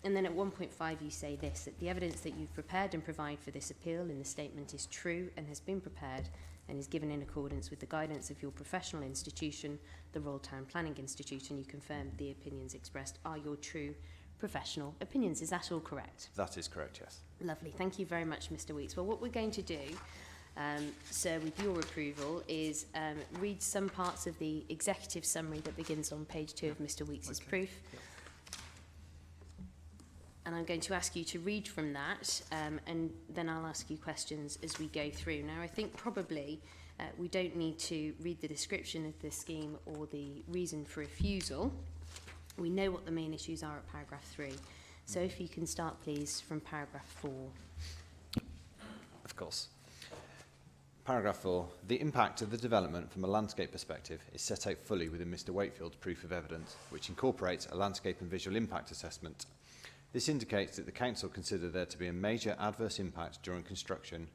And then at 1.5 you say this, that the evidence that you've prepared and provide for this appeal in the statement is true and has been prepared and is given in accordance with the guidance of your professional institution, the Royal Town Planning Institute, and you confirm the opinions expressed are your true professional opinions. Is that all correct? That is correct, yes. Lovely. Thank you very much, Mr. Weeks. Well, what we're going to do, sir, with your approval, is read some parts of the executive summary that begins on page 2 of Mr. Weeks' proof. Yep. And I'm going to ask you to read from that, and then I'll ask you questions as we go through. Now, I think probably we don't need to read the description of the scheme or the reason for refusal. We know what the main issues are at paragraph 3. So if you can start, please, from paragraph 4. Of course. Paragraph 4. The impact of the development from a landscape perspective is set out fully within Mr. Wakefield's proof of evidence, which incorporates a landscape and visual impact assessment. This indicates that the Council consider there to be a major adverse impact during construction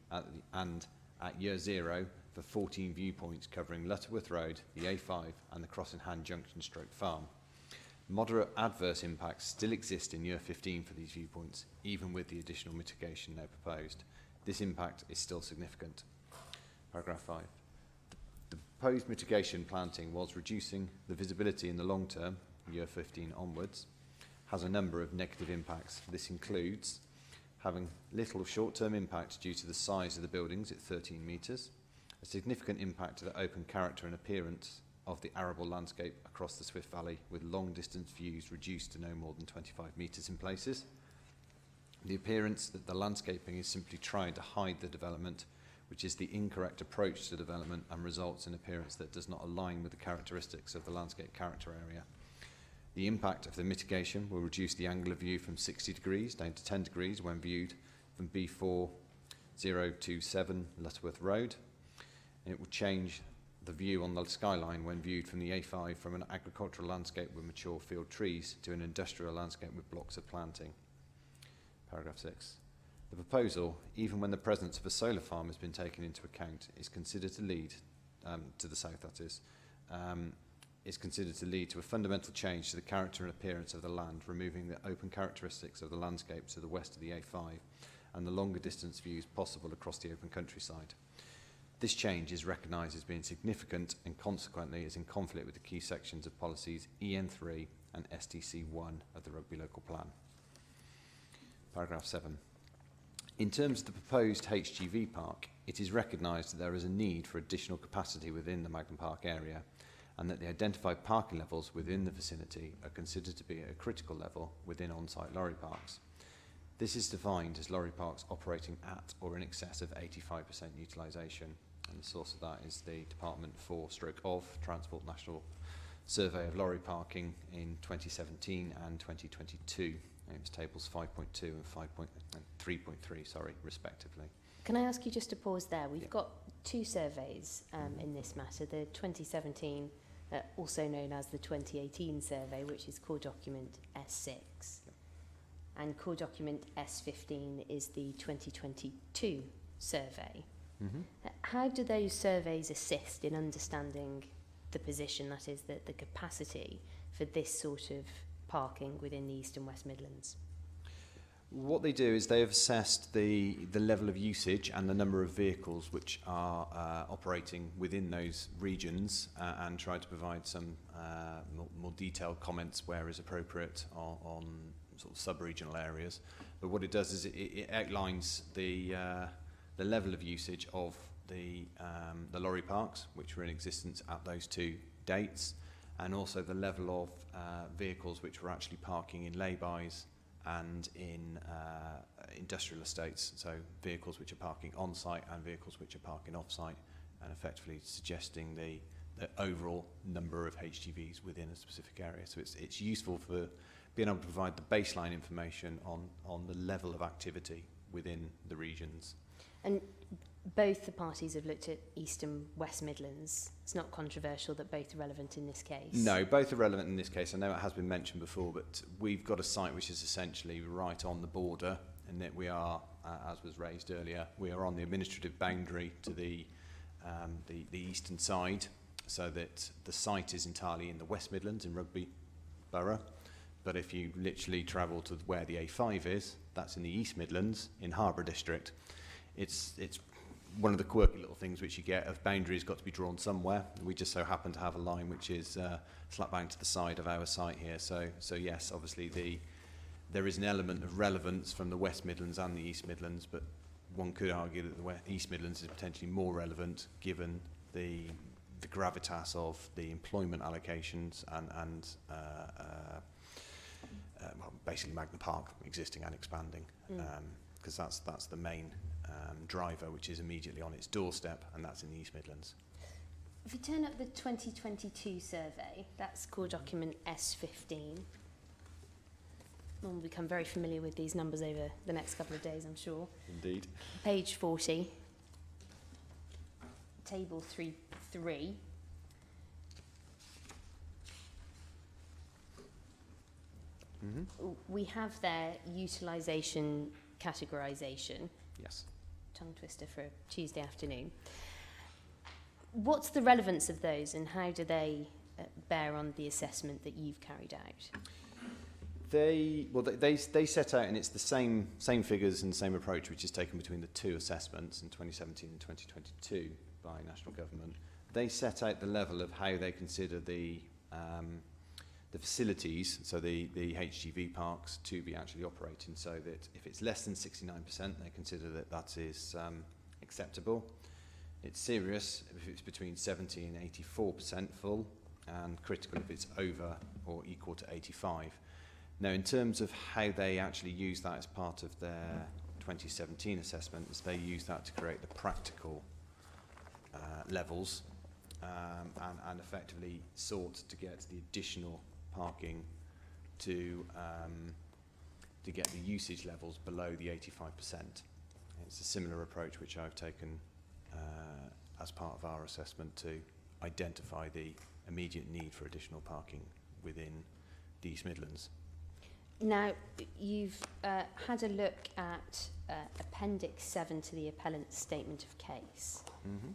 and at year 0 for 14 viewpoints covering Lutterworth Road, the A5 and the Crossingham Junction Stroke Farm. Moderate adverse impacts still exist in year 15 for these viewpoints, even with the additional mitigation now proposed. This impact is still significant. Paragraph 5. The proposed mitigation planting, whilst reducing the visibility in the long term, year 15 onwards, has a number of negative impacts. This includes having little short-term impact due to the size of the buildings at 13 metres, a significant impact to the open character and appearance of the arable landscape across the Swift Valley, with long-distance views reduced to no more than 25 metres in places, the appearance that the landscaping is simply trying to hide the development, which is the incorrect approach to development and results in appearance that does not align with the characteristics of the landscape character area. The impact of the mitigation will reduce the angle of view from 60 degrees down to 10 degrees when viewed from B4027 Lutterworth Road. And it will change the view on the skyline when viewed from the A5 from an agricultural landscape with mature field trees to an industrial landscape with blocks of planting. Paragraph 6. The proposal, even when the presence of a solar farm has been taken into account, is considered to lead, to the south that is considered to lead to a fundamental change to the character and appearance of the land, removing the open characteristics of the landscape to the west of the A5 and the longer distance views possible across the open countryside. This change is recognised as being significant and consequently is in conflict with the key sections of policies EN3 and STC1 of the Rugby Local Plan. Paragraph 7. In terms of the proposed HGV park, it is recognised that there is a need for additional capacity within the Magna Park area and that the identified parking levels within the vicinity are considered to be at a critical level within on-site lorry parks. This is defined as lorry parks operating at or in excess of 85% utilisation, and the source of that is the Department for/of Transport National Survey of Lorry Parking in 2017 and 2022. It was tables 5.2 and 3.3, sorry, respectively. Can I ask you just to pause there? We've got two surveys in this matter, the 2017, also known as the 2018 survey, which is core document S6. and core document S15 is the 2022 survey. How do those surveys assist in understanding the position, that is, the capacity for this sort of parking within the East and West Midlands? What they do is they have assessed the level of usage and the number of vehicles which are operating within those regions and try to provide some more detailed comments where is appropriate on sort of sub-regional areas. But what it does is it outlines the level of usage of the lorry parks which were in existence at those two dates, and also the level of vehicles which were actually parking in lay-bys and in industrial estates, so vehicles which are parking on-site and vehicles which are parking off-site, and effectively suggesting the overall number of HGVs within a specific area. So it's useful for being able to provide the baseline information on the level of activity within the regions. And both the parties have looked at East and West Midlands. It's not controversial that both are relevant in this case. No, both are relevant in this case. I know it has been mentioned before, but we've got a site which is essentially right on the border, and that we are, as was raised earlier, we are on the administrative boundary to the eastern side, so that the site is entirely in the West Midlands in Rugby Borough. But if you literally travel to where the A5 is, that's in the East Midlands in Harbour District. It's one of the quirky little things which you get of boundaries got to be drawn somewhere. We just so happen to have a line which is slap bang to the side of our site here. So yes, obviously there is an element of relevance from the West Midlands and the East Midlands, but one could argue that the East Midlands is potentially more relevant given the gravitas of the employment allocations and well, basically Magna Park existing and expanding, because that's the main driver which is immediately on its doorstep, and that's in the East Midlands. If you turn up the 2022 survey, that's core document S15. We'll become very familiar with these numbers over the next couple of days, I'm sure. Indeed. Page 40, table 3.3. We have their utilisation categorisation. Yes. Tongue twister for a Tuesday afternoon. What's the relevance of those, and how do they bear on the assessment that you've carried out? They set out, and it's the same figures and same approach which is taken between the two assessments in 2017 and 2022 by national government. They set out the level of how they consider the facilities, so the HGV parks, to be actually operating, so that if it's less than 69%, they consider that is acceptable. It's serious if it's between 70 and 84% full, and critical if it's over or equal to 85. Now, in terms of how they actually use that as part of their 2017 assessments, they use that to create the practical levels and effectively sought to get the additional parking to get the usage levels below the 85%. It's a similar approach which I've taken as part of our assessment to identify the immediate need for additional parking within the East Midlands. Now, you've had a look at Appendix 7 to the appellant's statement of case.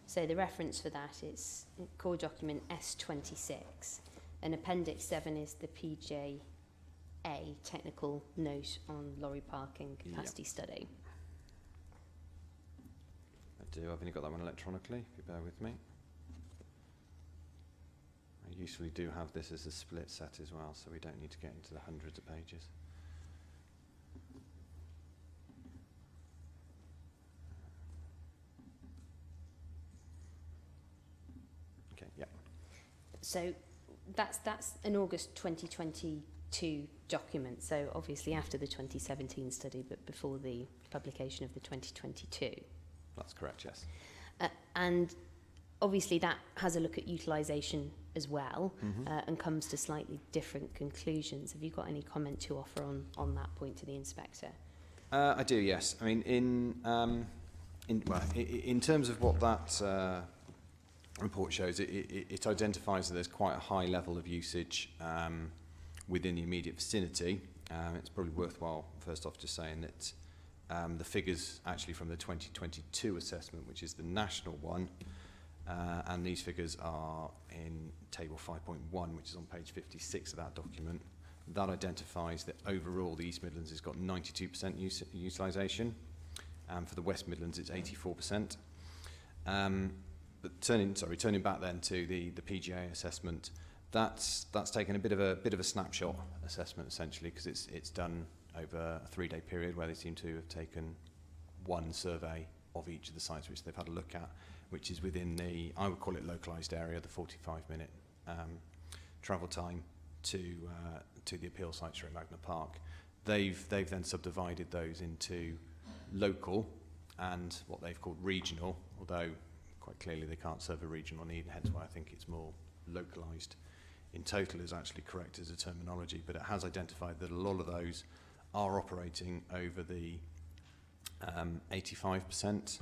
So the reference for that is core document S26, and Appendix 7 is the PJA technical note on lorry parking capacity study. I do. I've only got that one electronically, if you bear with me. I usually do have this as a split set as well, so we don't need to get into the hundreds of pages. Okay, yeah. So that's an August 2022 document, so obviously after the 2017 study, but before the publication of the 2022. That's correct, yes. And obviously that has a look at utilisation as well, and comes to slightly different conclusions. Have you got any comment to offer on that point to the inspector? I do, yes. I mean, in terms of what that report shows, it identifies that there's quite a high level of usage within the immediate vicinity, It's probably worthwhile, first off, just saying that the figures actually from the 2022 assessment, which is the national one, and these figures are in table 5.1, which is on page 56 of that document. That identifies that overall the East Midlands has got 92% utilisation, and for the West Midlands it's 84%. But turning back then to the PGA assessment, that's taken a bit of a snapshot assessment essentially, because it's done over a 3-day period where they seem to have taken one survey of each of the sites which they've had a look at, which is within the, I would call it localised area, the 45-minute travel time to the appeal sites through Magna Park. They've then subdivided those into local and what they've called regional, although quite clearly they can't serve a regional need, hence why I think it's more localised. In total is actually correct as a terminology, but it has identified that a lot of those are operating over the 85%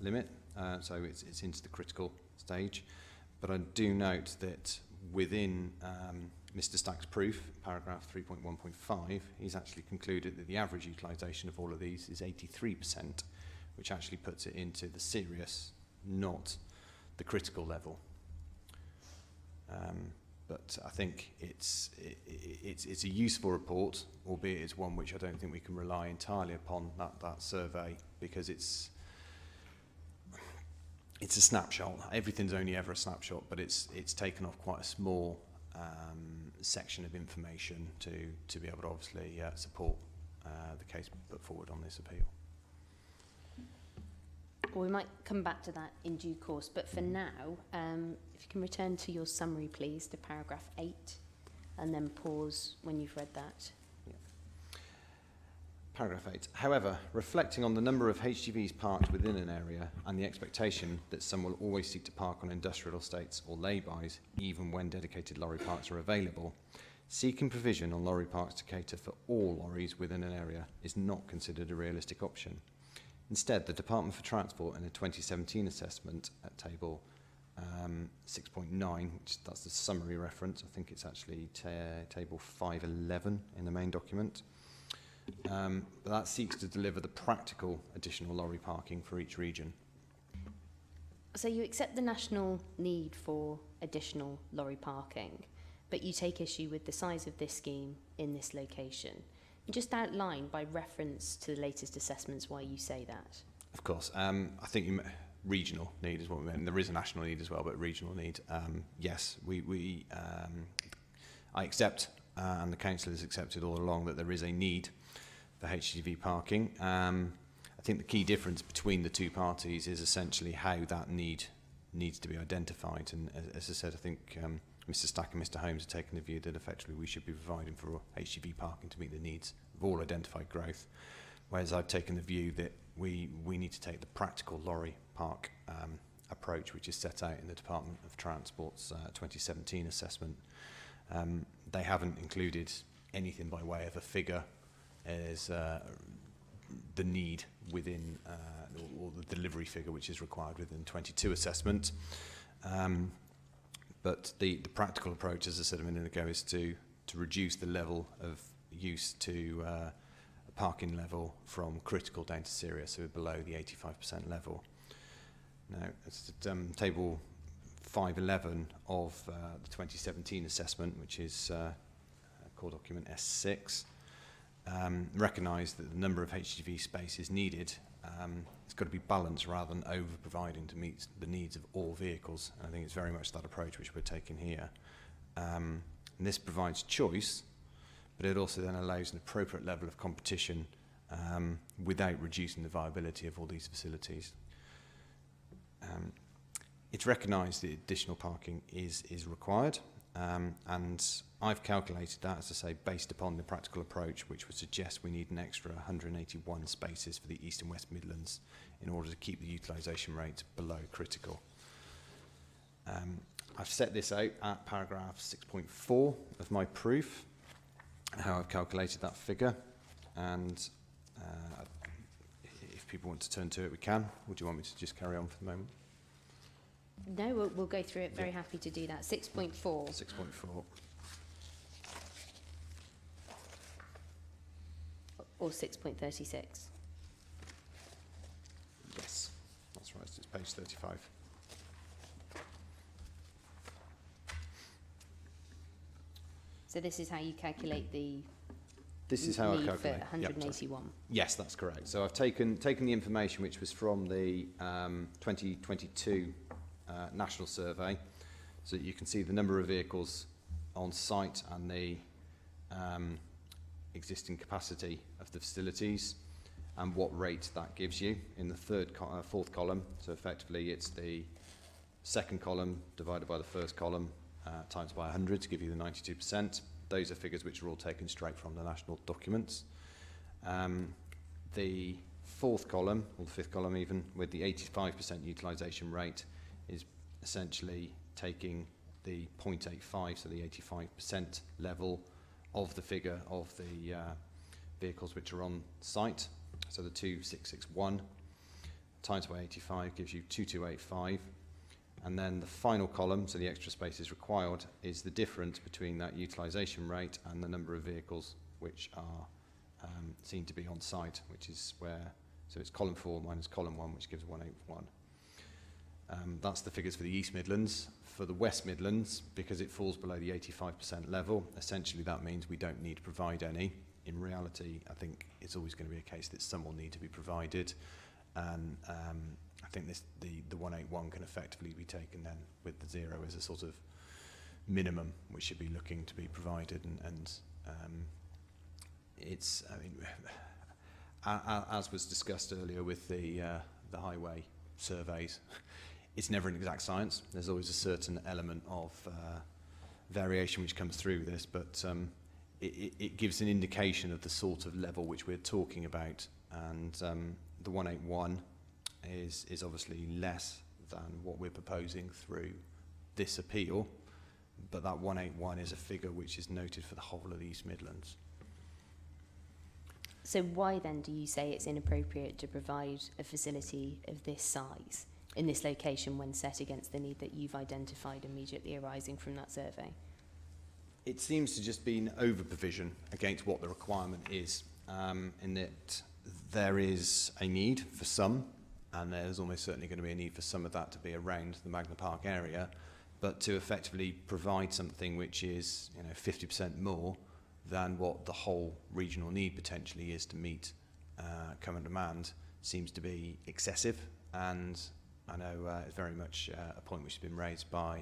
limit, so it's into the critical stage. But I do note that within Mr. Stack's proof, paragraph 3.1.5, he's actually concluded that the average utilisation of all of these is 83%, which actually puts it into the serious, not the critical level. But I think it's a useful report, albeit it's one which I don't think we can rely entirely upon that survey, because it's a snapshot. Everything's only ever a snapshot, but it's taken off quite a small section of information to be able to obviously support the case put forward on this appeal. Well, we might come back to that in due course, but for now, if you can return to your summary, please, to paragraph 8, and then pause when you've read that. Yeah. Paragraph 8. However, reflecting on the number of HGVs parked within an area and the expectation that some will always seek to park on industrial estates or lay-bys, even when dedicated lorry parks are available, seeking provision on lorry parks to cater for all lorries within an area is not considered a realistic option. Instead, the Department for Transport in a 2017 assessment at table 6.9, which that's the summary reference, I think it's actually table 511 in the main document, but that seeks to deliver the practical additional lorry parking for each region. So you accept the national need for additional lorry parking, but you take issue with the size of this scheme in this location. Just outline by reference to the latest assessments why you say that. Of course. I think regional need is what we meant. There is a national need as well, but regional need, yes. I accept, and the council has accepted all along, that there is a need for HGV parking. I think the key difference between the two parties is essentially how that need needs to be identified. And as I said, I think Mr. Stack and Mr. Holmes have taken the view that effectively we should be providing for HGV parking to meet the needs of all identified growth, whereas I've taken the view that we need to take the practical lorry park approach, which is set out in the Department of Transport's 2017 assessment. They haven't included anything by way of a figure as the need within, or the delivery figure which is required within 22 assessment. But the practical approach, as I said a minute ago, is to reduce the level of use to a parking level from critical down to serious, so below the 85% level. Now, it's table 511 of the 2017 assessment, which is core document S6, recognise that the number of HGV spaces needed it's got to be balanced rather than over-providing to meet the needs of all vehicles. And I think it's very much that approach which we're taking here. And this provides choice, but it also then allows an appropriate level of competition without reducing the viability of all these facilities. It's recognised that additional parking is required, and I've calculated that, as I say, based upon the practical approach, which would suggest we need an extra 181 spaces for the East and West Midlands in order to keep the utilisation rate below critical. I've set this out at paragraph 6.4 of my proof, how I've calculated that figure, and if people want to turn to it, we can. Or do you want me to just carry on for the moment? No, we'll go through it. Very happy to do that. 6.4. 6.4. or 6.36? Yes, that's right. It's page 35. So this is how you calculate the This is how I need calculate. for 181. Yes, that's correct. So I've taken the information which was from the 2022 national survey, so that you can see the number of vehicles on site and the existing capacity of the facilities and what rate that gives you in the fourth column. So effectively it's the second column divided by the first column times by 100 to give you the 92%. Those are figures which are all taken straight from the national documents. The fourth column, or the fifth column even, with the 85% utilisation rate, is essentially taking the 0.85, so the 85% level of the figure of the vehicles which are on site. So the 2661 times by 85 gives you 2285. And then the final column, so the extra spaces required, is the difference between that utilisation rate and the number of vehicles which are seen to be on site, which is where, so it's column 4 minus column 1, which gives 181. That's the figures for the East Midlands. For the West Midlands, because it falls below the 85% level, essentially that means we don't need to provide any. In reality, I think it's always going to be a case that some will need to be provided. And I think the 181 can effectively be taken then with the 0 as a sort of minimum which should be looking to be provided, and it's, I mean, as was discussed earlier with the highway surveys, it's never an exact science. There's always a certain element of variation which comes through this, but it gives an indication of the sort of level which we're talking about, and the 181 is obviously less than what we're proposing through this appeal, but that 181 is a figure which is noted for the whole of the East Midlands. So why then do you say it's inappropriate to provide a facility of this size in this location when set against the need that you've identified immediately arising from that survey? It seems to just be an over-provision against what the requirement is, in that there is a need for some, and there's almost certainly going to be a need for some of that to be around the Magna Park area, but to effectively provide something which is, 50% more than what the whole regional need potentially is to meet current demand seems to be excessive. And I know it's very much a point which has been raised by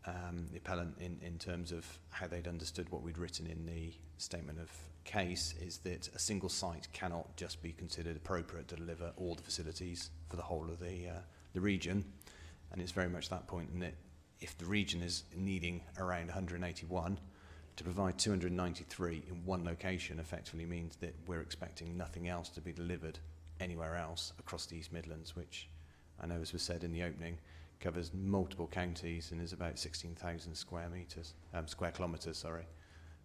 the appellant in terms of how they'd understood what we'd written in the statement of case, is that a single site cannot just be considered appropriate to deliver all the facilities for the whole of the region. And it's very much that point, in that if the region is needing around 181, to provide 293 in one location effectively means that we're expecting nothing else to be delivered anywhere else across the East Midlands, which I know, as was said in the opening, covers multiple counties and is about 16,000 square kilometres,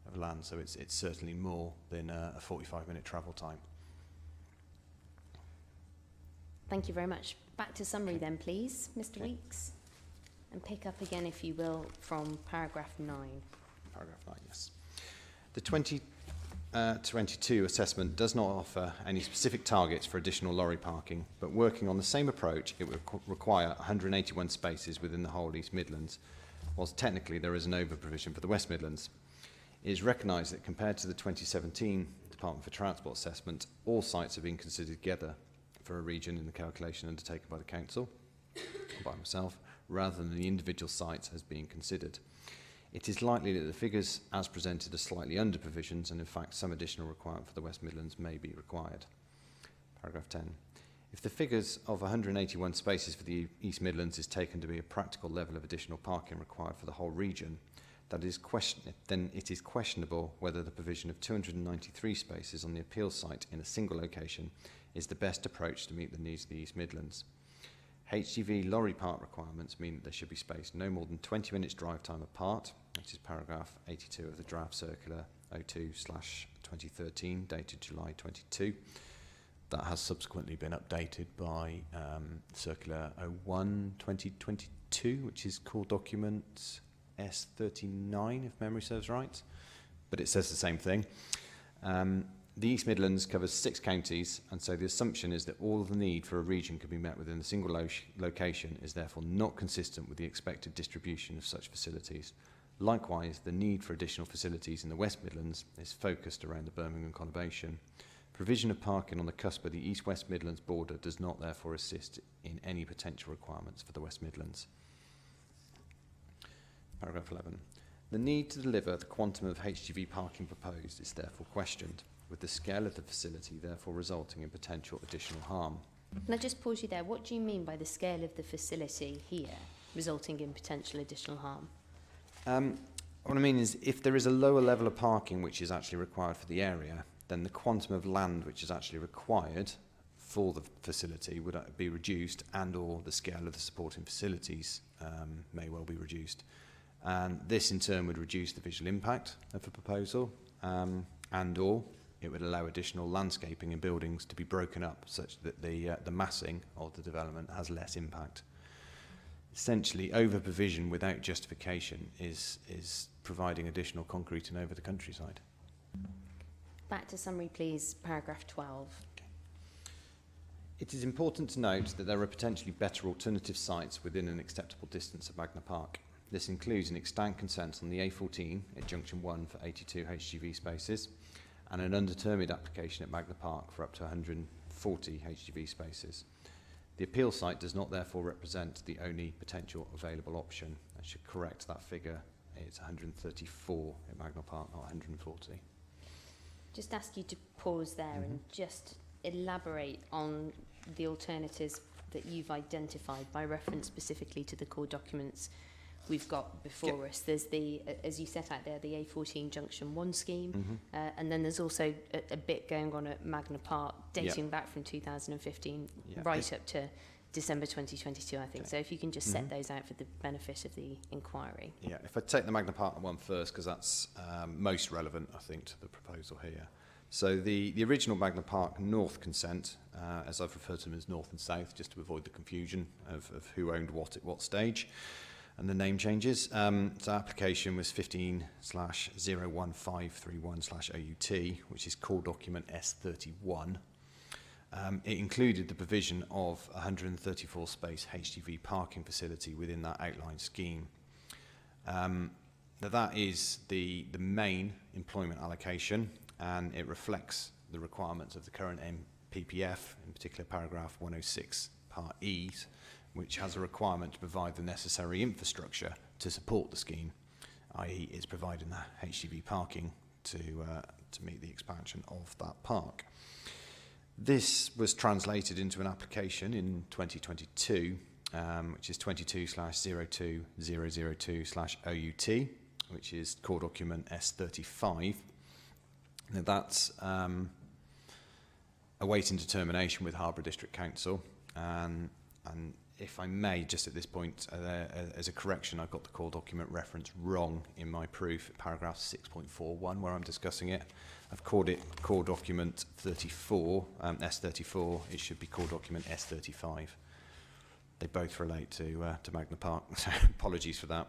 of land. So it's certainly more than a 45-minute travel time. Thank you very much. Back to summary then, please, Mr. Weeks. And pick up again, if you will, from paragraph 9. Paragraph 9, yes. The 2022 assessment does not offer any specific targets for additional lorry parking, but working on the same approach, it would require 181 spaces within the whole East Midlands, whilst technically there is an over-provision for the West Midlands. It is recognised that compared to the 2017 Department for Transport assessment, all sites have been considered together for a region in the calculation undertaken by the Council, by myself, rather than the individual sites as being considered. It is likely that the figures as presented are slightly under provisions, and in fact some additional requirement for the West Midlands may be required. Paragraph 10. If the figures of 181 spaces for the East Midlands is taken to be a practical level of additional parking required for the whole region, then it is questionable whether the provision of 293 spaces on the appeal site in a single location is the best approach to meet the needs of the East Midlands. HGV lorry park requirements mean that they should be spaced no more than 20 minutes drive time apart, which is paragraph 82 of the draft circular 02/2013 dated July 22. That has subsequently been updated by circular 01/2022, which is core document S39, if memory serves right, but it says the same thing. The East Midlands covers 6 counties, and so the assumption is that all of the need for a region can be met within a single location is therefore not consistent with the expected distribution of such facilities. Likewise, the need for additional facilities in the West Midlands is focused around the Birmingham conurbation. Provision of parking on the cusp of the East-West Midlands border does not therefore assist in any potential requirements for the West Midlands. Paragraph 11. The need to deliver the quantum of HGV parking proposed is therefore questioned, with the scale of the facility therefore resulting in potential additional harm. Can I just pause you there? What do you mean by the scale of the facility here resulting in potential additional harm? What I mean is, if there is a lower level of parking which is actually required for the area, then the quantum of land which is actually required for the facility would be reduced, and or the scale of the supporting facilities may well be reduced. And this in turn would reduce the visual impact of the proposal, and or it would allow additional landscaping and buildings to be broken up such that the massing of the development has less impact. Essentially, over-provision without justification is providing additional concreting over the countryside. Back to summary, please, paragraph 12. It is important to note that there are potentially better alternative sites within an acceptable distance of Magna Park. This includes an extant consent on the A14 at Junction 1 for 82 HGV spaces, and an undetermined application at Magna Park for up to 140 HGV spaces. The appeal site does not therefore represent the only potential available option. I should correct that figure. It's 134 at Magna Park, not 140. Just ask you to pause there and just elaborate on the alternatives that you've identified by reference specifically to the core documents we've got before us. There's the, as you set out there, the A14 Junction 1 scheme, and then there's also a bit going on at Magna Park, dating back from 2015 right up to December 2022, I think. So if you can just set those out for the benefit of the inquiry. Yeah, if I take the Magna Park one first, because that's most relevant, I think, to the proposal here. So the original Magna Park North consent, as I've referred to them as North and South, just to avoid the confusion of who owned what at what stage, and the name changes. So application was 15/01531/OUT, which is core document S31. It included the provision of a 134 space HGV parking facility within that outlined scheme. Now that is the main employment allocation, and it reflects the requirements of the current MPPF, in particular paragraph 106 part E, which has a requirement to provide the necessary infrastructure to support the scheme, i.e. it's providing the HGV parking to meet the expansion of that park. This was translated into an application in 2022, which is 22/02002/OUT, which is core document S35. Now that's awaiting determination with Harborough District Council, and if I may, just at this point, as a correction, I've got the core document reference wrong in my proof, paragraph 6.41, where I'm discussing it. I've called it core document 34, S34. It should be core document S35. They both relate to Magna Park, so apologies for that.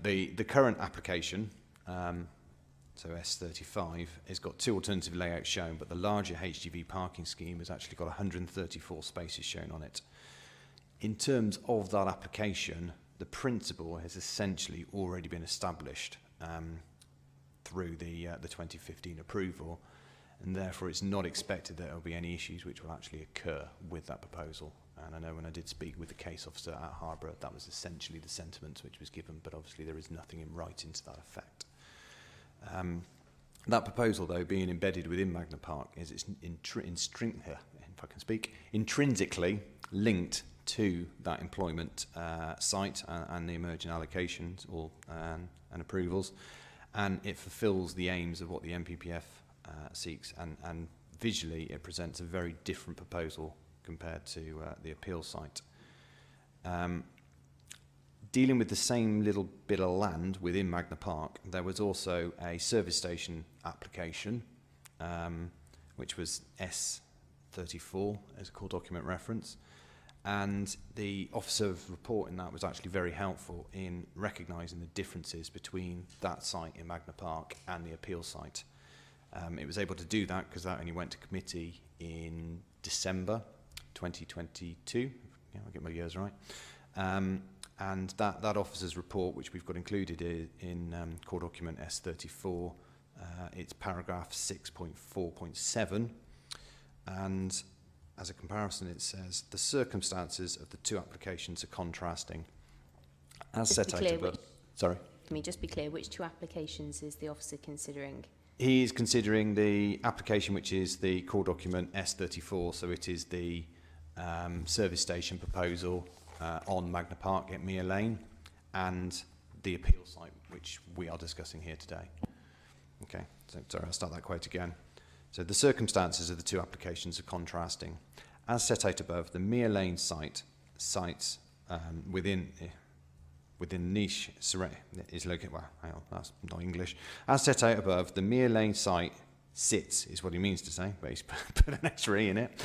The current application, so S35, has got 2 alternative layouts shown, but the larger HGV parking scheme has actually got 134 spaces shown on it. In terms of that application, the principle has essentially already been established through the 2015 approval, and therefore it's not expected that there will be any issues which will actually occur with that proposal. And I know when I did speak with the case officer at Harborough, that was essentially the sentiment which was given, but obviously there is nothing in writing to that effect. That proposal, though, being embedded within Magna Park, is it's intrinsically linked to that employment site and the emerging allocations and approvals, and it fulfills the aims of what the MPPF seeks, and visually it presents a very different proposal compared to the appeal site. Dealing with the same little bit of land within Magna Park, there was also a service station application, which was S34 as a core document reference. And the officer of report in that was actually very helpful in recognising the differences between that site in Magna Park and the appeal site. It was able to do that because that only went to committee in December 2022. Yeah, I'll get my years right. And that officer's report, which we've got included in core document S34, it's paragraph 6.4.7. And as a comparison, it says, the circumstances of the two applications are contrasting. As set out above. Sorry? Can we just be clear, which two applications is the officer considering? He is considering the application, which is the core document S34, so it is the service station proposal on Magna Park at Mere Lane, and the appeal site, which we are discussing here today. Okay, so sorry, I'll start that quote again. So the circumstances of the two applications are contrasting. As set out above, the Mere Lane sites within niche is located. Well, hang on, that's not English. As set out above, the Mere Lane site sits, is what he means to say, but he's put an extra E in it,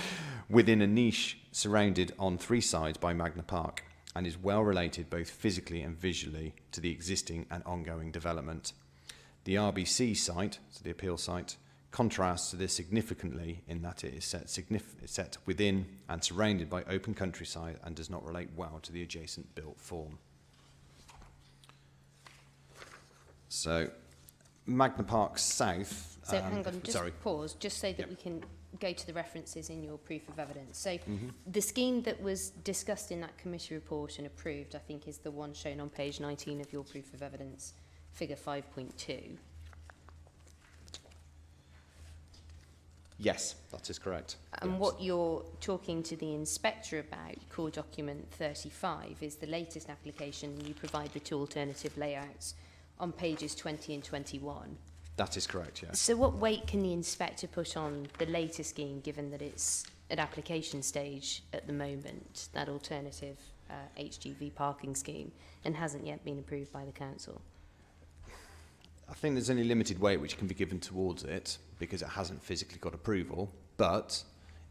within a niche surrounded on three sides by Magna Park, and is well related both physically and visually to the existing and ongoing development. The RBC site, so the appeal site, contrasts to this significantly in that it is set within and surrounded by open countryside and does not relate well to the adjacent built form. So, Magna Park South. So hang on, just pause, just so that we can go to the references in your proof of evidence. So the scheme that was discussed in that committee report and approved, I think, is the one shown on page 19 of your proof of evidence, figure 5.2. Yes, that is correct. And yes. What you're talking to the inspector about, core document 35, is the latest application. You provide the two alternative layouts on pages 20 and 21. That is correct, yes. So what weight can the inspector put on the later scheme, given that it's at application stage at the moment, that alternative HGV parking scheme, and hasn't yet been approved by the council? I think there's only limited weight which can be given towards it because it hasn't physically got approval, but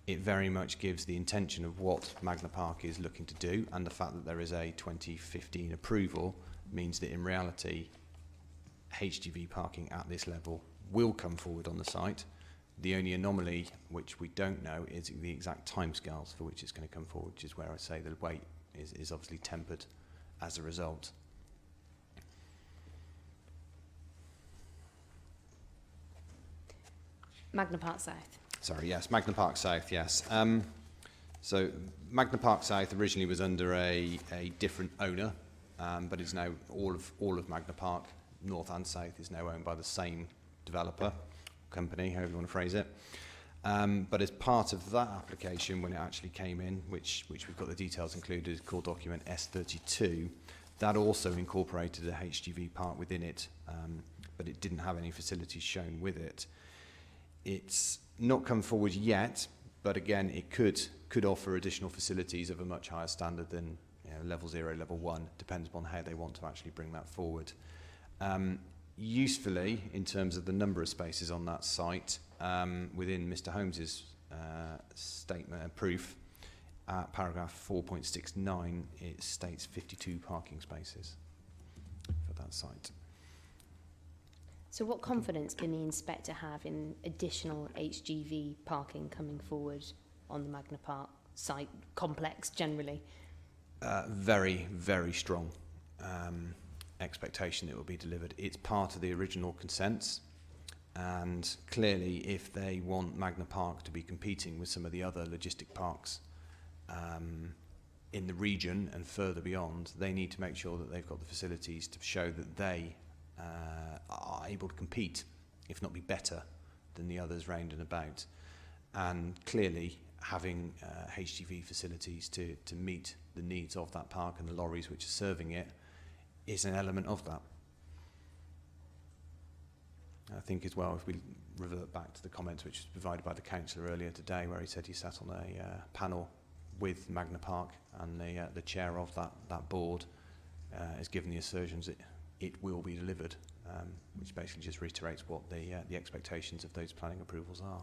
it very much gives the intention of what Magna Park is looking to do, and the fact that there is a 2015 approval means that in reality HGV parking at this level will come forward on the site. The only anomaly which we don't know is the exact timescales for which it's going to come forward, which is where I say the weight is obviously tempered as a result. Magna Park South. Sorry, yes, Magna Park South, yes. So Magna Park South originally was under a different owner, but is now all of Magna Park, north and south, is now owned by the same developer, company, however you want to phrase it. But as part of that application, when it actually came in, which we've got the details included, called document S32, that also incorporated a HGV park within it, but it didn't have any facilities shown with it. It's not come forward yet, but again, it could offer additional facilities of a much higher standard than level 0, level 1, depends upon how they want to actually bring that forward. Usefully, in terms of the number of spaces on that site, within Mr. Holmes's statement and proof, paragraph 4.69, it states 52 parking spaces for that site. So what confidence can the inspector have in additional HGV parking coming forward on the Magna Park site complex generally? Very, very strong expectation it will be delivered. It's part of the original consents, and clearly if they want Magna Park to be competing with some of the other logistic parks in the region and further beyond, they need to make sure that they've got the facilities to show that they are able to compete, if not be better than the others round and about. And clearly having HGV facilities to meet the needs of that park and the lorries which are serving it is an element of that. I think as well, if we revert back to the comments which was provided by the councillor earlier today, where he said he sat on a panel with Magna Park, and the chair of that board has given the assertions that it will be delivered, which basically just reiterates what the expectations of those planning approvals are.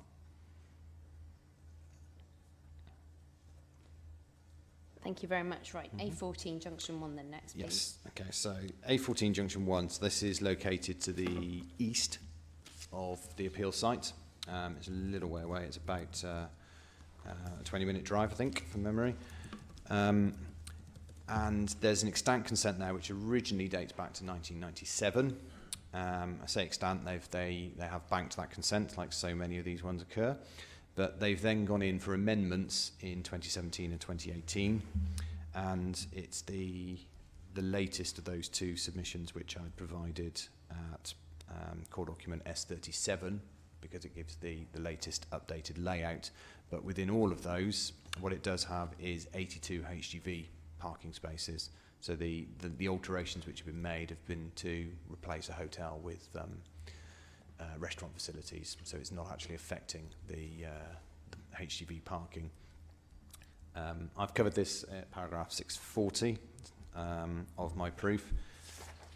Thank you very much. Right, A14 Junction 1 then next, please. Yes, okay, so A14 Junction 1, so this is located to the east of the appeal site. It's a little way away. It's about a 20-minute drive, I think, from memory. And there's an extant consent now, which originally dates back to 1997. I say extant, they have banked that consent, like so many of these ones occur. But they've then gone in for amendments in 2017 and 2018. And it's the latest of those two submissions which I provided at core document S37, because it gives the latest updated layout. But within all of those, what it does have is 82 HGV parking spaces. So the alterations which have been made have been to replace a hotel with restaurant facilities. So it's not actually affecting the HGV parking. I've covered this at paragraph 640 of my proof.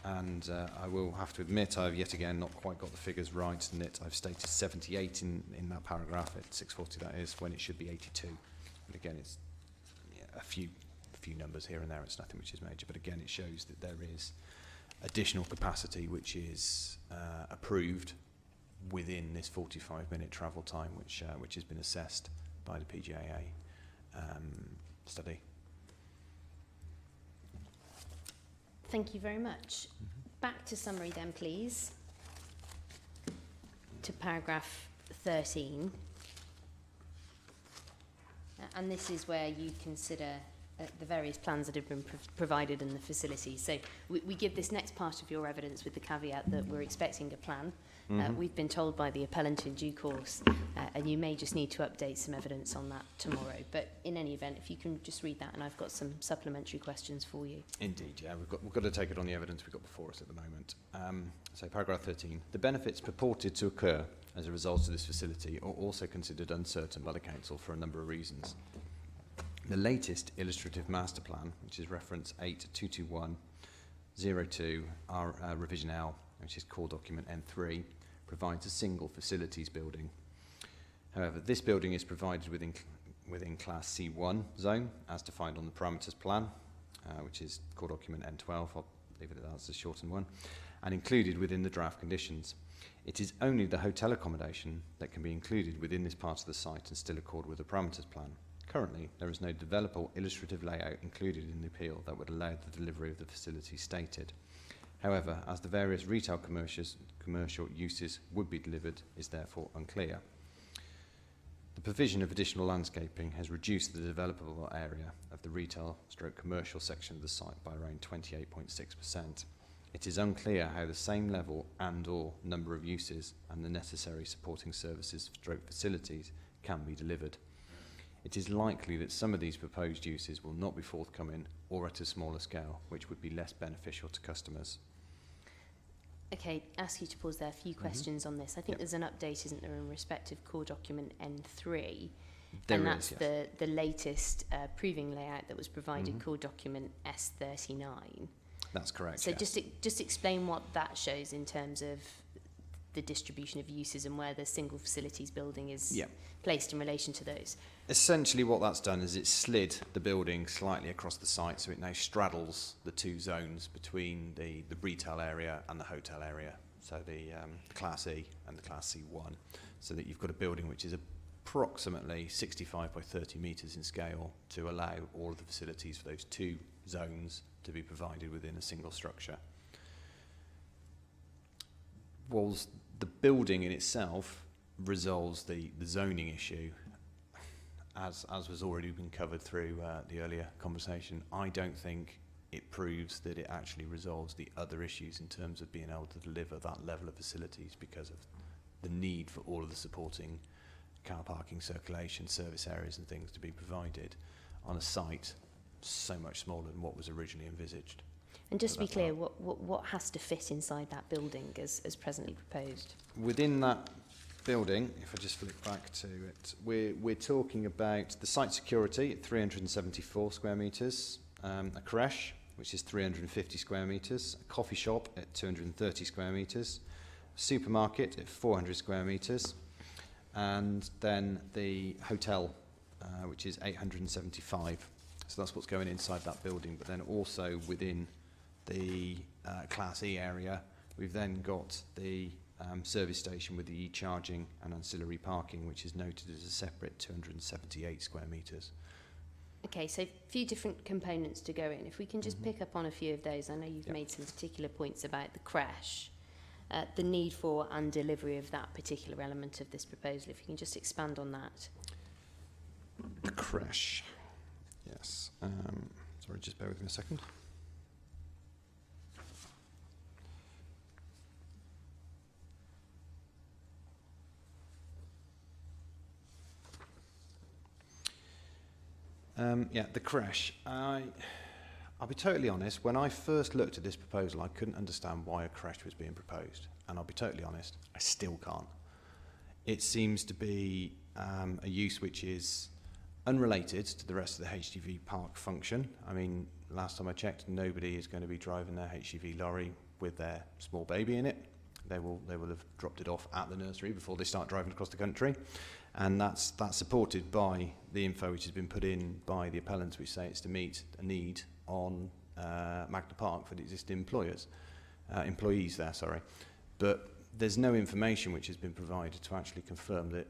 And I will have to admit I've yet again not quite got the figures right, and I've stated 78 in that paragraph at 640, that is, when it should be 82. But again, it's a few numbers here and there. It's nothing which is major, but again, it shows that there is additional capacity which is approved within this 45-minute travel time, which has been assessed by the PGAA study. Thank you very much. Back to summary then, please. To paragraph 13. And this is where you consider the various plans that have been provided in the facility. So we give this next part of your evidence with the caveat that we're expecting a plan. We've been told by the appellant in due course, and you may just need to update some evidence on that tomorrow. But in any event, if you can just read that, and I've got some supplementary questions for you. Indeed, yeah, we've got to take it on the evidence we've got before us at the moment. So paragraph 13, the benefits purported to occur as a result of this facility are also considered uncertain by the Council for a number of reasons. The latest illustrative master plan, which is reference 822102 revision L, which is core document N3, provides a single facilities building. However, this building is provided within class C1 zone, as defined on the parameters plan, which is core document N12, I'll leave it as the shortened one, and included within the draft conditions. It is only the hotel accommodation that can be included within this part of the site and still accord with the parameters plan. Currently, there is no developable illustrative layout included in the appeal that would allow the delivery of the facility stated. However, as the various retail commercial uses would be delivered is therefore unclear. The provision of additional landscaping has reduced the developable area of the retail/commercial section of the site by around 28.6%. It is unclear how the same level and/or number of uses and the necessary supporting services/facilities can be delivered. It is likely that some of these proposed uses will not be forthcoming or at a smaller scale, which would be less beneficial to customers. Okay, ask you to pause there. A few questions on this. I think there's an update, isn't there, in respect of core document N3? And that's the latest proving layout that was provided, core document S39. That's correct. So yes. just explain what that shows in terms of the distribution of uses and where the single facilities building is placed in relation to those. Essentially what that's done is it's slid the building slightly across the site, so it now straddles the two zones between the retail area and the hotel area, so the Class E and the Class C1, so that you've got a building which is approximately 65 by 30 metres in scale to allow all of the facilities for those two zones to be provided within a single structure. Whilst the building in itself resolves the zoning issue, as was already been covered through the earlier conversation, I don't think it proves that it actually resolves the other issues in terms of being able to deliver that level of facilities because of the need for all of the supporting car parking, circulation, service areas and things to be provided on a site so much smaller than what was originally envisaged. And just to be clear, what has to fit inside that building as presently proposed? Within that building, if I just flick back to it, we're talking about the site security at 374 square metres, a creche, which is 350 square metres, a coffee shop at 230 square metres, a supermarket at 400 square metres, and then the hotel, which is 875. So that's what's going inside that building. But then also within the Class E area, we've then got the service station with the e-charging and ancillary parking, which is noted as a separate 278 square metres. Okay, so a few different components to go in. If we can just pick up on a few of those. I know you've made some particular points about the creche, the need for and delivery of that particular element of this proposal. If you can just expand on that. The creche. Yes. Sorry, just bear with me a second. Yeah, the creche. I'll be totally honest, when I first looked at this proposal, I couldn't understand why a creche was being proposed. And I'll be totally honest, I still can't. It seems to be a use which is unrelated to the rest of the HGV park function. I mean, last time I checked, nobody is going to be driving their HGV lorry with their small baby in it. They will have dropped it off at the nursery before they start driving across the country. And that's supported by the info which has been put in by the appellants, which say it's to meet a need on Magna Park for the existing employees there, sorry. But there's no information which has been provided to actually confirm that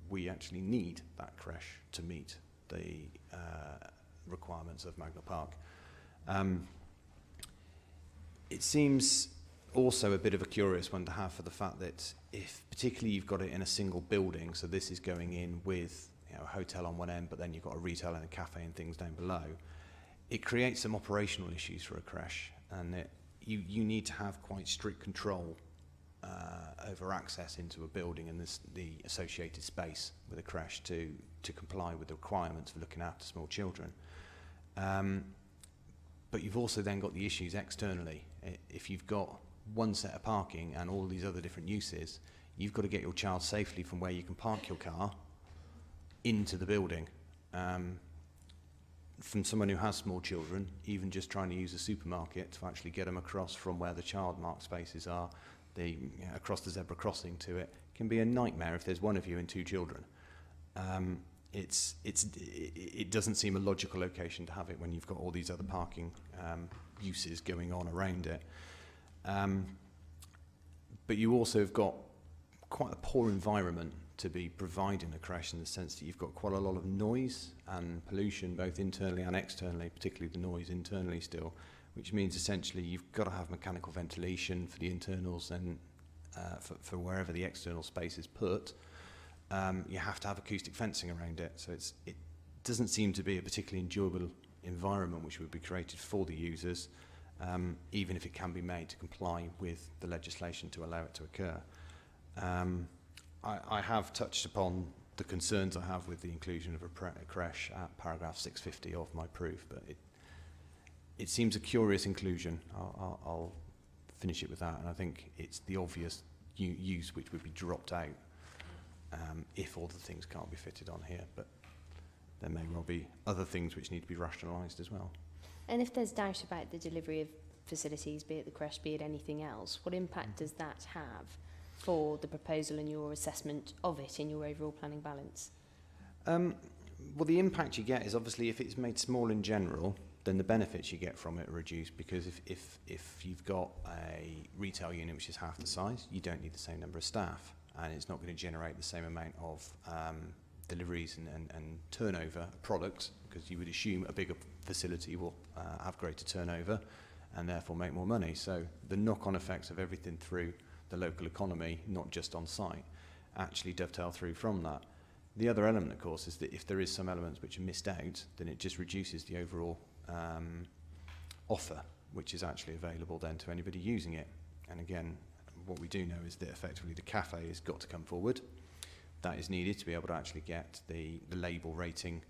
we actually need that creche to meet the requirements of Magna Park. It seems also a bit of a curious one to have for the fact that if particularly you've got it in a single building, so this is going in with a hotel on one end, but then you've got a retail and a cafe and things down below, it creates some operational issues for a creche, and you need to have quite strict control over access into a building and the associated space with a creche to comply with the requirements for looking after small children. But you've also then got the issues externally. If you've got one set of parking and all these other different uses, you've got to get your child safely from where you can park your car into the building. From someone who has small children, even just trying to use a supermarket to actually get them across from where the child marked spaces are, across the zebra crossing to it, can be a nightmare if there's one of you and two children. It doesn't seem a logical location to have it when you've got all these other parking uses going on around it. But you also have got quite a poor environment to be providing a creche, in the sense that you've got quite a lot of noise and pollution, both internally and externally, particularly the noise internally still, which means essentially you've got to have mechanical ventilation for the internals and for wherever the external space is put. You have to have acoustic fencing around it, so it doesn't seem to be a particularly enjoyable environment which would be created for the users, even if it can be made to comply with the legislation to allow it to occur. I have touched upon the concerns I have with the inclusion of a creche at paragraph 650 of my proof, but it seems a curious inclusion. I'll finish it with that, and I think it's the obvious use which would be dropped out if all the things can't be fitted on here, but there may well be other things which need to be rationalised as well. And if there's doubt about the delivery of facilities, be it the creche, be it anything else, what impact does that have for the proposal and your assessment of it in your overall planning balance? Well, the impact you get is obviously if it's made small in general, then the benefits you get from it are reduced, because if you've got a retail unit which is half the size, you don't need the same number of staff, and it's not going to generate the same amount of deliveries and turnover of products, because you would assume a bigger facility will have greater turnover and therefore make more money. So the knock-on effects of everything through the local economy, not just on site, actually dovetail through from that. The other element, of course, is that if there is some elements which are missed out, then it just reduces the overall offer which is actually available then to anybody using it. And again, what we do know is that effectively the cafe has got to come forward. That is needed to be able to actually get the label rating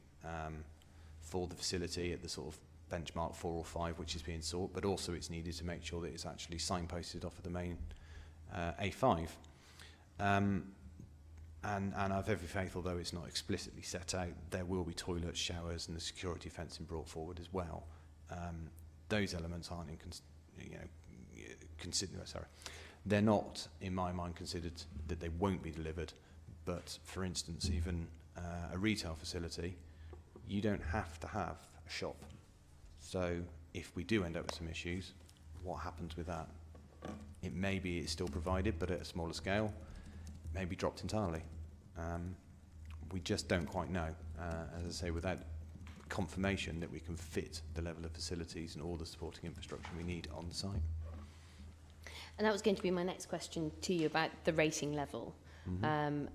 for the facility at the sort of benchmark 4 or 5 which is being sought, but also it's needed to make sure that it's actually signposted off of the main A5. And I've every faith, although it's not explicitly set out, there will be toilets, showers and the security fencing brought forward as well. Those elements aren't they're not, in my mind, considered that they won't be delivered. But for instance, even a retail facility, you don't have to have a shop. So if we do end up with some issues, what happens with that? It may be it's still provided, but at a smaller scale, it may be dropped entirely. We just don't quite know. As I say, without confirmation that we can fit the level of facilities and all the supporting infrastructure we need on the site. And that was going to be my next question to you about the rating level, and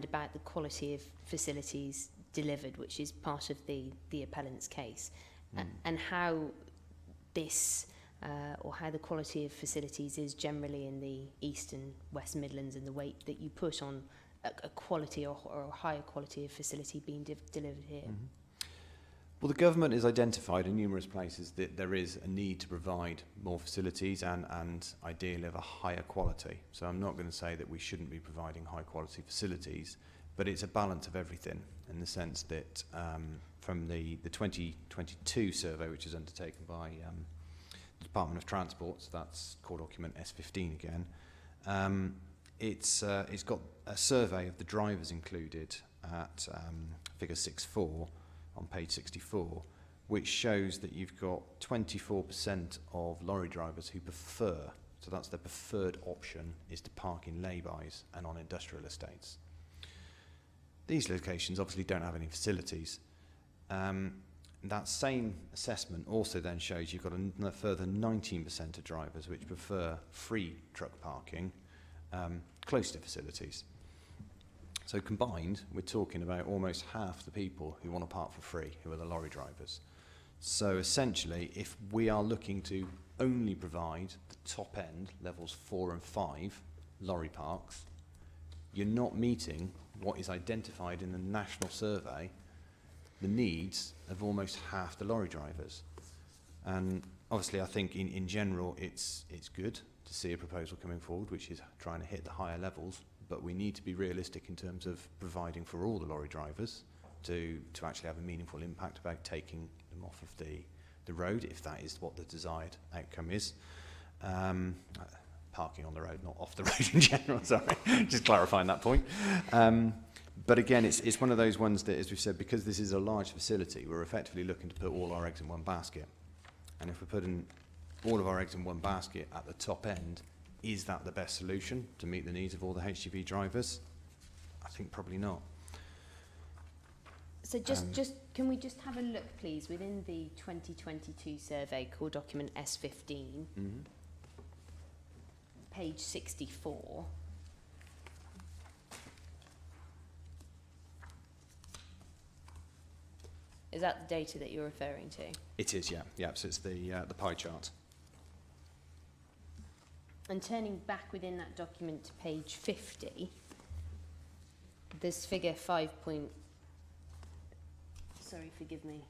about the quality of facilities delivered, which is part of the appellant's case, and how this or how the quality of facilities is generally in the East and West Midlands, and the weight that you put on a quality or a higher quality of facility being delivered here. Well, the government has identified in numerous places that there is a need to provide more facilities and ideally of a higher quality. So I'm not going to say that we shouldn't be providing high quality facilities, but it's a balance of everything in the sense that from the 2022 survey, which is undertaken by the Department of Transport, so that's core document S15 again, it's got a survey of the drivers included at figure 6.4 on page 64, which shows that you've got 24% of lorry drivers who prefer, so that's their preferred option, is to park in lay-bys and on industrial estates. These locations obviously don't have any facilities. That same assessment also then shows you've got a further 19% of drivers which prefer free truck parking close to facilities. So combined, we're talking about almost half the people who want to park for free, who are the lorry drivers. So essentially, if we are looking to only provide the top end, levels 4 and 5, lorry parks, you're not meeting what is identified in the national survey, the needs of almost half the lorry drivers. And obviously, I think in general, it's good to see a proposal coming forward, which is trying to hit the higher levels, but we need to be realistic in terms of providing for all the lorry drivers to actually have a meaningful impact about taking them off of the road, if that is what the desired outcome is. Parking on the road, not off the road in general, sorry, just clarifying that point. But again, it's one of those ones that, as we've said, because this is a large facility, we're effectively looking to put all our eggs in one basket. And if we're putting all of our eggs in one basket at the top end, is that the best solution to meet the needs of all the HGV drivers? I think probably not. So can we just have a look, please, within the 2022 survey, core document S15, page 64. Is that the data that you're referring to? It is, yeah. Yeah, so it's the pie chart. And turning back within that document to page 50, there's figure 5. Sorry, forgive me.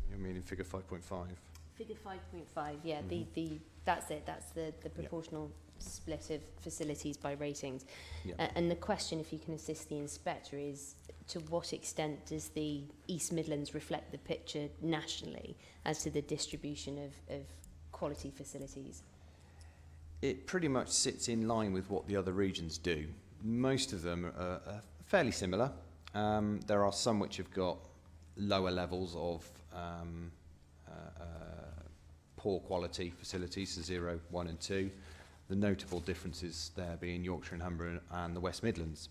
You're meaning figure 5.5? Figure 5.5, yeah, that's it, that's the proportional split of facilities by ratings. And the question, if you can assist the inspector, is to what extent does the East Midlands reflect the picture nationally as to the distribution of quality facilities? It pretty much sits in line with what the other regions do. Most of them are fairly similar. There are some which have got lower levels of poor quality facilities, so 0, 1 and 2. The notable differences there being Yorkshire and Humber and the West Midlands,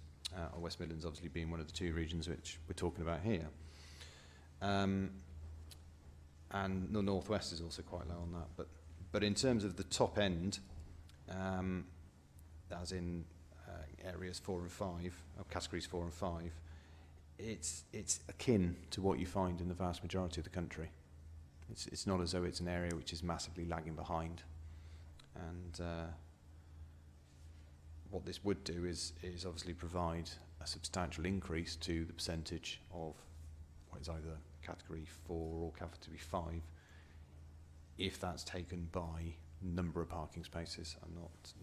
or West Midlands obviously being one of the two regions which we're talking about here. And the Northwest is also quite low on that. But in terms of the top end, as in areas 4 and 5, or categories 4 and 5, it's akin to what you find in the vast majority of the country. It's not as though it's an area which is massively lagging behind. And what this would do is obviously provide a substantial increase to the percentage of what is either category 4 or category 5, if that's taken by number of parking spaces. I'm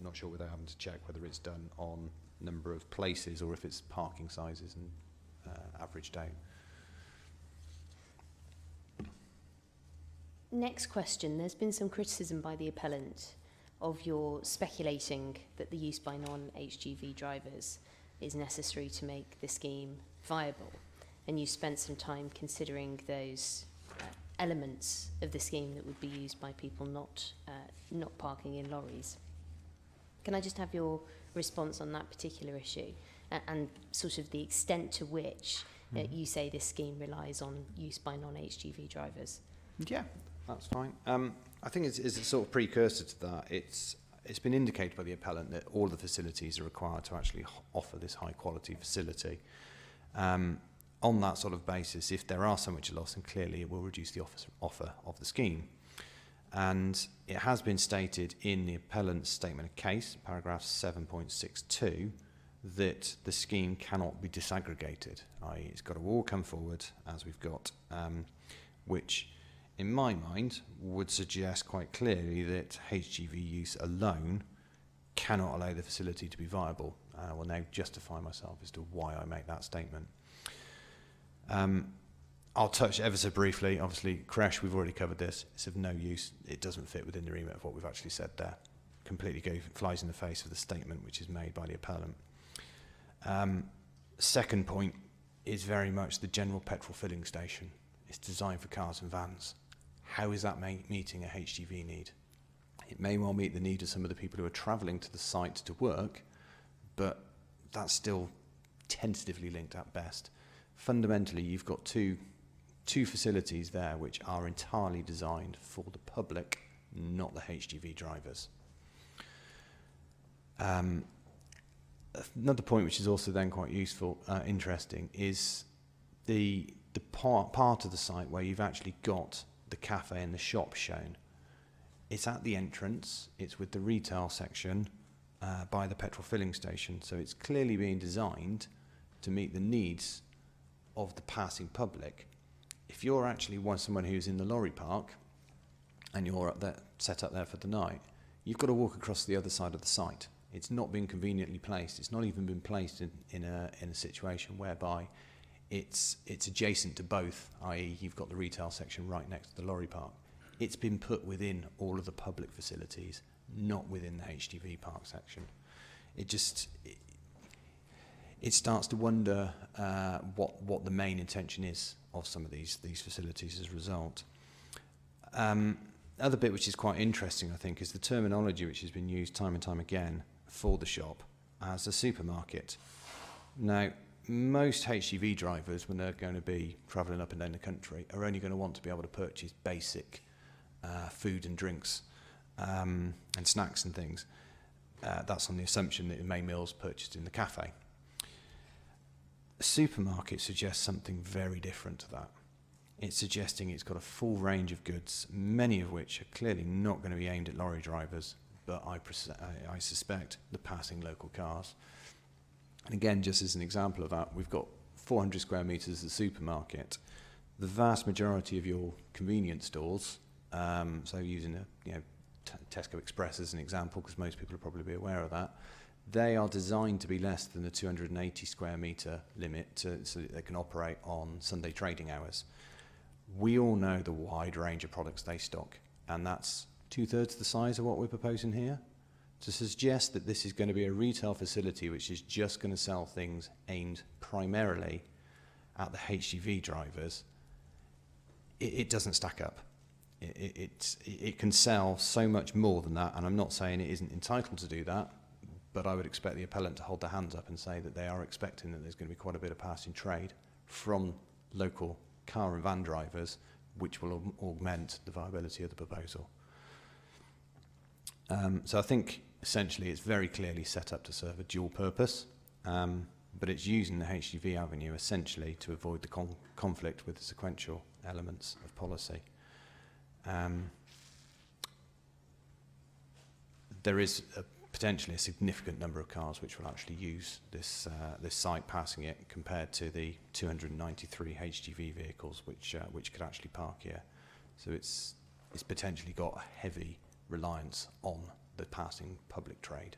not sure without having to check whether it's done on number of places or if it's parking sizes and averaged out. Next question. There's been some criticism by the appellant of your speculating that the use by non-HGV drivers is necessary to make the scheme viable, and you spent some time considering those elements of the scheme that would be used by people not parking in lorries. Can I just have your response on that particular issue and sort of the extent to which you say this scheme relies on use by non-HGV drivers? Yeah, that's fine. I think it's a sort of precursor to that. It's been indicated by the appellant that all the facilities are required to actually offer this high quality facility. On that sort of basis, if there are so much loss, then clearly it will reduce the offer of the scheme. And it has been stated in the appellant's statement of case, paragraph 7.62, that the scheme cannot be disaggregated, i.e. it's got to all come forward as we've got, which in my mind would suggest quite clearly that HGV use alone cannot allow the facility to be viable. I will now justify myself as to why I make that statement. I'll touch ever so briefly. Obviously, crash, we've already covered this. It's of no use. It doesn't fit within the remit of what we've actually said there. Completely flies in the face of the statement which is made by the appellant. Second point is very much the general petrol filling station. It's designed for cars and vans. How is that meeting a HGV need? It may well meet the need of some of the people who are travelling to the site to work, but that's still tentatively linked at best. Fundamentally, you've got two facilities there which are entirely designed for the public, not the HGV drivers. Another point which is also then quite useful, interesting, is the part of the site where you've actually got the cafe and the shop shown. It's at the entrance, it's with the retail section by the petrol filling station, so it's clearly being designed to meet the needs of the passing public. If you're actually someone who's in the lorry park and you're set up there for the night, you've got to walk across the other side of the site. It's not been conveniently placed. It's not even been placed in a situation whereby it's adjacent to both, i.e. you've got the retail section right next to the lorry park. It's been put within all of the public facilities, not within the HGV park section. It starts to wonder what the main intention is of some of these facilities as a result. Other bit which is quite interesting, I think, is the terminology which has been used time and time again for the shop as a supermarket. Now, most HGV drivers, when they're going to be travelling up and down the country, are only going to want to be able to purchase basic food and drinks and snacks and things. That's on the assumption that the main meal's purchased in the cafe. A supermarket suggests something very different to that. It's suggesting it's got a full range of goods, many of which are clearly not going to be aimed at lorry drivers, but I suspect the passing local cars. And again, just as an example of that, we've got 400 square metres of supermarket. The vast majority of your convenience stores, so using Tesco Express as an example, because most people will probably be aware of that, they are designed to be less than the 280 square metre limit so that they can operate on Sunday trading hours. We all know the wide range of products they stock, and that's 2/3 the size of what we're proposing here. To suggest that this is going to be a retail facility which is just going to sell things aimed primarily at the HGV drivers, it doesn't stack up. It can sell so much more than that, and I'm not saying it isn't entitled to do that, but I would expect the appellant to hold their hands up and say that they are expecting that there's going to be quite a bit of passing trade from local car and van drivers, which will augment the viability of the proposal. So I think essentially it's very clearly set up to serve a dual purpose, but it's using the HGV avenue essentially to avoid the conflict with the sequential elements of policy. There is potentially a significant number of cars which will actually use this site passing it compared to the 293 HGV vehicles which could actually park here. So it's potentially got a heavy reliance on the passing public trade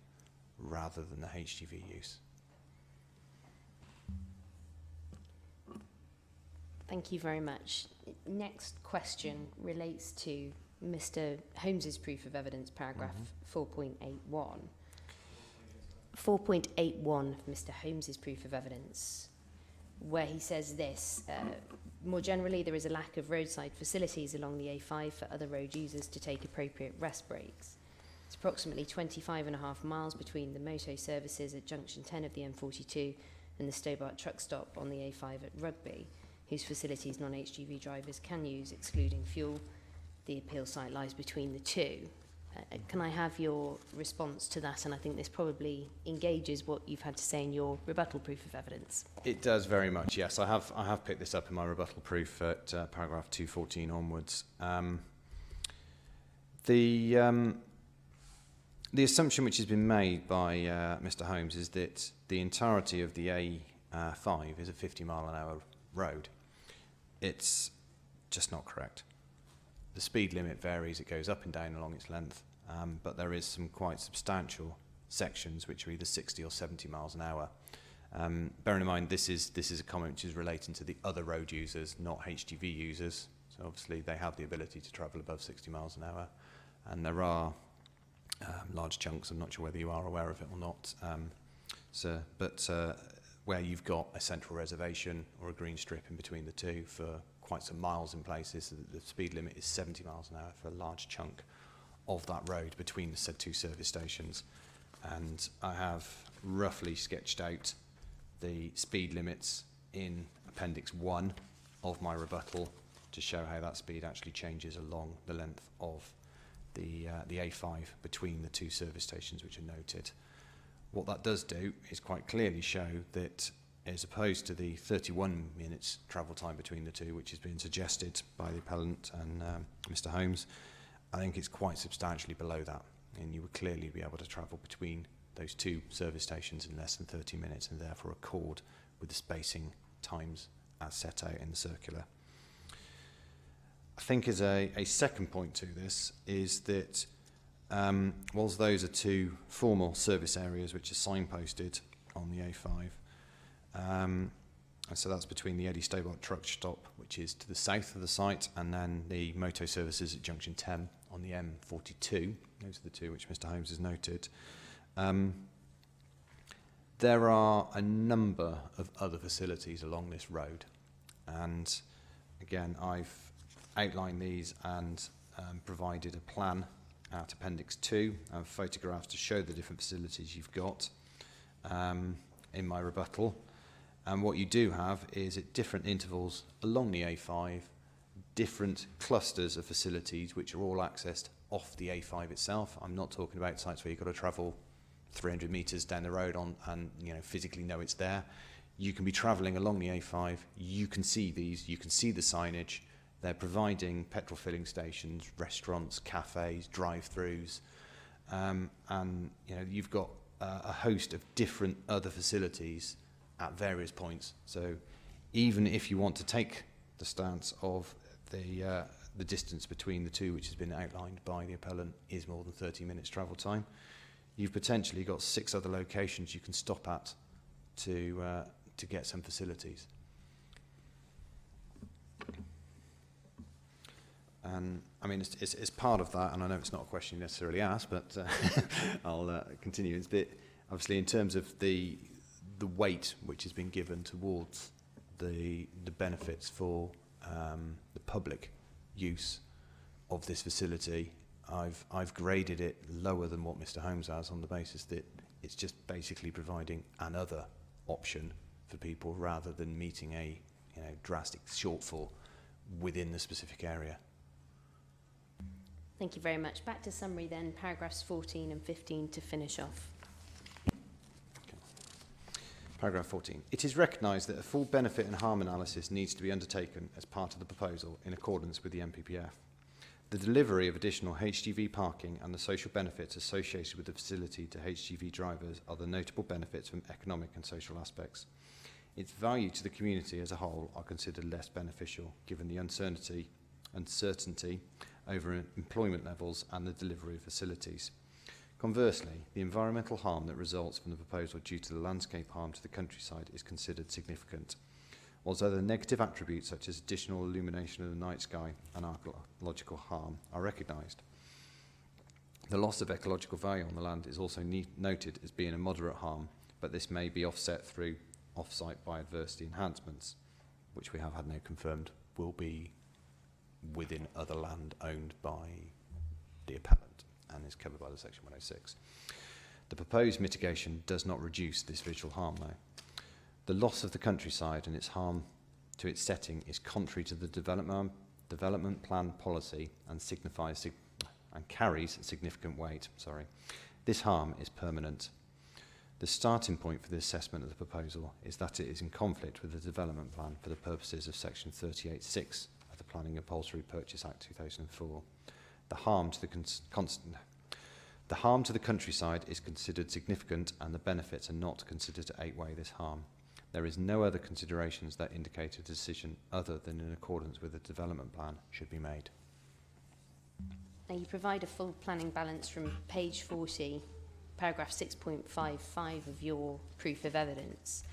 rather than the HGV use. Thank you very much. Next question relates to Mr. Holmes's proof of evidence, paragraph 4.81. 4.81 of Mr. Holmes's proof of evidence, where he says this, more generally, there is a lack of roadside facilities along the A5 for other road users to take appropriate rest breaks. It's approximately 25.5 miles between the moto services at junction 10 of the M42 and the Stobart truck stop on the A5 at Rugby, whose facilities non-HGV drivers can use, excluding fuel. The appeal site lies between the two. Can I have your response to that? And I think this probably engages what you've had to say in your rebuttal proof of evidence. It does very much, yes. I have picked this up in my rebuttal proof at paragraph 214 onwards. The assumption which has been made by Mr. Holmes is that the entirety of the A5 is a 50-mile-an-hour road. It's just not correct. The speed limit varies, it goes up and down along its length, but there is some quite substantial sections which are either 60 or 70 miles an hour. Bearing in mind this is a comment which is relating to the other road users, not HGV users, so obviously they have the ability to travel above 60 miles an hour, and there are large chunks, I'm not sure whether you are aware of it or not, where you've got a central reservation or a green strip in between the two for quite some miles in places. The speed limit is 70 miles an hour for a large chunk of that road between the said two service stations. And I have roughly sketched out the speed limits in Appendix 1 of my rebuttal to show how that speed actually changes along the length of the A5 between the two service stations which are noted. What that does do is quite clearly show that, as opposed to the 31 minutes travel time between the two, which has been suggested by the appellant and Mr. Holmes, I think it's quite substantially below that, and you would clearly be able to travel between those two service stations in less than 30 minutes and therefore accord with the spacing times as set out in the circular. I think as a second point to this is that whilst those are two formal service areas which are signposted on the A5, and so that's between the Eddie Stobart truck stop, which is to the south of the site, and then the moto services at junction 10 on the M42. Those are the two which Mr. Holmes has noted. There are a number of other facilities along this road, and again I've outlined these and provided a plan at Appendix 2 and photographs to show the different facilities you've got in my rebuttal. And what you do have is at different intervals along the A5, different clusters of facilities which are all accessed off the A5 itself. I'm not talking about sites where you've got to travel 300 metres down the road and physically know it's there. You can be travelling along the A5, you can see these, you can see the signage. They're providing petrol filling stations, restaurants, cafes, drive-throughs, and you've got a host of different other facilities at various points. So even if you want to take the stance of the distance between the two, which has been outlined by the appellant, is more than 30 minutes travel time, you've potentially got 6 other locations you can stop at to get some facilities. And I mean, it's part of that, and I know it's not a question you necessarily asked, but I'll continue. It's a bit, obviously, in terms of the weight which has been given towards the benefits for the public use of this facility, I've graded it lower than what Mr. Holmes has on the basis that it's just basically providing another option for people rather than meeting a drastic shortfall within the specific area. Thank you very much. Back to summary then, paragraphs 14 and 15 to finish off. Paragraph 14. It is recognised that a full benefit and harm analysis needs to be undertaken as part of the proposal in accordance with the MPPF. The delivery of additional HGV parking and the social benefits associated with the facility to HGV drivers are the notable benefits from economic and social aspects. Its value to the community as a whole are considered less beneficial given the uncertainty over employment levels and the delivery of facilities. Conversely, the environmental harm that results from the proposal due to the landscape harm to the countryside is considered significant. whilst other negative attributes such as additional illumination of the night sky and archaeological harm are recognised. The loss of ecological value on the land is also noted as being a moderate harm, but this may be offset through off-site biodiversity enhancements, which we have had now confirmed will be within other land owned by the appellant and is covered by the Section 106. The proposed mitigation does not reduce this visual harm, though. The loss of the countryside and its harm to its setting is contrary to the development plan policy and carries significant weight. This harm is permanent. The starting point for the assessment of the proposal is that it is in conflict with the development plan for the purposes of Section 38(6) of the Planning and Compulsory Purchase Act 2004. The harm to the countryside is considered significant, and the benefits are not considered to outweigh this harm. There is no other considerations that indicate a decision other than in accordance with the development plan should be made. Now, you provide a full planning balance from page 40, paragraph 6.55 of your proof of evidence.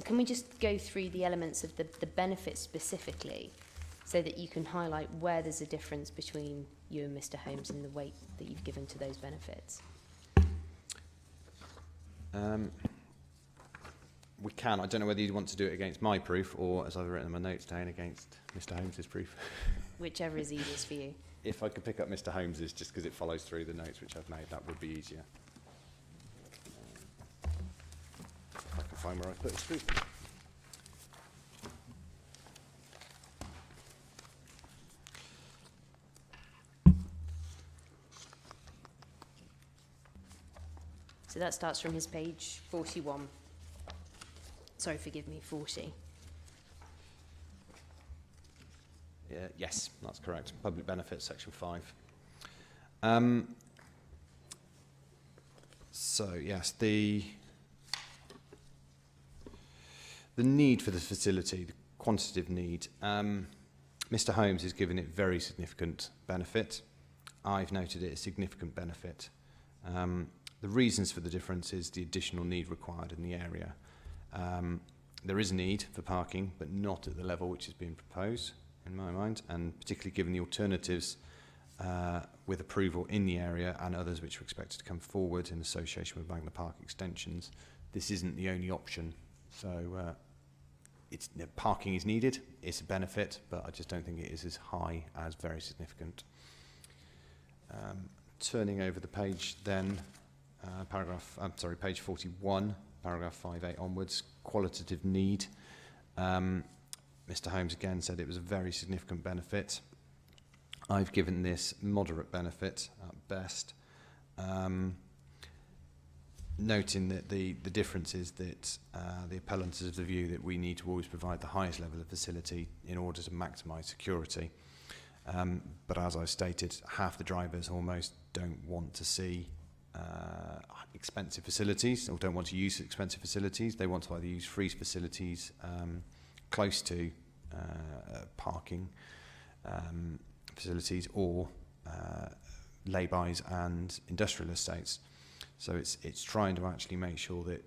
Can we just go through the elements of the benefits specifically so that you can highlight where there's a difference between you and Mr. Holmes and the weight that you've given to those benefits? We can. I don't know whether you want to do it against my proof or, as I've written in my notes down, against Mr. Holmes's proof. Whichever is easiest for you. If I could pick up Mr. Holmes's, just because it follows through the notes which I've made, that would be easier. If I can find where I put his proof. So that starts from his page 41. Sorry, forgive me, 40. Yes, that's correct. Public benefits, Section 5. So, yes, the need for the facility, the quantitative need, Mr. Holmes has given it very significant benefit. I've noted it as significant benefit. The reasons for the difference is the additional need required in the area. There is a need for parking, but not at the level which is being proposed, in my mind, and particularly given the alternatives with approval in the area and others which are expected to come forward in association with Magna Park extensions, this isn't the only option. So parking is needed, it's a benefit, but I just don't think it is as high as very significant. Turning over the page then, page 41, paragraph 5A onwards, qualitative need. Mr. Holmes again said it was a very significant benefit. I've given this moderate benefit at best, noting that the difference is that the appellant is of the view that we need to always provide the highest level of facility in order to maximise security. But as I stated, half the drivers almost don't want to see expensive facilities or don't want to use expensive facilities. They want to either use free facilities close to parking facilities or lay-bys and industrial estates. So it's trying to actually make sure that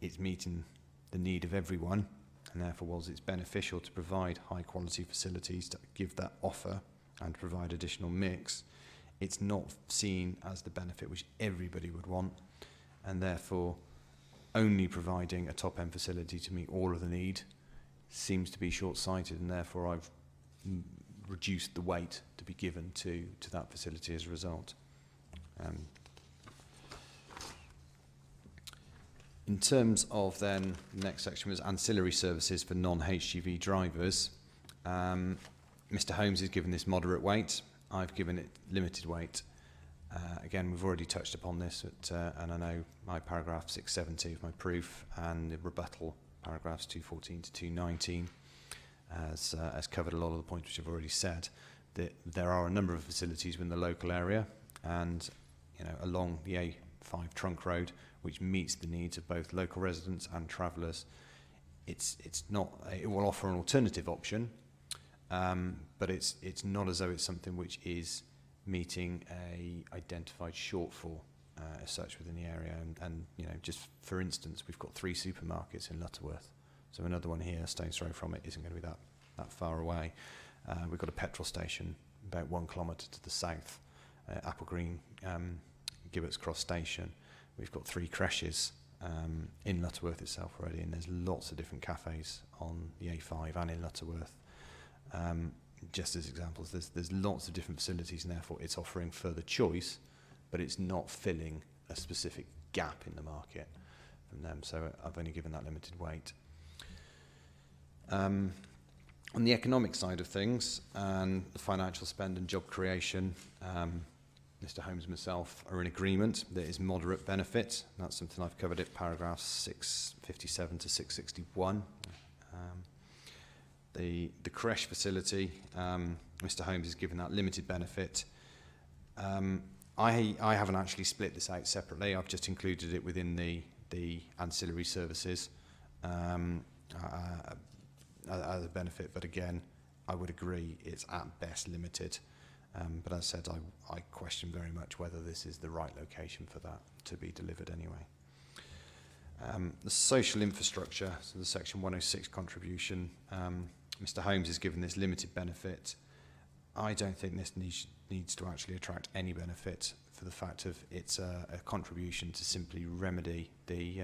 it's meeting the need of everyone, and therefore, whilst it's beneficial to provide high-quality facilities to give that offer and provide additional mix, it's not seen as the benefit which everybody would want, and therefore only providing a top-end facility to meet all of the need seems to be short-sighted, and therefore I've reduced the weight to be given to that facility as a result. In terms of then, the next section was ancillary services for non-HGV drivers. Mr. Holmes has given this moderate weight. I've given it limited weight. Again, we've already touched upon this, and I know my paragraph 670 of my proof and the rebuttal paragraphs 214 to 219 has covered a lot of the points which I've already said. That there are a number of facilities within the local area and along the A5 trunk road which meets the needs of both local residents and travellers. It will offer an alternative option, but it's not as though it's something which is meeting a identified shortfall as such within the area. And just for instance, we've got 3 supermarkets in Lutterworth, So another one here, stone's throw from it, isn't going to be that far away. We've got a petrol station about 1 kilometre to the south, Apple Green, Gibberts Cross Station. We've got 3 creches in Lutterworth itself already, and there's lots of different cafes on the A5 and in Lutterworth. Just as examples, there's lots of different facilities, and therefore it's offering further choice, but it's not filling a specific gap in the market from them. So I've only given that limited weight. On the economic side of things and the financial spend and job creation, Mr. Holmes and myself are in agreement. There is moderate benefit. That's something I've covered at paragraphs 657 to 661. The creche facility, Mr. Holmes has given that limited benefit. I haven't actually split this out separately. I've just included it within the ancillary services as a benefit. But again, I would agree it's at best limited. But as I said, I question very much whether this is the right location for that to be delivered anyway. The social infrastructure, so the Section 106 contribution, Mr. Holmes has given this limited benefit. I don't think this needs to actually attract any benefit for the fact of it's a contribution to simply remedy the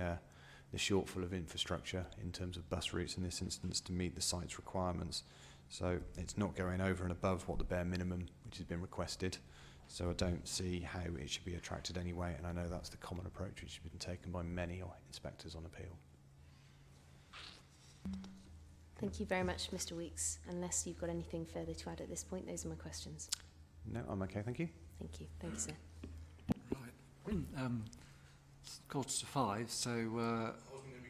shortfall of infrastructure in terms of bus routes in this instance to meet the site's requirements. So it's not going over and above what the bare minimum which has been requested. So I don't see how it should be attracted anyway, and I know that's the common approach which has been taken by many inspectors on appeal. Thank you very much, Mr. Weeks. Unless you've got anything further to add at this point, those are my questions. No, I'm okay, thank you. Thank you. Thank you, sir. Right. It's 4:45, so... I wasn't going to be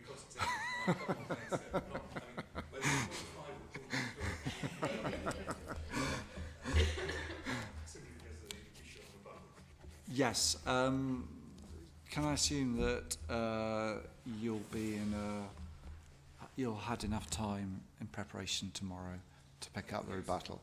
Yes. Can I assume that you'll had enough time in preparation tomorrow to pick up the rebuttal?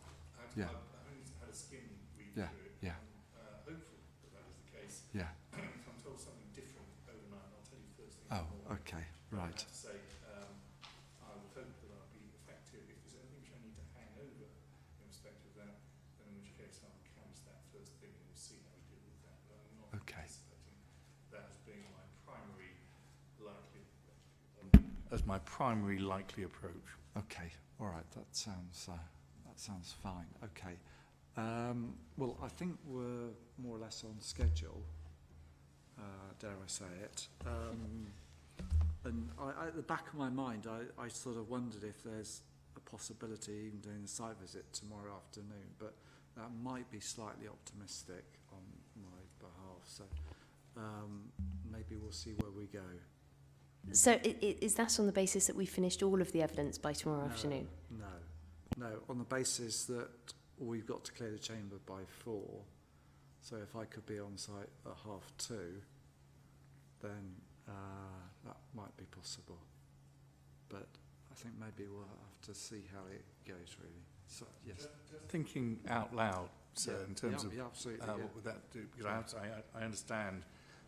Yeah. I've only had a skim read Yeah. through it. Yeah. I'm hopeful that is the case. Yeah. If I'm told something different overnight, I'll tell you first thing. Oh, okay. Right. I have to say, I would hope that I'll be effective. If there's anything which I need to hang over in respect of that, then in which case I'll canvass that first thing and we'll see how we deal with that. But I'm not anticipating that as being my primary likely approach. Okay. All right. That sounds fine. Okay. Well, I think we're more or less on schedule. Dare I say it? And I, at the back of my mind, I sort of wondered if there's a possibility even doing a site visit tomorrow afternoon, but that might be slightly optimistic on my behalf. So maybe we'll see where we go. So is that on the basis that we finished all of the evidence by tomorrow afternoon? No, on the basis that we've got to clear the chamber by 4. So if I could be on site at 2:30, then that might be possible. But I think maybe we'll have to see how it goes, really. So, yes. Just thinking out loud, so in terms of absolutely, what would that do? Because I understand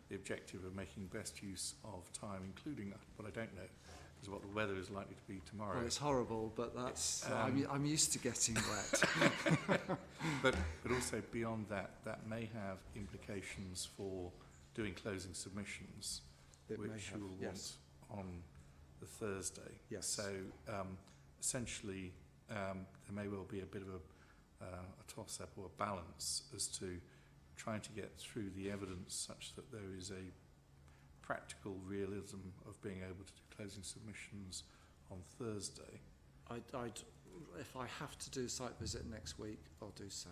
the objective of making best use of time, including what I don't know is what the weather is likely to be tomorrow. Well, it's horrible, but that's I'm used to getting wet. but also beyond that, that may have implications for doing closing submissions, which you will want on the Thursday. Yes. So essentially, there may well be a bit of a toss-up or a balance as to trying to get through the evidence such that there is a practical realism of being able to do closing submissions on Thursday. If I have to do a site visit next week, I'll do so.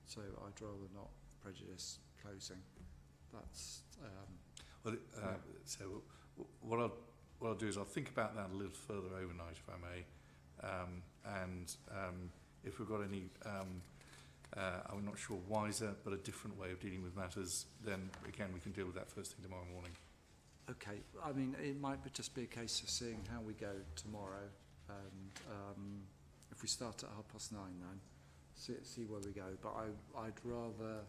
So I'd rather not prejudice closing. That's so what I'll do is I'll think about that a little further overnight, if I may, and if we've got any I'm not sure wiser but a different way of dealing with matters, then again we can deal with that first thing tomorrow morning. Okay. I mean, it might just be a case of seeing how we go tomorrow, and if we start at 9:30 then see where we go. But I'd rather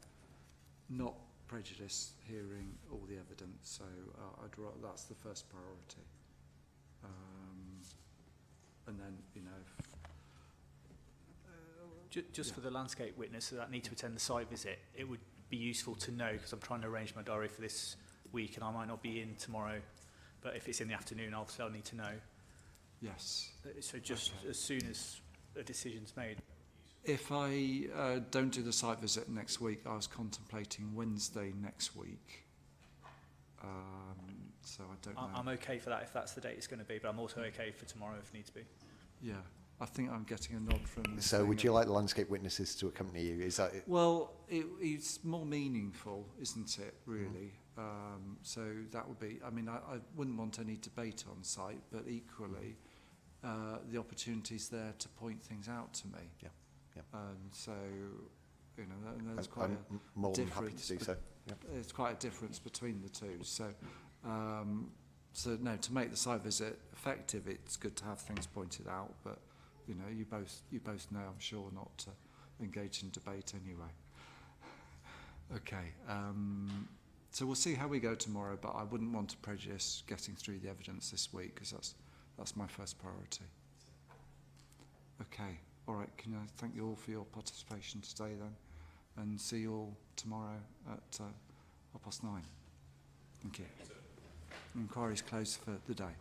not prejudice hearing all the evidence, so that's the first priority. and then, you know, Just for the landscape witness that need to attend the site visit, it would be useful to know, because I'm trying to arrange my diary for this week and I might not be in tomorrow, but if it's in the afternoon, obviously I'll need to know. yes. So just as soon as a decision's made. If I don't do the site visit next week, I was contemplating Wednesday next week. So I don't know. I'm okay for that if that's the date it's going to be, but I'm also okay for tomorrow if needs be. Yeah, I think I'm getting a nod from... this So thing would that- you like the landscape witnesses to accompany you? Is that it? Well, it's more meaningful, isn't it, really? So that would be... I mean, I wouldn't want any debate on site, but equally, the opportunity's there to point things out to me. Yeah, yeah. And so, you know, and there's I'm quite a more than happy difference. to do so. Yeah. There's quite a difference between the two. So, no, to make the site visit effective, it's good to have things pointed out. But you know, you both know, I'm sure, not to engage in debate anyway. Okay. So we'll see how we go tomorrow. But I wouldn't want to prejudice getting through the evidence this week, because that's my first priority. Okay. All right. Can I thank you all for your participation today then, and see you all tomorrow at 9:30. Thank you. Inquiry's closed for the day.